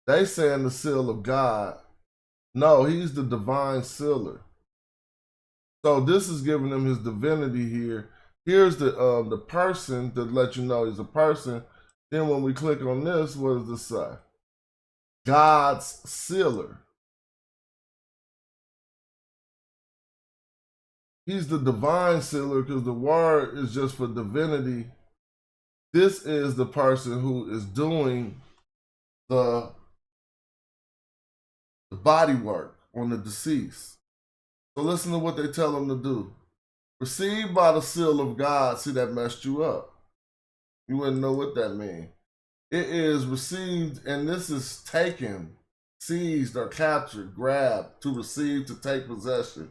They saying the seal of God. No, he's the divine sealer. So this is giving him his divinity here. Here's the person to let you know he's a person. Then when we click on this, what does this say? God's sealer. He's the divine sealer because the word is just for divinity. This is the person who is doing the body work on the deceased. So listen to what they tell him to do. Received by the seal of God. See, that messed you up. You wouldn't know what that means. It is received, and this is taken, seized or captured, grabbed, to receive, to take possession.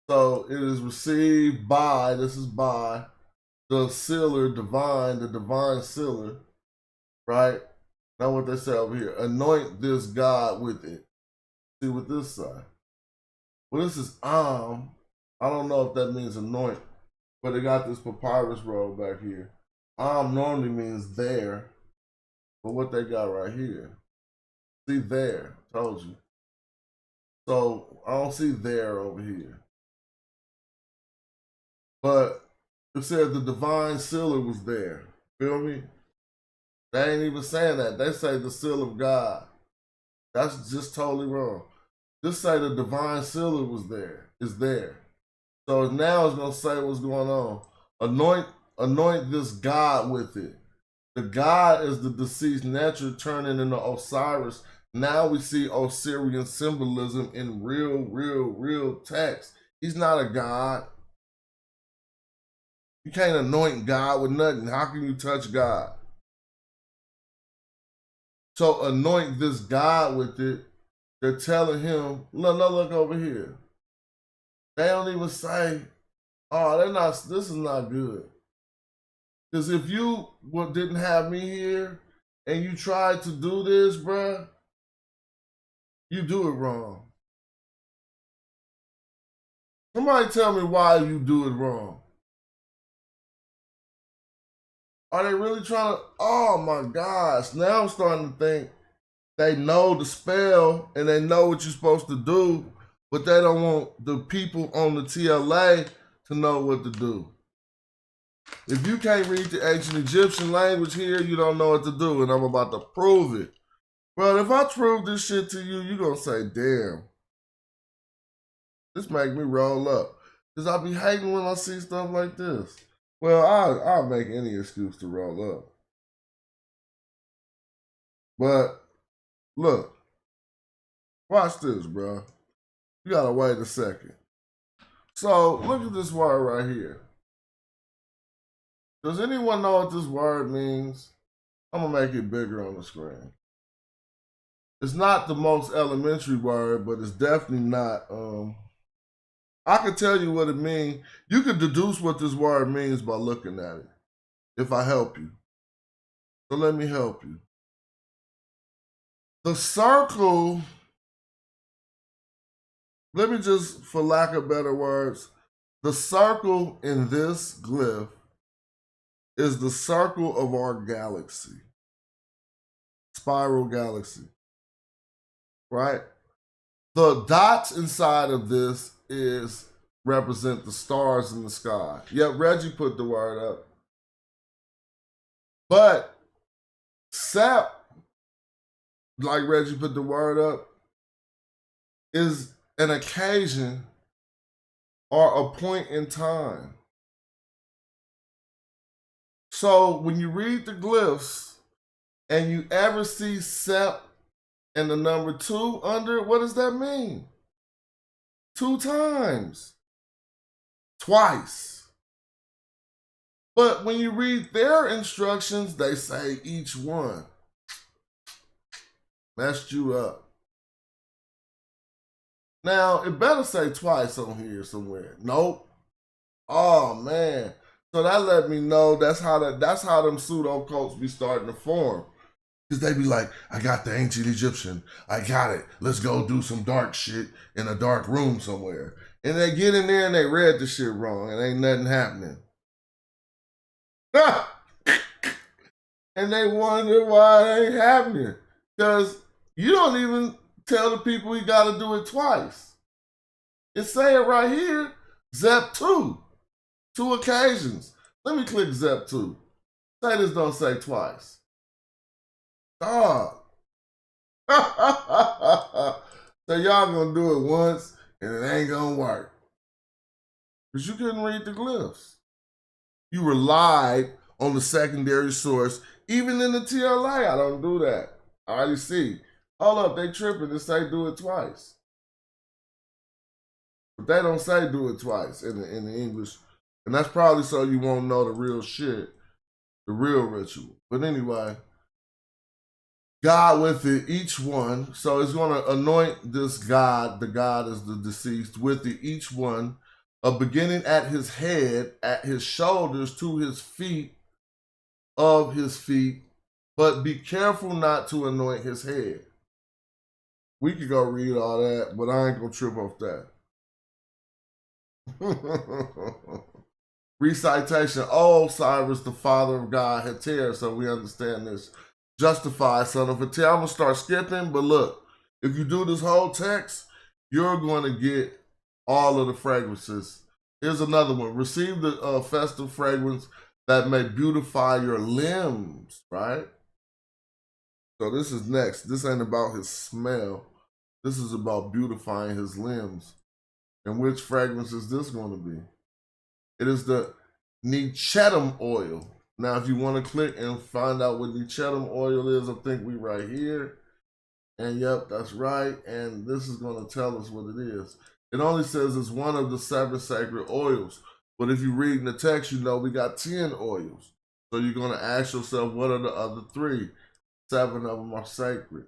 So it is received by, this is by the sealer divine, the divine sealer, right? Now what they say over here, anoint this God with it. See what this side. Well, this is I don't know if that means anoint, but they got this papyrus roll back here. Normally means there, but what they got right here. See there, told you. So I don't see there over here. But it said the divine sealer was there. Feel me? They ain't even saying that. They say the seal of God. That's just totally wrong. Just say the divine sealer was there. Is there. So now it's gonna say what's going on. Anoint this God with it. The God is the deceased nature turning into Osiris. Now we see Osirian symbolism in real text. He's not a God. You can't anoint God with nothing. How can you touch God? So anoint this God with it. They're telling him, look over here. They don't even say, oh, this is not good. Because if you didn't have me here and you tried to do this, bruh, you do it wrong. Somebody tell me why you do it wrong. Are they really trying to, oh my gosh, now I'm starting to think they know the spell and they know what you're supposed to do, but they don't want the people on the TLA to know what to do. If you can't read the ancient Egyptian language here, you don't know what to do, and I'm about to prove it. Bro, if I prove this shit to you, you're going to say, damn. This make me roll up. Because I be hating when I see stuff like this. Well, I'll make any excuse to roll up. But, look. Watch this, bro. You got to wait a second. So, look at this word right here. Does anyone know what this word means? I'm going to make it bigger on the screen. It's not the most elementary word, but it's definitely not. I can tell you what it means. You can deduce what this word means by looking at it, if I help you. So let me help you. The circle, let me just, for lack of better words, the circle in this glyph is the circle of our galaxy. Spiral galaxy. Right? The dots inside of this represent the stars in the sky. Yep, Reggie put the word up. But Sep, like Reggie put the word up, is an occasion or a point in time. So when you read the glyphs and you ever see Sep and the number 2 under it, what does that mean? 2 times. twice. But when you read their instructions, they say each one. Messed you up. Now, it better say twice on here somewhere. Nope. Oh, man. So that let me know that's how them pseudo cults be starting to form. Because they be like, I got the ancient Egyptian. I got it. Let's go do some dark shit in a dark room somewhere. And they get in there and they read the shit wrong and ain't nothing happening. And they wonder why it ain't happening. Because you don't even tell the people you got to do it twice. It say it right here, Zep 2. 2 occasions. Let me click Zep 2. Say this don't say twice. Dog. So y'all gonna do it once and it ain't gonna work. Because you couldn't read the glyphs. You relied on the secondary source. Even in the TLA, I don't do that. I already see. Hold up, they tripping and say do it twice. But they don't say do it twice in the English. And that's probably so you won't know the real shit, the real ritual. But anyway, God with it, each one. So it's going to anoint this God, the God is the deceased, with it, each one, beginning at his head, at his shoulders, to his feet, of his feet. But be careful not to anoint his head. We could go read all that, but I ain't going to trip off that. Recitation. Oh, Cyrus, the father of God, Heter. So we understand this. Justify, son of Heter. I'm going to start skipping, but look, if you do this whole text, you're going to get all of the fragrances. Here's another one. Receive the festive fragrance that may beautify your limbs, right? So this is next. This ain't about his smell. This is about beautifying his limbs. And which fragrance is this going to be? It is the Nichetum oil. Now, if you want to click and find out what Nichetum oil is, I think we right here. And yep, that's right. And this is going to tell us what it is. It only says it's one of the 7 sacred oils. But if you read in the text, you know we got 10 oils. So you're going to ask yourself, what are the other 3? 7 of them are sacred.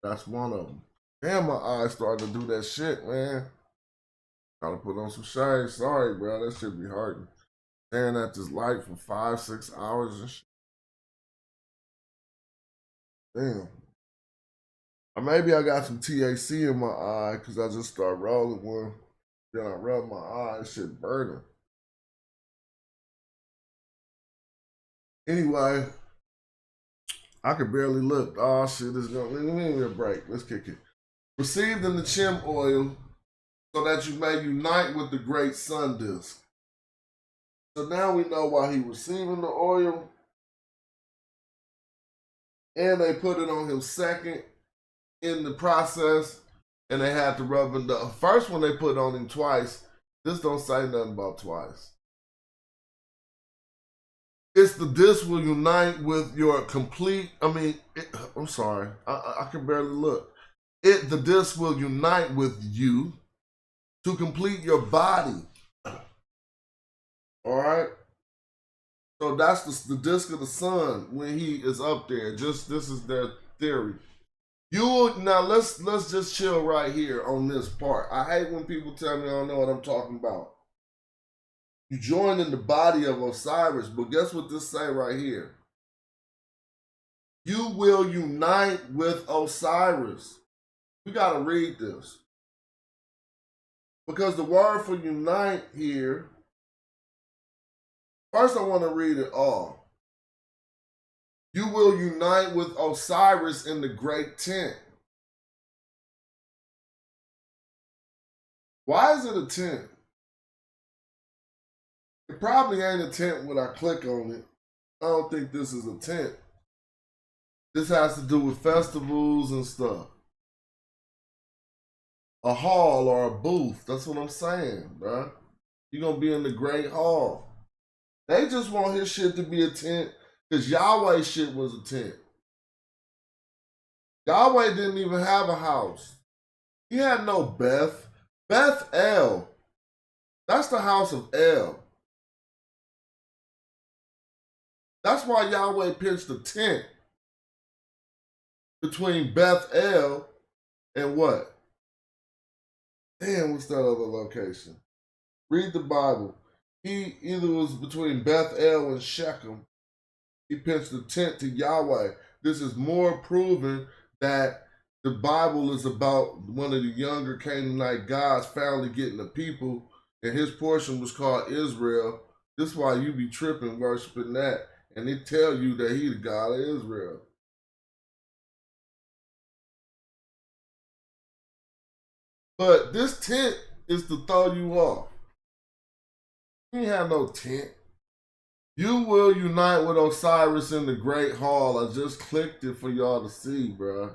That's one of them. Damn, my eyes starting to do that shit, man. Gotta put on some shade. Sorry, bro. That shit be hurting. Staring at this light for 5-6 hours and shit. Damn. Or maybe I got some TAC in my eye because I just started rolling one. Then I rub my eye. That shit burning. Anyway, I could barely look. Oh, shit. This is gonna, let me give me a break. Let's kick it. Received in the Chim oil so that you may unite with the great sun disk. So now we know why he receiving the oil. And they put it on him second in the process. And they had to rub it. The first one they put on him twice. This don't say nothing about twice. It's the disc will unite with your complete, I'm sorry. I can barely look. The disc will unite with you to complete your body. All right. So that's the disc of the sun when he is up there. Just this is their theory. Now let's just chill right here on this part. I hate when people tell me I don't know what I'm talking about. You join in the body of Osiris, but guess what this say right here? You will unite with Osiris. We gotta read this. Because the word for unite here, first I want to read it all. You will unite with Osiris in the great tent. Why is it a tent? It probably ain't a tent when I click on it. I don't think this is a tent. This has to do with festivals and stuff. A hall or a booth. That's what I'm saying, bro. You're going to be in the great hall. They just want his shit to be a tent because Yahweh's shit was a tent. Yahweh didn't even have a house. He had no Beth. Bethel That's the house of El. That's why Yahweh pitched a tent between Beth El and what? Damn, what's that other location? Read the Bible. He either was between Beth El and Shechem. He pitched a tent to Yahweh. This is more proven that the Bible is about one of the younger Canaanite gods finally getting the people, and his portion was called Israel. This is why you be tripping worshiping that, and they tell you that he the God of Israel. But this tent is to throw you off. You ain't have no tent. You will unite with Osiris in the Great Hall. I just clicked it for y'all to see, bruh.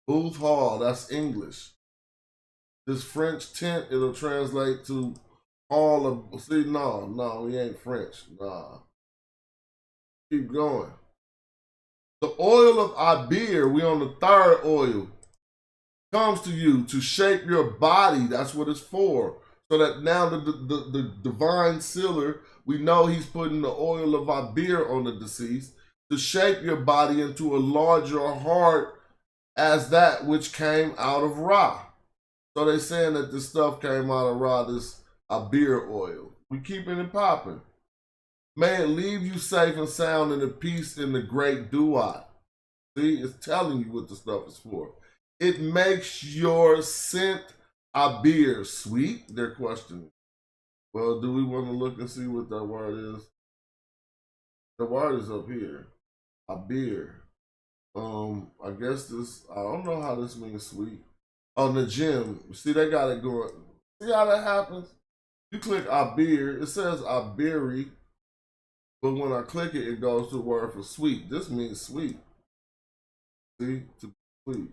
Booth Hall, that's English. This French tent, it'll translate to Hall of, see, no, he ain't French, nah. Keep going. The oil of Abir, we on the third oil, comes to you to shape your body. That's what it's for. So that now the divine sealer, we know he's putting the oil of Abir on the deceased to shape your body and to enlarge your heart as that which came out of Ra. So they're saying that this stuff came out of Ra, this Abir oil. We keeping it popping. May it leave you safe and sound in peace in the great duat. See, it's telling you what the stuff is for. It makes your scent Abir sweet. They're questioning. Well, do we want to look and see what that word is? The word is up here. Abir. I guess this, I don't know how this means sweet. On the gym, see, they got it going. See how that happens? You click Abir, it says Abiri, but when I click it, it goes to the word for sweet. This means sweet. See, to be sweet.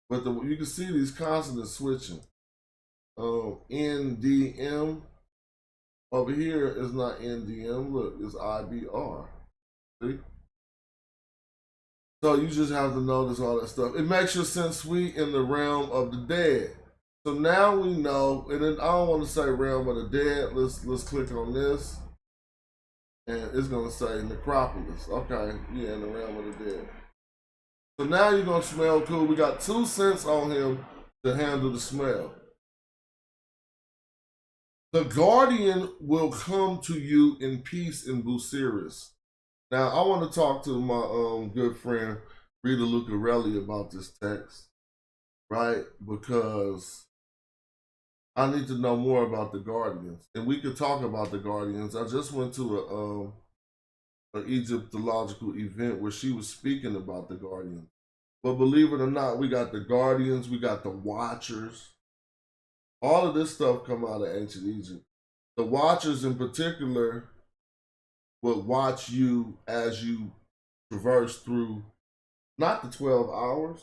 But you can see these consonants switching. NDM. Over here is not NDM. Look, it's IBR. See? So you just have to notice all that stuff. It makes your sense sweet in the realm of the dead. So now we know, and then I don't want to say realm of the dead. Let's click on this. And it's gonna say necropolis. Okay, yeah, in the realm of the dead. So now you're gonna smell cool. We got 2 cents on him to handle the smell. The guardian will come to you in peace in Busiris. Now, I want to talk to my good friend, Rita Lucarelli, about this text, right? Because I need to know more about the guardians. And we could talk about the guardians. I just went to an Egyptological event where she was speaking about the guardians. But believe it or not, we got the guardians, we got the watchers. All of this stuff come out of ancient Egypt. The watchers in particular would watch you as you traverse through not the 12 hours,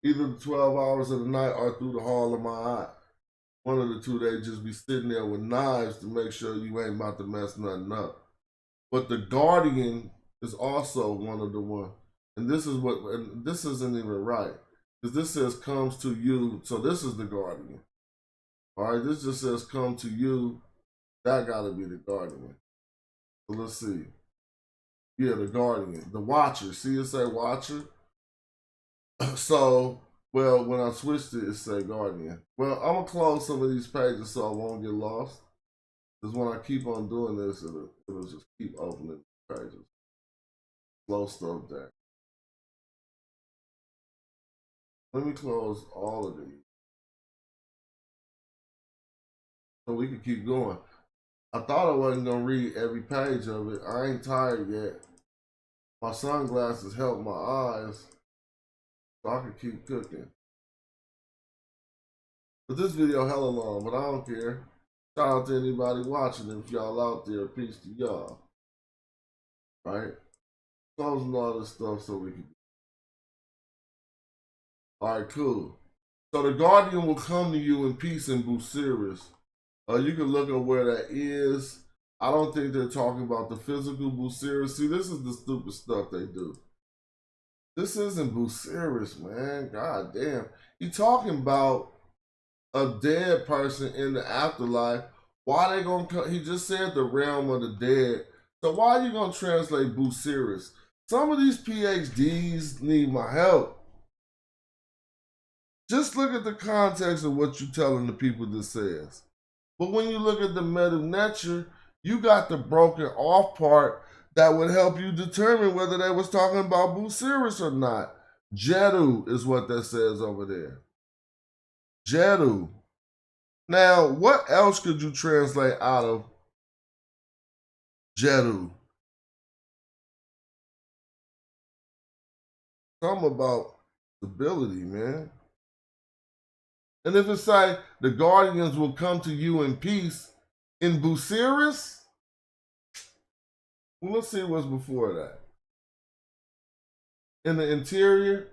either the 12 hours of the night or through the hall of my eye. One of the two, they just be sitting there with knives to make sure you ain't about to mess nothing up. But the guardian is also one of the ones. And this is what, and this isn't even right. Because this says comes to you. So this is the guardian. All right, this just says come to you. That got to be the guardian. So let's see. Yeah, the guardian. The watcher. See it say watcher? So, well, when I switched it, it say guardian. Well, I'm going to close some of these pages so I won't get lost. Because when I keep on doing this, it'll just keep opening pages. Slow stuff down. Let me close all of these. So we can keep going. I thought I wasn't going to read every page of it. I ain't tired yet. My sunglasses help my eyes, so I can keep cooking. But this video hella long, but I don't care. Shout out to anybody watching. If y'all out there, peace to y'all. Right? Closing all this stuff so we can. Alright, cool. So the guardian will come to you in peace in Busiris. You can look at where that is. I don't think they're talking about the physical Busiris. See, this is the stupid stuff they do. This isn't Busiris, man. God damn. He talking about a dead person in the afterlife, why they gonna come? He just said the realm of the dead. So why are you gonna translate Busiris? Some of these PhDs need my help. Just look at the context of what you're telling the people this says. But when you look at the meta nature, you got the broken off part that would help you determine whether they was talking about Busiris or not. Jedu is what that says over there. Jedu. Now, what else could you translate out of Jedu? Something about stability, man. And if it's like the guardians will come to you in peace in Busiris, well, let's see what's before that. In the interior,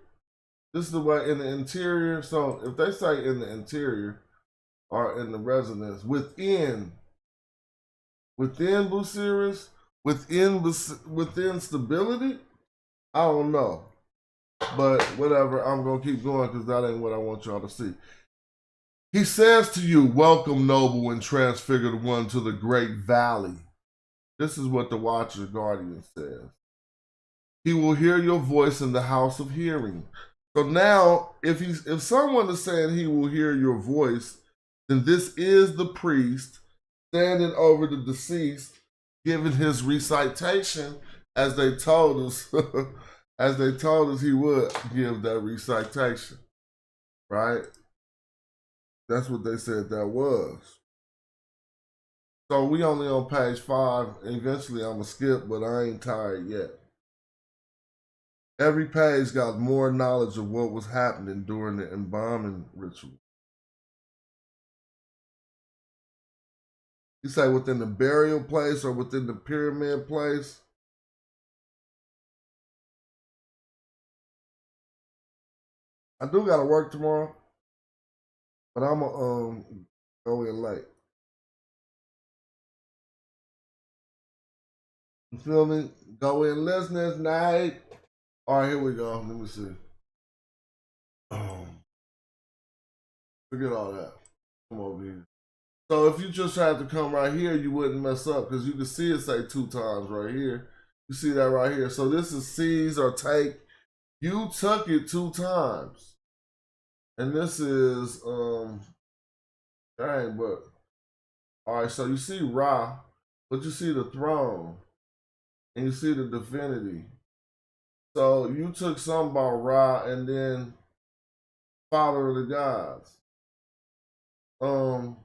this is the way in the interior. So if they say in the interior or in the residence, within Busiris, within stability, I don't know. But whatever, I'm going to keep going because that ain't what I want y'all to see. He says to you, welcome, noble and transfigured one, to the great valley. This is what the Watcher Guardian says. He will hear your voice in the house of hearing. So now, if someone is saying he will hear your voice, then this is the priest standing over the deceased, giving his recitation, as they told us, as they told us he would give that recitation, right? That's what they said that was. So we only on page 5. Eventually I'm gonna skip, but I ain't tired yet. Every page got more knowledge of what was happening during the embalming ritual. You say within the burial place or within the pyramid place? I do gotta work tomorrow, but I'm gonna go in late. You feel me? Go in listeners night. All right, here we go. Let me see. Forget all that. Come over here. So if you just had to come right here, you wouldn't mess up because you can see it say 2 times right here. You see that right here. So this is seize or take. You took it 2 times. And this is, dang, but, all right, so you see Ra, but you see the throne, and you see the divinity. So you took something about Ra and then Father of the Gods. So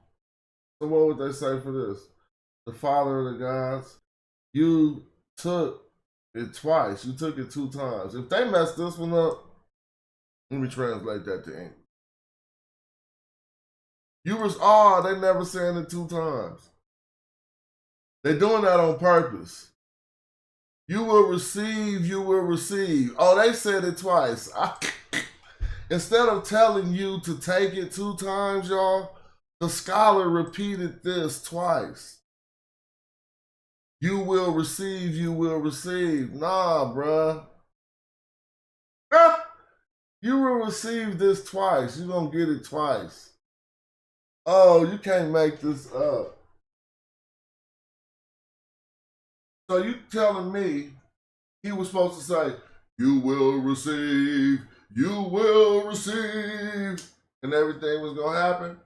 what would they say for this? The Father of the Gods. You took it twice. You took it 2 times. If they messed this one up, let me translate that to English. They never saying it 2 times. They're doing that on purpose. You will receive, you will receive. Oh, they said it twice. Instead of telling you to take it 2 times, y'all, the scholar repeated this twice. You will receive, you will receive. Nah, bruh. You will receive this twice. You're going to get it twice. Oh, you can't make this up. So you telling me he was supposed to say, you will receive, and everything was going to happen?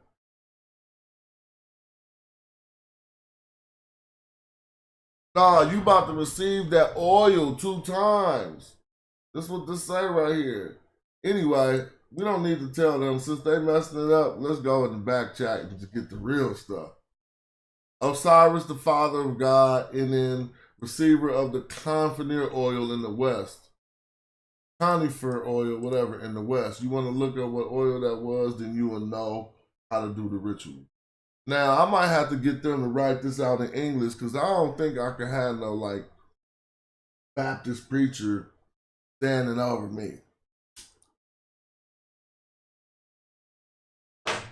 Nah, you about to receive that oil 2 times. That's what this say right here. Anyway, we don't need to tell them since they messing it up. Let's go in the back chat and just get the real stuff. Osiris, the father of God, and then receiver of the conifer oil in the west. Conifer oil, whatever, in the west. You want to look up what oil that was, then you will know how to do the ritual. Now, I might have to get them to write this out in English because I don't think I can have no, like, Baptist preacher standing over me.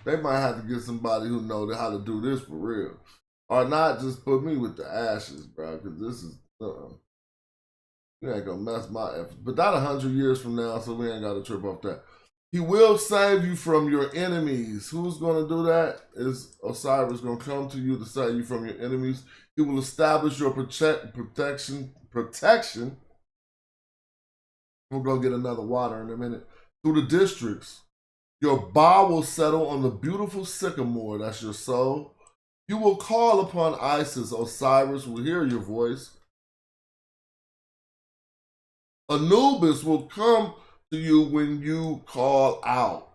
They might have to get somebody who knows how to do this for real. Or not just put me with the ashes, bro, because this is, you ain't gonna mess my effort. But that 100 years from now, so we ain't got to trip off that. He will save you from your enemies. Who's going to do that? Is Osiris going to come to you to save you from your enemies? He will establish your protection. We'll go get another water in a minute. Through the districts. Your bow will settle on the beautiful sycamore. That's your soul. You will call upon Isis. Osiris will hear your voice. Anubis will come to you when you call out.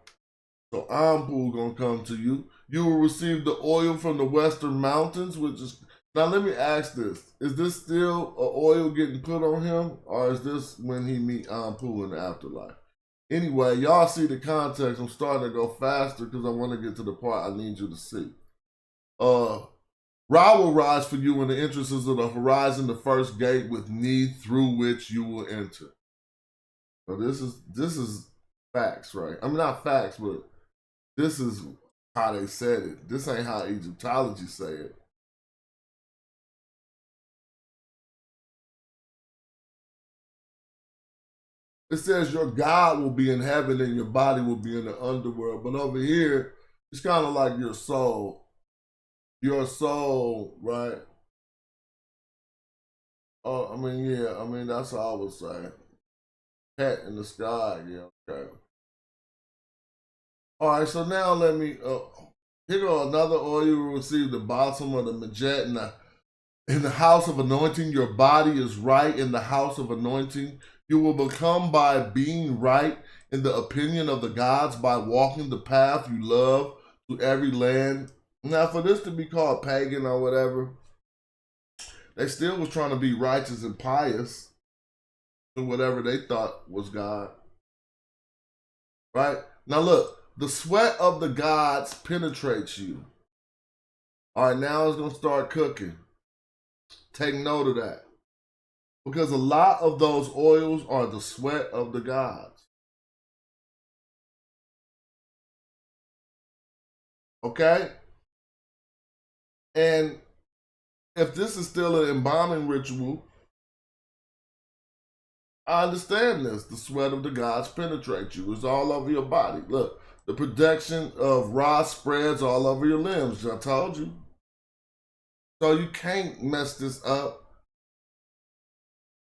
So Anpu gonna come to you. You will receive the oil from the western mountains, which is, now let me ask this. Is this still an oil getting put on him? Or is this when he meet Anpu in the afterlife? Anyway, y'all see the context. I'm starting to go faster because I want to get to the part I need you to see. Ra will rise for you in the entrances of the horizon, the first gate with need through which you will enter. So this is facts, right? I mean, not facts, but this is how they said it. This ain't how Egyptology say it. It says your God will be in heaven and your body will be in the underworld. But over here, it's kind of like your soul. Your soul, right? Oh, I mean, yeah. I mean, that's all I would say. Pet in the sky, yeah, okay. All right, so now let me, here go another oil. You will receive the bottom of the Majet in the house of anointing. Your body is right in the house of anointing. You will become by being right in the opinion of the gods, by walking the path you love to every land. Now, for this to be called pagan or whatever, they still was trying to be righteous and pious to whatever they thought was God. Right? Now look, the sweat of the gods penetrates you. All right, now it's going to start cooking. Take note of that. Because a lot of those oils are the sweat of the gods. Okay? And if this is still an embalming ritual, I understand this. The sweat of the gods penetrates you. It's all over your body. Look, the protection of Ra spreads all over your limbs. I told you. So you can't mess this up.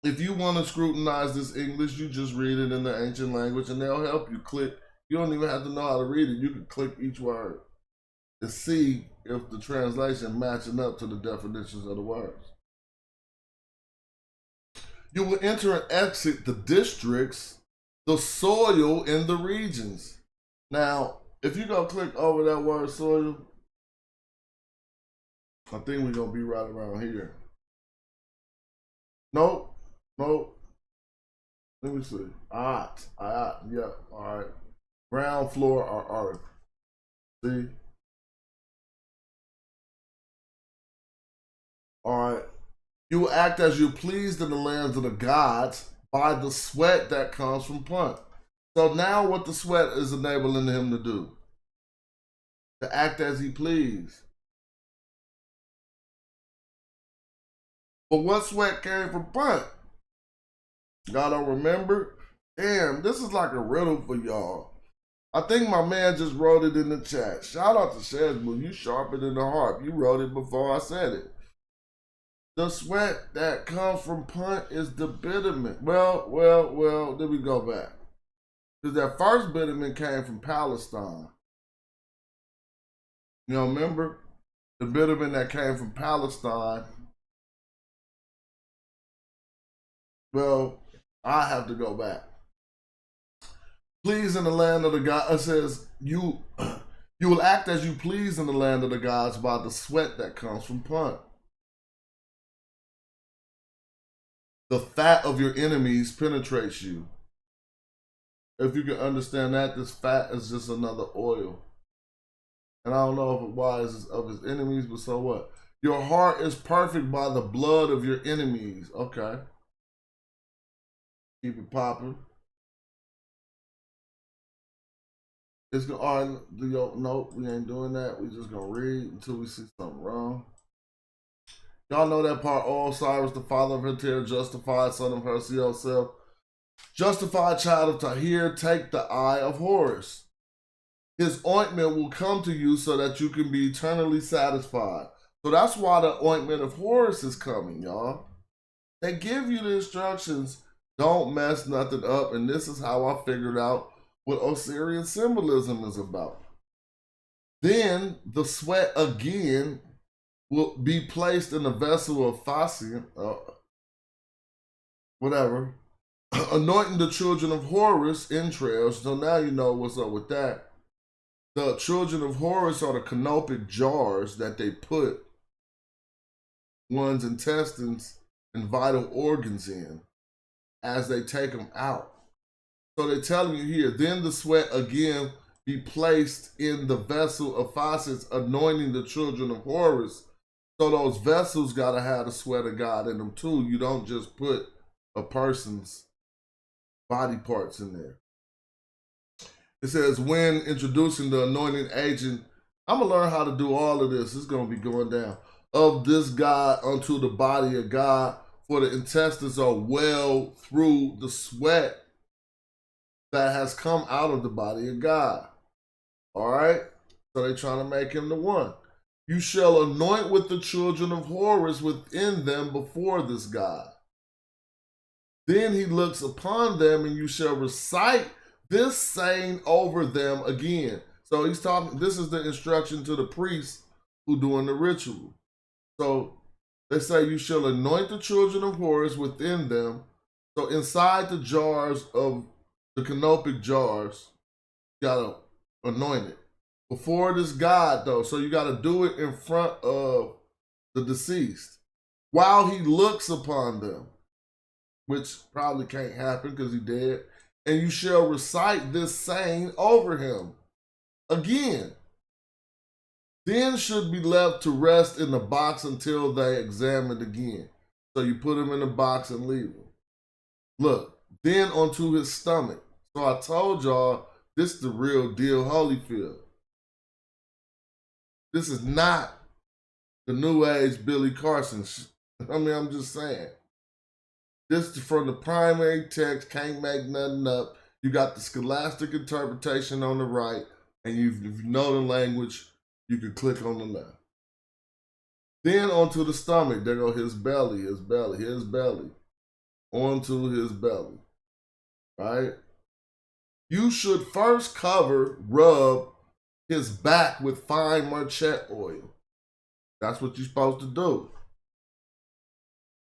If you want to scrutinize this English, you just read it in the ancient language and they'll help you. Click. You don't even have to know how to read it. You can click each word to see if the translation matching up to the definitions of the words. You will enter and exit the districts, the soil in the regions. Now, if you go click over that word soil, I think we're going to be right around here. Nope. Nope. Let me see. Yeah. All right. Ground floor or earth. See? All right. You will act as you please in the lands of the gods by the sweat that comes from Punt. So now what the sweat is enabling him to do? To act as he please. But what sweat came from Punt? Y'all don't remember? Damn, this is like a riddle for y'all. I think my man just wrote it in the chat. Shout out to Shazboo. You sharper than the harp. You wrote it before I said it. The sweat that comes from Punt is the bitterment. Well, then we go back. Because that first bitterment came from Palestine. You know, remember? The bitterment that came from Palestine. Well, I have to go back. Please in the land of the gods. It says, you will act as you please in the land of the gods by the sweat that comes from Punt. The fat of your enemies penetrates you. If you can understand that, this fat is just another oil. And I don't know if it was of his enemies, but so what? Your heart is perfect by the blood of your enemies. Okay. Keep it popping. It's gonna, all right, nope, we ain't doing that. We just gonna read until we see something wrong. Y'all know that part. Oh, Cyrus, the father of Heter, justified, son of Herciel self. Justified child of Tahir, take the eye of Horus. His ointment will come to you so that you can be eternally satisfied. So that's why the ointment of Horus is coming, y'all. They give you the instructions. Don't mess nothing up. And this is how I figured out what Osirian symbolism is about. Then the sweat again will be placed in a vessel of Phasian, whatever, anointing the children of Horus entrails. So now you know what's up with that. The children of Horus are the canopic jars that they put one's intestines and vital organs in as they take them out. So they're telling you here, then the sweat again be placed in the vessel of Phasians, anointing the children of Horus. So those vessels got to have the sweat of God in them too. You don't just put a person's body parts in there. It says, when introducing the anointing agent, I'm going to learn how to do all of this. It's going to be going down. Of this God unto the body of God, for the intestines are well through the sweat that has come out of the body of God. All right? So they're trying to make him the one. You shall anoint with the children of Horus within them before this God. Then he looks upon them, and you shall recite this saying over them again. So he's talking, this is the instruction to the priests who doing the ritual. So they say you shall anoint the children of Horus within them. So inside the jars of the canopic jars, you gotta anoint it. Before this God though, so you gotta do it in front of the deceased while he looks upon them, which probably can't happen because he's dead. And you shall recite this saying over him again. Then should be left to rest in the box until they examine again. So you put him in the box and leave him. Look, then onto his stomach. So I told y'all, this is the real deal, Holyfield. This is not the new age Billy Carson. I mean, I'm just saying. This is from the primary text, can't make nothing up. You got the scholastic interpretation on the right, and if you know the language, you can click on the left. Then onto the stomach. There go his belly, his belly, his belly. Onto his belly. Right? You should first rub his back with fine marchet oil. That's what you're supposed to do.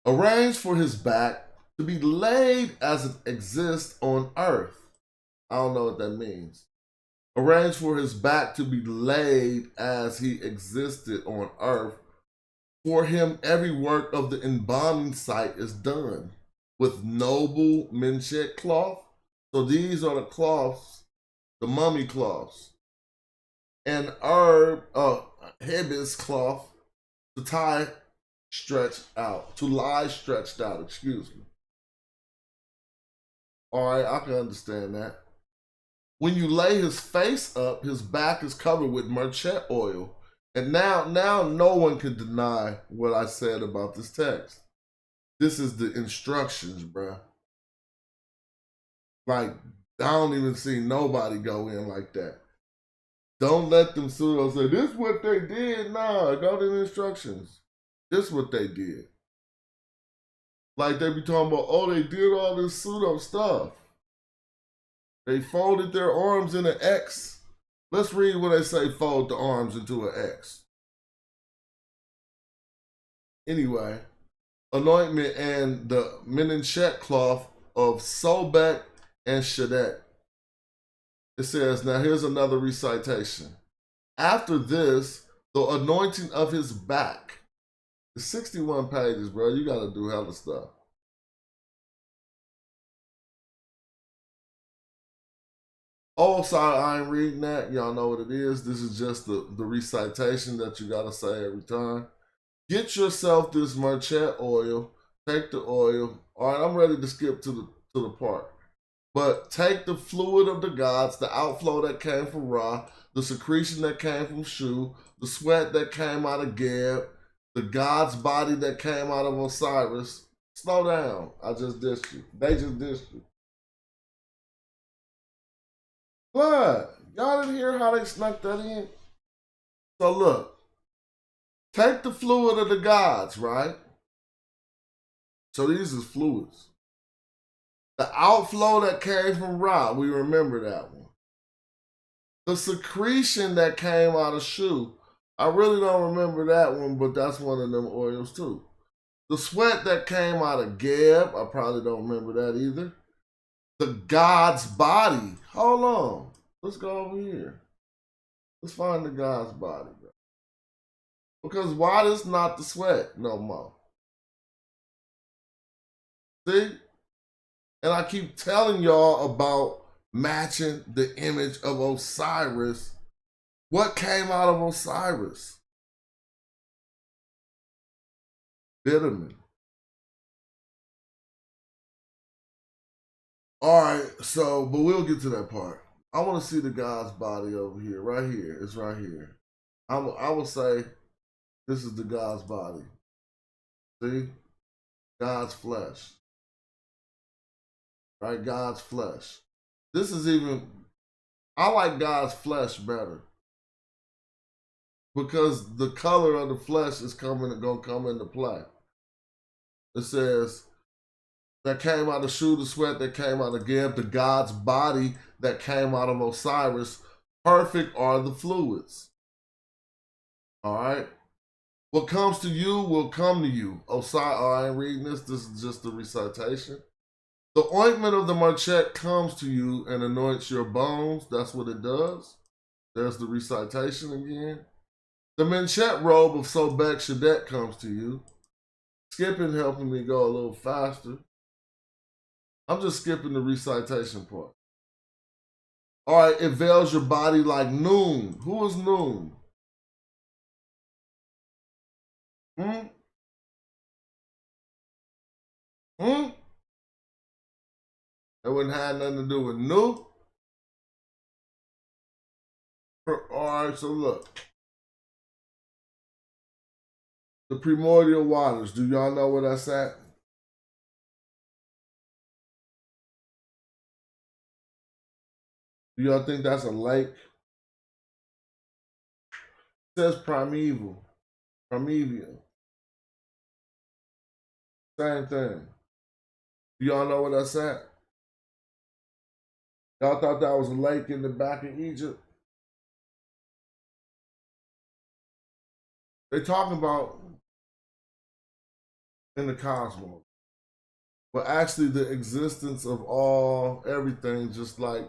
Arrange for his back to be laid as it exists on earth. I don't know what that means. Arrange for his back to be laid as he existed on earth. For him, every work of the embalming site is done with noble menchet cloth. So these are the cloths, the mummy cloths. And herb, hebis cloth to lie stretched out, excuse me. All right, I can understand that. When you lay his face up, his back is covered with marchet oil. And now no one can deny what I said about this text. This is the instructions, bruh. Like, I don't even see nobody go in like that. Don't let them pseudo say, this is what they did. Nah, go to the instructions. This is what they did. Like they be talking about, oh, they did all this pseudo stuff. They folded their arms in an X. Let's read what they say, fold the arms into an X. Anyway, anointment and the menchet cloth of Sobek and Shadet. It says, now here's another recitation. After this, the anointing of his back. It's 61 pages, bro. You got to do hella stuff. Oh, sorry, I ain't reading that. Y'all know what it is. This is just the recitation that you got to say every time. Get yourself this marchet oil. Take the oil. All right, I'm ready to skip to the part. But take the fluid of the gods, the outflow that came from Ra, the secretion that came from Shu, the sweat that came out of Geb, the god's body that came out of Osiris. Slow down. I just dissed you. They just dissed you. Blood. Y'all didn't hear how they snuck that in? So look, take the fluid of the gods, right? So these is fluids. The outflow that came from Ra, we remember that one. The secretion that came out of Shu, I really don't remember that one, but that's one of them oils too. The sweat that came out of Geb, I probably don't remember that either. The God's body. Hold on. Let's go over here. Let's find the God's body, bro. Because why is not the sweat no more? See? And I keep telling y'all about matching the image of Osiris. What came out of Osiris? Vitamin. All right, so, but we'll get to that part. I want to see the God's body over here, right here. It's right here. I will say this is the God's body. See? God's flesh. Right? God's flesh. This is even, I like God's flesh better. Because the color of the flesh is gonna come into play. It says, that came out of Shu, the sweat that came out of Geb, the God's body that came out of Osiris. Perfect are the fluids. All right? What comes to you will come to you. Osiris, I ain't reading this. This is just the recitation. The ointment of the Marchet comes to you and anoints your bones. That's what it does. There's the recitation again. The Menchet robe of Sobek Shadet comes to you. Skipping helping me go a little faster. I'm just skipping the recitation part. All right, it veils your body like noon. Who is noon? It wouldn't have nothing to do with Nu. All right, so look. The primordial waters. Do y'all know where that's at? Do y'all think that's a lake? It says primeval. Primeval. Same thing. Do y'all know where that's at? Y'all thought that was a lake in the back of Egypt? They talking about in the cosmos. But actually the existence of everything, just like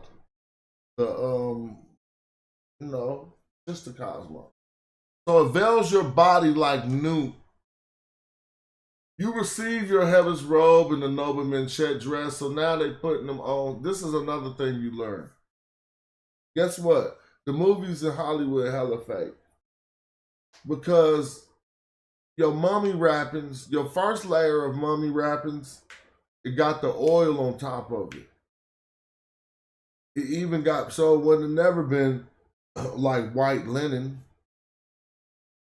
the, just the cosmos. So it veils your body like Nu. You receive your heaven's robe and the noble Menchet dress, so now they putting them on. This is another thing you learn. Guess what? The movies in Hollywood hella fake. Because your mummy wrappings, your first layer of mummy wrappings, it got the oil on top of it. It even got, so it wouldn't have never been like white linen.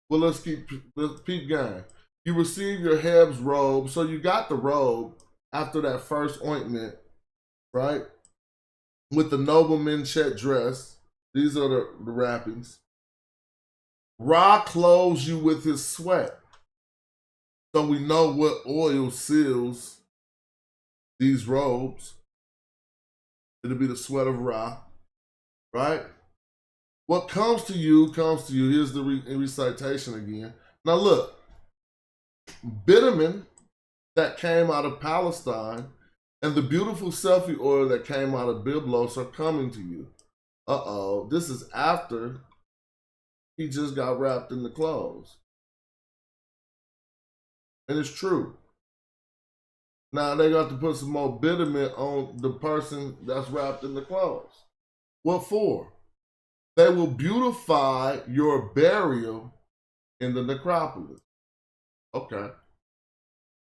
Well, let's keep going. You receive your Heb's robe. So you got the robe after that first ointment, right? With the noble Menchet dress. These are the wrappings. Ra clothes you with his sweat. So we know what oil seals these robes. It'll be the sweat of Ra, right? What comes to you comes to you. Here's the recitation again. Now look. Bitumen that came out of Palestine and the beautiful selfie oil that came out of Byblos are coming to you. Uh-oh, this is after he just got wrapped in the clothes. And it's true. Now they got to put some more bitumen on the person that's wrapped in the clothes. What for? They will beautify your burial in the necropolis. Okay.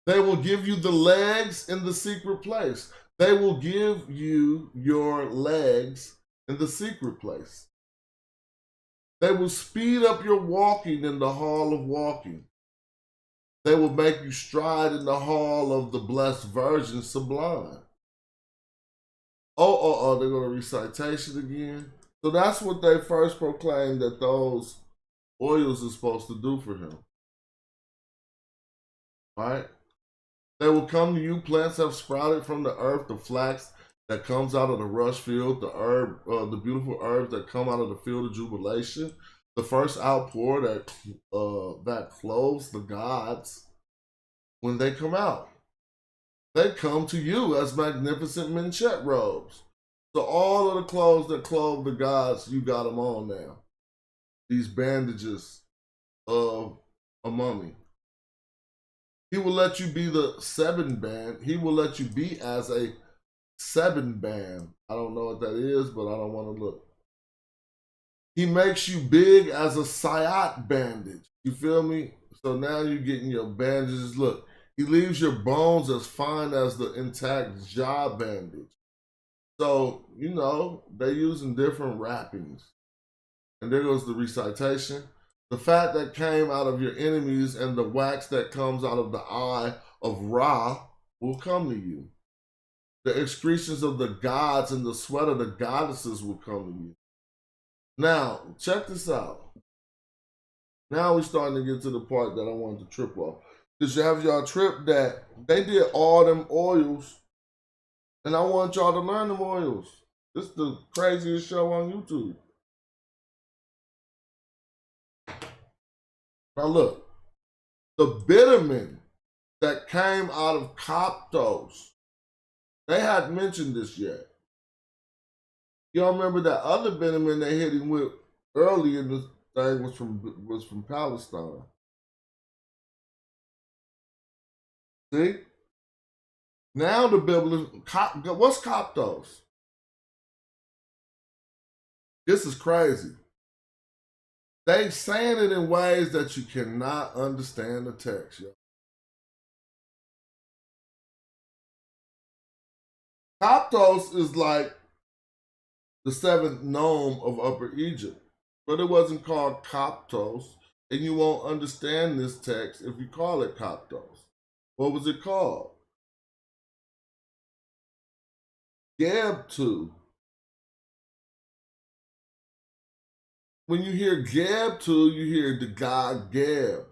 They will give you the legs in the secret place. They will give you your legs in the secret place. They will speed up your walking in the hall of walking. They will make you stride in the hall of the blessed virgin sublime. They go to recitation again. So that's what they first proclaimed that those oils are supposed to do for him. Right? They will come to you. Plants have sprouted from the earth. The flax that comes out of the rush field, the herb, the beautiful herbs that come out of the field of jubilation, the first outpour that clothes the gods when they come out. They come to you as magnificent menchet robes. So all of the clothes that clothe the gods, you got them on now. These bandages of a mummy. He will let you be the seven band. He will let you be as a seven band. I don't know what that is, but I don't want to look. He makes you big as a sayat bandage. You feel me? So now you're getting your bandages. Look, he leaves your bones as fine as the intact jaw bandage. So, you know, they're using different wrappings. And there goes the recitation. The fat that came out of your enemies and the wax that comes out of the eye of Ra will come to you. The excretions of the gods and the sweat of the goddesses will come to you. Now, check this out. Now we're starting to get to the part that I wanted to trip off. Because you have y'all trip that they did all them oils, and I want y'all to learn them oils. This is the craziest show on YouTube. Now look, the bitumen that came out of Coptos, they hadn't mentioned this yet. Y'all remember that other bitumen they hit him with early in the thing was from Palestine. See? Now the biblical, what's Coptos? This is crazy. They saying it in ways that you cannot understand the text, yo. Coptos is like the seventh nome of Upper Egypt, but it wasn't called Coptos, and you won't understand this text if you call it Coptos. What was it called? Gebtu. When you hear Gebtu, you hear the god Geb.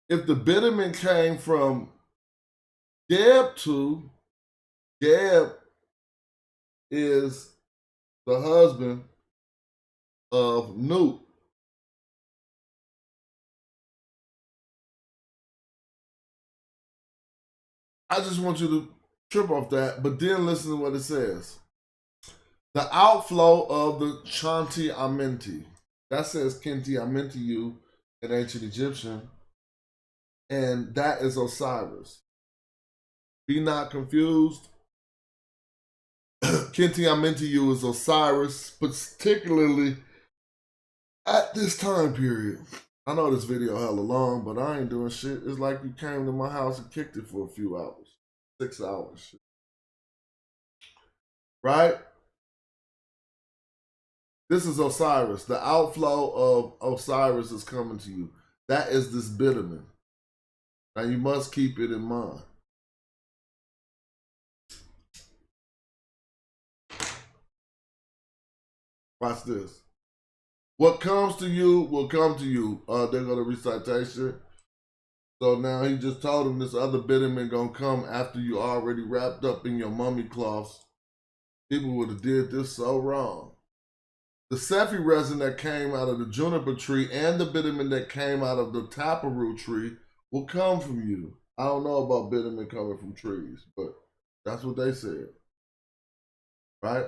If the bitumen came from Gebtu, Geb is the husband of Nut. I just want you to trip off that, but then listen to what it says. The outflow of the Chanti Amenti. That says Kenti Amentiyu in ancient Egyptian, and that is Osiris. Be not confused. Kenti Amentiyu is Osiris, particularly at this time period. I know this video hella long, but I ain't doing shit. It's like you came to my house and kicked it for a few hours. 6 hours. Right? This is Osiris. The outflow of Osiris is coming to you. That is this bitumen. Now you must keep it in mind. Watch this. What comes to you will come to you. There go the recitation. So now he just told him this other bitumen gonna come after you already wrapped up in your mummy cloths. People would have did this so wrong. The Sephi resin that came out of the juniper tree and the bitumen that came out of the taparu tree will come from you. I don't know about bitumen coming from trees, but that's what they said. Right?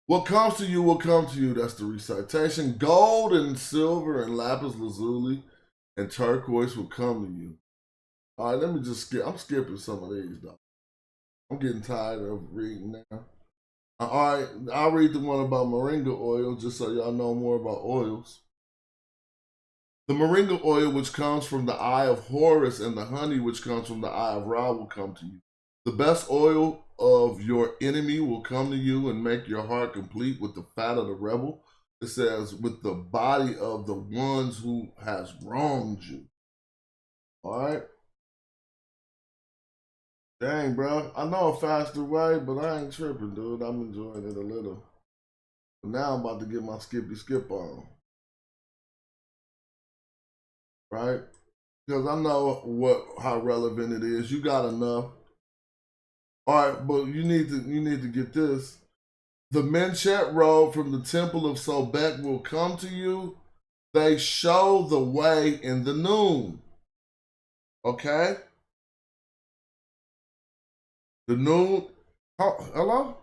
What comes to you will come to you. That's the recitation. Gold and silver and lapis lazuli and turquoise will come to you. All right, let me just skip. I'm skipping some of these, though. I'm getting tired of reading now. All right, I'll read the one about moringa oil just so y'all know more about oils. The moringa oil, which comes from the eye of Horus, and the honey, which comes from the eye of Ra, will come to you. The best oil of your enemy will come to you and make your heart complete with the fat of the rebel. It says, with the body of the ones who has wronged you. All right? Dang, bro. I know a faster way, but I ain't tripping, dude. I'm enjoying it a little. But now I'm about to get my skippy skip on. Right? Because I know how relevant it is. You got enough. All right, but you need to get this. The Menchet road from the temple of Sobek will come to you. They show the way in the noon. Okay? The noon. Oh, hello?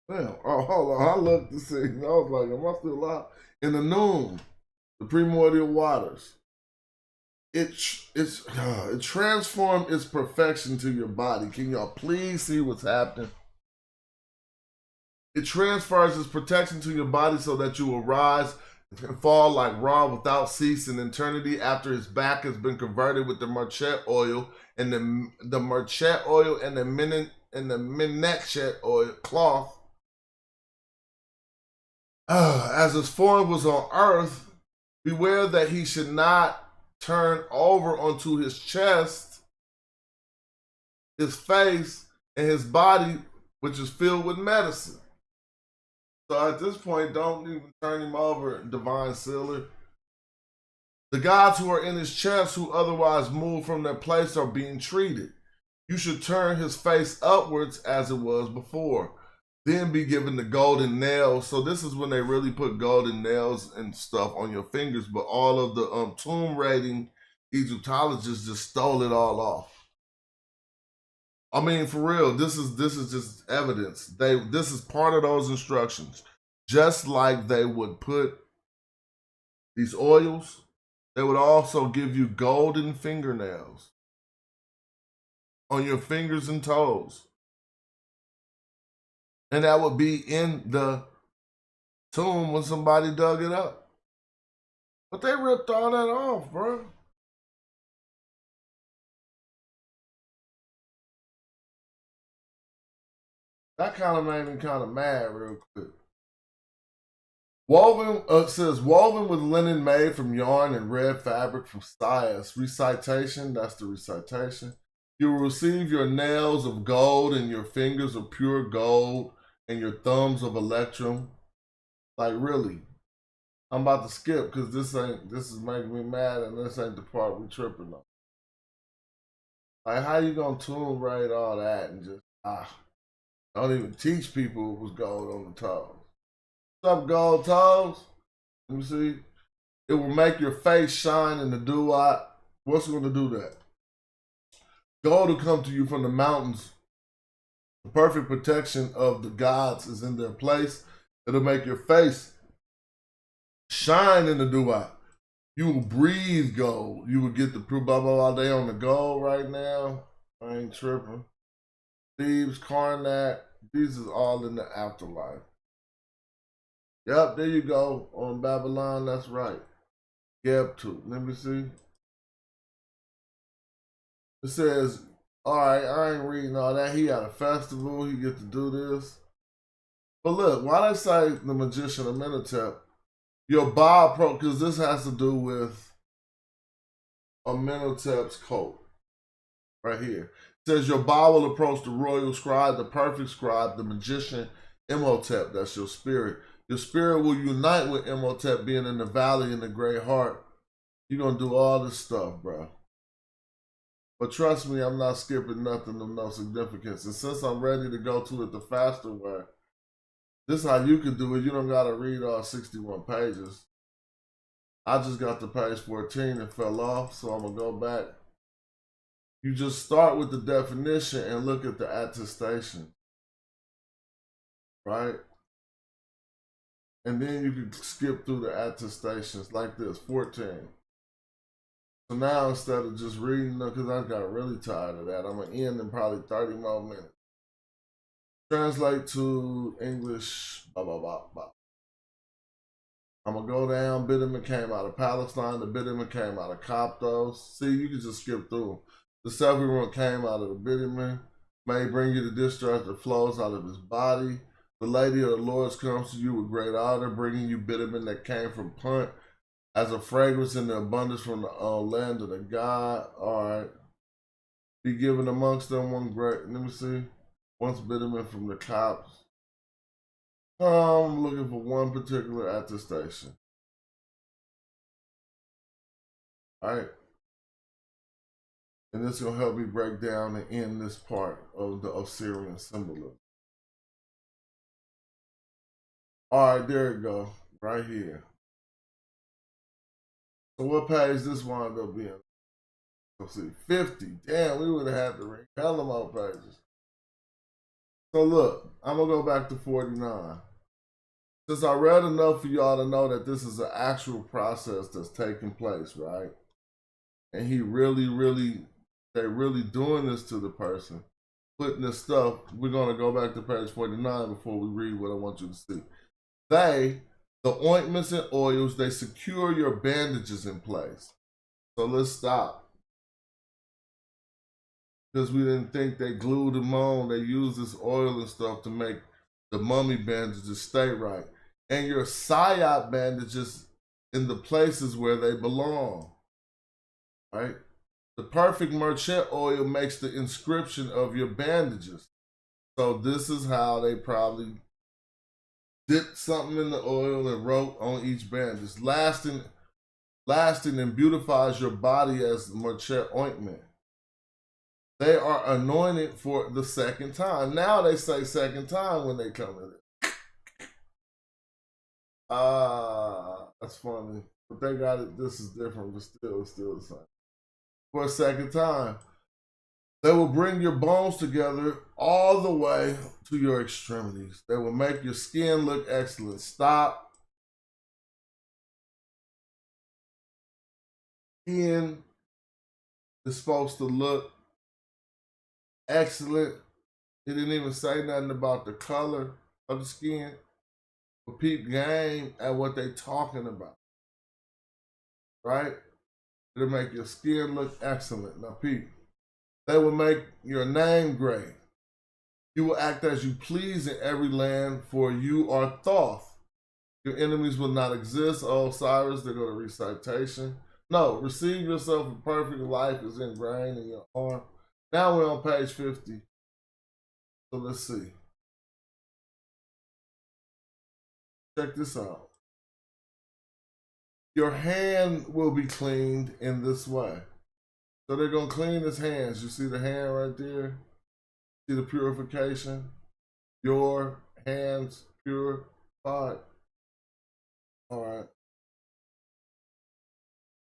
Damn. Oh, hold on. I looked to see. I was like, am I still alive? In the noon, the primordial waters. It transformed its perfection to your body. Can y'all please see what's happening? It transfers its protection to your body so that you will rise and fall like Ra without cease in eternity after his back has been converted with the Merchet oil and the Merchet oil and the Menechet oil cloth. As his form was on earth, beware that he should not turn over onto his chest, his face, and his body, which is filled with medicine. So at this point, don't even turn him over, divine sealer. The gods who are in his chest, who otherwise move from their place, are being treated. You should turn his face upwards as it was before. Then be given the golden nails. So this is when they really put golden nails and stuff on your fingers, but all of the tomb raiding Egyptologists just stole it all off. I mean, for real, this is just evidence. This is part of those instructions. Just like they would put these oils, they would also give you golden fingernails on your fingers and toes. And that would be in the tomb when somebody dug it up. But they ripped all that off, bro. That kind of made me kind of mad real quick. Woven, says, woven with linen made from yarn and red fabric from Sias. Recitation, that's the recitation. You will receive your nails of gold and your fingers of pure gold and your thumbs of electrum. Like, really. I'm about to skip because this is making me mad and this ain't the part we tripping on. Like, how you gonna tomb raid all that and just, don't even teach people it was gold on the toes. What's up, gold toes? Let me see. It will make your face shine in the dew-eye. What's it gonna do that? Gold will come to you from the mountains. The perfect protection of the gods is in their place. It'll make your face shine in the dew-eye. You will breathe gold. You will get the proof, blah, blah, blah. They on the gold right now. I ain't tripping. Thebes, Karnak, these is all in the afterlife. Yep, there you go. On Babylon, that's right. Geb2. Let me see. It says, all right, I ain't reading all that. He had a festival. He get to do this. But look, why they say the magician Amenhotep? Your Baal pro, because this has to do with Amenhotep's coat. Right here. It says your Baal will approach the royal scribe, the perfect scribe, the magician Imhotep. That's your spirit. Your spirit will unite with Imhotep being in the valley in the great heart. You're going to do all this stuff, bro. But trust me, I'm not skipping nothing of no significance. And since I'm ready to go to it the faster way, this is how you can do it. You don't got to read all 61 pages. I just got to page 14 and fell off, so I'm going to go back. You just start with the definition and look at the attestation. Right? And then you can skip through the attestations like this, 14. So now instead of just reading them, because I got really tired of that, I'm going to end in probably 30 more minutes. Translate to English, blah, blah, blah, blah. I'm going to go down. Bitterman came out of Palestine. The Bitterman came out of Coptos. See, you can just skip through them. The Sephiroth came out of the Bitterman. May bring you the discharge that flows out of his body. The Lady of the Lords comes to you with great honor, bringing you Bitterman that came from Punt as a fragrance in the abundance from the land of the God. All right. be given amongst them one great, let me see, once bitumen from the cops. I'm looking for one particular attestation. All right. And this is going to help me break down and end this part of the Osirian symbolism. All right, there it go, right here. So what page this wound up being? Let's see, 50. Damn, we would have had to read hell of more pages. So look, I'm going to go back to 49. Since I read enough for y'all to know that this is an actual process that's taking place, right? And he they're really doing this to the person, putting this stuff. We're going to go back to page 49 before we read what I want you to see. The ointments and oils, they secure your bandages in place. So let's stop. Because we didn't think they glued them on. They use this oil and stuff to make the mummy bandages stay right. And your psyop bandages in the places where they belong, right? The perfect merchant oil makes the inscription of your bandages. So this is how they probably dipped something in the oil and wrote on each bandage. Lasting and beautifies your body as merchant ointment. They are anointed for the second time. Now they say second time when they come in. That's funny. But they got it, this is different, but still the same. For a second time. They will bring your bones together all the way to your extremities. They will make your skin look excellent. Stop. Skin is supposed to look excellent. It didn't even say nothing about the color of the skin. But peep game at what they talking about. Right? It'll make your skin look excellent. Now peep. They will make your name great. You will act as you please in every land, for you are Thoth. Your enemies will not exist. Oh, Cyrus, they go to recitation. No, receive yourself a perfect life is ingrained in your arm. Now we're on page 50. So let's see. Check this out. Your hand will be cleaned in this way. So they're going to clean his hands. You see the hand right there? See the purification? Your hands purified. All right.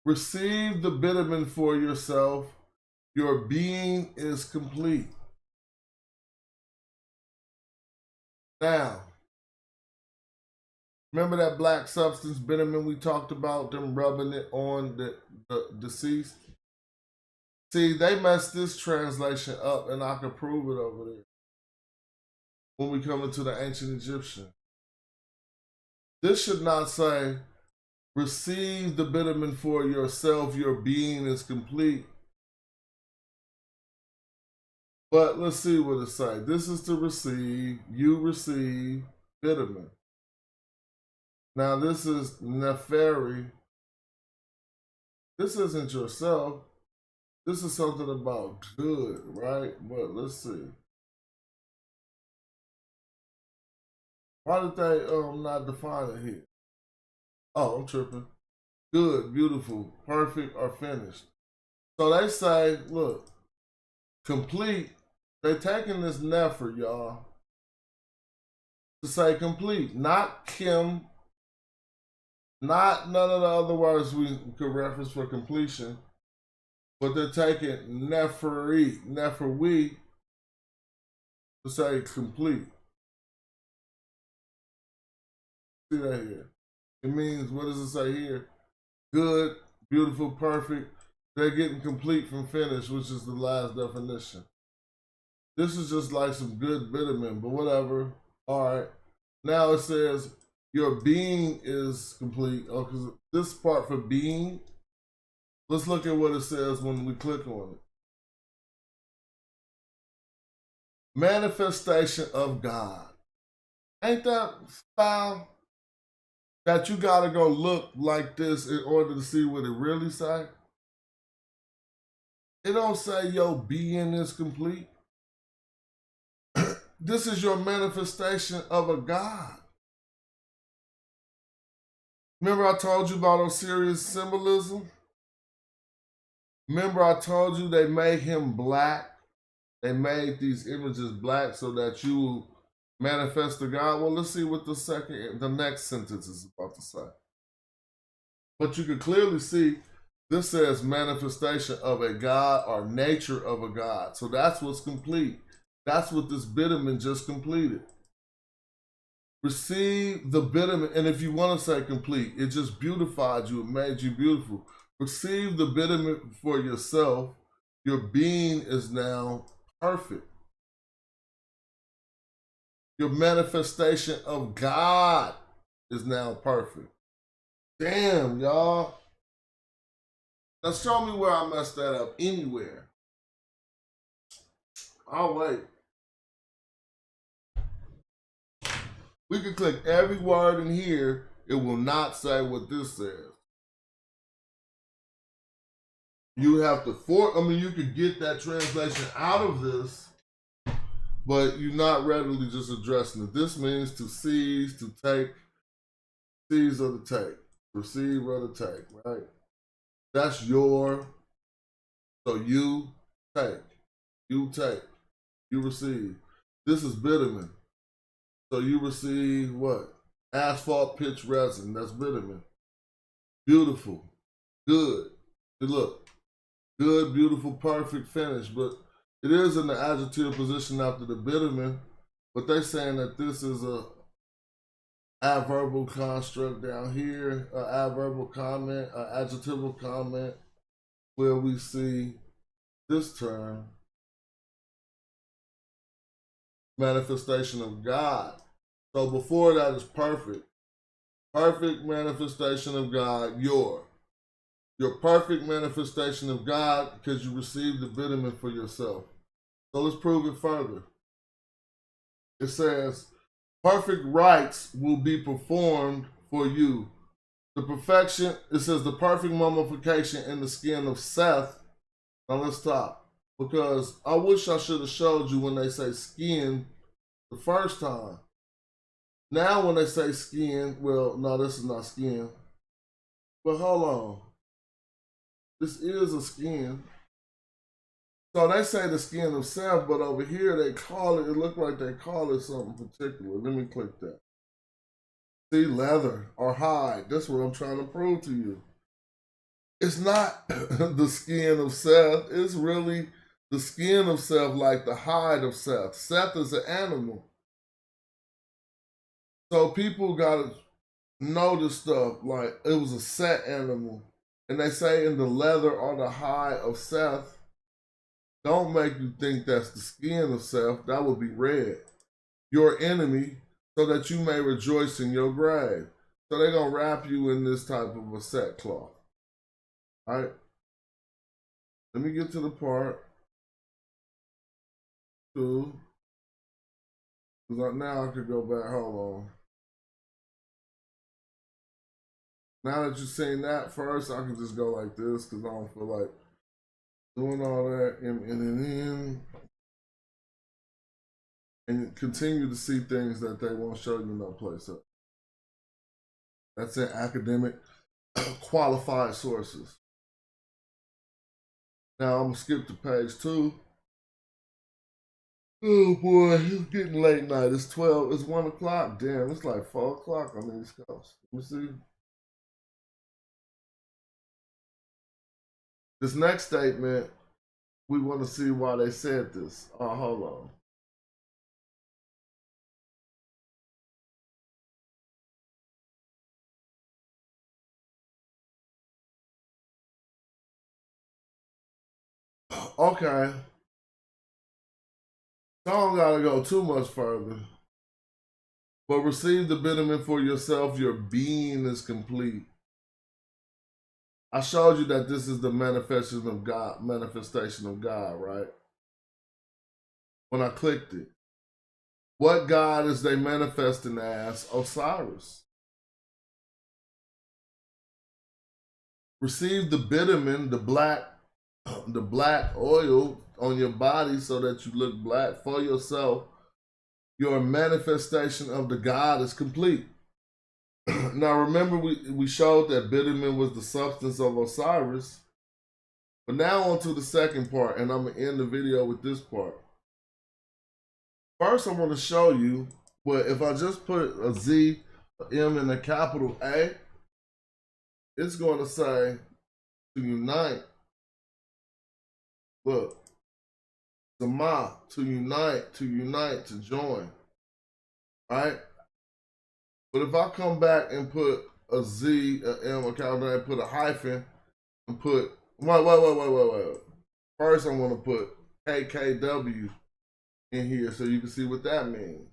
Receive the bitumen for yourself. Your being is complete. Now, remember that black substance bitumen we talked about, them rubbing it on the deceased? See, they messed this translation up, and I can prove it over there when we come into the ancient Egyptian. This should not say, receive the bitumen for yourself, your being is complete. But let's see what it says. This is to receive, you receive bitumen. Now this is Neferi. This isn't yourself. This is something about good, right? But let's see. Why did they not define it here? Oh, I'm tripping. Good, beautiful, perfect, or finished. So they say, look, complete. They're taking this nefer, y'all, to say complete, not Kim, not none of the other words we could reference for completion. But they're taking neferwi to say complete. See that here? It means, what does it say here? Good, beautiful, perfect. They're getting complete from finish, which is the last definition. This is just like some good bitumen, but whatever. All right. Now it says your being is complete. Oh, because this part for being. Let's look at what it says when we click on it. Manifestation of God. Ain't that foul? That you gotta go look like this in order to see what it really say? It don't say your being is complete. This is your manifestation of a God. Remember I told you about Osiris symbolism? Remember I told you they made him black? They made these images black so that you will manifest the God. Well, let's see what the next sentence is about to say. But you can clearly see this says manifestation of a God or nature of a God. So that's what's complete. That's what this bitterment just completed. Receive the bitterment, and if you want to say complete, it just beautified you, it made you beautiful. Receive the bitterment for yourself. Your being is now perfect. Your manifestation of God is now perfect. Damn, y'all. Now show me where I messed that up anywhere. I'll wait. We can click every word in here. It will not say what this says. You have to you could get that translation out of this, but you're not readily just addressing it. This means to seize, to take, seize or to take, receive or to take, right? That's your, so you take, you receive. This is bitumen. So you receive what? Asphalt pitch resin, that's bitumen. Beautiful, good. Look, good, beautiful, perfect finish, but it is in the adjective position after the bitumen, but they're saying that this is a adverbial construct down here, an adverbial comment, an adjectival comment, where we see this term, manifestation of God. So before that is perfect. Perfect manifestation of God, your perfect manifestation of God because you received the bitumen for yourself. So let's prove it further. It says, perfect rites will be performed for you. The perfection, it says the perfect mummification in the skin of Seth. Now let's stop, because I wish I should have showed you when they say skin the first time. Now when they say skin, well, no, this is not skin. But hold on. This is a skin. So they say the skin of Seth, but over here they call it, it looked like they call it something particular. Let me click that. See, leather or hide. That's what I'm trying to prove to you. It's not the skin of Seth. It's really the skin of Seth, like the hide of Seth. Seth is an animal. So people got to know this stuff, like it was a Set animal. And they say in the leather or the hide of Seth, don't make you think that's the skin of Seth. That would be red. Your enemy, so that you may rejoice in your grave. So they're going to wrap you in this type of a sackcloth. All right? Let me get to the part 2. Because now I could go back. Hold on. Now that you've seen that first, I can just go like this because I don't feel like doing all that and continue to see things that they won't show you no place up. That's in academic qualified sources. Now I'm gonna skip to page 2. Oh boy, it's getting late night. It's 12, it's 1 o'clock. Damn, it's like 4 o'clock on the East Coast. Let me see. This next statement, we want to see why they said this. Oh, hold on. Okay. Don't gotta go too much further. But receive the bitumen for yourself, your being is complete. I showed you that this is the manifestation of God, right? When I clicked it. What God is they manifesting as? Osiris. Receive the bitumen, the black the black oil on your body so that you look black for yourself, your manifestation of the God is complete. Now remember, we showed that bitumen was the substance of Osiris. But now on to the second part, and I'm going to end the video with this part. First, I want to show you, well, if I just put a Z, an M, and a capital A, it's going to say to unite. Look, Zama, to unite, to join, right? But if I come back and put a Z, an M, a capital A, put a hyphen, and put, wait. First, I want to put KKW in here so you can see what that means.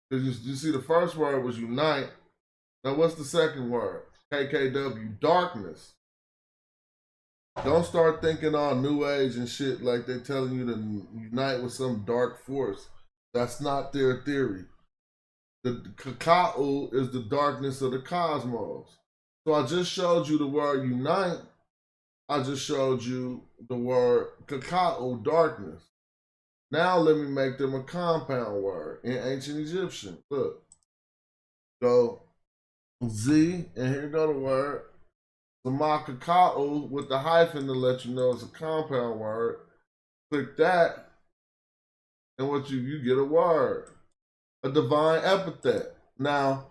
Because you see the first word was unite. Now what's the second word? KKW, darkness. Don't start thinking all new age and shit like they're telling you to unite with some dark force. That's not their theory. The Kaka'u is the darkness of the cosmos. So I just showed you the word unite. I just showed you the word Kaka'u, darkness. Now let me make them a compound word in ancient Egyptian. Look. Go Z, and here go the word. Samakaka'u with the hyphen to let you know it's a compound word. Click that, and what you get a word. A divine epithet. Now,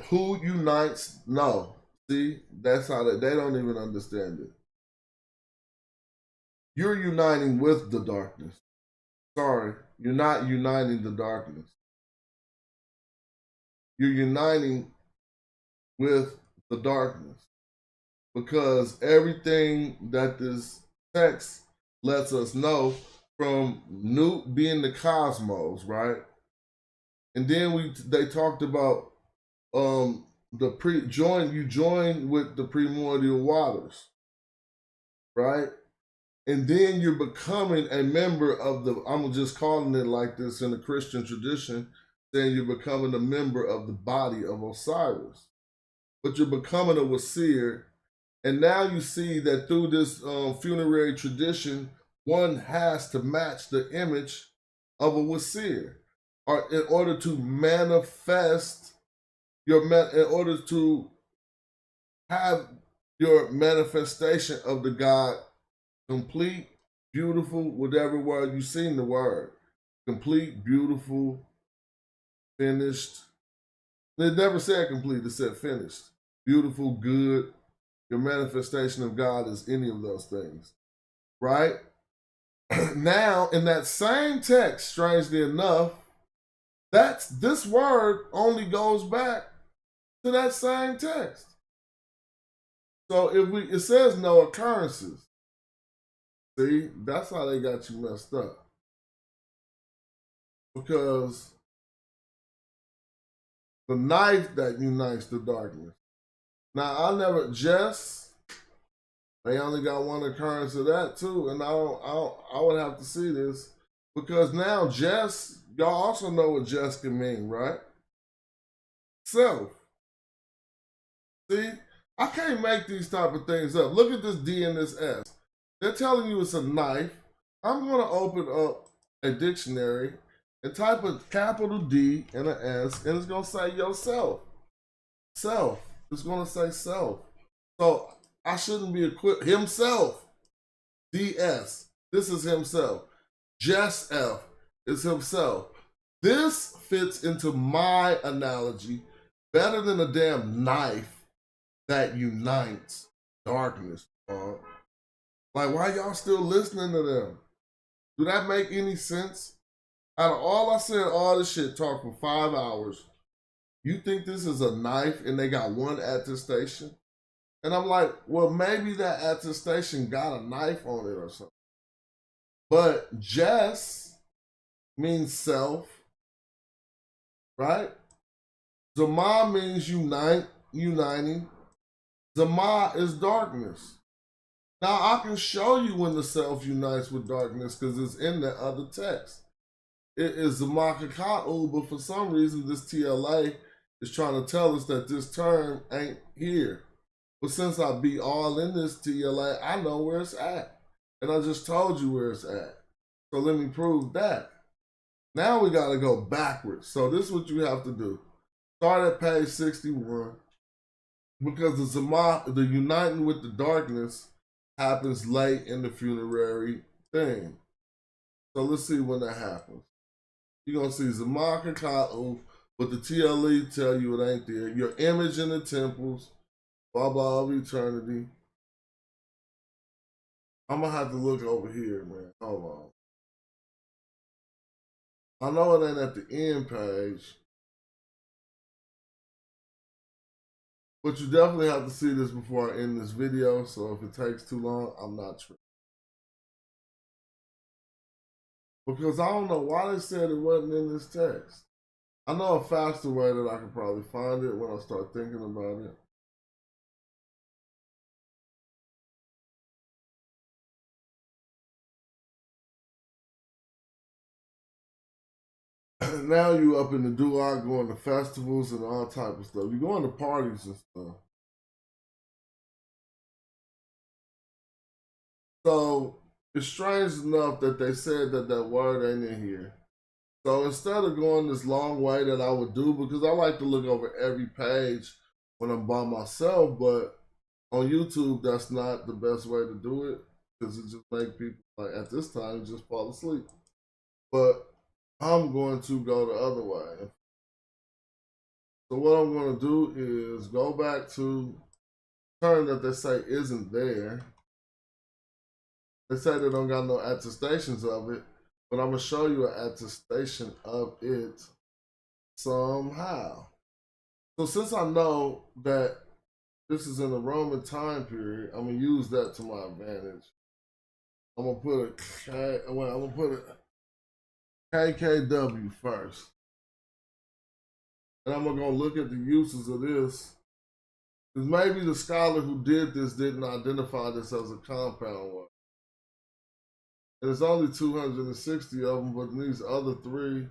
who unites? No. See, that's how they don't even understand it. You're uniting with the darkness. Sorry, you're not uniting the darkness. You're uniting with the darkness. Because everything that this text lets us know, from Newt being the cosmos, right? And then they talked about you join with the primordial waters, right? And then you're becoming a member of I'm just calling it like this in the Christian tradition, saying you're becoming a member of the body of Osiris. But you're becoming a Wasir. And now you see that through this funerary tradition, one has to match the image of a Wasir, or in order to manifest in order to have your manifestation of the God complete, beautiful, whatever word you seen the word. Complete, beautiful, finished. It never said complete, it said finished. Beautiful, good. Your manifestation of God is any of those things, right? Now, in that same text, strangely enough, this word only goes back to that same text. So it says no occurrences. See, that's how they got you messed up. Because the knife that unites the darkness. Now, they only got one occurrence of that too, and I would have to see this, because now Jess, y'all also know what Jess can mean, right? Self. See, I can't make these type of things up. Look at this D and this S. They're telling you it's a knife. I'm going to open up a dictionary and type a capital D and an S, and it's going to say yourself. Self. It's going to say self. So I shouldn't be equipped. Himself. DS. This is himself. Just F is himself. This fits into my analogy better than a damn knife that unites darkness. Like, why y'all still listening to them? Do that make any sense? Out of all I said, all this shit talk for 5 hours, you think this is a knife and they got one attestation? And I'm like, well, maybe that attestation got a knife on it or something. But Jess means self, right? Zama means uniting. Zama is darkness. Now, I can show you when the self unites with darkness because it's in the other text. It is Zamakaka'u, but for some reason, this TLA is trying to tell us that this term ain't here. But since I be all in this TLA, I know where it's at. And I just told you where it's at. So let me prove that. Now we got to go backwards. So this is what you have to do. Start at page 61. Because the uniting with the darkness happens late in the funerary thing. So let's see when that happens. You're going to see Zamaka Ka'u, but the TLE tell you it ain't there. Your image in the temples, blah, blah, of eternity. I'm going to have to look over here, man. Hold on. I know it ain't at the end page. But you definitely have to see this before I end this video. So if it takes too long, I'm not tripping. Because I don't know why they said it wasn't in this text. I know a faster way that I could probably find it when I start thinking about it. Now you up in the Duat going to festivals and all type of stuff. You going to parties and stuff. So it's strange enough that they said that that word ain't in here. So instead of going this long way that I would do, because I like to look over every page when I'm by myself, but on YouTube, that's not the best way to do it because it just makes people, like at this time, just fall asleep. But I'm going to go the other way. So what I'm going to do is go back to term that they say isn't there. They say they don't got no attestations of it, but I'm going to show you an attestation of it somehow. So since I know that this is in the Roman time period, I'm going to use that to my advantage. I'm going to put it, I'm going to put it KKW first. And I'm going to go look at the uses of this. Because maybe the scholar who did this didn't identify this as a compound word. And it's only 260 of them, but these other three.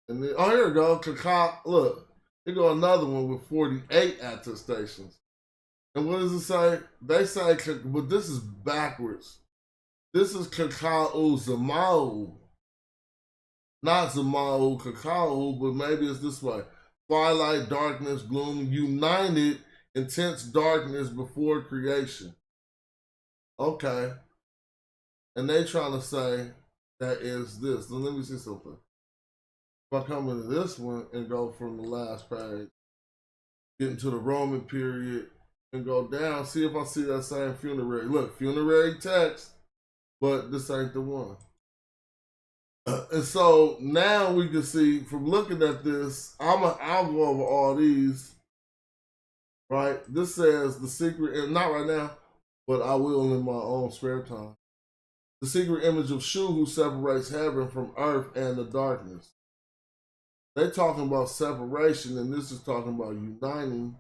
And then, oh, here we go. Look, here go another one with 48 attestations. And what does it say? They say, but this is backwards. This is Kaka'u Zama'u. Not Zama'u Kaka'u, but maybe it's this way. Twilight, darkness, gloom, united, intense darkness before creation. Okay. And they trying to say that is this. Now let me see something. If I come into this one and go from the last page, get into the Roman period, and go down, see if I see that same funerary. Look, funerary text, but this ain't the one. And so now we can see from looking at this, I'll go over all these, right? This says the secret, and not right now, but I will in my own spare time. The secret image of Shu who separates heaven from earth and the darkness. They're talking about separation, and this is talking about uniting.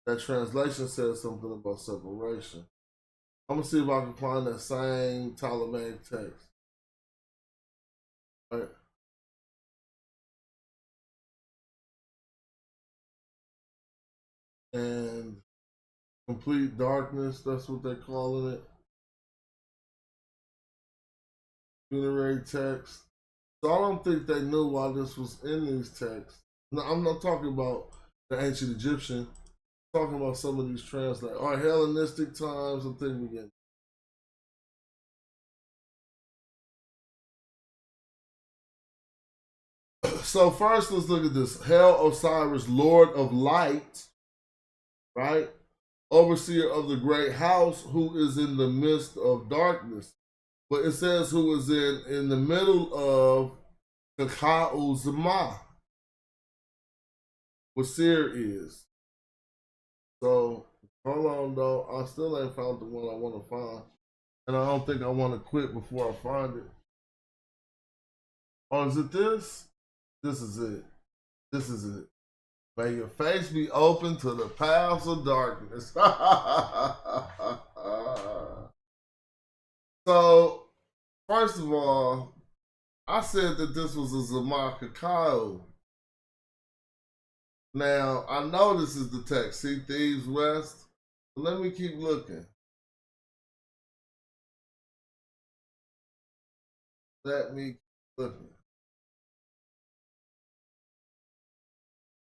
That translation says something about separation. I'm gonna see if I can find that same Ptolemaic text. All right. And complete darkness, that's what they're calling it. Funerary text. So I don't think they knew why this was in these texts. No, I'm not talking about the ancient Egyptian. I'm talking about some of these translators. All right, Hellenistic times, I think we get. So first, let's look at this. Hail Osiris, Lord of Light, right? Overseer of the great house, who is in the midst of darkness. But it says who is in the middle of Kaka'u Zama. What Seer is. So, hold on though. I still ain't found the one I want to find. And I don't think I want to quit before I find it. Oh, is it this? This is it. This is it. May your face be open to the paths of darkness. So, first of all, I said that this was a Zamakakao. Now, I know this is the text. See Thieves West? Let me keep looking. Let me keep looking.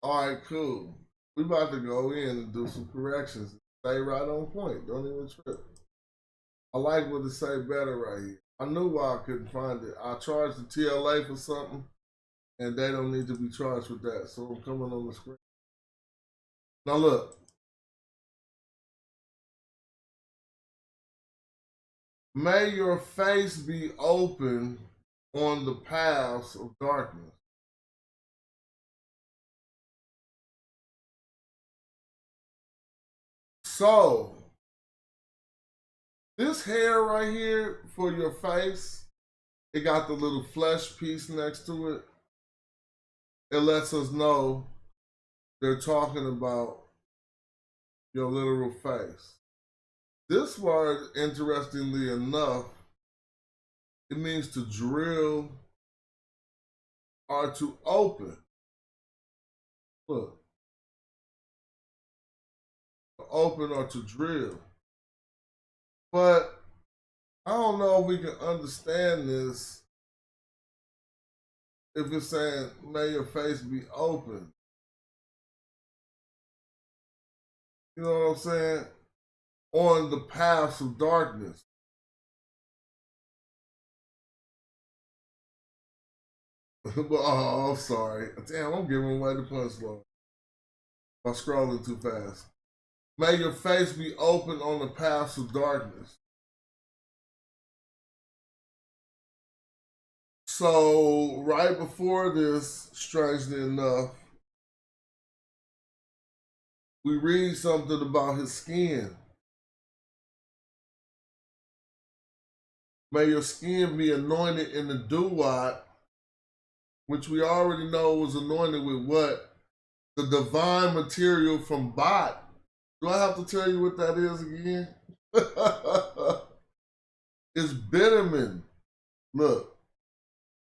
All right, cool. We about to go in and do some corrections. Stay right on point. Don't even trip. I like what it say better right here. I knew why I couldn't find it. I charged the TLA for something, and they don't need to be charged with that. So I'm coming on the screen. Now look. May your face be open on the paths of darkness. So, this hair right here for your face, it got the little flesh piece next to it. It lets us know they're talking about your literal face. This word, interestingly enough, it means to drill or to open. Look. To open or to drill. But I don't know if we can understand this if it's saying, may your face be open. You know what I'm saying? On the paths of darkness. Oh, I'm sorry. Damn, I'm giving away the punchline. I'm scrolling too fast. May your face be open on the paths of darkness. So, right before this, strangely enough, we read something about his skin. May your skin be anointed in the dewat, which we already know was anointed with what? The divine material from Bot. Do I have to tell you what that is again? It's bitumen. Look.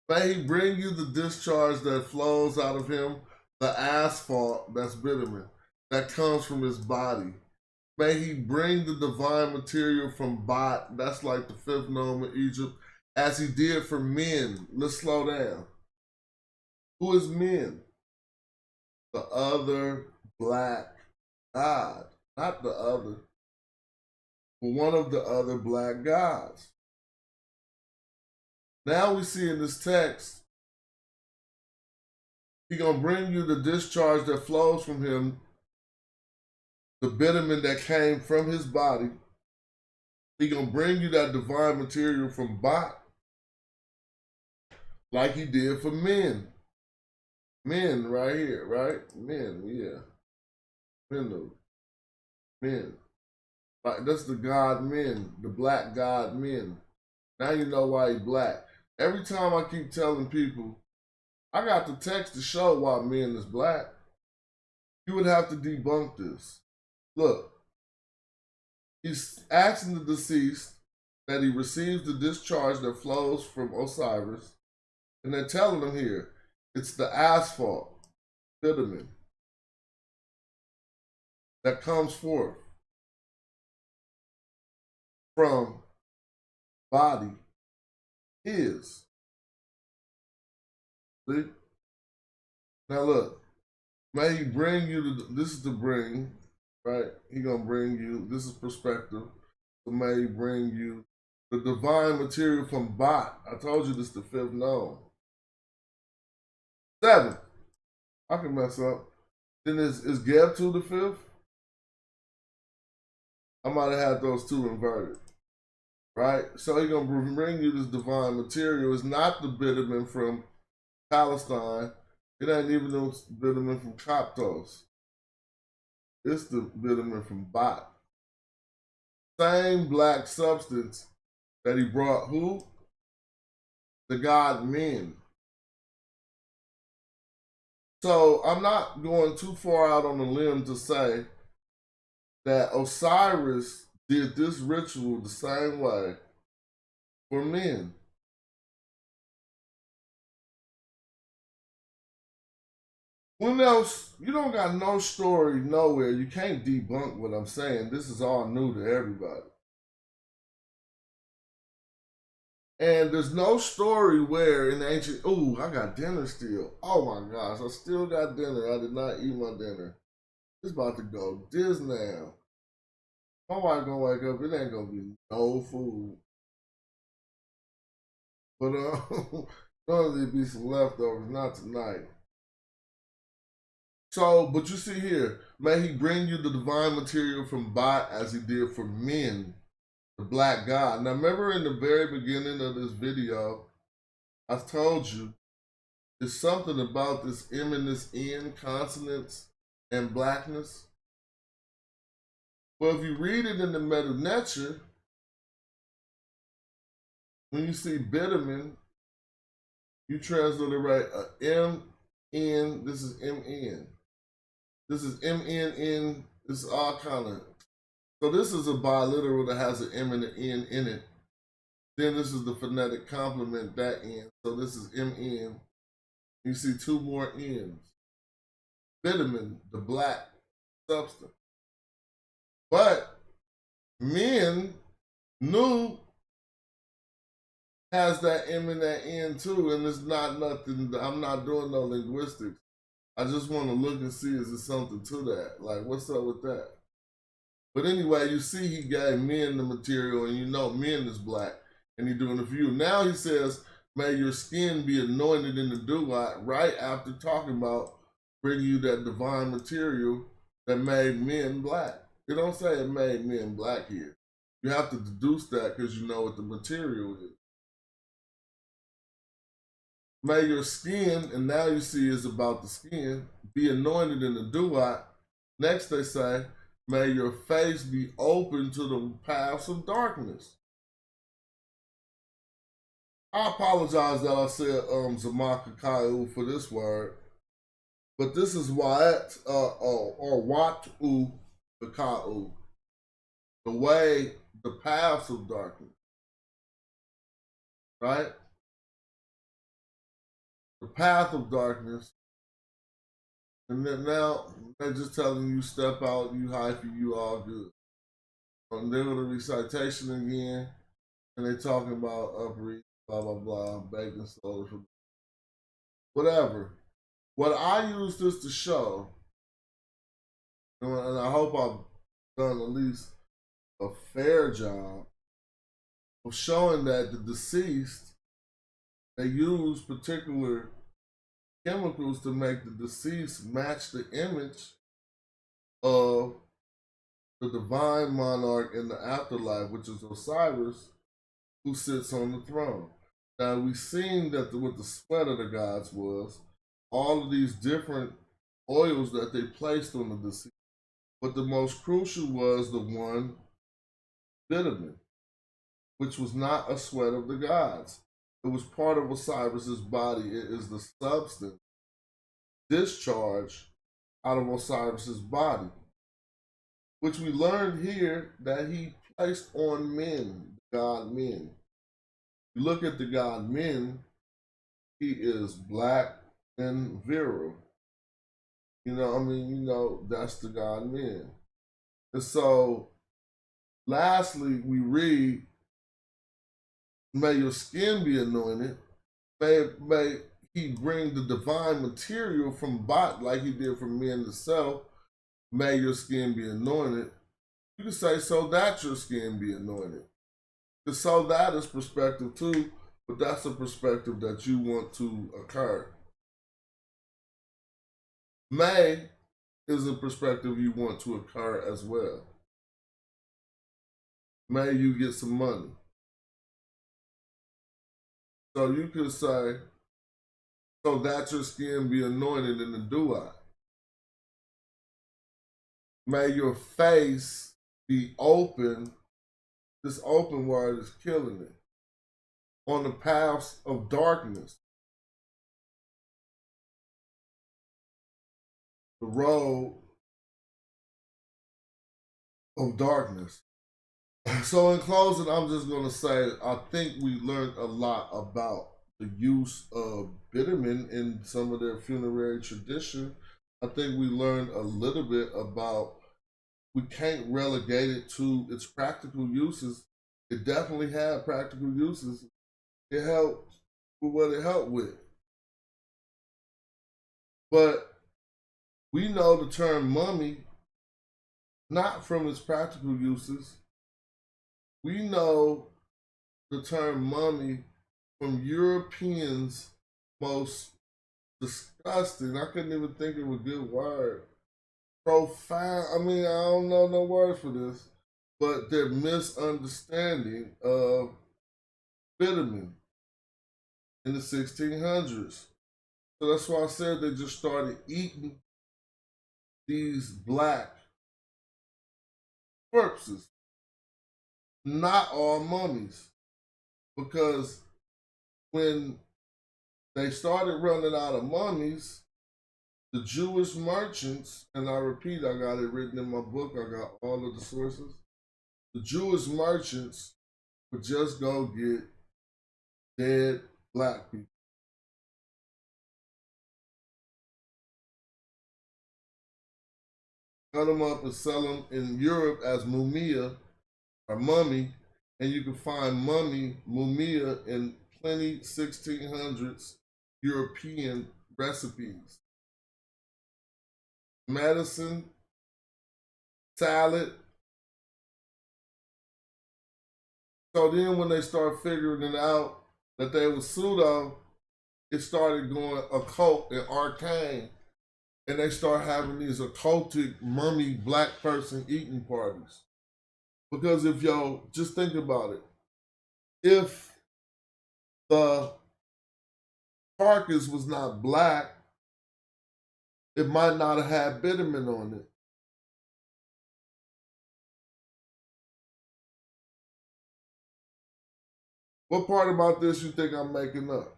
May he bring you the discharge that flows out of him, the asphalt, that's bitumen, that comes from his body. May he bring the divine material from Bot, that's like the fifth nome of Egypt, as he did for men. Let's slow down. Who is men? The other black god, not the other, but one of the other black gods. Now we see in this text, he's going to bring you the discharge that flows from him, the bitumen that came from his body. He's going to bring you that divine material from Bot, like he did for men. Men right here, right? Men, yeah. Men. Right, that's the god men, the black god men. Now you know why he black. Every time I keep telling people, I got the text to show why men is black. You would have to debunk this. Look, he's asking the deceased that he receives the discharge that flows from Osiris, and they're telling him here, it's the asphalt, bitumen, that comes forth from body is. See? Now look, may he bring you, this is the bring, right? He gonna bring you, this is perspective. So may he bring you the divine material from Bot. I told you this is the fifth nome. 7. I can mess up. Then is Geb 2 the fifth? I might have had those two inverted. Right? So he's going to bring you this divine material. It's not the bitumen from Palestine. It ain't even the bitumen from Coptos. It's the bitumen from Bot. Same black substance that he brought who? The god men. So I'm not going too far out on the limb to say that Osiris did this ritual the same way for men. When else, you don't got no story nowhere. You can't debunk what I'm saying. This is all new to everybody. And there's no story where in the ancient, ooh, I got dinner still. Oh my gosh, I still got dinner. I did not eat my dinner. It's about to go Disney now. My wife gonna wake up, it ain't gonna be no food. But normally be some leftovers, not tonight. So, but you see here, may he bring you the divine material from Bat as he did for men, the black God. Now remember in the very beginning of this video, I told you, there's something about this M and this N, consonants and blackness. Well, if you read it in the Meta Nature, when you see Bitterman, you translate it right, M-N, this is M-N. This is M-N-N, this is all kind of, so this is a biliteral that has an M and an N in it. Then this is the phonetic complement, that N, so this is M-N. You see two more N's. Vitamin, the black substance. But men, new, has that M and that N too, and it's not nothing, I'm not doing no linguistics. I just want to look and see, is there something to that? Like, what's up with that? But anyway, you see he gave men the material, and you know men is black, and he's doing it for you. Now he says, may your skin be anointed in the dewlight, right after talking about bringing you that divine material that made men black. It don't say it made men black here. You have to deduce that because you know what the material is. May your skin, and now you see it's about the skin, be anointed in the dewlight. Next they say, may your face be open to the paths of darkness. I apologize that I said Zamakakayu for this word, but this is Wa'at or Watu Kaka'u, the way, the paths of darkness, right? The path of darkness, and then now they're just telling you step out, you hyphy, you all good. And then with the recitation again, and they talking about upreach, blah blah blah, baking soda, whatever. What I use this to show, and I hope I've done at least a fair job of showing that the deceased, they use particular chemicals to make the deceased match the image of the divine monarch in the afterlife, which is Osiris, who sits on the throne. Now we've seen that what the sweat of the gods was, all of these different oils that they placed on the deceased. But the most crucial was the one, vitamin, which was not a sweat of the gods. It was part of Osiris's body. It is the substance discharged out of Osiris's body, which we learned here that he placed on men, god men. You look at the god men, he is black and virile. You know, I mean, you know, that's the god men. And so, lastly, we read, may your skin be anointed. May he bring the divine material from Bat like he did for men to self. May your skin be anointed. You can say, so that your skin be anointed. Because so that is perspective too, but that's a perspective that you want to occur. May is a perspective you want to occur as well. May you get some money. So you could say, so that your skin be anointed in the dewlight. May your face be open. This open word is killing it. On the paths of darkness. The road of darkness. So in closing, I'm just going to say, I think we learned a lot about the use of bitterman in some of their funerary tradition. I think we learned a little bit about, we can't relegate it to its practical uses. It definitely had practical uses. It helped with what it helped with. But we know the term mummy not from its practical uses. We know the term mummy from Europeans' most disgusting, I couldn't even think of a good word, profound, I mean, I don't know no word for this, but their misunderstanding of vitamin in the 1600s. So that's why I said they just started eating these black corpses, not all mummies, because when they started running out of mummies, the Jewish merchants, and I repeat, I got it written in my book, I got all of the sources, the Jewish merchants would just go get dead black people. Cut them up and sell them in Europe as mumia or mummy, and you can find mumia in plenty 1600s European recipes. Medicine, salad. So then when they start figuring it out that they were pseudo, it started going occult and arcane. And they start having these occultic mummy black person eating parties. Because if y'all just think about it, if the carcass was not black, it might not have had bitumen on it. What part about this you think I'm making up?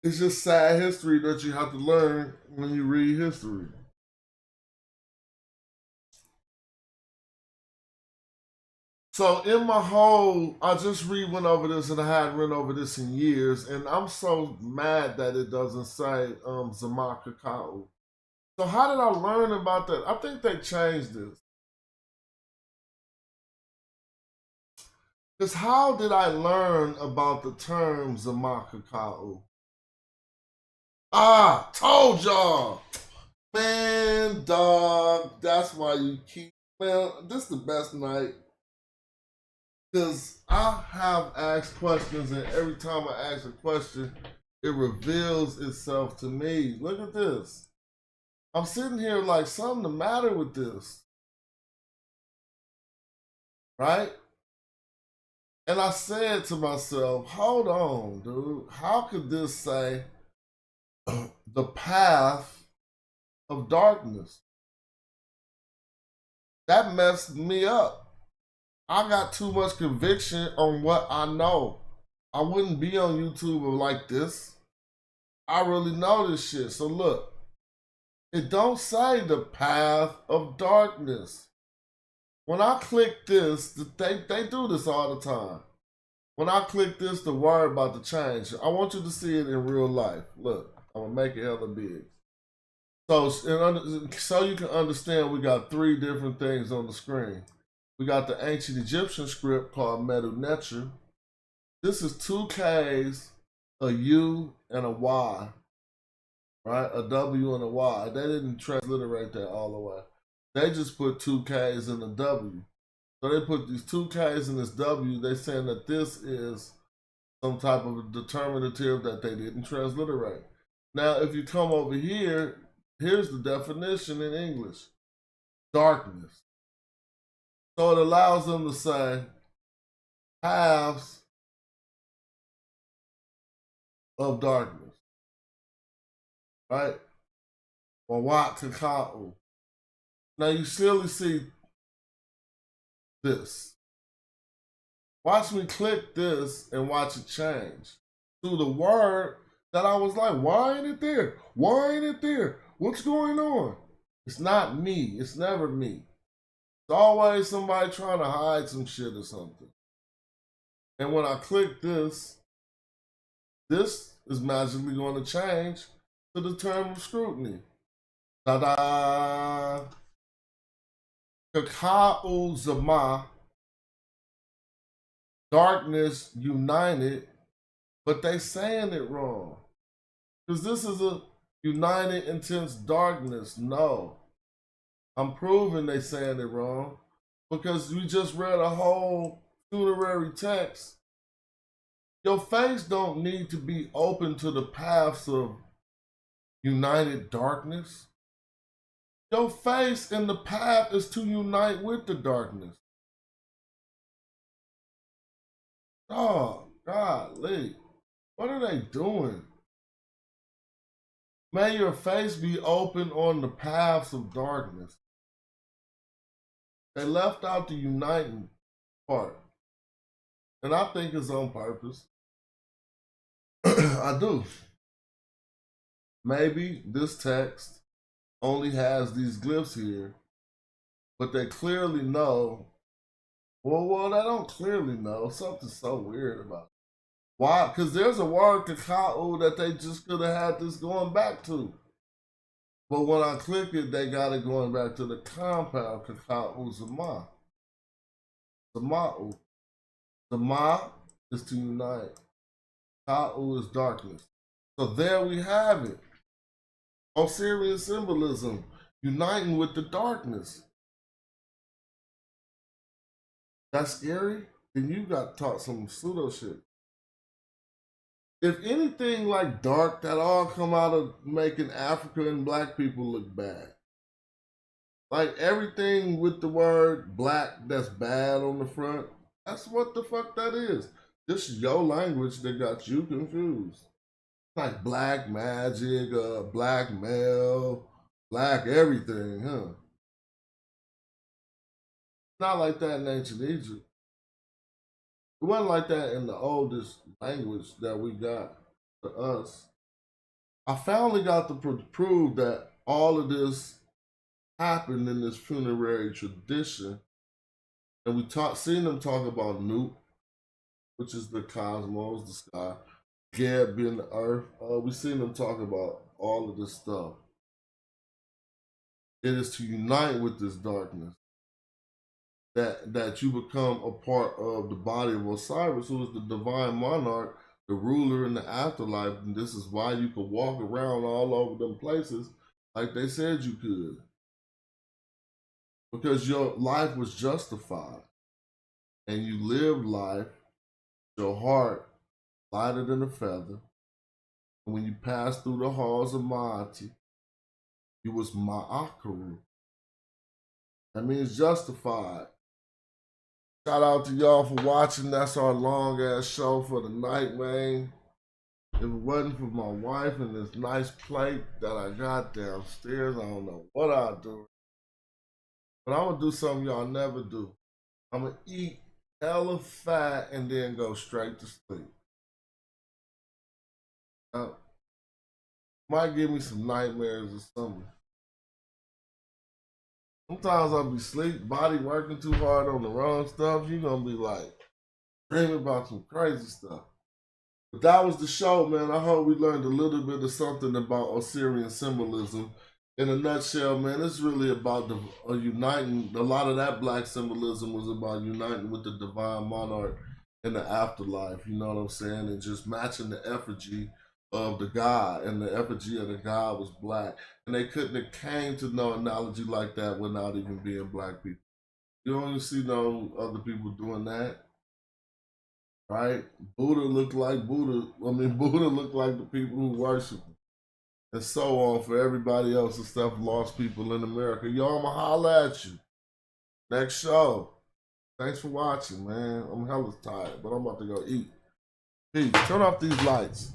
It's just sad history that you have to learn when you read history. So in my whole, I just went over this and I hadn't written over this in years, and I'm so mad that it doesn't say Zamakakau. So how did I learn about that? I think they changed this. Because how did I learn about the term Zamakakau? Ah, told y'all. Man, dog, that's why you keep, man, this is the best night. Because I have asked questions, and every time I ask a question, it reveals itself to me. Look at this. I'm sitting here like something the matter with this. Right? And I said to myself, hold on, dude. How could this say the path of darkness? That messed me up. I got too much conviction on what I know. I wouldn't be on YouTube like this. I really know this shit. So look, it don't say the path of darkness. When I click this, they do this all the time. When I click this, the word about to change. I want you to see it in real life. Look, I'm gonna make it hella big. So you can understand, we got three different things on the screen. We got the ancient Egyptian script called Medu Neter. This is 2 K's, a U, and a Y. Right? A W and a Y. They didn't transliterate that all the way. They just put 2 K's and a W. So they put these 2 K's and this W. They're saying that this is some type of determinative that they didn't transliterate. Now, if you come over here, here's the definition in English. Darkness. So it allows them to say halves of darkness, right? Or wat kaka'u. Now you still see this. Watch me click this and watch it change to the word that I was like, why ain't it there? Why ain't it there? What's going on? It's not me. It's never me. It's always somebody trying to hide some shit or something. And when I click this is magically going to change to the term of scrutiny. Ta-da! Kaka'u Zama, darkness united, but they saying it wrong. Because this is a united intense darkness. No. I'm proving they saying it wrong because we just read a whole funerary text. Your face don't need to be open to the paths of united darkness. Your face in the path is to unite with the darkness. Oh, golly. What are they doing? May your face be open on the paths of darkness. They left out the uniting part. And I think it's on purpose. I do. Maybe this text only has these glyphs here, but they clearly know. Well, they don't clearly know. Something's so weird about it. Why? Because there's a word kaka'u that they just could have had this going back to. But when I click it, they got it going back to the compound kaka'u zama. Zama'u. Zama is to unite. Ka'u is darkness. So there we have it. Osirian symbolism, uniting with the darkness. That's scary? Then you got taught some pseudo shit. If anything like dark, that all come out of making Africa and black people look bad. Like everything with the word black that's bad on the front, that's what the fuck that is. This is your language that got you confused. Like black magic, black male, black everything, huh? Not like that in ancient Egypt. It wasn't like that in the oldest language that we got to us. I finally got to prove that all of this happened in this funerary tradition. And we seen them talk about Newt, which is the cosmos, the sky, Geb being the earth. We seen them talk about all of this stuff. It is to unite with this darkness that you become a part of the body of Osiris, who is the divine monarch, the ruler in the afterlife. And this is why you could walk around all over them places like they said you could. Because your life was justified and you lived life, your heart lighter than a feather. And when you passed through the halls of Ma'ati, you was Ma'akaru. That means justified. Shout out to y'all for watching. That's our long ass show for the night, man. If it wasn't for my wife and this nice plate that I got downstairs, I don't know what I'd do. But I'm gonna do something y'all never do. I'm gonna eat hella fat and then go straight to sleep. Might give me some nightmares or something. Sometimes I'll be asleep, body working too hard on the wrong stuff. You're gonna be like dreaming about some crazy stuff. But that was the show, man. I hope we learned a little bit of something about Osirian symbolism. In a nutshell, man, it's really about uniting. A lot of that black symbolism was about uniting with the divine monarch in the afterlife. You know what I'm saying? And just matching the effigy of the god, and the effigy of the god was black. And they couldn't have came to no analogy like that without even being black people. You don't even see no other people doing that, right? Buddha looked like Buddha. Buddha looked like the people who worship him. And so on for everybody else and stuff, lost people in America. Y'all, I'ma holla at you. Next show. Thanks for watching, man. I'm hella tired, but I'm about to go eat. Peace. Turn off these lights.